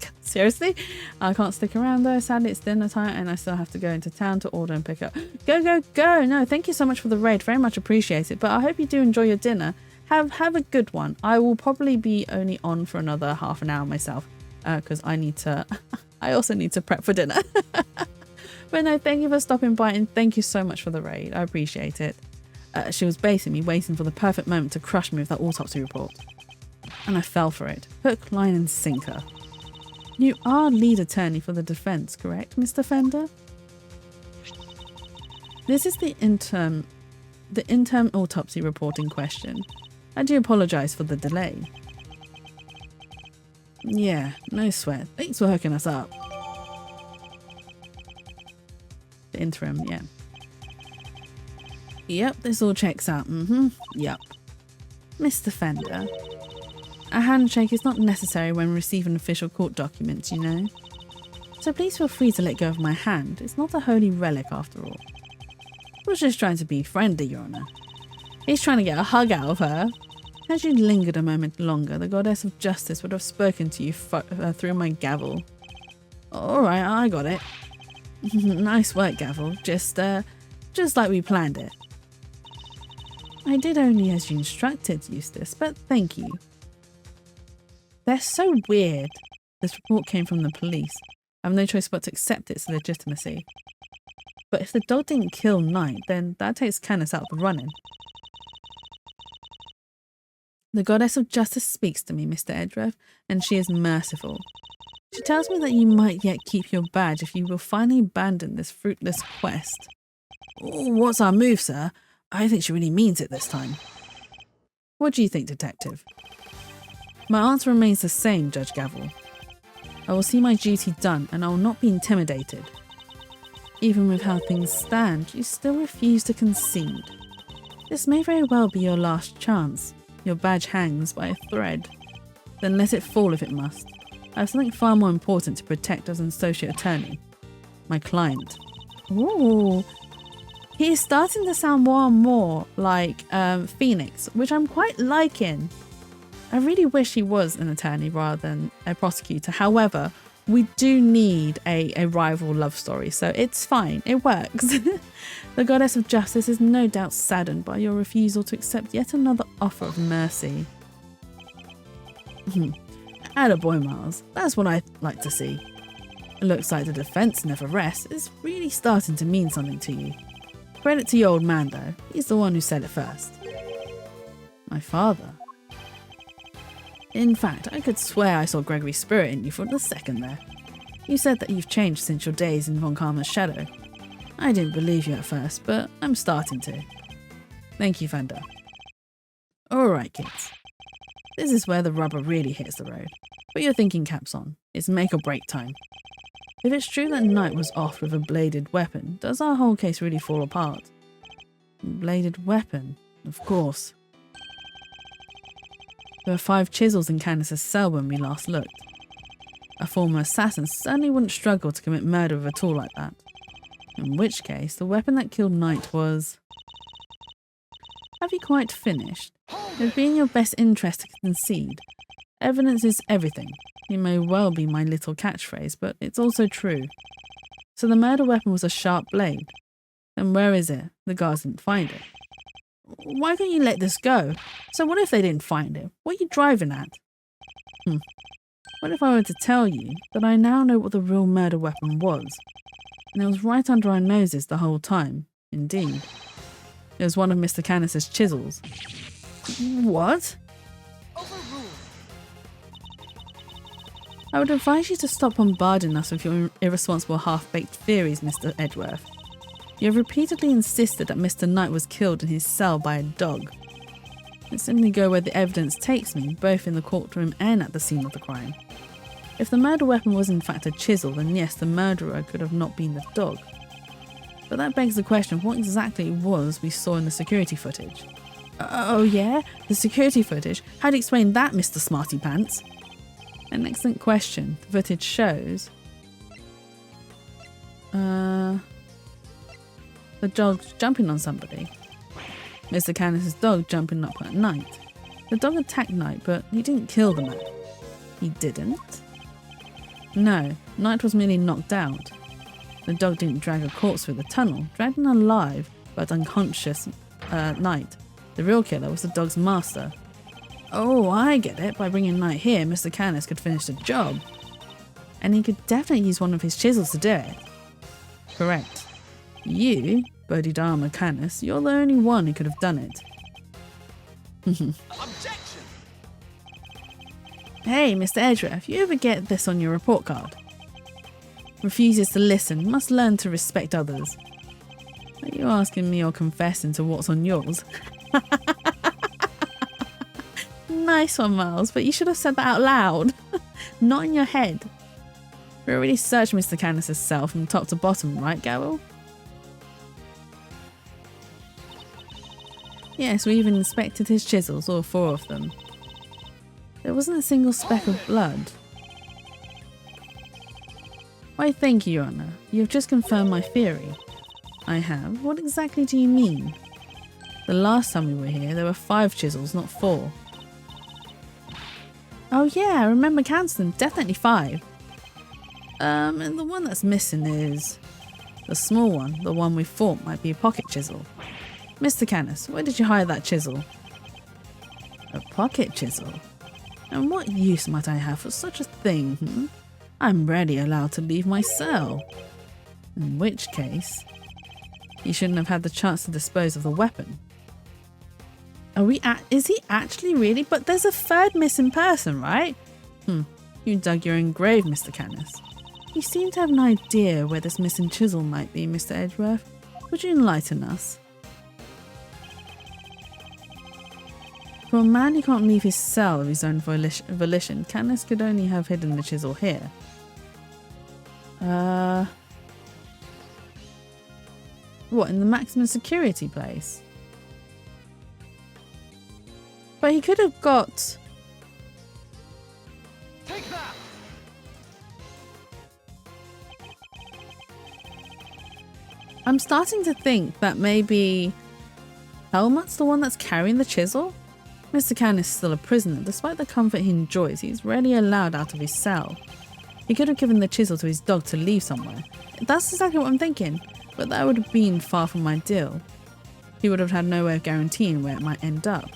[SPEAKER 1] girl. Seriously? I can't stick around though. Sadly, it's dinner time and I still have to go into town to order and pick up. Go, go, go. No, thank you so much for the raid. Very much appreciate it. But I hope you do enjoy your dinner. Have a good one. I will probably be only on for another half an hour myself because I need to I also need to prep for dinner. But no, thank you for stopping by and thank you so much for the raid. I appreciate it. She was basically waiting for the perfect moment to crush me with that autopsy report. And I fell for it. Hook, line and sinker. You are lead attorney for the defense, correct, Mr. Fender? This is the interim autopsy report in question. I do apologise for the delay. Yeah, no sweat. Thanks for hooking us up. The interim, yeah. Yep, this all checks out. Yep. Mr. Fender. A handshake is not necessary when receiving official court documents, you know. So please feel free to let go of my hand. It's not a holy relic after all. I was just trying to be friendly, Your Honour. He's trying to get a hug out of her. Had you lingered a moment longer, the goddess of justice would have spoken to you through my gavel. Alright, I got it. Nice work, gavel. Just like we planned it. I did only as you instructed, Eustace, but thank you. They're so weird. This report came from the police. I have no choice but to accept its legitimacy. But if the dog didn't kill Knight, then that takes Canis out of the running. The goddess of justice speaks to me, Mr. Edrev, and she is merciful. She tells me that you might yet keep your badge if you will finally abandon this fruitless quest. Oh, what's our move, sir? I think she really means it this time. What do you think, detective? My answer remains the same, Judge Gavel. I will see my duty done and I will not be intimidated. Even with how things stand, you still refuse to concede. This may very well be your last chance. Your badge hangs by a thread. Then let it fall if it must. I have something far more important to protect as an associate attorney. My client. Ooh. He is starting to sound more and more like Phoenix, which I'm quite liking. I really wish he was an attorney rather than a prosecutor. However, we do need a rival love story, so it's fine. It works. The goddess of justice is no doubt saddened by your refusal to accept yet another offer of mercy. Attaboy, Miles. That's what I like to see. It looks like the defense never rests. It's really starting to mean something to you. Credit to your old man, though. He's the one who said it first. My father. In fact, I could swear I saw Gregory's spirit in you for a second there. You said that you've changed since your days in Von Karma's shadow. I didn't believe you at first, but I'm starting to. Thank you, Fender. Alright, kids. This is where the rubber really hits the road. Put your thinking caps on. It's make or break time. If it's true that Knight was off with a bladed weapon, does our whole case really fall apart? Bladed weapon? Of course. There were 5 chisels in Canis' cell when we last looked. A former assassin certainly wouldn't struggle to commit murder with a tool like that. In which case, the weapon that killed Knight was... Have you quite finished? It would be in your best interest to concede. Evidence is everything. It may well be my little catchphrase, but it's also true. So the murder weapon was a sharp blade. Then where is it? The guards didn't find it. Why can't you let this go? So what if they didn't find it? What are you driving at? What if I were to tell you that I now know what the real murder weapon was? And it was right under our noses the whole time. Indeed. It was one of Mr. Canis' chisels. What? I would advise you to stop bombarding us with your irresponsible half-baked theories, Mr. Edgeworth. You have repeatedly insisted that Mr. Knight was killed in his cell by a dog. Let's simply go where the evidence takes me, both in the courtroom and at the scene of the crime. If the murder weapon was in fact a chisel, then yes, the murderer could have not been the dog. But that begs the question of what exactly it was we saw in the security footage. Oh yeah? The security footage? How do you explain that, Mr. Smarty Pants? An excellent question. The footage shows... the dog jumping on somebody. Mr. Canis' dog jumping up at Knight. The dog attacked Knight, but he didn't kill the man. He didn't? No, Knight was merely knocked out. The dog didn't drag a corpse through the tunnel, dragged an alive but unconscious Knight. The real killer was the dog's master. Oh, I get it. By bringing Knight here, Mr. Canis could finish the job. And he could definitely use one of his chisels to do it. Correct. You, Bodhidharma Canis, you're the only one who could have done it.
[SPEAKER 2] Objection!
[SPEAKER 1] Hey, Mr. Edgeworth, you ever get this on your report card? Refuses to listen, must learn to respect others. Are you asking me or confessing to what's on yours? Nice one, Miles, but you should have said that out loud. Not in your head. We already searched Mr. Canis' cell from top to bottom, right, Garrel? Yes, we even inspected his chisels, all 4 of them. There wasn't a single speck of blood. Why, thank you, Your Honour. You have just confirmed my theory. I have? What exactly do you mean? The last time we were here, there were 5 chisels, not 4. Oh yeah, I remember counting. Definitely 5. And the one that's missing is... the small one, the one we thought might be a pocket chisel. Mr. Canis, where did you hide that chisel? A pocket chisel? And what use might I have for such a thing, I'm rarely allowed to leave my cell. In which case, he shouldn't have had the chance to dispose of the weapon. Is he actually really? But there's a 3rd missing person, right? You dug your own grave, Mr. Canis. You seem to have an idea where this missing chisel might be, Mr. Edgeworth. Would you enlighten us? For a man who can't leave his cell of his own volition, Canis could only have hidden the chisel here. What, in the maximum security place? But he could have got...
[SPEAKER 2] Take that!
[SPEAKER 1] I'm starting to think that maybe Helmut's the one that's carrying the chisel? Mr. Canis is still a prisoner. Despite the comfort he enjoys, he's rarely allowed out of his cell. He could have given the chisel to his dog to leave somewhere. That's exactly what I'm thinking, but that would have been far from ideal. He would have had no way of guaranteeing where it might end up.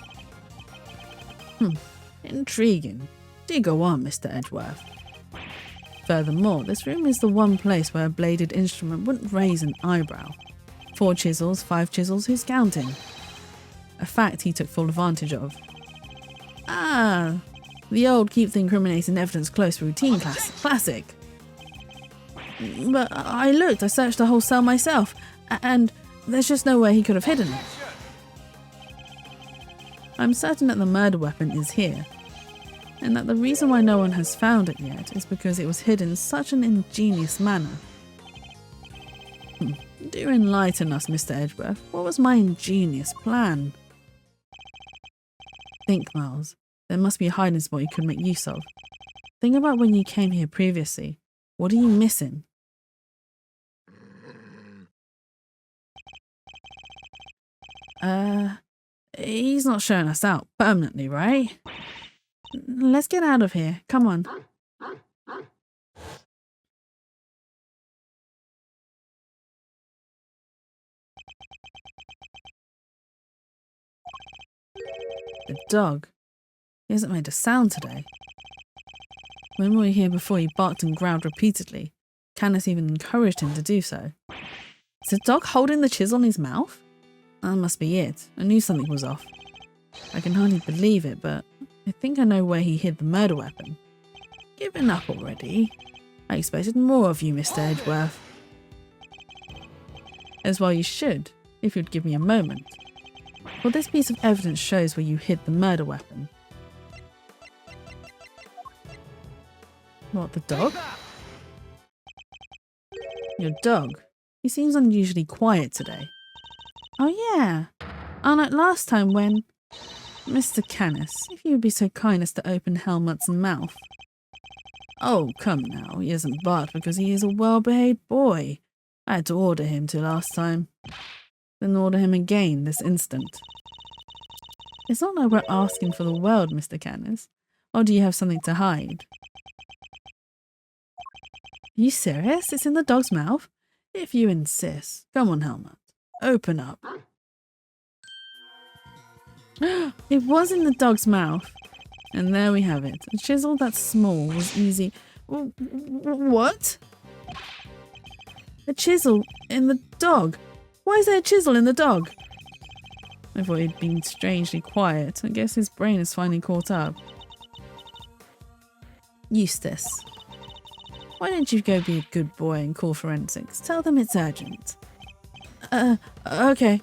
[SPEAKER 1] Intriguing. Do go on, Mr. Edgeworth. Furthermore, this room is the one place where a bladed instrument wouldn't raise an eyebrow. 4 chisels, 5 chisels, who's counting? A fact he took full advantage of. Ah, the old keep the incriminating evidence close routine classic. But I looked, I searched the whole cell myself, and there's just no way he could have hidden it. I'm certain that the murder weapon is here, and that the reason why no one has found it yet is because it was hidden in such an ingenious manner. Do enlighten us, Mr. Edgeworth. What was my ingenious plan? Think, Miles. There must be a hiding spot you could make use of. Think about when you came here previously. What are you missing? He's not showing us out permanently, right? Let's get out of here. Come on. The dog. He hasn't made a sound today. When we were here before, he barked and growled repeatedly. Canis even encouraged him to do so. Is the dog holding the chisel in his mouth? That must be it. I knew something was off. I can hardly believe it, but I think I know where he hid the murder weapon. given up already? I expected more of you, Mr. Edgeworth. As well you should, if you'd give me a moment. Well, this piece of evidence shows where you hid the murder weapon. What, the dog? Your dog? He seems unusually quiet today. Oh yeah, unlike last time when... Mr. Canis, if you would be so kind as to open Helmut's mouth. Oh, come now, he isn't barked because he is a well-behaved boy. I had to order him to last time. Then order him again this instant. It's not like we're asking for the world, Mr. Canis. Or do you have something to hide? Are you serious? It's in the dog's mouth? If you insist. Come on, Helmut. Open up. It was in the dog's mouth. And there we have it. A chisel that small was easy. What? A chisel in the dog? Why is there a chisel in the dog? I thought he'd been strangely quiet. I guess his brain is finally caught up. Eustace. Why don't you go be a good boy and call forensics? Tell them it's urgent. Okay.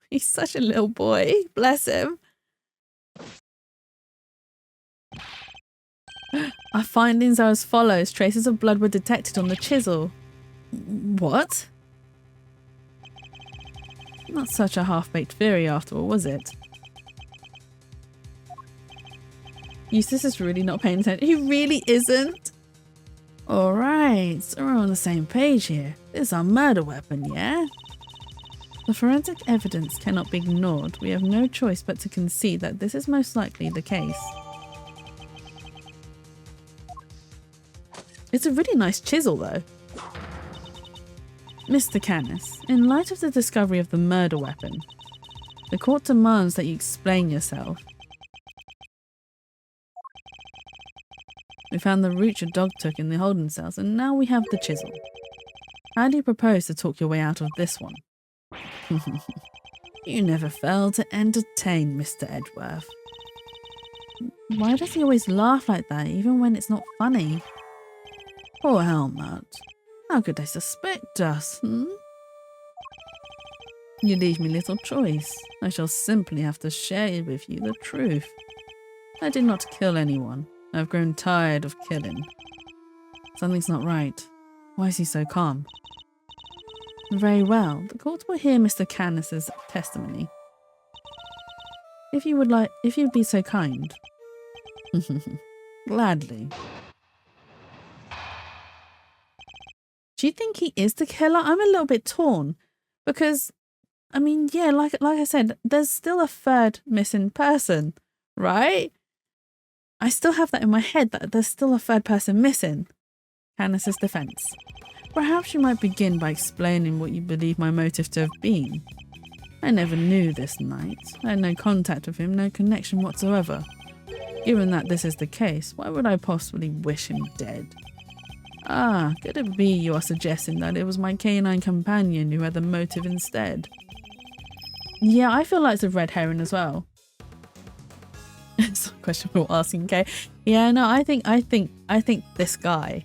[SPEAKER 1] He's such a little boy. Bless him. Our findings are as follows. Traces of blood were detected on the chisel. What? Not such a half-baked theory after all, was it? Eustace is really not paying attention. He really isn't? Alright, so we're on the same page here. This is our murder weapon, yeah? The forensic evidence cannot be ignored. We have no choice but to concede that this is most likely the case. It's a really nice chisel, though. Mr. Canis, in light of the discovery of the murder weapon, the court demands that you explain yourself. We found the route your dog took in the holding cells, and now we have the chisel. How do you propose to talk your way out of this one? You never fail to entertain, Mr. Edgeworth. Why does he always laugh like that, even when it's not funny? Poor Helmut. How could they suspect us, You leave me little choice. I shall simply have to share with you the truth. I did not kill anyone. I've grown tired of killing. Something's not right. Why is he so calm? Very well. The court will hear Mr. Canis's testimony. If you'd be so kind. Gladly. Do you think he is the killer? I'm a little bit torn because, I mean, yeah, like I said, there's still a third missing person, right? I still have that in my head that there's still a third person missing. Canis's defense. Perhaps you might begin by explaining what you believe my motive to have been. I never knew this knight. I had no contact with him, no connection whatsoever. Given that this is the case, why would I possibly wish him dead? Ah, could it be you are suggesting that it was my canine companion who had the motive instead? Yeah, I feel like it's a red herring as well. It's a question we're asking, okay? Yeah, no, I think this guy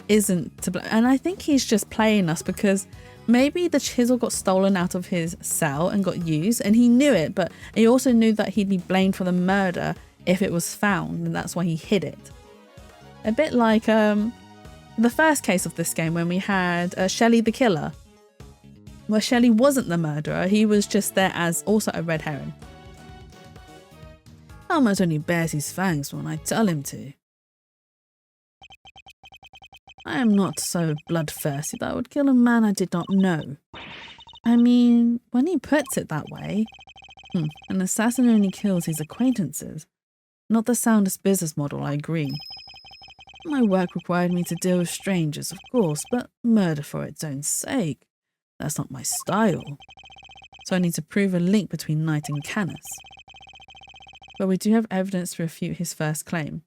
[SPEAKER 1] isn't to blame, and I think he's just playing us because maybe the chisel got stolen out of his cell and got used, and he knew it, but he also knew that he'd be blamed for the murder if it was found, and that's why he hid it. A bit like the first case of this game when we had Shelley the killer, where Shelley wasn't the murderer, he was just there as also a red herring. Helmut only bears his fangs when I tell him to. I am not so bloodthirsty that I would kill a man I did not know. I mean, when he puts it that way, an assassin only kills his acquaintances. Not the soundest business model, I agree. My work required me to deal with strangers, of course, but murder for its own sake. That's not my style. So I need to prove a link between Knight and Canis. But we do have evidence to refute his first claim.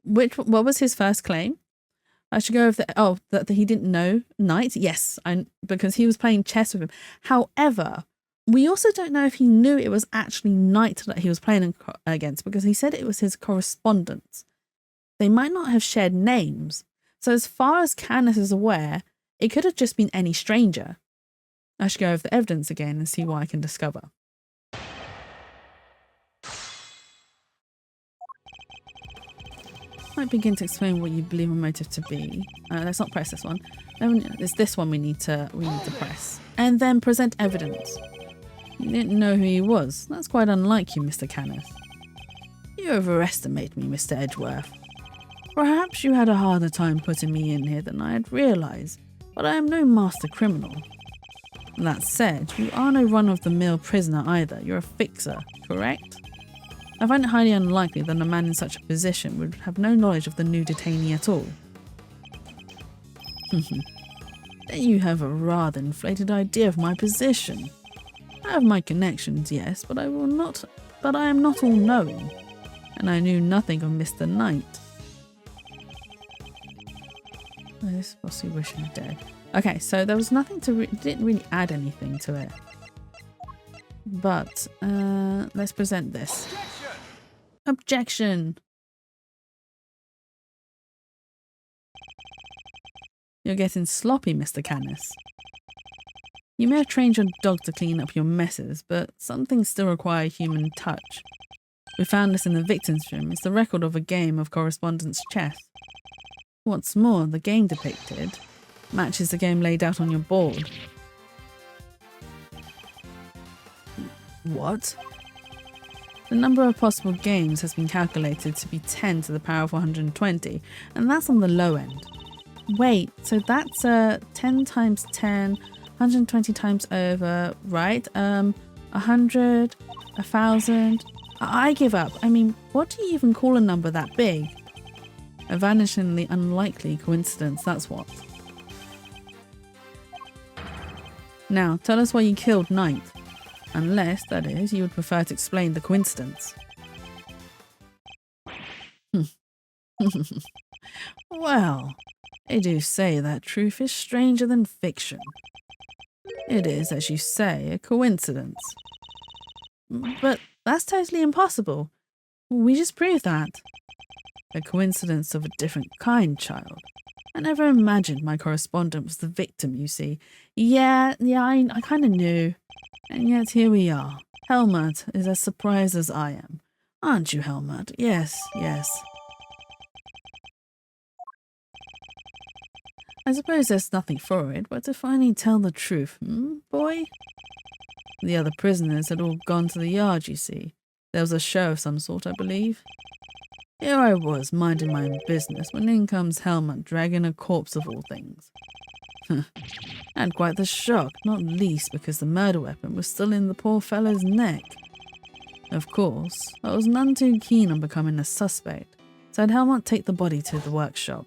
[SPEAKER 1] What was his first claim? I should go over that he didn't know Knight. Yes, because he was playing chess with him. However, We also don't know if he knew it was actually Knight that he was playing against, because he said it was his correspondence. They might not have shared names, so as far as Canis is aware, it could have just been any stranger. I should go over the evidence again and see what I can discover. Might begin to explain what you believe a motive to be. Let's not press this one. It's this one we need to press. And then present evidence. You didn't know who he was. That's quite unlike you, Mr. Canis. You overestimate me, Mr. Edgeworth. Perhaps you had a harder time putting me in here than I had realised, but I am no master criminal. That said, you are no run-of-the-mill prisoner either. You're a fixer, correct? I find it highly unlikely that a man in such a position would have no knowledge of the new detainee at all. You have a rather inflated idea of my position. I have my connections, yes, but I am not all-knowing, and I knew nothing of Mr. Knight. This bossy wish him dead. Okay, so there was nothing to didn't really add anything to it. But let's present this. Objection! You're getting sloppy, Mr. Canis. You may have trained your dog to clean up your messes, but some things still require human touch. We found this in the victim's room. It's the record of a game of correspondence chess. What's more, the game depicted matches the game laid out on your board. What? The number of possible games has been calculated to be 10 to the power of 120, and that's on the low end. Wait, so that's 10 times 10, 120 times over, right? 100, 1,000. I give up. I mean, what do you even call a number that big? A vanishingly unlikely coincidence, that's what. Now, tell us why you killed Knight. Unless, that is, you would prefer to explain the coincidence. Well, they do say that truth is stranger than fiction. It is, as you say, a coincidence. But that's totally impossible. We just proved that. A coincidence of a different kind, child. I never imagined my correspondent was the victim, you see. Yeah, I kind of knew. And yet here we are. Helmut is as surprised as I am. Aren't you, Helmut? Yes, yes. I suppose there's nothing for it but to finally tell the truth, boy? The other prisoners had all gone to the yard, you see. There was a show of some sort, I believe. Here I was, minding my own business, when in comes Helmut, dragging a corpse of all things. And quite the shock, not least because the murder weapon was still in the poor fellow's neck. Of course, I was none too keen on becoming a suspect, so I had Helmut take the body to the workshop.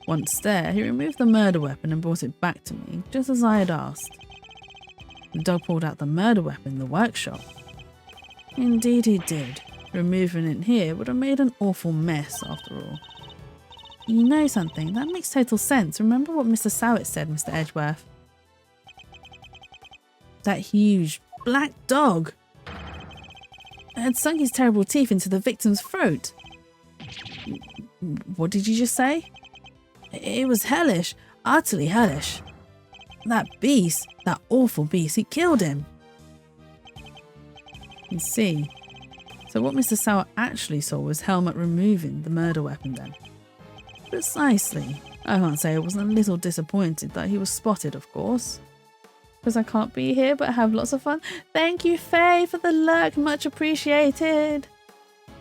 [SPEAKER 1] Once there, he removed the murder weapon and brought it back to me, just as I had asked. The dog pulled out the murder weapon in the workshop. Indeed he did. Removing it here would have made an awful mess, after all. You know something? That makes total sense. Remember what Mr. Sowett said, Mr. Edgeworth? That huge black dog had sunk his terrible teeth into the victim's throat. What did you just say? It was hellish, utterly hellish. That beast, that awful beast, he killed him. You see. So what Mr. Sowett actually saw was Helmut removing the murder weapon then. Precisely. I can't say I wasn't a little disappointed that he was spotted, of course. Because I can't be here but have lots of fun. Thank you, Faye, for the lurk. Much appreciated.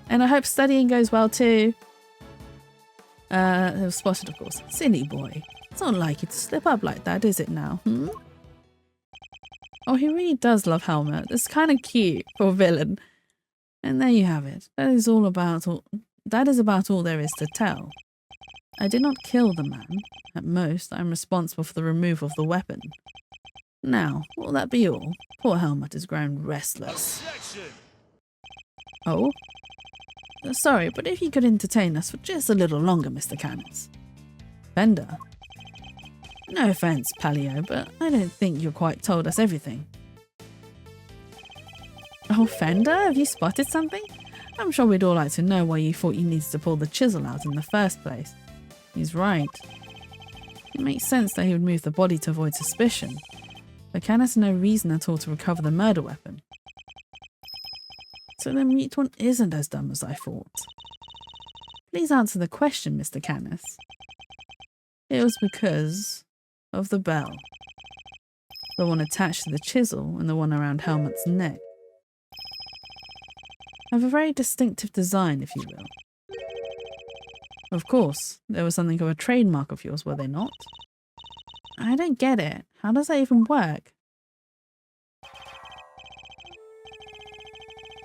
[SPEAKER 1] And I hope studying goes well too. He was spotted, of course. Silly boy. It's not like you to slip up like that, is it now? Oh, he really does love Helmut. It's kind of cute for a villain. And there you have it. That is about all there is to tell. I did not kill the man. At most, I am responsible for the removal of the weapon. Now, will that be all? Poor Helmut has grown restless. Oh? Sorry, but if you could entertain us for just a little longer, Mr. Canis. Bender? No offense, Paleo, but I don't think you quite told us everything. Oh, Fender, have you spotted something? I'm sure we'd all like to know why you thought you needed to pull the chisel out in the first place. He's right. It makes sense that he would move the body to avoid suspicion, but Canis had no reason at all to recover the murder weapon. So the mute one isn't as dumb as I thought. Please answer the question, Mr. Canis. It was because of the bell. The one attached to the chisel and the one around Helmut's neck. Have a very distinctive design, if you will. Of course, there was something of a trademark of yours, were they not? I don't get it. How does that even work?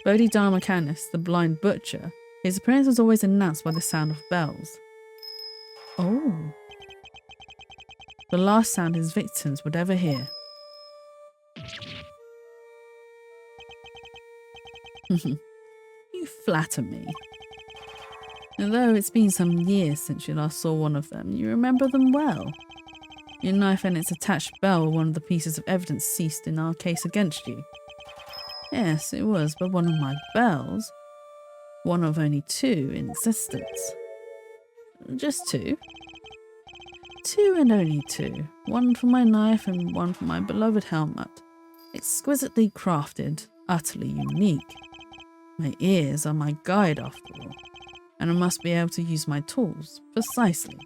[SPEAKER 1] Bodhidharma Canis, the blind butcher, his appearance was always announced by the sound of bells. Oh. The last sound his victims would ever hear. You flatter me. Although it's been some years since you last saw one of them, you remember them well. Your knife and its attached bell were one of the pieces of evidence seized in our case against you. Yes, it was, but one of my bells, one of only two in existence. Just two? Two and only two. One for my knife and one for my beloved helmet. Exquisitely crafted, utterly unique. My ears are my guide after all, and I must be able to use my tools precisely.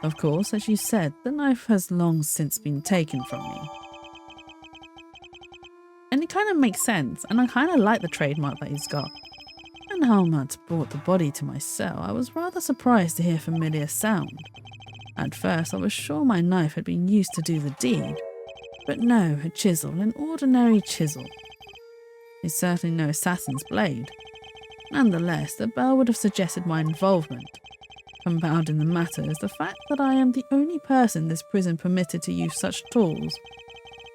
[SPEAKER 1] Of course, as you said, the knife has long since been taken from me. And it kind of makes sense, and I kind of like the trademark that he's got. When Helmut brought the body to my cell, I was rather surprised to hear a familiar sound. At first, I was sure my knife had been used to do the deed, but no, a chisel, an ordinary chisel. It's certainly no assassin's blade. Nonetheless, the bell would have suggested my involvement. Compounding the matter is the fact that I am the only person in this prison permitted to use such tools.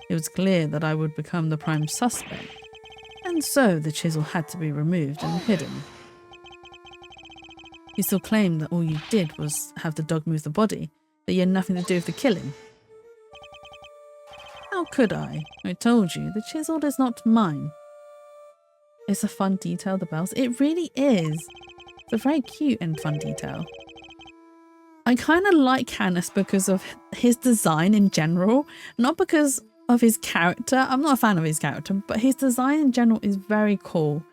[SPEAKER 1] It was clear that I would become the prime suspect, and so the chisel had to be removed and hidden. You still claim that all you did was have the dog move the body, that you had nothing to do with the killing. How could I? I told you, the chisel is not mine. It's a fun detail, the bells. It really is. It's a very cute and fun detail. I kind of like Canis because of his design in general, not because of his character. I'm not a fan of his character, but his design in general is very cool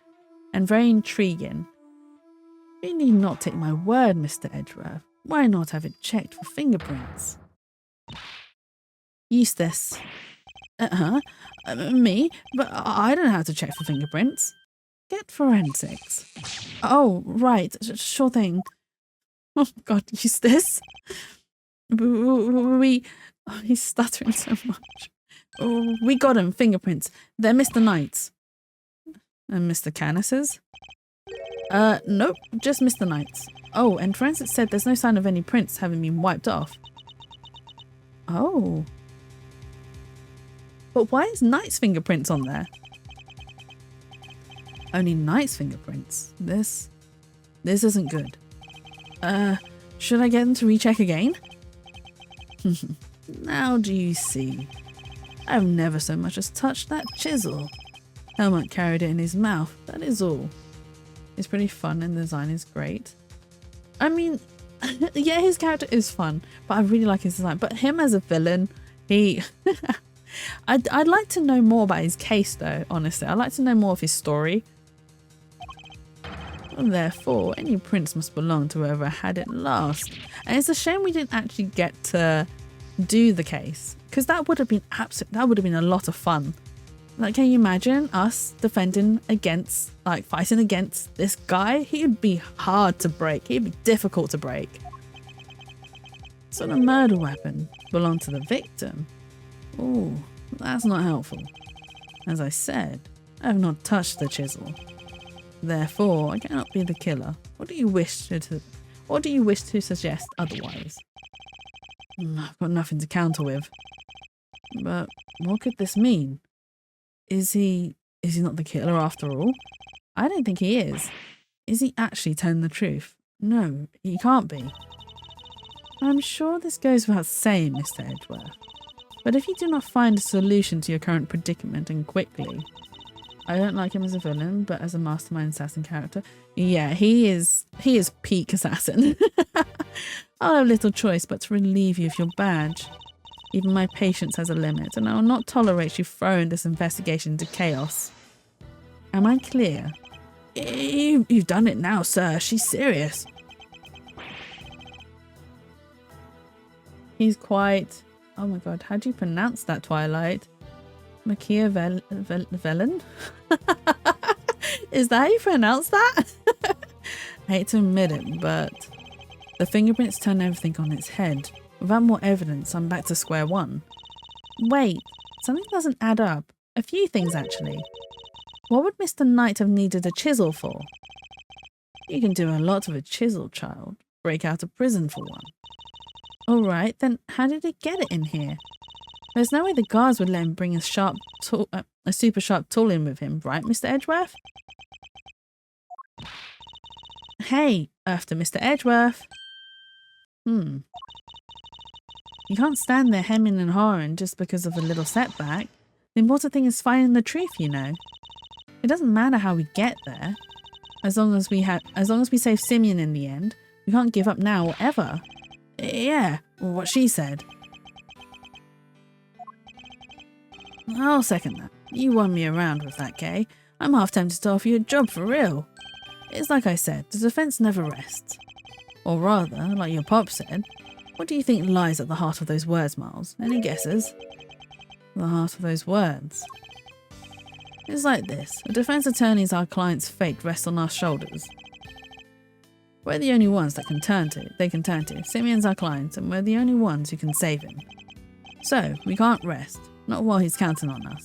[SPEAKER 1] and very intriguing. You need not take my word, Mr. Edgeworth. Why not have it checked for fingerprints? Eustace. Me? But I don't know how to check for fingerprints. Get forensics. Oh, right. Sure thing. Oh, God, Eustace. He's stuttering so much. We got him. Fingerprints. They're Mr. Knight's. And Mr. Canis's? Nope. Just Mr. Knight's. Oh, and forensics said there's no sign of any prints having been wiped off. Oh. But why is Knight's fingerprints on there? Only Knight's fingerprints. This isn't good. Should I get them to recheck again? Now do you see? I've never so much as touched that chisel. Helmut carried it in his mouth, that is all. It's pretty fun and the design is great. I mean, yeah, his character is fun, but I really like his design. But him as a villain, he... I'd like to know more about his case though, honestly. I'd like to know more of his story. And therefore, any prints must belong to whoever had it last. And it's a shame we didn't actually get to do the case, because that would have been a lot of fun. Like, can you imagine us defending against, like, fighting against this guy? He would be hard to break. He'd be difficult to break. So the murder weapon belonged to the victim. Oh, that's not helpful. As I said, I have not touched the chisel. Therefore, I cannot be the killer. What do you wish to suggest otherwise? I've got nothing to counter with. But what could this mean? Is he not the killer after all? I don't think he is. Is he actually telling the truth? No, he can't be. I'm sure this goes without saying, Mr. Edgeworth. But if you do not find a solution to your current predicament, and quickly... I don't like him as a villain, but as a mastermind assassin character, yeah, he is peak assassin. I'll have little choice but to relieve you of your badge. Even my patience has a limit, and I will not tolerate you throwing this investigation into chaos. Am I clear? You've done it now, sir. She's serious. He's quite... Oh my god, how do you pronounce that, Twilight? Machiavellian? Is that how you pronounce that? I hate to admit it, but the fingerprints turn everything on its head. Without more evidence, I'm back to square one. Wait, something doesn't add up. A few things, actually. What would Mr. Knight have needed a chisel for? You can do a lot with a chisel, child. Break out of prison for one. Alright, then how did he get it in here? There's no way the guards would let him bring a super sharp tool in with him, right, Mr. Edgeworth? Hey, after Mr. Edgeworth. You can't stand there hemming and hawing just because of a little setback. The important thing is finding the truth, you know. It doesn't matter how we get there. As long as we save Simeon in the end, we can't give up now or ever. Yeah, what she said. I'll second that. You won me around with that, Kay. I'm half tempted to offer you a job for real. It's like I said, the defense never rests. Or rather, like your pop said, what do you think lies at the heart of those words, Miles? Any guesses? The heart of those words. It's like this. A defense attorney's our client's fate rests on our shoulders. We're the only ones they can turn to. Simeon's our client, and we're the only ones who can save him. So, we can't rest. Not while he's counting on us.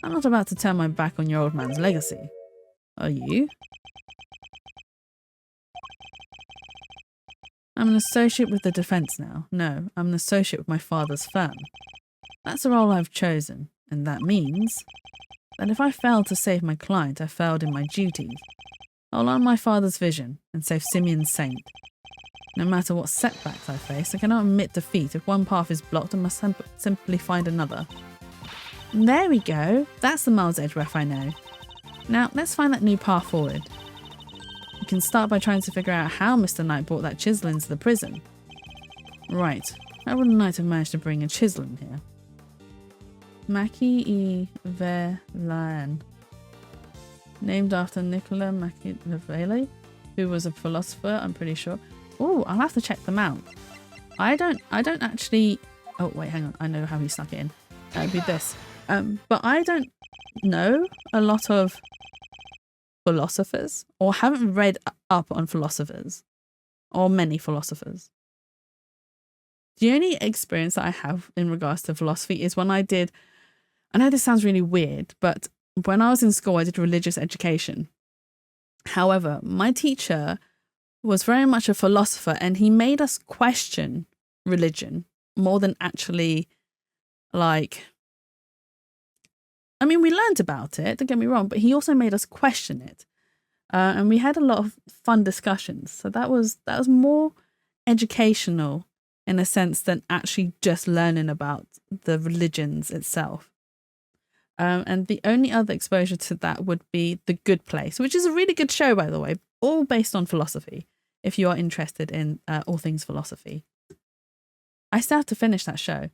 [SPEAKER 1] I'm not about to turn my back on your old man's legacy. Are you? I'm an associate with the defense now. No, I'm an associate with my father's firm. That's the role I've chosen, and that means that if I failed to save my client, I failed in my duties. I'll honor my father's vision and save Simeon's saint. No matter what setbacks I face, I cannot admit defeat. If one path is blocked, I must simply find another. And there we go. That's the Miles Edgeworth I know. Now, let's find that new path forward. We can start by trying to figure out how Mr. Knight brought that chisel into the prison. Right. How would Knight have managed to bring a chisel in here? Machiavellian. Named after Niccolo Machiavelli, who was a philosopher, I'm pretty sure. Oh, I'll have to check them out. I don't actually... Oh, wait, hang on. I know how he snuck it in. That'd be this. But I don't know a lot of philosophers, or haven't read up on philosophers, or many philosophers. The only experience that I have in regards to philosophy is when I did... I know this sounds really weird, but when I was in school, I did religious education. However, my teacher was very much a philosopher, and he made us question religion more than actually, like... I mean, we learned about it, don't get me wrong, but he also made us question it. And we had a lot of fun discussions. So that was more educational in a sense than actually just learning about the religions itself. And the only other exposure to that would be The Good Place, which is a really good show, by the way, all based on philosophy, if you are interested in all things philosophy. I still have to finish that show.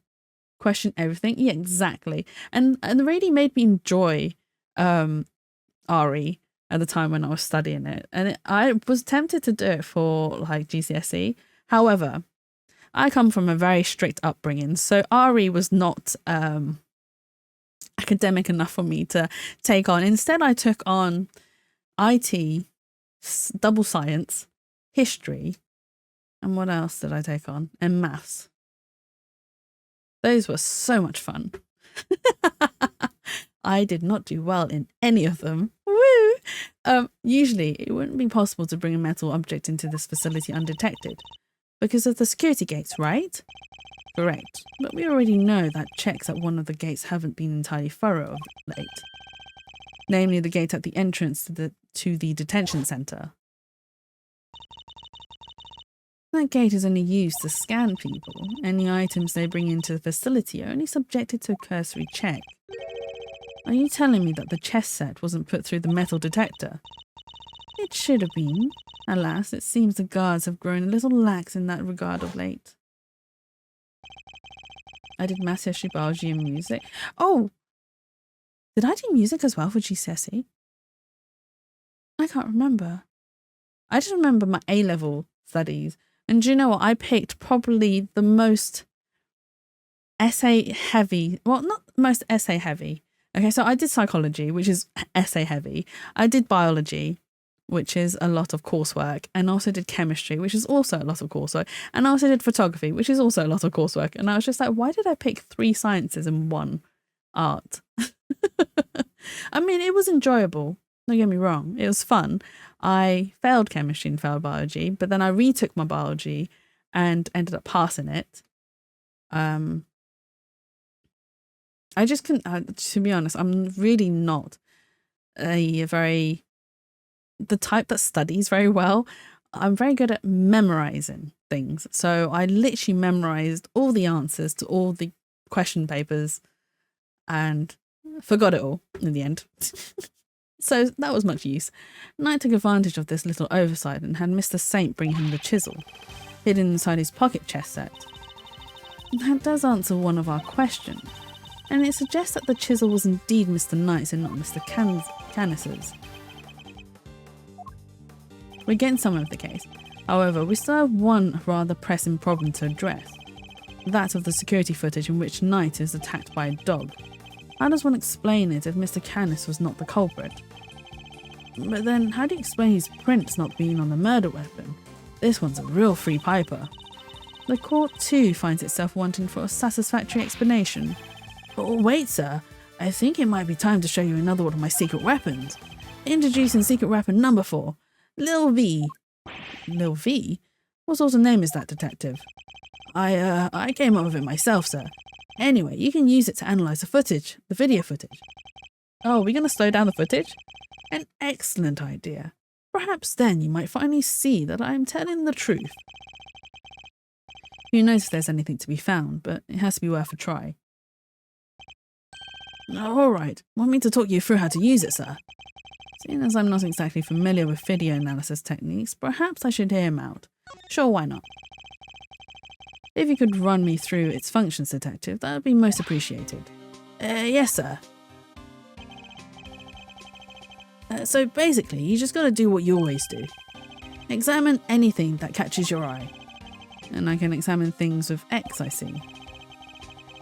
[SPEAKER 1] Question everything. Yeah, exactly. And it really made me enjoy RE at the time when I was studying it. And I was tempted to do it for like GCSE. However, I come from a very strict upbringing, so RE was not... academic enough for me to take on. Instead, I took on IT, double science, history, and what else did I take on? And maths. Those were so much fun. I did not do well in any of them. Woo! Usually, it wouldn't be possible to bring a metal object into this facility undetected because of the security gates, right? Correct, but we already know that checks at one of the gates haven't been entirely thorough of late. Namely, the gate at the entrance to the detention centre. That gate is only used to scan people. Any items they bring into the facility are only subjected to a cursory check. Are you telling me that the chess set wasn't put through the metal detector? It should have been. Alas, it seems the guards have grown a little lax in that regard of late. I did maths, history, biology and music. Oh! Did I do music as well for GCSE? I can't remember. I just remember my A-level studies. And do you know what? I picked probably the most essay heavy. Well, not most essay heavy. Okay, so I did psychology, which is essay heavy. I did biology, which is a lot of coursework. And also did chemistry, which is also a lot of coursework. And I also did photography, which is also a lot of coursework. And I was just like, why did I pick 3 sciences and 1 art? I mean, it was enjoyable. Don't get me wrong. It was fun. I failed chemistry and failed biology, but then I retook my biology and ended up passing it. I just couldn't, to be honest, I'm really not the type that studies very well. I'm very good at memorizing things. So I literally memorized all the answers to all the question papers and forgot it all in the end. So that was much use. Knight took advantage of this little oversight and had Mr. Saint bring him the chisel, hidden inside his pocket chess set. That does answer one of our questions, and it suggests that the chisel was indeed Mr. Knight's and not Mr. Canis's. We're getting somewhere with the case. However, we still have one rather pressing problem to address. That of the security footage in which Knight is attacked by a dog. How does one explain it if Mr. Canis was not the culprit? But then, how do you explain his prints not being on the murder weapon? This one's a real free piper. The court too finds itself wanting for a satisfactory explanation. Oh, wait, sir. I think it might be time to show you another one of my secret weapons. Introducing secret weapon number 4, Lil V. Lil V? What sort of name is that, detective? I came up with it myself, sir. Anyway, you can use it to analyse the video footage. Oh, we're going to slow down the footage? An excellent idea. Perhaps then you might finally see that I am telling the truth. Who knows if there's anything to be found, but it has to be worth a try. Alright, want me to talk you through how to use it, sir? Seeing as I'm not exactly familiar with video analysis techniques, perhaps I should hear him out. Sure, why not? If you could run me through its functions, detective, that would be most appreciated. Yes, sir. So basically, you just gotta do what you always do. Examine anything that catches your eye. And I can examine things with X, I see.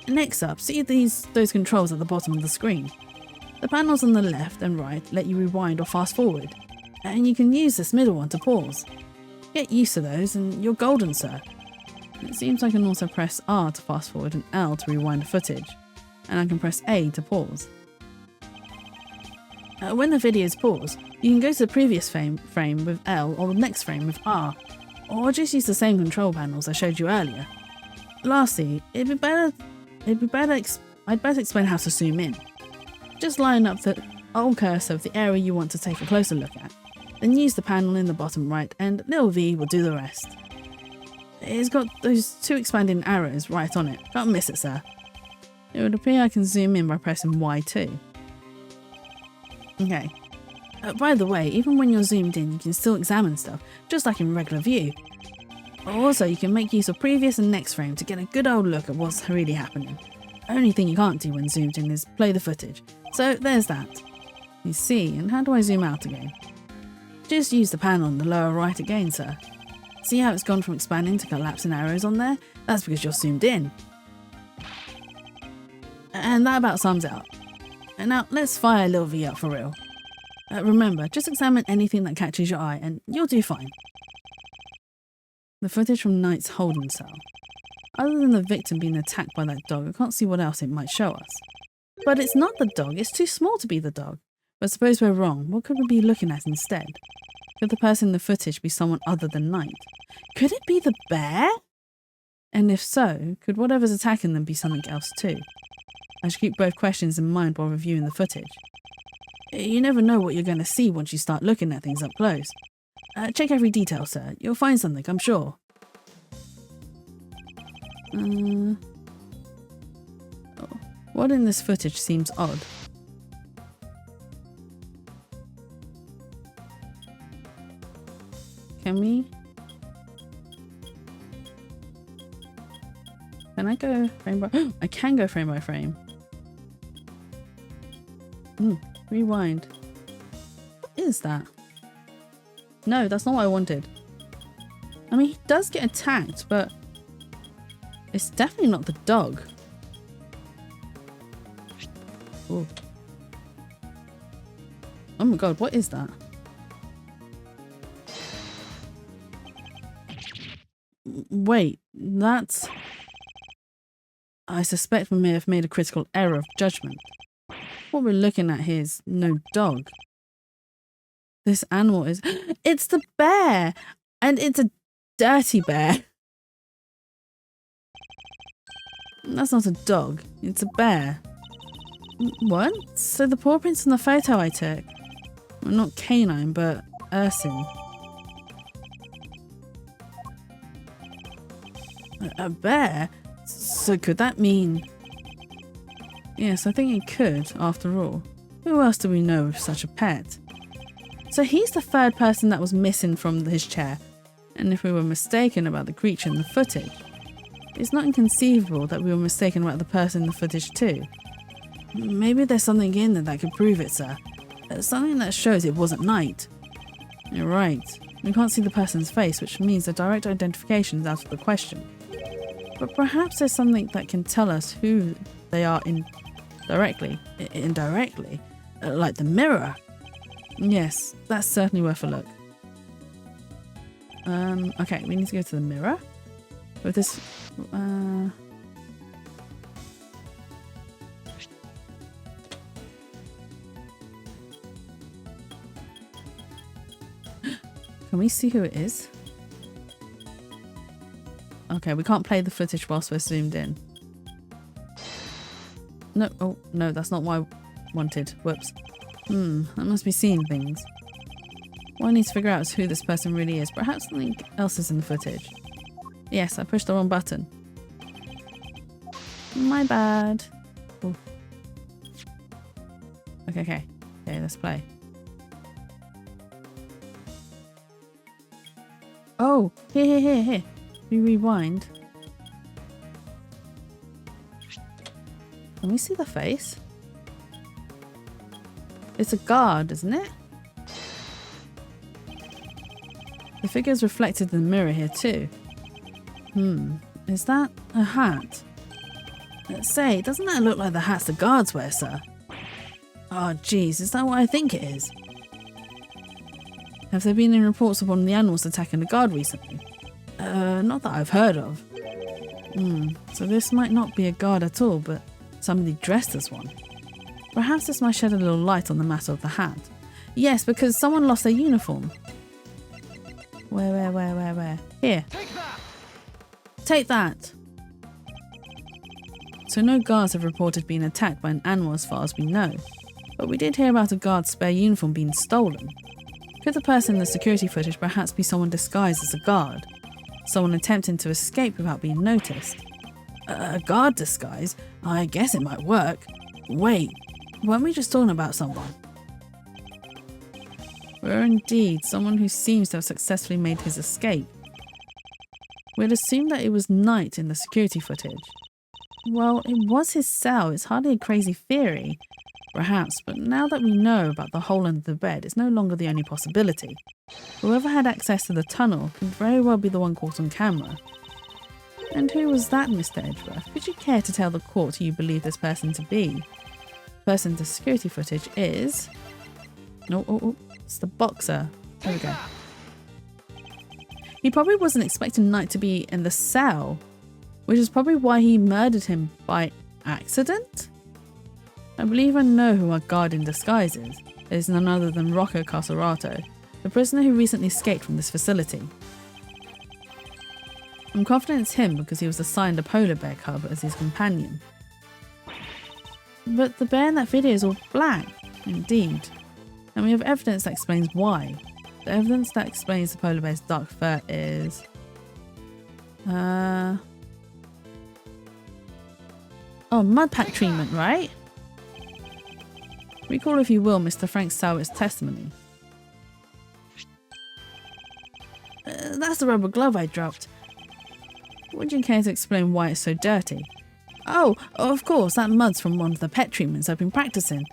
[SPEAKER 1] Next up, see those controls at the bottom of the screen. The panels on the left and right let you rewind or fast forward, and you can use this middle one to pause. Get used to those and you're golden, sir. It seems I can also press R to fast forward and L to rewind the footage, and I can press A to pause. When the video is paused, you can go to the previous frame with L or the next frame with R, or just use the same control panels I showed you earlier. Lastly, I'd better explain how to zoom in. Just line up the old cursor of the area you want to take a closer look at, then use the panel in the bottom right and little V will do the rest. It's got those 2 expanding arrows right on it, can't miss it, sir. It would appear I can zoom in by pressing Y too. Okay. By the way, even when you're zoomed in, you can still examine stuff, just like in regular view. Also, you can make use of previous and next frame to get a good old look at what's really happening. Only thing you can't do when zoomed in is play the footage. So there's that. You see, and how do I zoom out again? Just use the panel in the lower right again, sir. See how it's gone from expanding to collapsing arrows on there? That's because you're zoomed in. And that about sums it up. And now let's fire Lil V up for real. Remember, just examine anything that catches your eye and you'll do fine. The footage from Knight's holding cell. Other than the victim being attacked by that dog, I can't see what else it might show us. But it's not the dog, it's too small to be the dog. But suppose we're wrong, what could we be looking at instead? Could the person in the footage be someone other than Knight? Could it be the bear? And if so, could whatever's attacking them be something else too? I should keep both questions in mind while reviewing the footage. You never know what you're going to see once you start looking at things up close. Check every detail, sir. You'll find something, I'm sure. What in this footage seems odd? Can we? Can I go frame by? I can go frame by frame. Rewind. What is that? No, that's not what I wanted. I mean, he does get attacked, but it's definitely not the dog. Ooh. Oh my god, what is that? Wait, that's... I suspect we may have made a critical error of judgment. What we're looking at here is no dog. This animal is... It's the bear! And it's a dirty bear. That's not a dog, it's a bear. What? So the paw prints in the photo I took were not canine, but ursine. A bear? So could that mean... Yes, I think it could, after all. Who else do we know with such a pet? So he's the third person that was missing from his chair. And if we were mistaken about the creature in the footage, it's not inconceivable that we were mistaken about the person in the footage too. Maybe there's something in there that could prove it, sir. Something that shows it wasn't night. You're right. We can't see the person's face, which means the direct identification is out of the question. But perhaps there's something that can tell us who they are indirectly, like the mirror. Yes, that's certainly worth a look. Okay, we need to go to the mirror. With this, can we see who it is? Okay, we can't play the footage whilst we're zoomed in. No, oh, no, that's not what I wanted. Whoops. I must be seeing things. What I need to figure out is who this person really is. Perhaps something else is in the footage. Yes, I pushed the wrong button. My bad. Ooh. Okay, let's play. Oh, here. We rewind. Can we see the face? It's a guard, isn't it? The figure is reflected in the mirror here too. Is that a hat? Say, doesn't that look like the hats the guards wear, sir? Oh, jeez, is that what I think it is? Have there been any reports upon the animals attacking the guard recently? Not that I've heard of. So this might not be a guard at all, but somebody dressed as one. Perhaps this might shed a little light on the matter of the hat. Yes, because someone lost their uniform. Where? Here. Take that! So no guards have reported being attacked by an animal as far as we know. But we did hear about a guard's spare uniform being stolen. Could the person in the security footage perhaps be someone disguised as a guard? Someone attempting to escape without being noticed? A guard disguise? I guess it might work. Wait, weren't we just talking about someone? We're indeed someone who seems to have successfully made his escape. We'd assumed that it was night in the security footage. Well, it was his cell. It's hardly a crazy theory. Perhaps, but now that we know about the hole under the bed, it's no longer the only possibility. Whoever had access to the tunnel could very well be the one caught on camera. And who was that, Mr. Edgeworth? Would you care to tell the court who you believe this person to be? The person in the security footage is... Oh, it's the boxer. There we go. He probably wasn't expecting Knight to be in the cell, which is probably why he murdered him by accident? I believe I know who our guard in disguise is. It is none other than Rocco Carcerato, the prisoner who recently escaped from this facility. I'm confident it's him because he was assigned a polar bear cub as his companion. But the bear in that video is all black, indeed. And we have evidence that explains why. The evidence that explains the polar bear's dark fur is... Oh, mud pack treatment, right? Recall, if you will, Mr. Frank Sowitt's testimony. That's the rubber glove I dropped. Would you care to explain why it's so dirty? Oh, of course, that mud's from one of the pet treatments I've been practicing.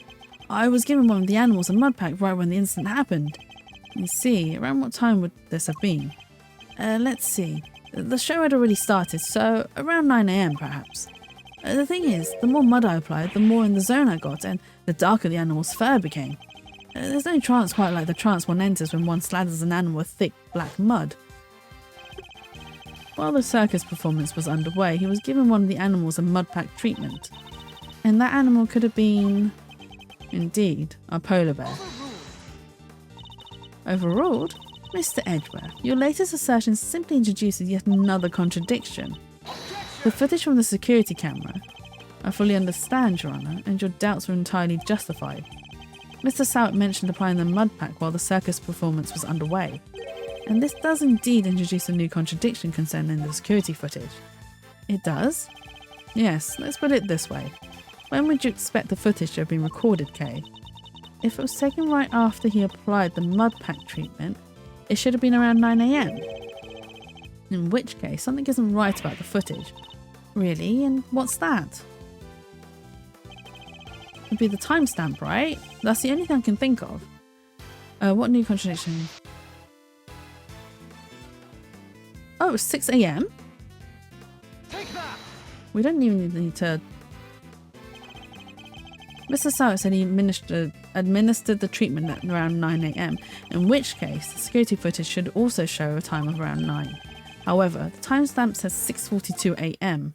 [SPEAKER 1] I was given one of the animals a mud pack right when the incident happened. You see, around what time would this have been? Let's see. The show had already started, so around 9 AM perhaps. The thing is, the more mud I applied, the more in the zone I got, and the darker the animal's fur became. There's no trance quite like the trance one enters when one slathers an animal with thick, black mud. While the circus performance was underway, he was given one of the animals a mud pack treatment. And that animal could have been, indeed, a polar bear. Overruled? Mr. Edgware, your latest assertion simply introduces yet another contradiction. The footage from the security camera. I fully understand, Your Honour, and your doubts were entirely justified. Mr. Sowitt mentioned applying the mud pack while the circus performance was underway. And this does indeed introduce a new contradiction concerning the security footage. It does? Yes, let's put it this way. When would you expect the footage to have been recorded, Kay? If it was taken right after he applied the mud pack treatment, it should have been around 9 AM. In which case, something isn't right about the footage. Really? And what's that? It'd be the timestamp, right? That's the only thing I can think of. What new contradiction? Oh, it's 6 AM?
[SPEAKER 2] Take that!
[SPEAKER 1] We don't even need to... Mr. Sowitt said he administered the treatment at around 9 AM, in which case the security footage should also show a time of around 9. However, the timestamp says 6:42 AM.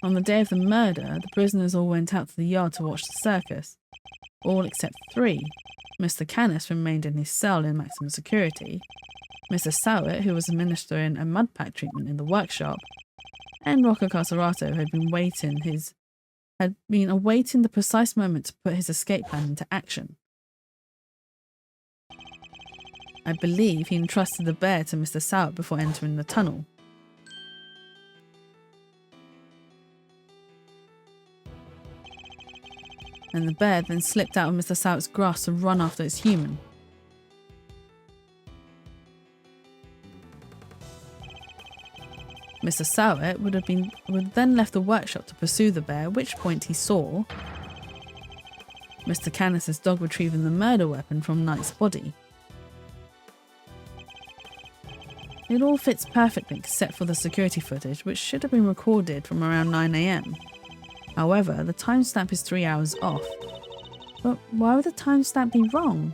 [SPEAKER 1] On the day of the murder, the prisoners all went out to the yard to watch the circus. All except 3. Mr. Canis remained in his cell in maximum security. Mr. Sowitt, who was administering a mud pack treatment in the workshop, and Rocco Carcerato had been awaiting the precise moment to put his escape plan into action. I believe he entrusted the bear to Mr. Sowitt before entering the tunnel. And the bear then slipped out of Mr. Sowitt's grasp to run after its human. Mr. Sowitt would then left the workshop to pursue the bear, at which point he saw Mr. Canis's dog retrieving the murder weapon from Knight's body. It all fits perfectly except for the security footage, which should have been recorded from around 9 AM. However, the timestamp is 3 hours off. But why would the timestamp be wrong?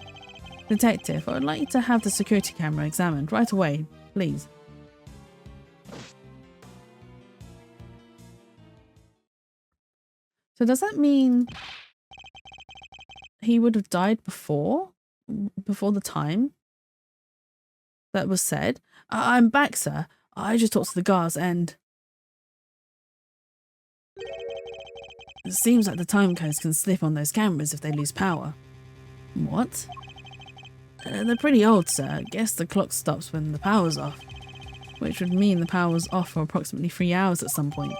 [SPEAKER 1] Detective, I would like you to have the security camera examined right away, please. So does that mean he would have died before the time that was said? I'm back, sir. I just talked to the guards and... It seems like the time codes can slip on those cameras if they lose power. What? They're pretty old, sir. Guess the clock stops when the power's off. Which would mean the power was off for approximately 3 hours at some point.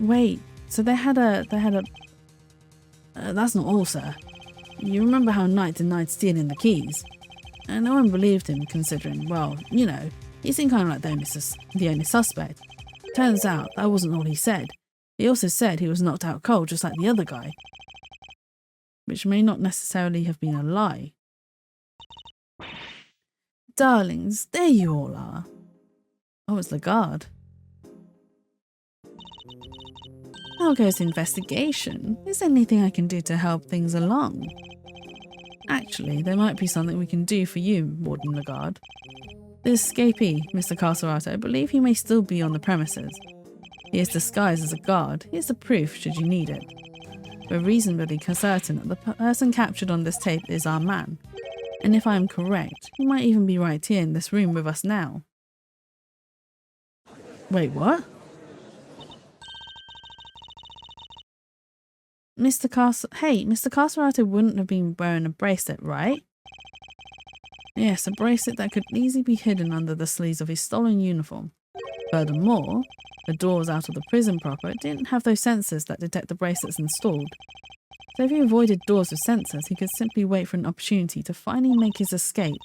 [SPEAKER 1] Wait, so they had a... that's not all, sir. You remember how Knight denied stealing the keys? And no one believed him, considering, well, you know, he seemed kind of like the only suspect. Turns out, that wasn't all he said. He also said he was knocked out cold just like the other guy. Which may not necessarily have been a lie. Darlings, there you all are. Oh, it's the guard. How goes the investigation? Is there anything I can do to help things along? Actually, there might be something we can do for you, Warden Lagarde. The escapee, Mr. Carcerato, I believe he may still be on the premises. He is disguised as a guard. Here's the proof, should you need it. We're reasonably certain that the person captured on this tape is our man. And if I am correct, he might even be right here in this room with us now. Wait, what? Mr. Carcerato wouldn't have been wearing a bracelet, right? Yes, a bracelet that could easily be hidden under the sleeves of his stolen uniform. Furthermore, the doors out of the prison proper didn't have those sensors that detect the bracelets installed. So if he avoided doors with sensors, he could simply wait for an opportunity to finally make his escape.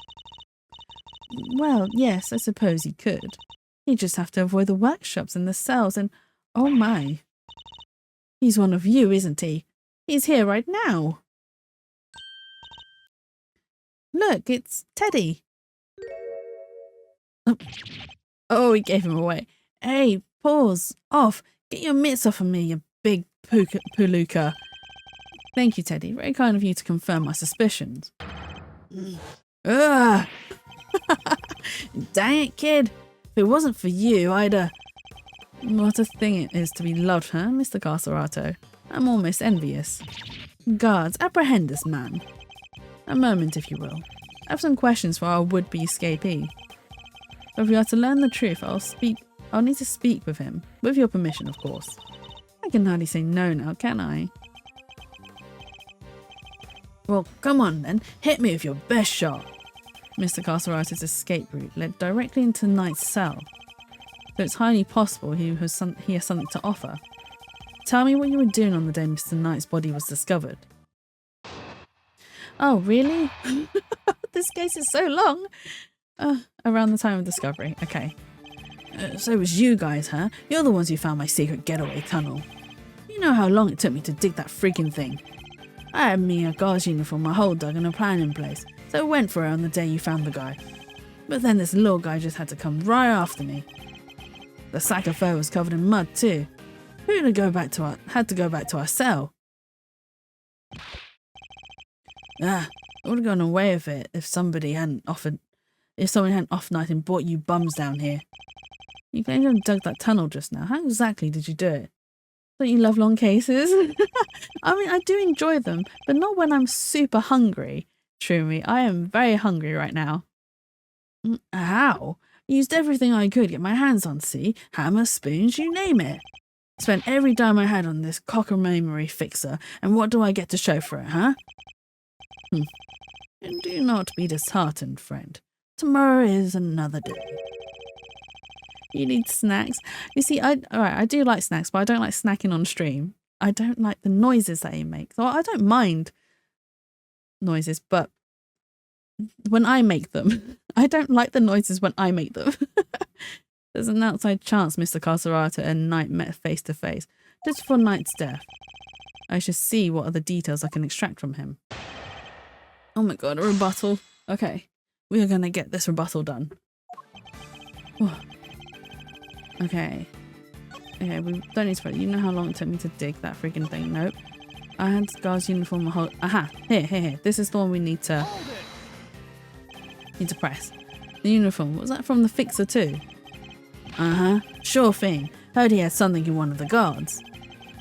[SPEAKER 1] Well, yes, I suppose he could. He'd just have to avoid the workshops and the cells and... Oh my. He's one of you, isn't he? He's here right now. Look, it's Teddy. Oh, he gave him away. Hey, pause. Off. Get your mitts off of me, you big puluka. Thank you, Teddy. Very kind of you to confirm my suspicions. Ugh. Dang it, kid. If it wasn't for you, I'd, What a thing it is to be loved, huh, Mr. Carcerato? I'm almost envious. Guards, apprehend this man. A moment, if you will. I have some questions for our would-be escapee. If we are to learn the truth, I'll need to speak with him. With your permission, of course. I can hardly say no now, can I? Well, come on then. Hit me with your best shot. Mr. Carcerato's escape route led directly into Knight's cell. So it's highly possible he has something to offer. Tell me what you were doing on the day Mr. Knight's body was discovered. Oh, really? This case is so long. Around the time of discovery. Okay. So it was you guys, huh? You're the ones who found my secret getaway tunnel. You know how long it took me to dig that freaking thing. I had me a guard's uniform, my whole dug, and a plan in place. So I went for it on the day you found the guy. But then this little guy just had to come right after me. The sack of fur was covered in mud too. Had to go back to our cell. I would have gone away with it if someone hadn't off night and brought you bums down here. You claim to have dug that tunnel just now. How exactly did you do it? Don't you love long cases? I mean, I do enjoy them, but not when I'm super hungry. True me, I am very hungry right now. How? Used everything I could get my hands on, see? Hammer, spoons, you name it. Spent every dime I had on this cockamamie fixer, and what do I get to show for it, huh? And do not be disheartened, friend. Tomorrow is another day. You need snacks. You see, I do like snacks, but I don't like snacking on stream. I don't like the noises that he makes. Well, I don't mind noises, but when I make them, I don't like the noises when I make them. There's an outside chance Mr. Carcerato and Knight met face to face, just before Knight's death. I should see what other details I can extract from him. Oh my god, a rebuttal. Okay, we are gonna get this rebuttal done. Okay, we don't need to put. You know how long it took me to dig that freaking thing? Nope. I had the guard's uniform. Aha! Here. This is the one we need to press. The uniform. Was that from the fixer too? Sure thing. Heard he had something in one of the guards.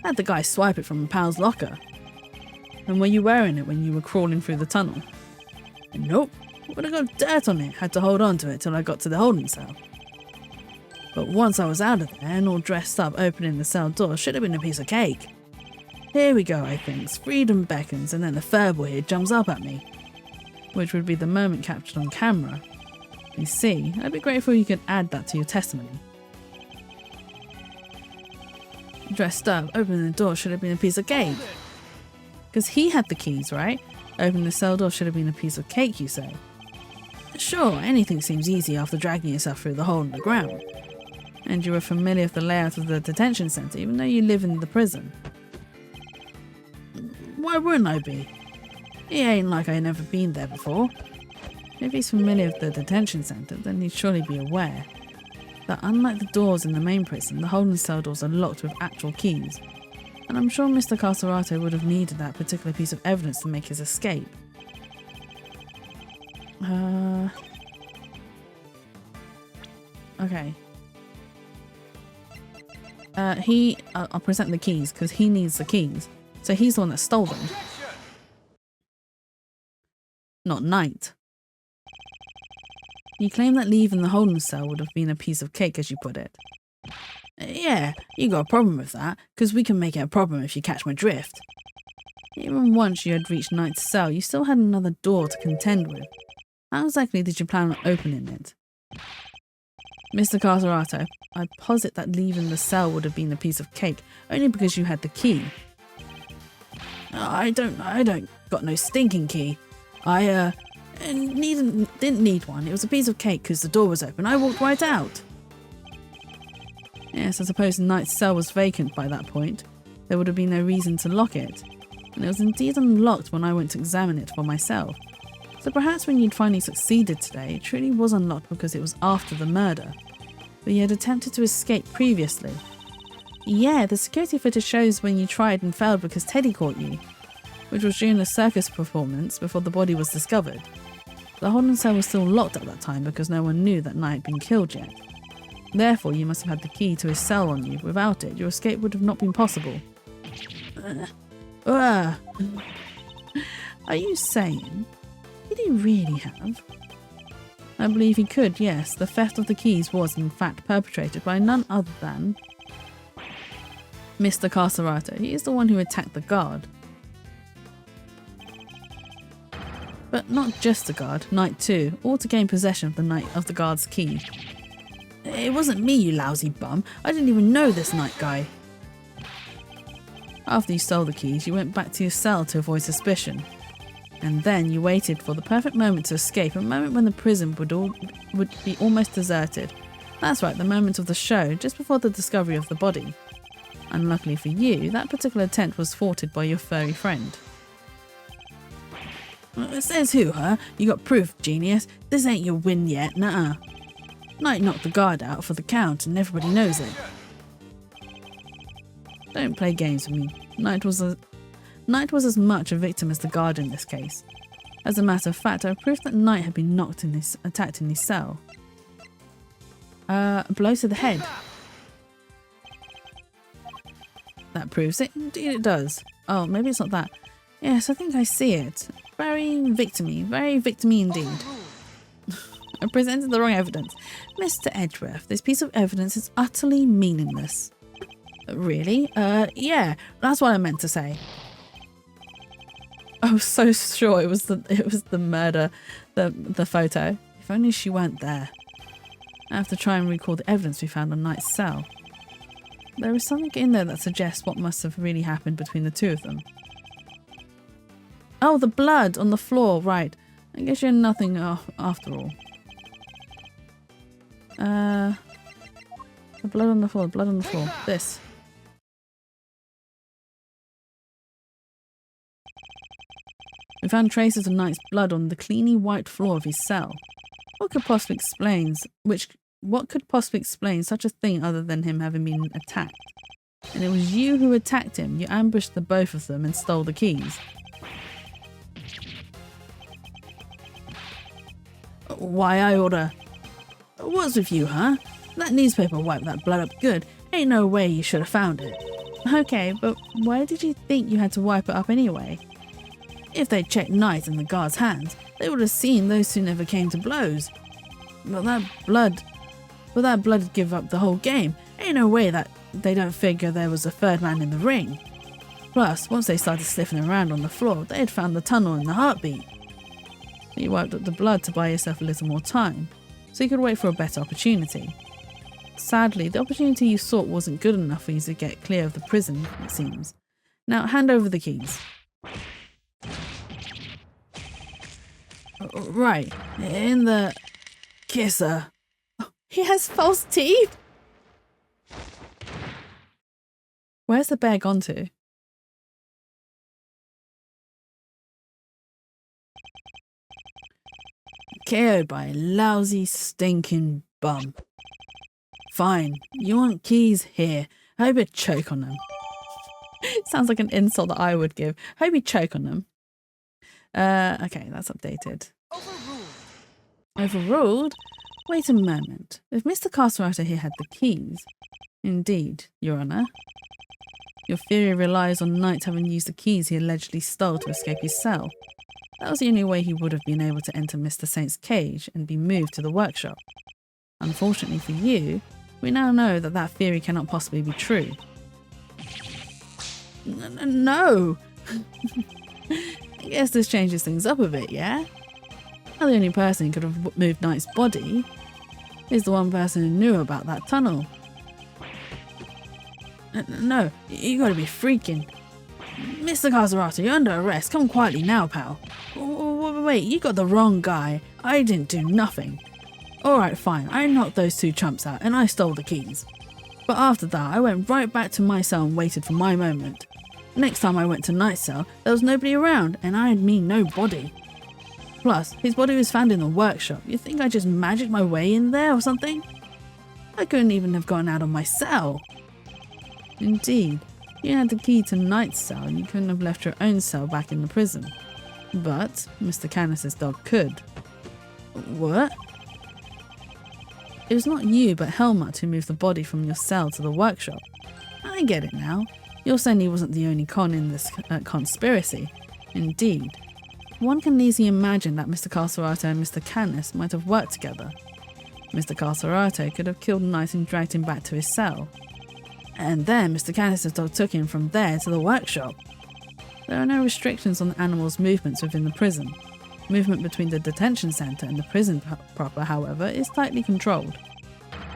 [SPEAKER 1] Had the guy swipe it from a pal's locker. And were you wearing it when you were crawling through the tunnel? Nope. Would have got dirt on it. Had to hold on to it till I got to the holding cell. But once I was out of there and all dressed up, opening the cell door should have been a piece of cake. Here we go, I think. Freedom beckons, and then the furboy here jumps up at me. Which would be the moment captured on camera. You see, I'd be grateful if you could add that to your testimony. Dressed up, opening the door should have been a piece of cake. Because he had the keys, right? Opening the cell door should have been a piece of cake, you say? Sure, anything seems easy after dragging yourself through the hole in the ground. And you were familiar with the layout of the detention centre, even though you live in the prison. Why wouldn't I be? It ain't like I never been there before. If he's familiar with the detention centre, then he'd surely be aware that unlike the doors in the main prison, the holding cell doors are locked with actual keys. And I'm sure Mr. Carcerato would have needed that particular piece of evidence to make his escape. Okay. I'll present the keys because he needs the keys. So he's the one that stole them. Not Knight. You claim that leaving the holding cell would have been a piece of cake, as you put it. Yeah, you got a problem with that, because we can make it a problem if you catch my drift. Even once you had reached Knight's cell, you still had another door to contend with. How exactly did you plan on opening it? Mr. Carterato, I posit that leaving the cell would have been a piece of cake, only because you had the key. I don't got no stinking key. I didn't need one. It was a piece of cake because the door was open. I walked right out. Yes, I suppose Knight's cell was vacant by that point. There would have been no reason to lock it. And it was indeed unlocked when I went to examine it for myself. So perhaps when you'd finally succeeded today, it truly was unlocked because it was after the murder. But you had attempted to escape previously. Yeah, the security footage shows when you tried and failed because Teddy caught you, which was during a circus performance before the body was discovered. The holding cell was still locked at that time because no one knew that Knight had been killed yet. Therefore, you must have had the key to his cell on you. Without it, your escape would have not been possible. Are you saying? Did he really have? I believe he could, yes. The theft of the keys was, in fact, perpetrated by none other than Mr. Carcerato. He is the one who attacked the guard. But not just the guard, Knight too, all to gain possession of the guard's key. It wasn't me, you lousy bum. I didn't even know this Knight guy. After you stole the keys, you went back to your cell to avoid suspicion. And then you waited for the perfect moment to escape, a moment when the prison would be almost deserted. That's right, the moment of the show, just before the discovery of the body. Unluckily for you, that particular attempt was thwarted by your furry friend. Says who, huh? You got proof, genius. This ain't your win yet, nuh-uh. Knight knocked the guard out for the count and everybody knows it. Don't play games with me. Knight was as much a victim as the guard in this case. As a matter of fact, I have proof that Knight had been attacked in his cell. A blow to the head. That proves it. Indeed it does. Oh, maybe it's not that. Yes, I think I see it. Very victimy indeed. I presented the wrong evidence. Mr. Edgeworth, this piece of evidence is utterly meaningless. Really? Yeah, that's what I meant to say. I was so sure it was the murder, the photo. If only she weren't there. I have to try and recall the evidence we found on Knight's cell. There is something in there that suggests what must have really happened between the two of them. Oh, the blood on the floor, right. I guess you're nothing after all. The blood on the floor, This. We found traces of Knight's blood on the cleanly white floor of his cell. What could possibly explain such a thing other than him having been attacked? And it was you who attacked him. You ambushed the both of them and stole the keys. Why, I oughta... What's with you, huh? That newspaper wiped that blood up good. Ain't no way you should have found it. Okay, but why did you think you had to wipe it up anyway? If they'd checked Knight and the guard's hands, they would have seen those who never came to blows. But that blood would give up the whole game. Ain't no way that they don't figure there was a third man in the ring. Plus, once they started sniffing around on the floor, they had found the tunnel in the heartbeat. You wiped up the blood to buy yourself a little more time, so you could wait for a better opportunity. Sadly, the opportunity you sought wasn't good enough for you to get clear of the prison, it seems. Now, hand over the keys. Right, in the kisser. Oh, he has false teeth! Where's the bear gone to? KO'd by a lousy, stinking bum. Fine, you want keys? Here. Hope you choke on them. Sounds like an insult that I would give. Hope you choke on them. Okay, that's updated. Overruled? Wait a moment. If Mr. Carterato here had the keys... Indeed, Your Honour. Your theory relies on Knight having used the keys he allegedly stole to escape his cell. That was the only way he would have been able to enter Mr. Saint's cage and be moved to the workshop. Unfortunately for you, we now know that that theory cannot possibly be true. No! I guess this changes things up a bit, yeah? Not the only person who could have moved Knight's body. He's the one person who knew about that tunnel. No, you gotta be freaking. Mr. Caserato, you're under arrest. Come quietly now, pal. Wait, you got the wrong guy. I didn't do nothing. Alright, fine. I knocked those two chumps out and I stole the keys. But after that, I went right back to my cell and waited for my moment. Next time I went to night cell, there was nobody around and I mean no body. Plus, his body was found in the workshop. You think I just magicked my way in there or something? I couldn't even have gotten out of my cell. Indeed, you had the key to night cell and you couldn't have left your own cell back in the prison. But Mr. Canis's dog could. What? It was not you but Helmut who moved the body from your cell to the workshop. I get it now. You're saying he wasn't the only con in this conspiracy. Indeed. One can easily imagine that Mr. Caserato and Mr. Canis might have worked together. Mr. Caserato could have killed Knight and dragged him back to his cell. And then Mr. Canis's dog took him from there to the workshop. There are no restrictions on the animal's movements within the prison. Movement between the detention centre and the prison proper, however, is tightly controlled.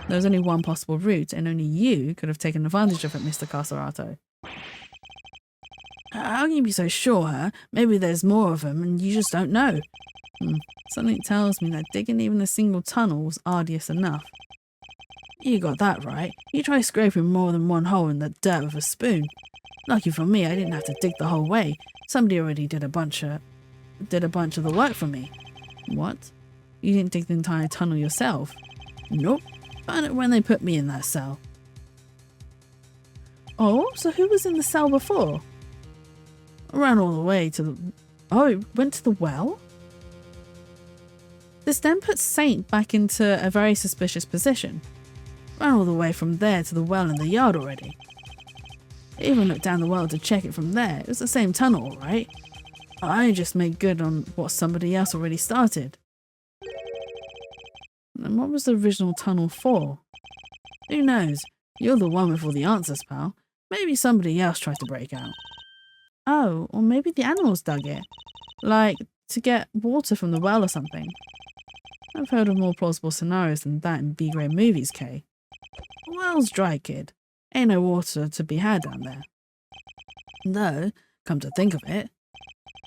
[SPEAKER 1] There was only one possible route, and only you could have taken advantage of it, Mr. Caserato. How can you be so sure, huh? Maybe there's more of them and you just don't know. Something tells me that digging even a single tunnel was arduous enough. You got that right. You try scraping more than one hole in the dirt with a spoon. Lucky for me, I didn't have to dig the whole way. Somebody already did a bunch of the work for me. What? You didn't dig the entire tunnel yourself? Nope. Found it when they put me in that cell. Oh, so who was in the cell before? Ran all the way to the... Oh, it went to the well? This then puts Saint back into a very suspicious position. Ran all the way from there to the well in the yard already. Even looked down the well to check it from there. It was the same tunnel, all right? I just made good on what somebody else already started. And what was the original tunnel for? Who knows? You're the one with all the answers, pal. Maybe somebody else tried to break out. Oh, or maybe the animals dug it. Like, to get water from the well or something. I've heard of more plausible scenarios than that in B-grade movies, Kay. The well's dry, kid. Ain't no water to be had down there. Though, come to think of it,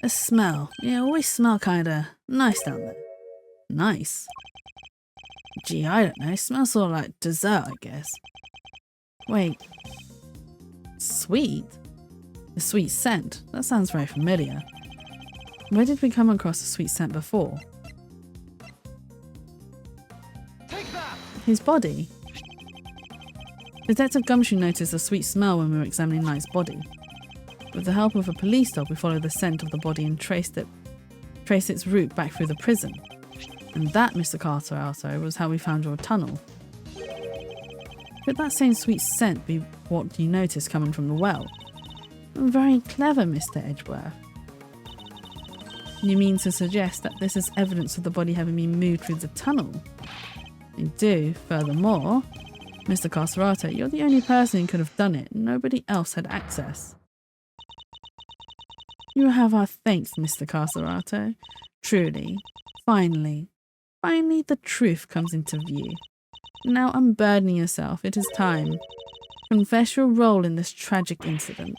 [SPEAKER 1] the smell. You always smell kinda nice down there. Nice? Gee, I don't know. Smells sort of like dessert, I guess. Wait. Sweet? The sweet scent? That sounds very familiar. Where did we come across a sweet scent before?
[SPEAKER 2] Take that!
[SPEAKER 1] His body. Detective Gumshoe noticed a sweet smell when we were examining Knight's body. With the help of a police dog, we followed the scent of the body and traced its route back through the prison. And that, Mr. Caserato, was how we found your tunnel. Could that same sweet scent be what you noticed coming from the well? Very clever, Mr. Edgeworth. You mean to suggest that this is evidence of the body having been moved through the tunnel? I do. Furthermore, Mr. Caserato, you're the only person who could have done it. Nobody else had access. You have our thanks, Mr. Caserato. Truly. Finally the truth comes into view. Now unburdening yourself, it is time. Confess your role in this tragic incident.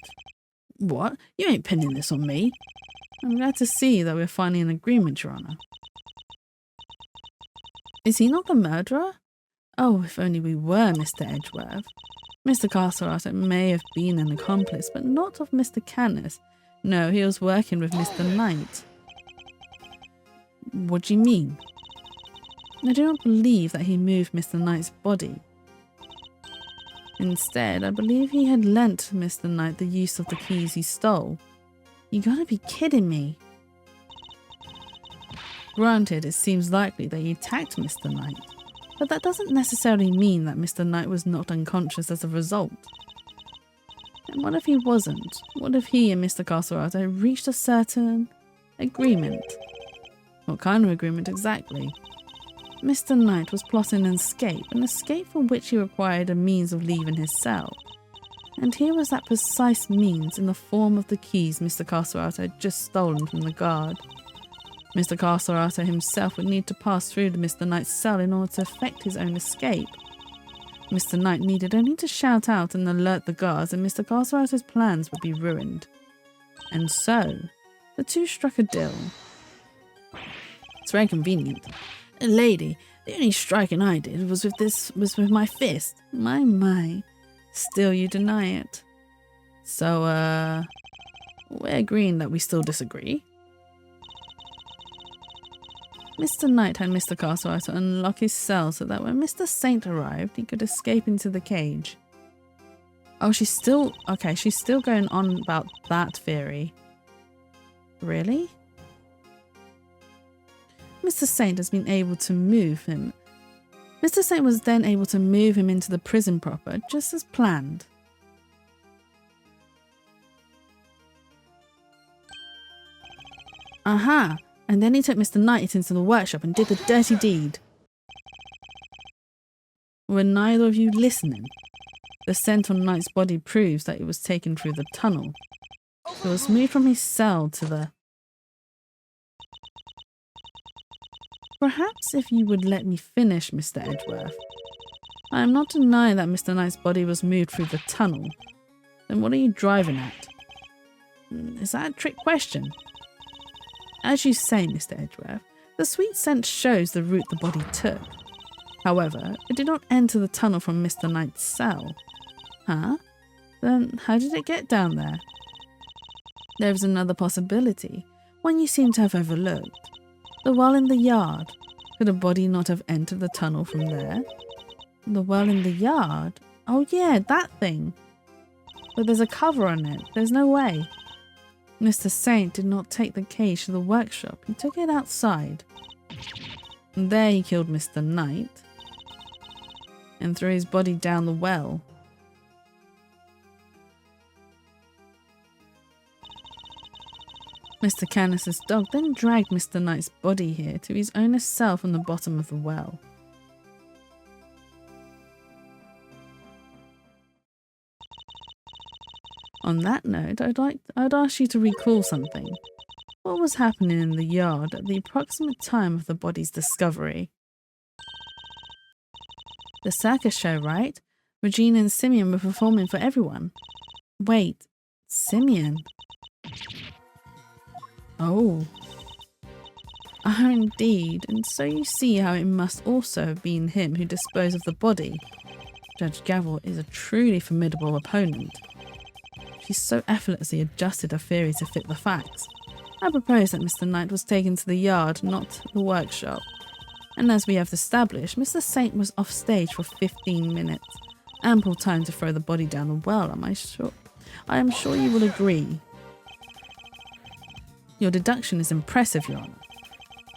[SPEAKER 1] What? You ain't pinning this on me. I'm glad to see that we're finding an agreement, Your Honour. Is he not the murderer? Oh, if only we were, Mr. Edgeworth. Mr. Caserato may have been an accomplice, but not of Mr. Canis. No, he was working with Mr. Knight. What do you mean? I do not believe that he moved Mr. Knight's body. Instead, I believe he had lent Mr. Knight the use of the keys he stole. You gotta be kidding me. Granted, it seems likely that he attacked Mr. Knight, but that doesn't necessarily mean that Mr. Knight was not unconscious as a result. And what if he wasn't? What if he and Mr. Caserato reached a certain agreement? What kind of agreement exactly? Mr. Knight was plotting an escape for which he required a means of leaving his cell. And here was that precise means in the form of the keys Mr. Caserato had just stolen from the guard. Mr. Carcerata himself would need to pass through Mr. Knight's cell in order to effect his own escape. Mr. Knight needed only to shout out and alert the guards, and Mr. Carcerata's plans would be ruined. And so, the two struck a deal. It's very convenient. Lady, the only striking I did was with my fist. My. Still you deny it. So, we're agreeing that we still disagree. Mr. Knight had Mr. Carcerata unlock his cell so that when Mr. Saint arrived, he could escape into the cage. Oh, she's still going on about that theory. Really? Mr. Saint has been able to move him. Mr. Saint was then able to move him into the prison proper, just as planned. Aha! And then he took Mr. Knight into the workshop and did the dirty deed. Were neither of you listening? The scent on Knight's body proves that it was taken through the tunnel. It was moved from his cell to the... Perhaps if you would let me finish, Mr. Edgeworth. I am not denying that Mr. Knight's body was moved through the tunnel. Then what are you driving at? Is that a trick question? As you say, Mr. Edgeworth, the sweet scent shows the route the body took. However, it did not enter the tunnel from Mr. Knight's cell. Huh? Then how did it get down there? There is another possibility, one you seem to have overlooked. The well in the yard. Could a body not have entered the tunnel from there? The well in the yard? Oh yeah, that thing. But there's a cover on it. There's no way. Mr. Saint did not take the cage to the workshop. He took it outside. And there he killed Mr. Knight and threw his body down the well. Mr. Canis's dog then dragged Mr. Knight's body here to his owner's cell from the bottom of the well. On that note, I'd ask you to recall something. What was happening in the yard at the approximate time of the body's discovery? The circus show, right? Regina and Simeon were performing for everyone. Wait, Simeon? Oh. Ah, indeed, and so you see how it must also have been him who disposed of the body. Judge Gavel is a truly formidable opponent. She so effortlessly adjusted her theory to fit the facts. I propose that Mr. Knight was taken to the yard, not the workshop. And as we have established, Mr. Saint was off stage for 15 minutes. Ample time to throw the body down the well, I am sure you will agree. Your deduction is impressive, Your Honour.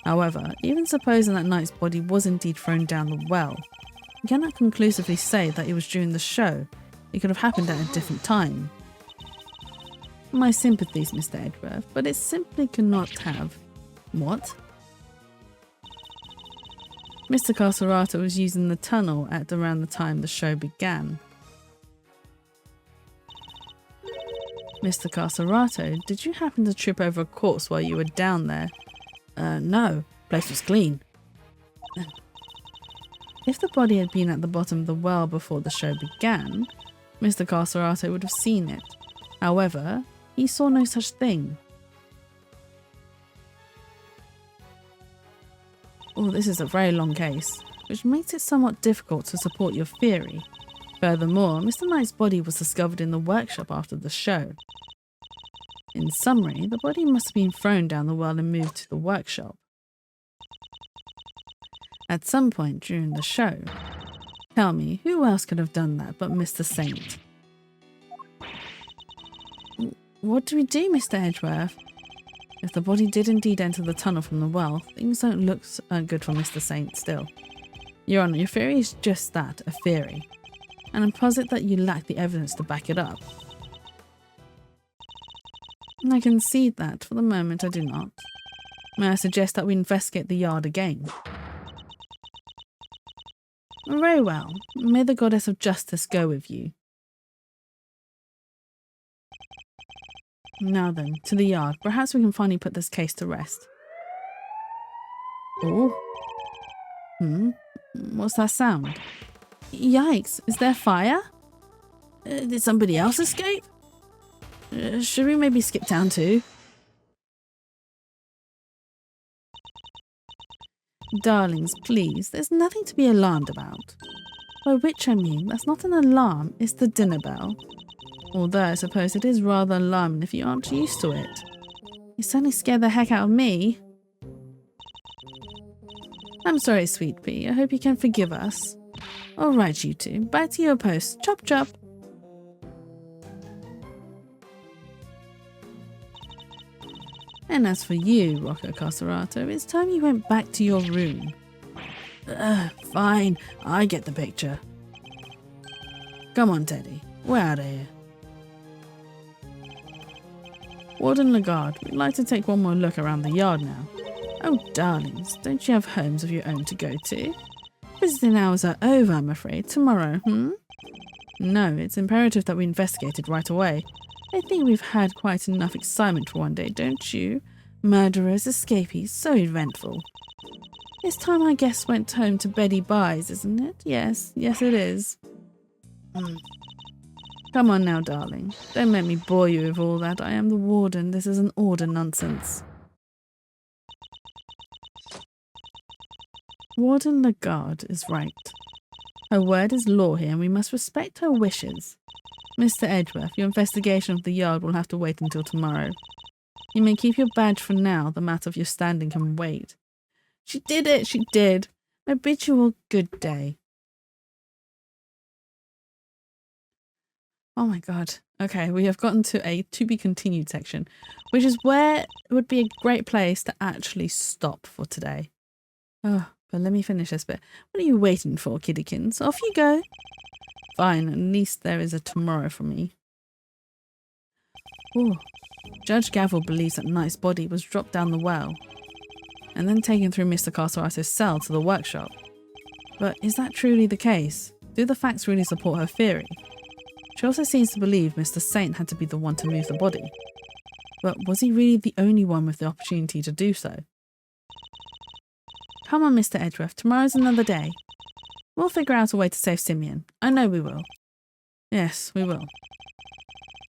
[SPEAKER 1] However, even supposing that Knight's body was indeed thrown down the well, you cannot conclusively say that it was during the show. It could have happened at a different time. My sympathies, Mr. Edgeworth, but it simply cannot have. What? Mr. Carcerata was using the tunnel at around the time the show began. Mr. Carcerata, did you happen to trip over a corpse while you were down there? No. Place was clean. If the body had been at the bottom of the well before the show began, Mr. Carcerata would have seen it. However, he saw no such thing. Oh, this is a very long case, which makes it somewhat difficult to support your theory. Furthermore, Mr. Knight's body was discovered in the workshop after the show. In summary, the body must have been thrown down the well and moved to the workshop at some point during the show. Tell me, who else could have done that but Mr. Saint? What do we do, Mr. Edgeworth? If the body did indeed enter the tunnel from the well, things don't look good for Mr. Saint still. Your Honour, your theory is just that, a theory. And I posit that you lack the evidence to back it up. I concede that, for the moment I do not. May I suggest that we investigate the yard again? Very well. May the goddess of justice go with you. Now then, to the yard. Perhaps we can finally put this case to rest. Oh. What's that sound? Yikes, is there fire? Did somebody else escape? Should we maybe skip down too? Darlings, please, there's nothing to be alarmed about. By which I mean, that's not an alarm, it's the dinner bell. Although I suppose it is rather alarming if you aren't used to it. You certainly scared the heck out of me. I'm sorry, sweet pea. I hope you can forgive us. Alright, you two. Back to your post. Chop chop. And as for you, Rocco Casserato, it's time you went back to your room. Fine. I get the picture. Come on, Teddy. We're out of here. Warden Lagarde, we'd like to take one more look around the yard now. Oh, darlings, don't you have homes of your own to go to? Visiting hours are over, I'm afraid. Tomorrow, No, it's imperative that we investigated right away. I think we've had quite enough excitement for one day, don't you? Murderers, escapees, so eventful. It's time our guest went home to Betty Buys, isn't it? Yes, it is. Come on now, darling. Don't make me bore you with all that. I am the warden. This is an order nonsense. Warden Lagarde is right. Her word is law here and we must respect her wishes. Mr. Edgeworth, your investigation of the yard will have to wait until tomorrow. You may keep your badge for now. The matter of your standing can wait. She did it! She did! I bid you all good day. Oh my god. Okay, we have gotten to a to be continued section, which is where it would be a great place to actually stop for today. Oh, but let me finish this bit. What are you waiting for, kiddykins? Off you go. Fine, at least there is a tomorrow for me. Ooh. Judge Gavel believes that Knight's body was dropped down the well and then taken through Mr. Carcerato's cell to the workshop. But is that truly the case? Do the facts really support her theory? She also seems to believe Mr. Saint had to be the one to move the body. But was he really the only one with the opportunity to do so? Come on, Mr. Edgeworth, tomorrow's another day. We'll figure out a way to save Simeon. I know we will. Yes, we will.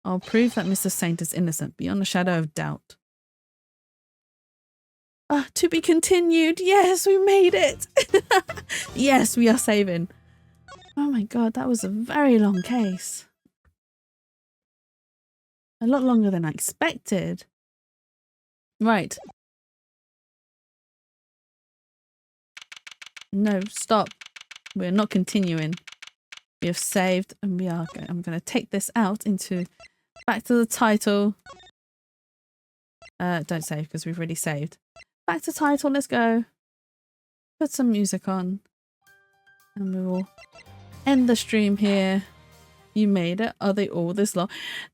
[SPEAKER 1] I'll prove that Mr. Saint is innocent beyond a shadow of doubt. To be continued. Yes, we made it. Yes, we are saving. Oh my god, that was a very long case. A lot longer than I expected. Right. No, stop. We're not continuing. We have saved and we are going. I'm going to take this out into back to the title. Don't save because we've already saved. Back to title. Let's go. Put some music on. And we will end the stream here. You made it. Are they all this long?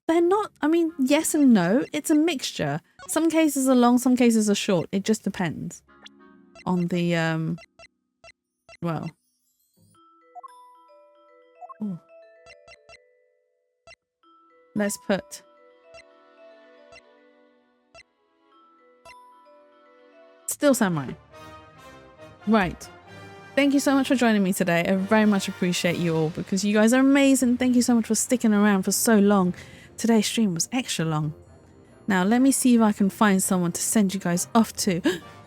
[SPEAKER 1] They're not. I mean, yes and no. It's a mixture. Some cases are long, some cases are short. It just depends on the well. Ooh. Let's put Still Samurai. Right. Thank you so much for joining me today. I very much appreciate you all because you guys are amazing. Thank you so much for sticking around for so long. Today's stream was extra long. Now, let me see if I can find someone to send you guys off to.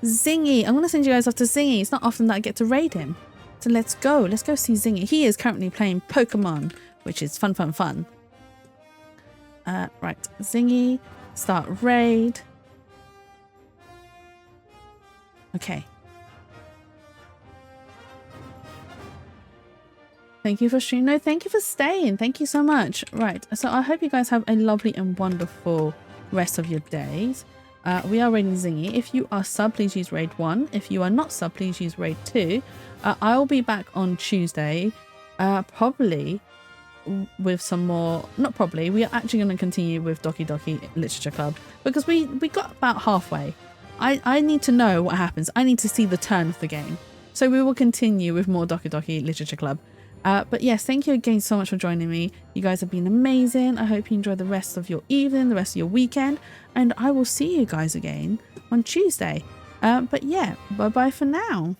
[SPEAKER 1] Zingy! I'm going to send you guys off to Zingy. It's not often that I get to raid him. So let's go. Let's go see Zingy. He is currently playing Pokemon, which is fun, fun, fun. Right. Zingy. Start raid. Okay. Thank you for streaming. No, thank you for staying. Thank you so much. Right. So I hope you guys have a lovely and wonderful rest of your days. We are raiding Zingy. If you are sub, please use raid 1. If you are not sub, please use raid 2. I will be back on Tuesday. Probably with some more, not probably, we are actually going to continue with Doki Doki Literature Club because we got about halfway. I need to know what happens. I need to see the turn of the game. So we will continue with more Doki Doki Literature Club. But yes, thank you again so much for joining me. You guys have been amazing. I hope you enjoy the rest of your evening, the rest of your weekend, and I will see you guys again on Tuesday. But yeah, bye bye for now.